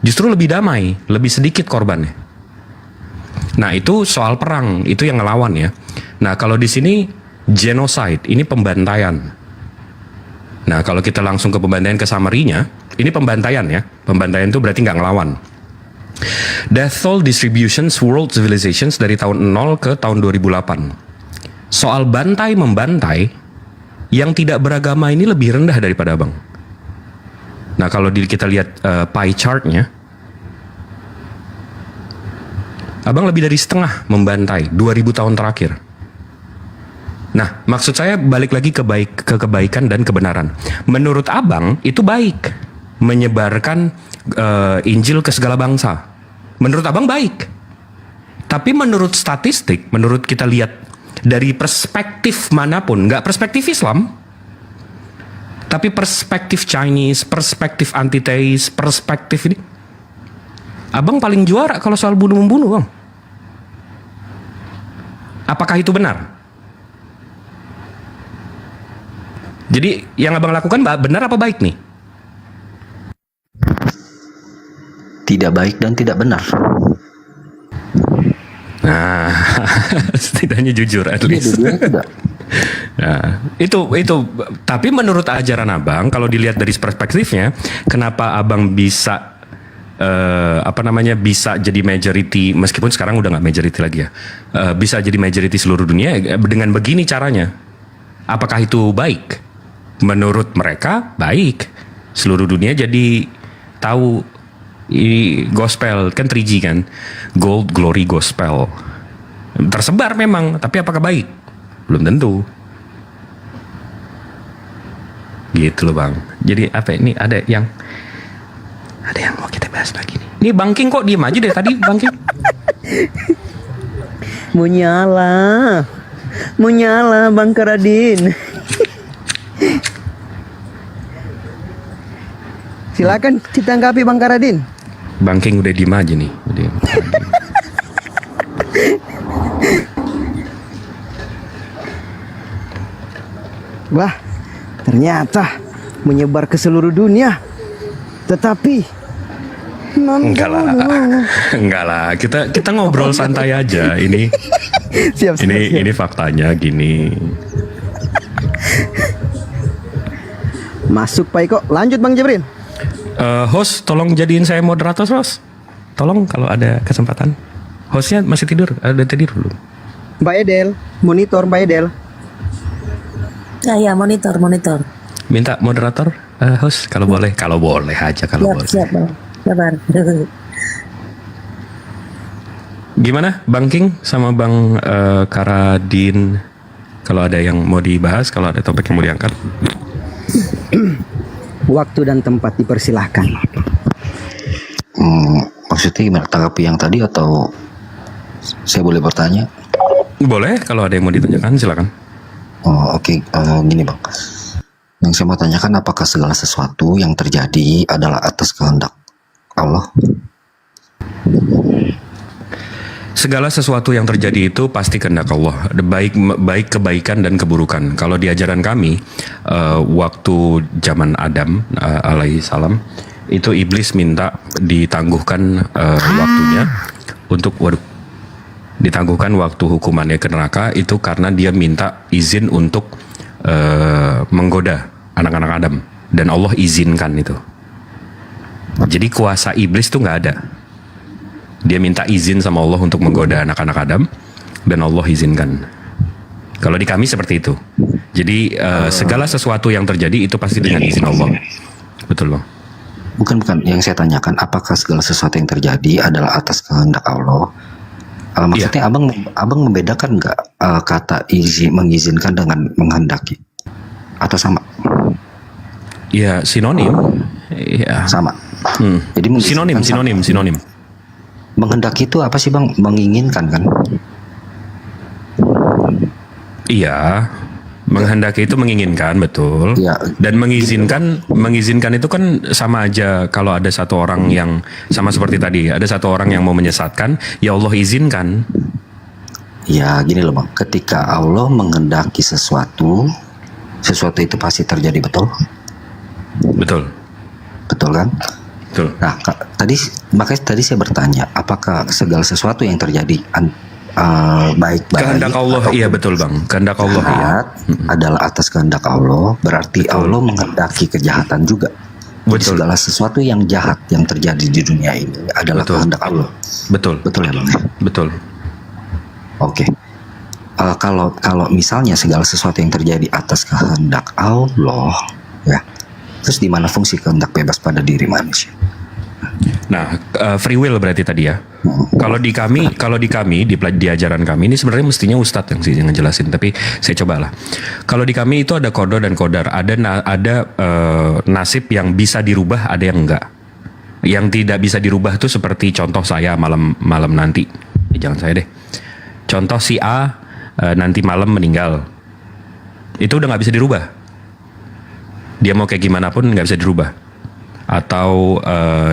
justru lebih damai, lebih sedikit korbannya. Nah, itu soal perang, itu yang ngelawan ya. Nah, kalau di sini genocide, ini pembantaian. Nah, kalau kita langsung ke pembantaian, ke summary-nya, ini pembantaian ya. Pembantaian itu berarti nggak ngelawan. Death toll distributions world civilizations dari tahun 0 ke tahun 2008. Soal bantai-membantai, yang tidak beragama ini lebih rendah daripada abang. Nah, kalau kita lihat pie chart-nya, abang lebih dari setengah membantai 2000 tahun terakhir. Nah, maksud saya balik lagi ke kebaikan dan kebenaran. Menurut abang itu baik menyebarkan Injil ke segala bangsa. Menurut abang baik. Tapi menurut statistik, menurut kita lihat dari perspektif manapun, nggak perspektif Islam, tapi perspektif Chinese, perspektif anti-teis, perspektif ini, abang paling juara kalau soal bunuh-membunuh bang. Apakah itu benar? Jadi yang abang lakukan benar apa baik nih? Tidak baik dan tidak benar. Nah, setidaknya jujur at least. Nah, itu tapi menurut ajaran abang, kalau dilihat dari perspektifnya, kenapa abang bisa bisa jadi majority, meskipun sekarang udah nggak majority lagi ya, bisa jadi majority seluruh dunia dengan begini caranya? Apakah itu baik? Menurut mereka baik, seluruh dunia jadi tahu ini gospel kan 3G kan, gold glory gospel tersebar memang, tapi apakah baik? Belum tentu. Gitu loh bang. Jadi apa ini ada yang mau kita bahas lagi nih. Nih Bang King kok diem aja deh tadi Bang King. Mau nyala Bang Karadin. Silakan ditanggapi Bang Karadin. Bang King udah diem aja nih. Wah, ternyata menyebar ke seluruh dunia. Tetapi enggak lah. Kita ngobrol santai aja ini. Siap. Ini faktanya gini. Masuk Pak Iko. Lanjut Bang Jibril. Host, tolong jadiin saya moderator, host. Tolong kalau ada kesempatan. Hostnya masih tidur, udah tidur belum? Mbak Edel, monitor Mbak Edel. Ya, monitor. Minta moderator, host, kalau boleh aja kalau boleh. Siap, Bang. Sabar. Gimana, Bang King sama Bang Karadin? Kalau ada yang mau dibahas, kalau ada topik yang mau diangkat. Waktu dan tempat dipersilahkan. Maksudnya gimana, tanggapi yang tadi atau saya boleh bertanya? Boleh, kalau ada yang mau ditanyakan silakan. Oke. Gini bang, yang saya mau tanyakan, apakah segala sesuatu yang terjadi adalah atas kehendak Allah? Segala sesuatu yang terjadi itu pasti kehendak Allah, baik kebaikan dan keburukan. Kalau di ajaran kami, waktu zaman Adam alaihissalam, itu iblis minta ditangguhkan waktunya untuk ditangguhkan waktu hukumannya ke neraka, itu karena dia minta izin untuk menggoda anak-anak Adam, dan Allah izinkan itu. Jadi kuasa iblis tuh nggak ada. Dia minta izin sama Allah untuk menggoda anak-anak Adam, dan Allah izinkan. Kalau di kami seperti itu. Jadi segala sesuatu yang terjadi itu pasti dengan izin Allah. Betul bang? Bukan. Yang saya tanyakan, apakah segala sesuatu yang terjadi adalah atas kehendak Allah? Maksudnya abang membedakan nggak kata mengizinkan dengan menghendaki? Atau sama? Ya sinonim. Ya. Sama. Jadi sinonim. Menghendaki itu apa sih bang? Menginginkan kan? Iya, menghendaki itu menginginkan, betul. Ya. Dan mengizinkan itu kan sama aja. Kalau ada satu orang yang sama seperti tadi, ada satu orang yang mau menyesatkan, ya Allah izinkan. Ya gini loh bang, ketika Allah menghendaki sesuatu itu pasti terjadi, betul? Betul kan? Betul. Nah, makanya tadi saya bertanya, apakah segala sesuatu yang terjadi baik kehendak Allah? Iya betul bang, kehendak Allah iya. Adalah atas kehendak Allah, berarti betul. Allah menghendaki kejahatan juga. Jadi segala sesuatu yang jahat yang terjadi di dunia ini adalah kehendak Allah. Betul ya bang? Betul. Oke. Kalau misalnya segala sesuatu yang terjadi atas kehendak Allah, ya, terus di mana fungsi kehendak bebas pada diri manusia? Nah, free will berarti tadi ya. Kalau di kami di ajaran kami ini sebenarnya mestinya Ustadz yang ngejelasin, tapi saya cobalah. Kalau di kami itu ada qada dan qadar, ada nasib yang bisa dirubah, ada yang enggak. Yang tidak bisa dirubah tuh seperti contoh saya malam nanti. Jangan saya deh. Contoh si A nanti malam meninggal. Itu udah nggak bisa dirubah. Dia mau kayak gimana pun nggak bisa dirubah. Atau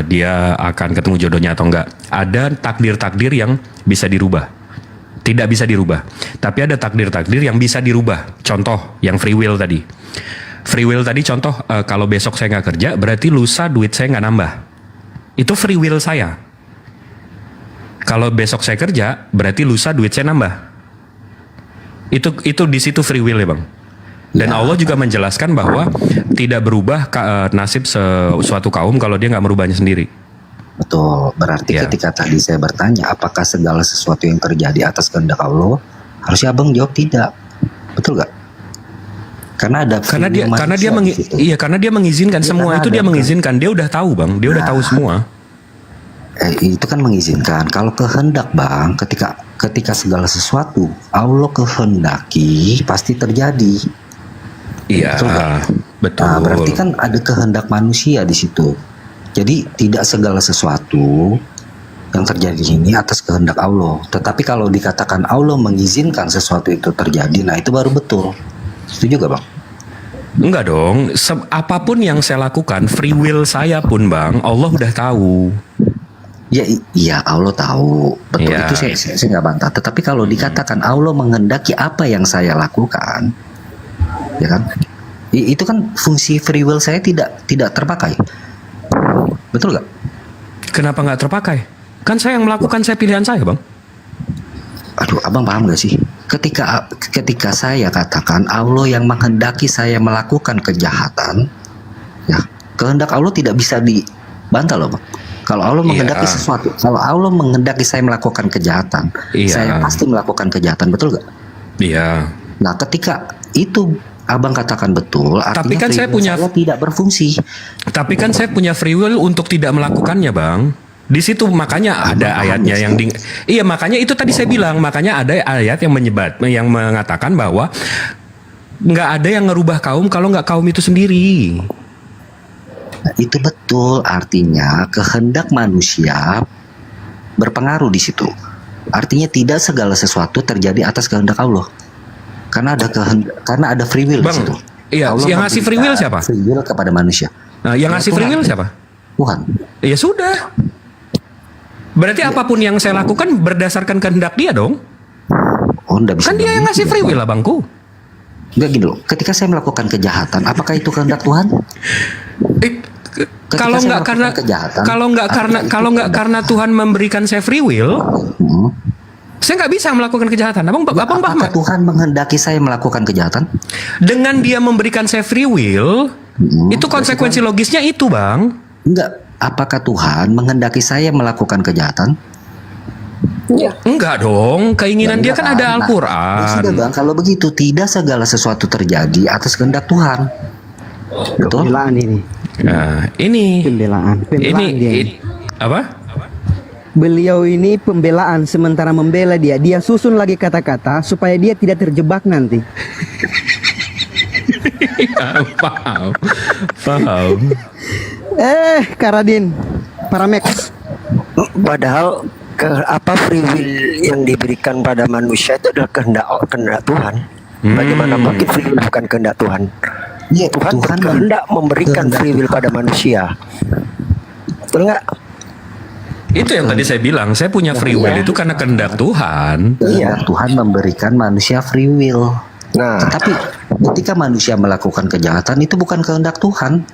dia akan ketemu jodohnya atau enggak. Ada takdir-takdir yang bisa dirubah, tidak bisa dirubah. Tapi ada takdir-takdir yang bisa dirubah. Contoh yang free will tadi. Free will tadi contoh, kalau besok saya nggak kerja, berarti lusa duit saya nggak nambah. Itu free will saya. Kalau besok saya kerja, berarti lusa duit saya nambah. Itu di situ free will ya bang. Dan Allah juga menjelaskan bahwa tidak berubah nasib suatu kaum kalau dia nggak merubahnya sendiri. Betul. Berarti ketika tadi saya bertanya, apakah segala sesuatu yang terjadi atas kehendak Allah? Harusnya abang jawab tidak. Betul gak? Karena ada karena dia mengizinkan semua itu, dia mengizinkan, dia udah tahu bang, dia udah tahu semua. Itu kan mengizinkan. Kalau kehendak bang, ketika segala sesuatu Allah kehendaki pasti terjadi. Iya, betul. Nah, berarti kan ada kehendak manusia di situ. Jadi tidak segala sesuatu yang terjadi ini atas kehendak Allah. Tetapi kalau dikatakan Allah mengizinkan sesuatu itu terjadi, nah itu baru betul. Setuju gak bang? Enggak dong, apapun yang saya lakukan, free will saya pun bang, Allah udah tahu. Ya, iya Allah tahu, betul, itu saya nggak bantah. Tetapi kalau dikatakan Allah menghendaki apa yang saya lakukan, ya kan? Itu kan fungsi free will saya tidak terpakai, betul gak? Kenapa nggak terpakai? Kan saya yang melakukan, saya pilihan saya bang. Aduh, abang paham gak sih? Ketika saya katakan Allah yang menghendaki saya melakukan kejahatan, ya kehendak Allah tidak bisa dibantah loh bang. Kalau Allah menghendaki sesuatu, kalau Allah menghendaki saya melakukan kejahatan, saya pasti melakukan kejahatan, betul gak? Iya. Nah, ketika itu abang katakan betul, artinya tapi kan saya tidak berfungsi. Tapi kan saya punya free will untuk tidak melakukannya bang. Di situ makanya ada ayatnya yang iya, makanya itu tadi saya bilang, makanya ada ayat yang mengatakan bahwa nggak ada yang ngerubah kaum kalau nggak kaum itu sendiri. Nah, itu betul, artinya kehendak manusia berpengaruh di situ. Artinya tidak segala sesuatu terjadi atas kehendak Allah. Karena ada free will di situ. Iya, Allah yang ngasih free will siapa? Free will kepada manusia. Nah, yang ngasih free will siapa? Tuhan. Ya sudah. Berarti apapun yang saya lakukan berdasarkan kehendak dia dong. Oh, enggak bisa. Kan dia yang ngasih free will abangku. Enggak gini loh. Ketika saya melakukan kejahatan, apakah itu kehendak Tuhan? Kalau nggak karena Tuhan memberikan saya free will, saya nggak bisa melakukan kejahatan. Abang paham? Apakah Tuhan menghendaki saya melakukan kejahatan? Dengan dia memberikan saya free will, itu konsekuensi logisnya itu bang. Enggak. Apakah Tuhan menghendaki saya melakukan kejahatan? Ya. Enggak dong, keinginan dia kan ada Al-Quran. Ya sudah bang, kalau begitu tidak segala sesuatu terjadi atas kehendak Tuhan. Betul? Pembelaan ini. Nah, ini pembelaan dia. Apa? Beliau ini pembelaan, sementara membela dia susun lagi kata-kata supaya dia tidak terjebak nanti. Paham. Karadin, Paramex. Padahal free will yang diberikan pada manusia itu adalah kehendak Tuhan. Bagaimana mungkin free will bukan kehendak Tuhan? Ya, Tuhan berkehendak memberikan free will pada manusia. Betul nggak? Itu yang tadi saya bilang, saya punya free will itu karena kehendak Tuhan. Iya, Tuhan memberikan manusia free will. Nah, tapi ketika manusia melakukan kejahatan itu bukan kehendak Tuhan.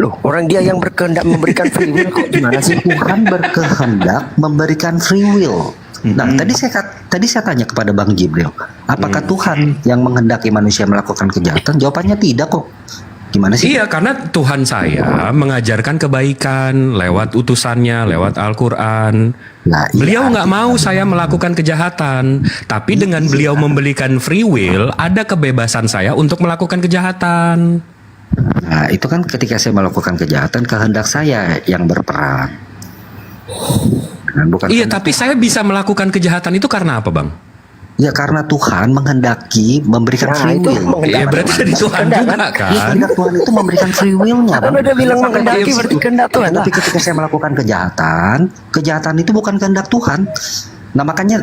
Loh, orang dia yang berkehendak memberikan free will kok gimana sih? Tuhan berkehendak memberikan free will. Nah, tadi saya tanya kepada Bang Jibril, apakah Tuhan yang menghendaki manusia melakukan kejahatan? Jawabannya tidak kok. Gimana sih? Iya, karena Tuhan saya mengajarkan kebaikan lewat utusannya, lewat Al-Quran. Nah, beliau nggak mau saya melakukan kejahatan, tapi dengan beliau memberikan free will, ada kebebasan saya untuk melakukan kejahatan. Nah, itu kan ketika saya melakukan kejahatan, kehendak saya yang berperan. Iya, tapi saya bisa melakukan kejahatan itu karena apa, Bang? Ya karena Tuhan menghendaki memberikan free will. Ya berarti dari Tuhan juga kan? Ya, kehendak Tuhan itu memberikan free will-nya. Karena dia bilang menghendaki berarti kehendak Tuhan. Tapi ketika saya melakukan kejahatan itu bukan kehendak Tuhan. Nah makanya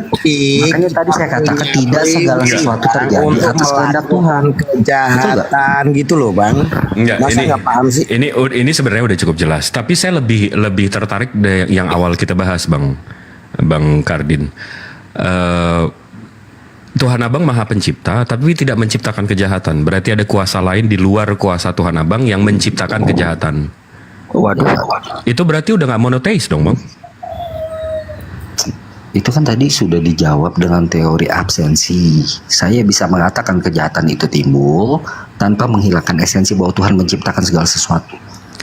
tadi saya katakan tidak segala sesuatu terjadi atas kehendak Tuhan. Kejahatan gitu loh Bang. Enggak, masa nggak paham sih? Ini sebenarnya udah cukup jelas. Tapi saya lebih tertarik dari yang awal kita bahas, Bang Kardin. Tuhan Abang Maha Pencipta, tapi tidak menciptakan kejahatan. Berarti ada kuasa lain di luar kuasa Tuhan Abang yang menciptakan kejahatan. Waduh. Itu berarti udah nggak monoteis dong, Bang? Itu kan tadi sudah dijawab dengan teori absensi. Saya bisa mengatakan kejahatan itu timbul tanpa menghilangkan esensi bahwa Tuhan menciptakan segala sesuatu.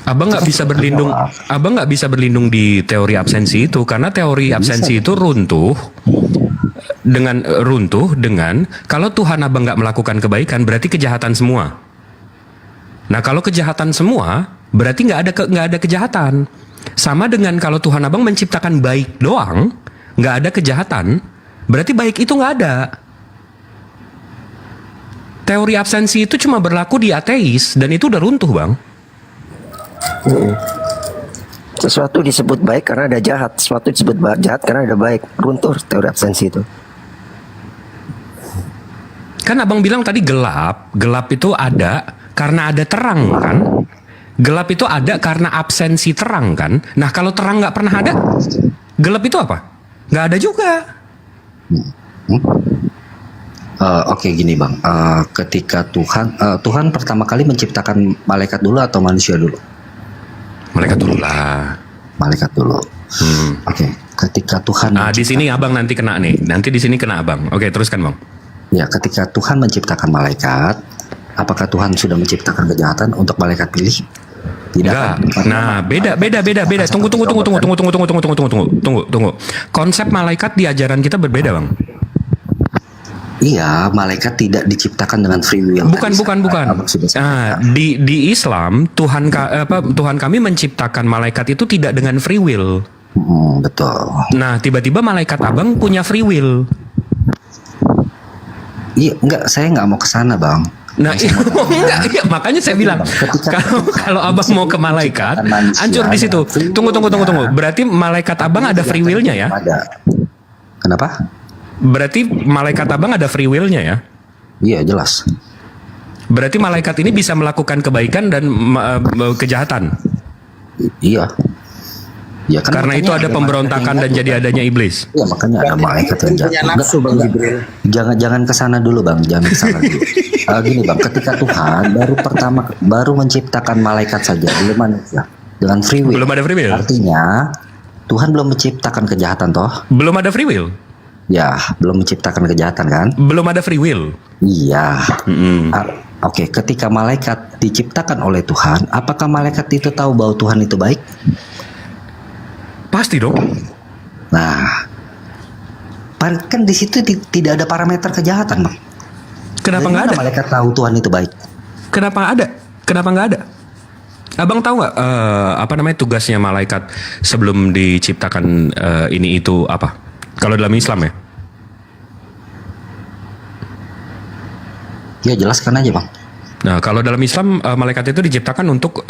Abang nggak bisa berlindung. Abang nggak bisa berlindung di teori absensi itu karena teori absensi itu runtuh dengan kalau Tuhan Abang nggak melakukan kebaikan berarti kejahatan semua. Nah kalau kejahatan semua berarti nggak ada kejahatan. Sama dengan kalau Tuhan Abang menciptakan baik doang, nggak ada kejahatan, berarti baik itu nggak ada. Teori absensi itu cuma berlaku di ateis dan itu udah runtuh, Bang. Sesuatu disebut baik karena ada jahat, sesuatu disebut jahat karena ada baik. Runtuh teori absensi itu. Kan Abang bilang tadi gelap itu ada karena ada terang kan? Gelap itu ada karena absensi terang kan? Nah kalau terang nggak pernah ada, gelap itu apa? Nggak ada juga. Oke gini Bang, ketika Tuhan pertama kali menciptakan malaikat dulu atau manusia dulu? Malaikat dulu lah. Malaikat dulu. Oke, ketika Tuhan. Di sini Abang nanti kena nih. Nanti di sini kena Abang. Oke, teruskan Bang. Ya, ketika Tuhan menciptakan malaikat, apakah Tuhan sudah menciptakan kejahatan untuk malaikat pilih? Tidak. Enggak. Nah, beda. Tunggu. Konsep malaikat di ajaran kita berbeda, Bang. Iya, malaikat tidak diciptakan dengan free will. Bukan. Nah, di Islam Tuhan kami menciptakan malaikat itu tidak dengan free will. Betul. Nah, tiba-tiba malaikat Abang punya free will. Iya, saya nggak mau ke sana, Bang. Nah, enggak, makanya saya bilang kalau Abang mau ke malaikat, hancur di situ. Tunggu. Berarti malaikat Abang ada free will-nya ya? Ada. Kenapa? Berarti malaikat Abang ada free will-nya ya? Iya, jelas. Berarti malaikat ini bisa melakukan kebaikan dan kejahatan? Iya. Ya, kan karena itu ada pemberontakan dan jadi adanya iblis. Iya, makanya ada malaikat yang jahat. Jangan kesana dulu Bang, jangan kesana dulu. Gini Bang, ketika Tuhan baru menciptakan malaikat saja, belum manusia dengan free will. Belum ada free will. Artinya Tuhan belum menciptakan kejahatan toh? Belum ada free will. Ya, belum menciptakan kejahatan kan? Belum ada free will. Iya. Oke, ketika malaikat diciptakan oleh Tuhan, apakah malaikat itu tahu bahwa Tuhan itu baik? Pasti dong. Nah, kan di situ tidak ada parameter kejahatan, Bang. Kenapa nggak ada? Malaikat tahu Tuhan itu baik. Kenapa ada? Kenapa nggak ada? Abang tahu nggak apa namanya tugasnya malaikat sebelum diciptakan ini itu apa? Kalau dalam Islam ya? Ya jelaskan aja Bang. Nah kalau dalam Islam malaikat itu diciptakan untuk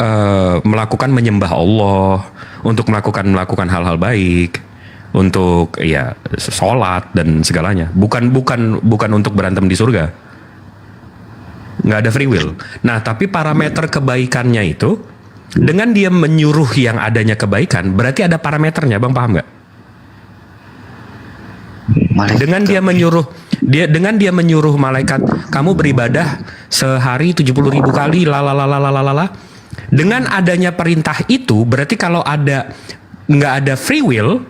melakukan menyembah Allah, untuk melakukan hal-hal baik, untuk ya sholat dan segalanya. Bukan untuk berantem di surga. Nggak ada free will. Nah tapi parameter kebaikannya itu dengan dia menyuruh yang adanya kebaikan, berarti ada parameternya, Bang paham nggak? Dengan dia menyuruh malaikat kamu beribadah sehari 70.000 kali lalalalalalala. Dengan adanya perintah itu berarti kalau nggak ada free will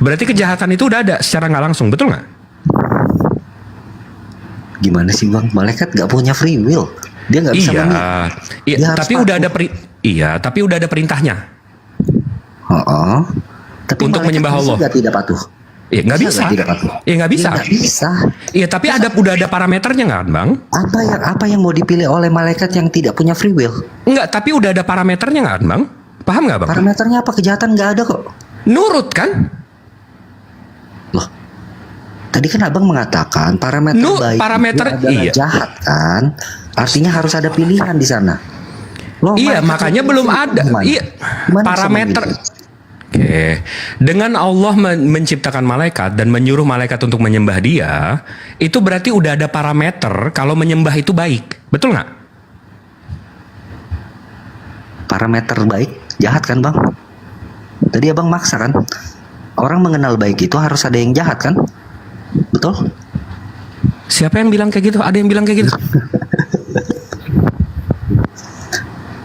berarti kejahatan itu udah ada secara nggak langsung, betul nggak? Gimana sih Bang? Malaikat nggak punya free will. Dia nggak bisa tapi udah ada perintahnya. Tapi untuk menyembah Allah. Tidak patuh. Ya nggak bisa. Ya nggak bisa. Iya tapi udah ada parameternya nggak Bang? Apa yang mau dipilih oleh malaikat yang tidak punya free will? Enggak, tapi udah ada parameternya nggak Bang? Paham nggak Bang? Parameternya apa? Kejahatan nggak ada kok. Nurut kan? Loh, tadi kan Abang mengatakan parameter itu adalah jahat kan? Artinya harus ada pilihan di sana. Iya makanya belum ada. Iya parameter. Oke, dengan Allah menciptakan malaikat dan menyuruh malaikat untuk menyembah Dia, itu berarti udah ada parameter kalau menyembah itu baik, betul nggak? Parameter baik, jahat kan Bang? Tadi Abang maksa kan? Orang mengenal baik itu harus ada yang jahat kan? Betul? Siapa yang bilang kayak gitu? Ada yang bilang kayak gitu?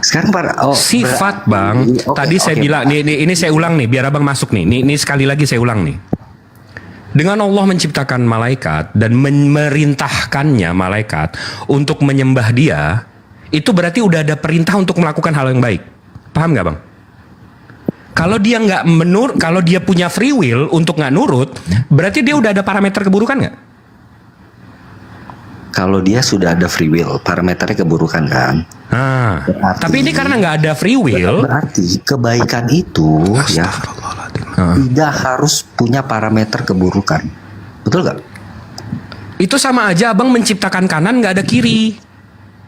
Sekarang sifat bang. Tadi saya bilang, ini saya ulang nih, biar abang masuk nih. Ini sekali lagi saya ulang nih. Dengan Allah menciptakan malaikat dan memerintahkannya malaikat untuk menyembah Dia, itu berarti udah ada perintah untuk melakukan hal yang baik. Paham nggak bang? Kalau dia nggak kalau dia punya free will untuk nggak nurut, berarti dia udah ada parameter keburukan nggak? Kalau dia sudah ada free will, parameternya keburukan kan? Tapi ini karena nggak ada free will, berarti kebaikan itu ya tidak harus punya parameter keburukan, betul nggak? Itu sama aja abang menciptakan kanan nggak ada kiri,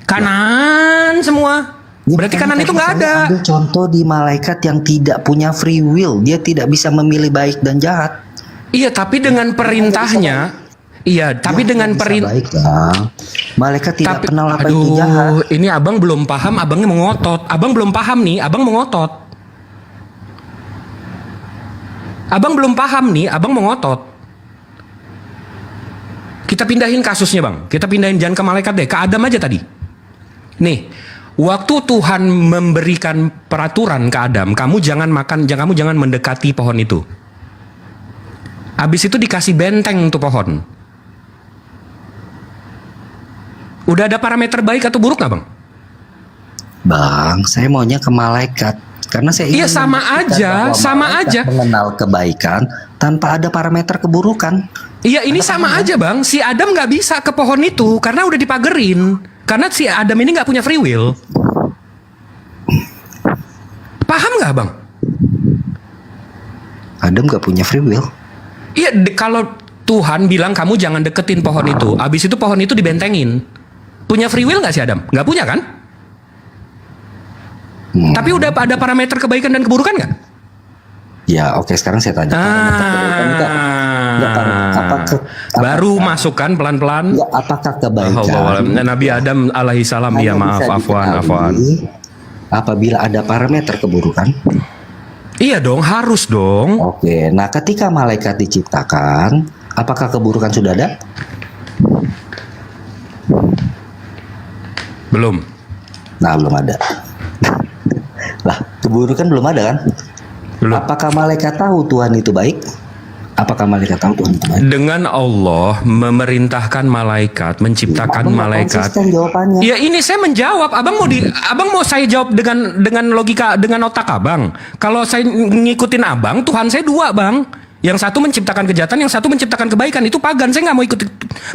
kanan semua. Berarti kanan itu nggak ada. Ambil contoh di malaikat yang tidak punya free will, dia tidak bisa memilih baik dan jahat. Iya, tapi dengan perintahnya. Iya, tapi dengan perintah malaikat tidak kenal apa itu jahat. Ini abang belum paham, abangnya mengotot. Abang belum paham nih, abang mengotot. Abang belum paham nih, abang mengotot. Kita pindahin kasusnya bang. Kita pindahin jangan ke malaikat deh, ke Adam aja tadi. Nih, waktu Tuhan memberikan peraturan ke Adam, kamu jangan makan, kamu jangan mendekati pohon itu. Habis itu dikasih benteng untuk pohon. Udah ada parameter baik atau buruk nggak bang? Bang, saya maunya ke malaikat karena saya iya sama aja, sama aja mengenal kebaikan tanpa ada parameter keburukan. Iya ini sama aja bang. Si Adam nggak bisa ke pohon itu karena udah dipagerin. Karena si Adam ini nggak punya free will. Paham nggak bang? Adam nggak punya free will. Iya kalau Tuhan bilang kamu jangan deketin pohon itu, abis itu pohon itu dibentengin. Punya free will nggak sih Adam? Nggak punya kan? Tapi udah ada parameter kebaikan dan keburukan nggak? Ya oke, sekarang saya tanya. Baru masukkan pelan-pelan. Apakah kebaikan? Nabi Adam alaihi salam, ya maaf, afwan. Apabila ada parameter keburukan? Iya dong, harus dong. Oke, nah ketika malaikat diciptakan, apakah keburukan sudah ada? Belum. Nah, belum ada. Lah, keburukan belum ada kan? Belum. Apakah malaikat tahu Tuhan itu baik? Apakah malaikat tahu Tuhan itu baik? Dengan Allah memerintahkan malaikat, menciptakan malaikat. Ya ini saya menjawab. Abang mau saya jawab dengan logika, dengan otak abang. Kalau saya ngikutin abang, Tuhan saya dua bang. Yang satu menciptakan kejahatan, yang satu menciptakan kebaikan. Itu pagan. Saya nggak mau ikut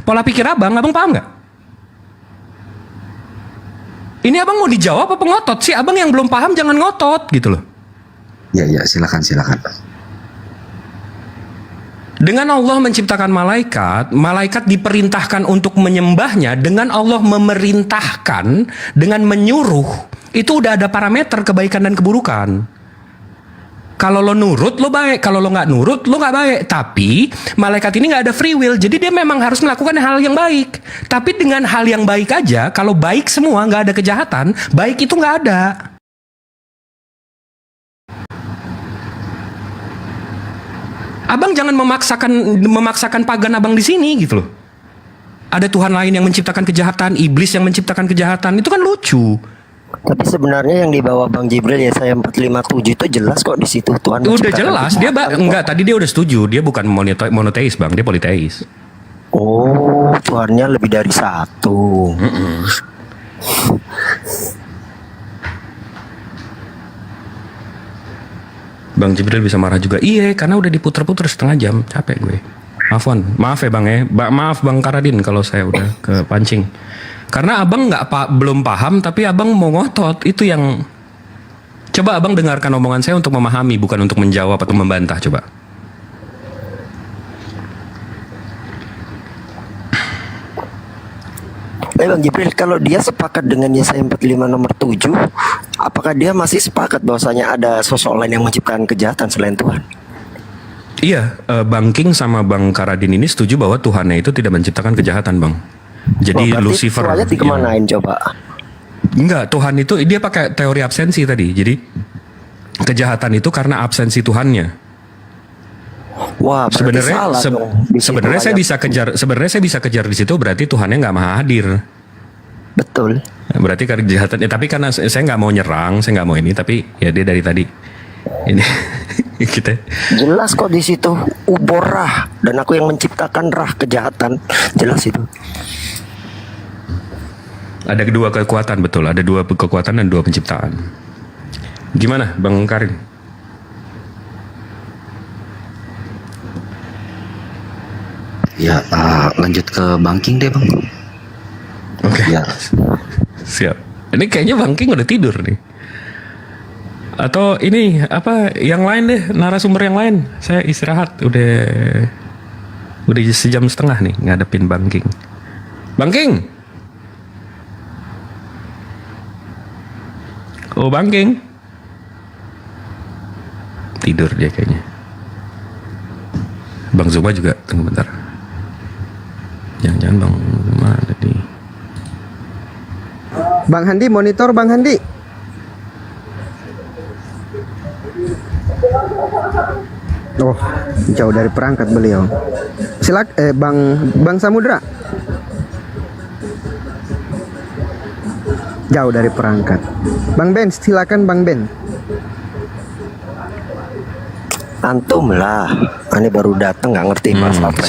pola pikir abang. Abang paham nggak? Ini abang mau dijawab apa ngotot sih? Abang yang belum paham jangan ngotot gitu loh. Ya silakan. Dengan Allah menciptakan malaikat, malaikat diperintahkan untuk menyembahnya. Dengan Allah memerintahkan, dengan menyuruh, itu udah ada parameter kebaikan dan keburukan. Kalau lo nurut, lo baik. Kalau lo nggak nurut, lo nggak baik. Tapi malaikat ini nggak ada free will, jadi dia memang harus melakukan hal yang baik. Tapi dengan hal yang baik aja, kalau baik semua, nggak ada kejahatan, baik itu nggak ada. Abang jangan memaksakan pagan abang di sini gitu loh. Ada Tuhan lain yang menciptakan kejahatan, iblis yang menciptakan kejahatan, itu kan lucu. Tapi sebenarnya yang dibawa Bang Jibril ya saya 457 itu jelas kok di situ Tuhan. Udah jelas, dia enggak tadi dia udah setuju, dia bukan monoteis bang, dia politeis. Oh, Tuhannya lebih dari satu. Bang Jibril bisa marah juga. Iya, karena udah diputer-puter setengah jam, capek gue. Maaf ya bang ya, maaf Bang Karadin kalau saya udah kepancing. Karena abang belum paham, tapi abang mau ngotot. Itu yang coba abang dengarkan omongan saya untuk memahami, bukan untuk menjawab atau membantah. Coba. Bang Jibril, kalau dia sepakat dengan Yesaya 45 nomor 7, apakah dia masih sepakat bahwasanya ada sosok lain yang menciptakan kejahatan selain Tuhan? Iya, Bang King sama Bang Karadin ini setuju bahwa Tuhannya itu tidak menciptakan kejahatan, Bang. Jadi Lucifer. Tuhannya dikemanain coba? Enggak, Tuhan itu dia pakai teori absensi tadi. Jadi kejahatan itu karena absensi Tuhannya. Wah, berarti Sebenarnya salah dong. Di situ sebenarnya saya ayat. bisa kejar, di situ berarti Tuhannya nggak maha hadir. Betul. Berarti karena kejahatan, tapi karena saya nggak mau nyerang, saya nggak mau ini, tapi ya dia dari tadi ini kita Jelas kok di situ uborah dan aku yang menciptakan rah kejahatan. Jelas itu. ada kedua kekuatan, betul, ada dua kekuatan dan dua penciptaan. Gimana Bang Karim? Ya, lanjut ke banking deh bang. Oke. Ya. Siap. Ini kayaknya Bang King udah tidur nih. Atau ini apa yang lain deh, narasumber yang lain. Saya istirahat udah 1,5 jam nih ngadepin Bang King. Bang King. Oh Bang King. Tidur dia kayaknya. Bang Zuma juga, tunggu bentar. Jangan-jangan Bang Zuma ada di... Bang Handi, monitor Bang Handi. Oh, jauh dari perangkat beliau. Bang Samudra. Jauh dari perangkat. Bang Ben, silakan Bang Ben. Antum lah. Ini baru datang nggak ngerti bahasa apa.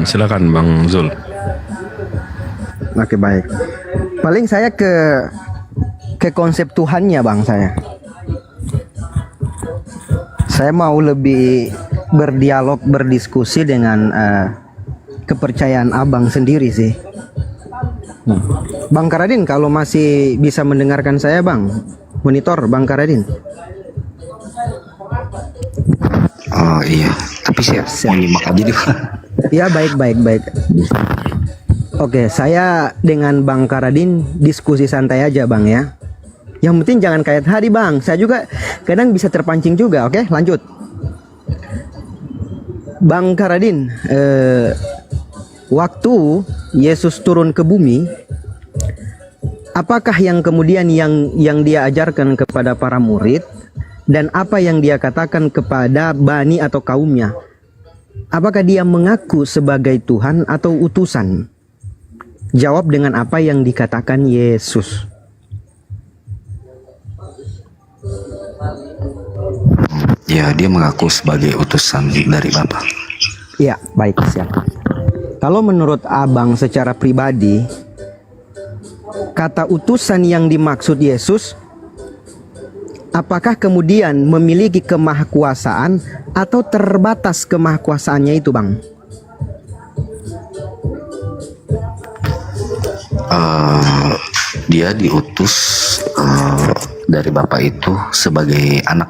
Silakan Bang Zul. Oke, baik. Paling saya ke konsep Tuhannya Bang saya. Saya mau lebih berdialog, berdiskusi dengan kepercayaan Abang sendiri sih. Bang Karadin, kalau masih bisa mendengarkan saya Bang, monitor Bang Karadin. Oh iya, tapi saya mau nyimak aja deh. Ya baik. Oke, saya dengan Bang Karadin diskusi santai aja Bang ya. Yang penting jangan kayak tadi Bang. Saya juga kadang bisa terpancing juga. Oke, lanjut. Bang Karadin, waktu Yesus turun ke bumi, apakah yang kemudian yang dia ajarkan kepada para murid dan apa yang dia katakan kepada bani atau kaumnya? Apakah dia mengaku sebagai Tuhan atau utusan? Jawab dengan apa yang dikatakan Yesus. Ya, dia mengaku sebagai utusan dari Bapa. Ya, baik, siap. Kalau menurut Abang secara pribadi, kata utusan yang dimaksud Yesus, apakah kemudian memiliki kemahakuasaan atau terbatas kemahakuasaannya itu, Bang? Dia diutus dari Bapa itu sebagai anak.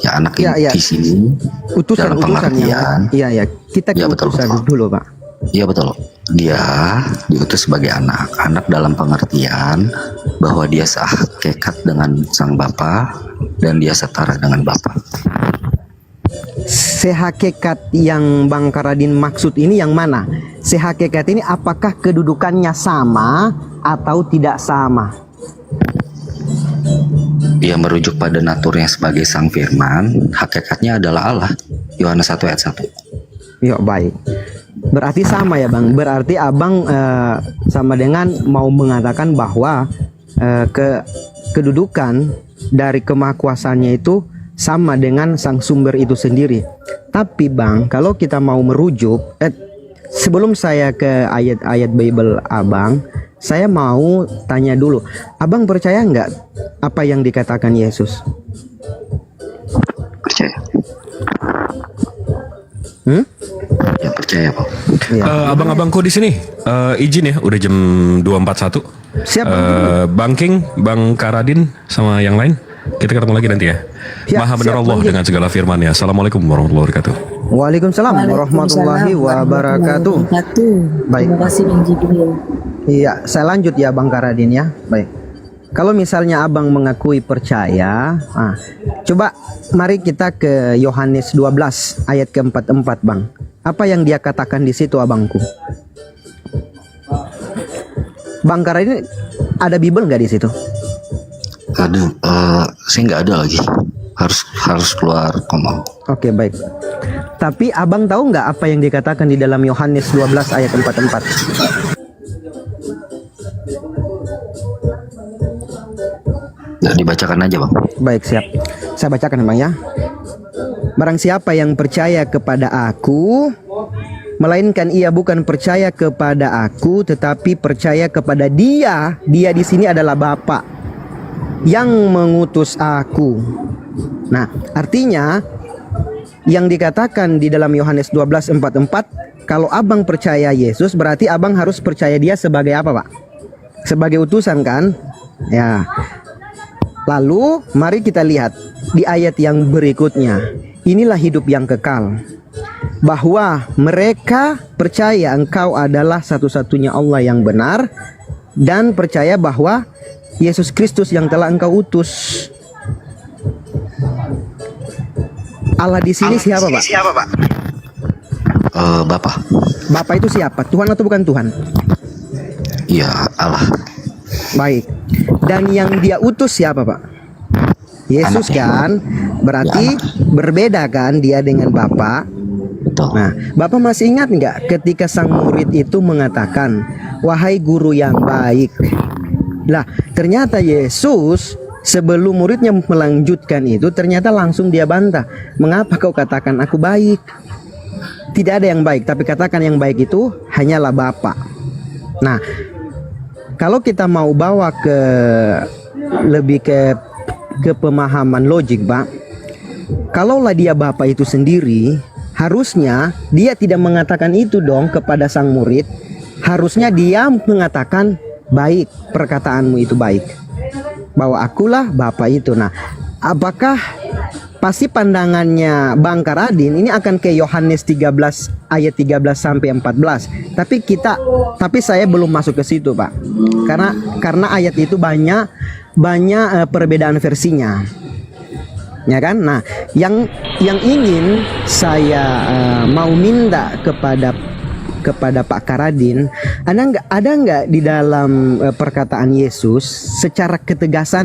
Ya, anak di sini utusan, dalam pengertian. Iya, kita ke utusan dulu, Pak. Iya betul. Dia diutus sebagai anak. Anak dalam pengertian bahwa dia sehakikat dengan sang Bapa dan dia setara dengan Bapa. Sehakikat yang Bang Karadin maksud ini yang mana? Sehakikat ini apakah kedudukannya sama atau tidak sama? Dia merujuk pada naturnya sebagai sang firman, hakikatnya adalah Allah. Yohanes 1 ayat 1. Ya, baik. Berarti sama ya Bang. Berarti Abang sama dengan mau mengatakan bahwa kedudukan dari kemahakuasaannya itu sama dengan sang sumber itu sendiri. Tapi Bang, kalau kita mau merujuk, sebelum saya ke ayat-ayat Bible Abang, saya mau tanya dulu, Abang percaya nggak apa yang dikatakan Yesus? Percaya. Ya percaya Pak. Abang-abangku di sini izin ya, udah jam 2.41. Siap. Bang King, Bang Karadin sama yang lain, kita ketemu lagi nanti ya. Maha benar Allah dengan segala firman-Nya. Assalamualaikum warahmatullahi wabarakatuh. Waalaikumsalam warahmatullahi wabarakatuh. Baik. Terima kasih Bang Jibril. Iya, saya lanjut ya Bang Karadin ya. Baik. Kalau misalnya Abang mengakui percaya, coba mari kita ke Yohanes 12 ayat ke-44 Bang. Apa yang dia katakan di situ Abangku? Bang Karadin ada Bible nggak di situ? Ada, saya nggak ada lagi. Harus keluar komang. Oke, baik. Tapi abang tahu nggak apa yang dikatakan di dalam Yohanes 12 ayat 44? Nah, dibacakan aja bang. Baik, siap. Saya bacakan bang ya. Barang siapa yang percaya kepada aku, melainkan ia bukan percaya kepada aku, tetapi percaya kepada Dia. Dia di sini adalah Bapa yang mengutus aku. Nah, artinya yang dikatakan di dalam Yohanes 12:44, kalau abang percaya Yesus, berarti abang harus percaya Dia sebagai apa, Pak? Sebagai utusan kan? Ya. Lalu mari kita lihat di ayat yang berikutnya. Inilah hidup yang kekal, bahwa mereka percaya Engkau adalah satu-satunya Allah yang benar, dan percaya bahwa Yesus Kristus yang telah Engkau utus. Allah di sini siapa, Pak? Bapa. Bapa itu siapa? Tuhan atau bukan Tuhan? Iya, Allah. Baik. Dan yang Dia utus siapa, Pak? Yesus kan? Berarti berbeda kan dia dengan Bapa? Nah, Bapak masih ingat nggak ketika sang murid itu mengatakan, wahai guru yang baik. Lah, ternyata Yesus sebelum muridnya melanjutkan itu, ternyata langsung dia bantah. Mengapa kau katakan aku baik? Tidak ada yang baik, tapi katakan yang baik itu hanyalah Bapa. Nah, kalau kita mau bawa ke lebih ke pemahaman logik, Pak. Kalaulah dia Bapa itu sendiri, harusnya dia tidak mengatakan itu dong kepada sang murid. Harusnya dia mengatakan baik, perkataanmu itu baik, bahwa akulah Bapa itu. Nah, apakah pasti pandangannya Bang Karadin ini akan ke Yohanes 13 ayat 13 sampai 14. Tapi saya belum masuk ke situ, Pak. Karena ayat itu banyak perbedaan versinya. Ya kan? Nah, yang ingin saya mau minta kepada Pak Karadin, ada nggak di dalam perkataan Yesus secara ketegasan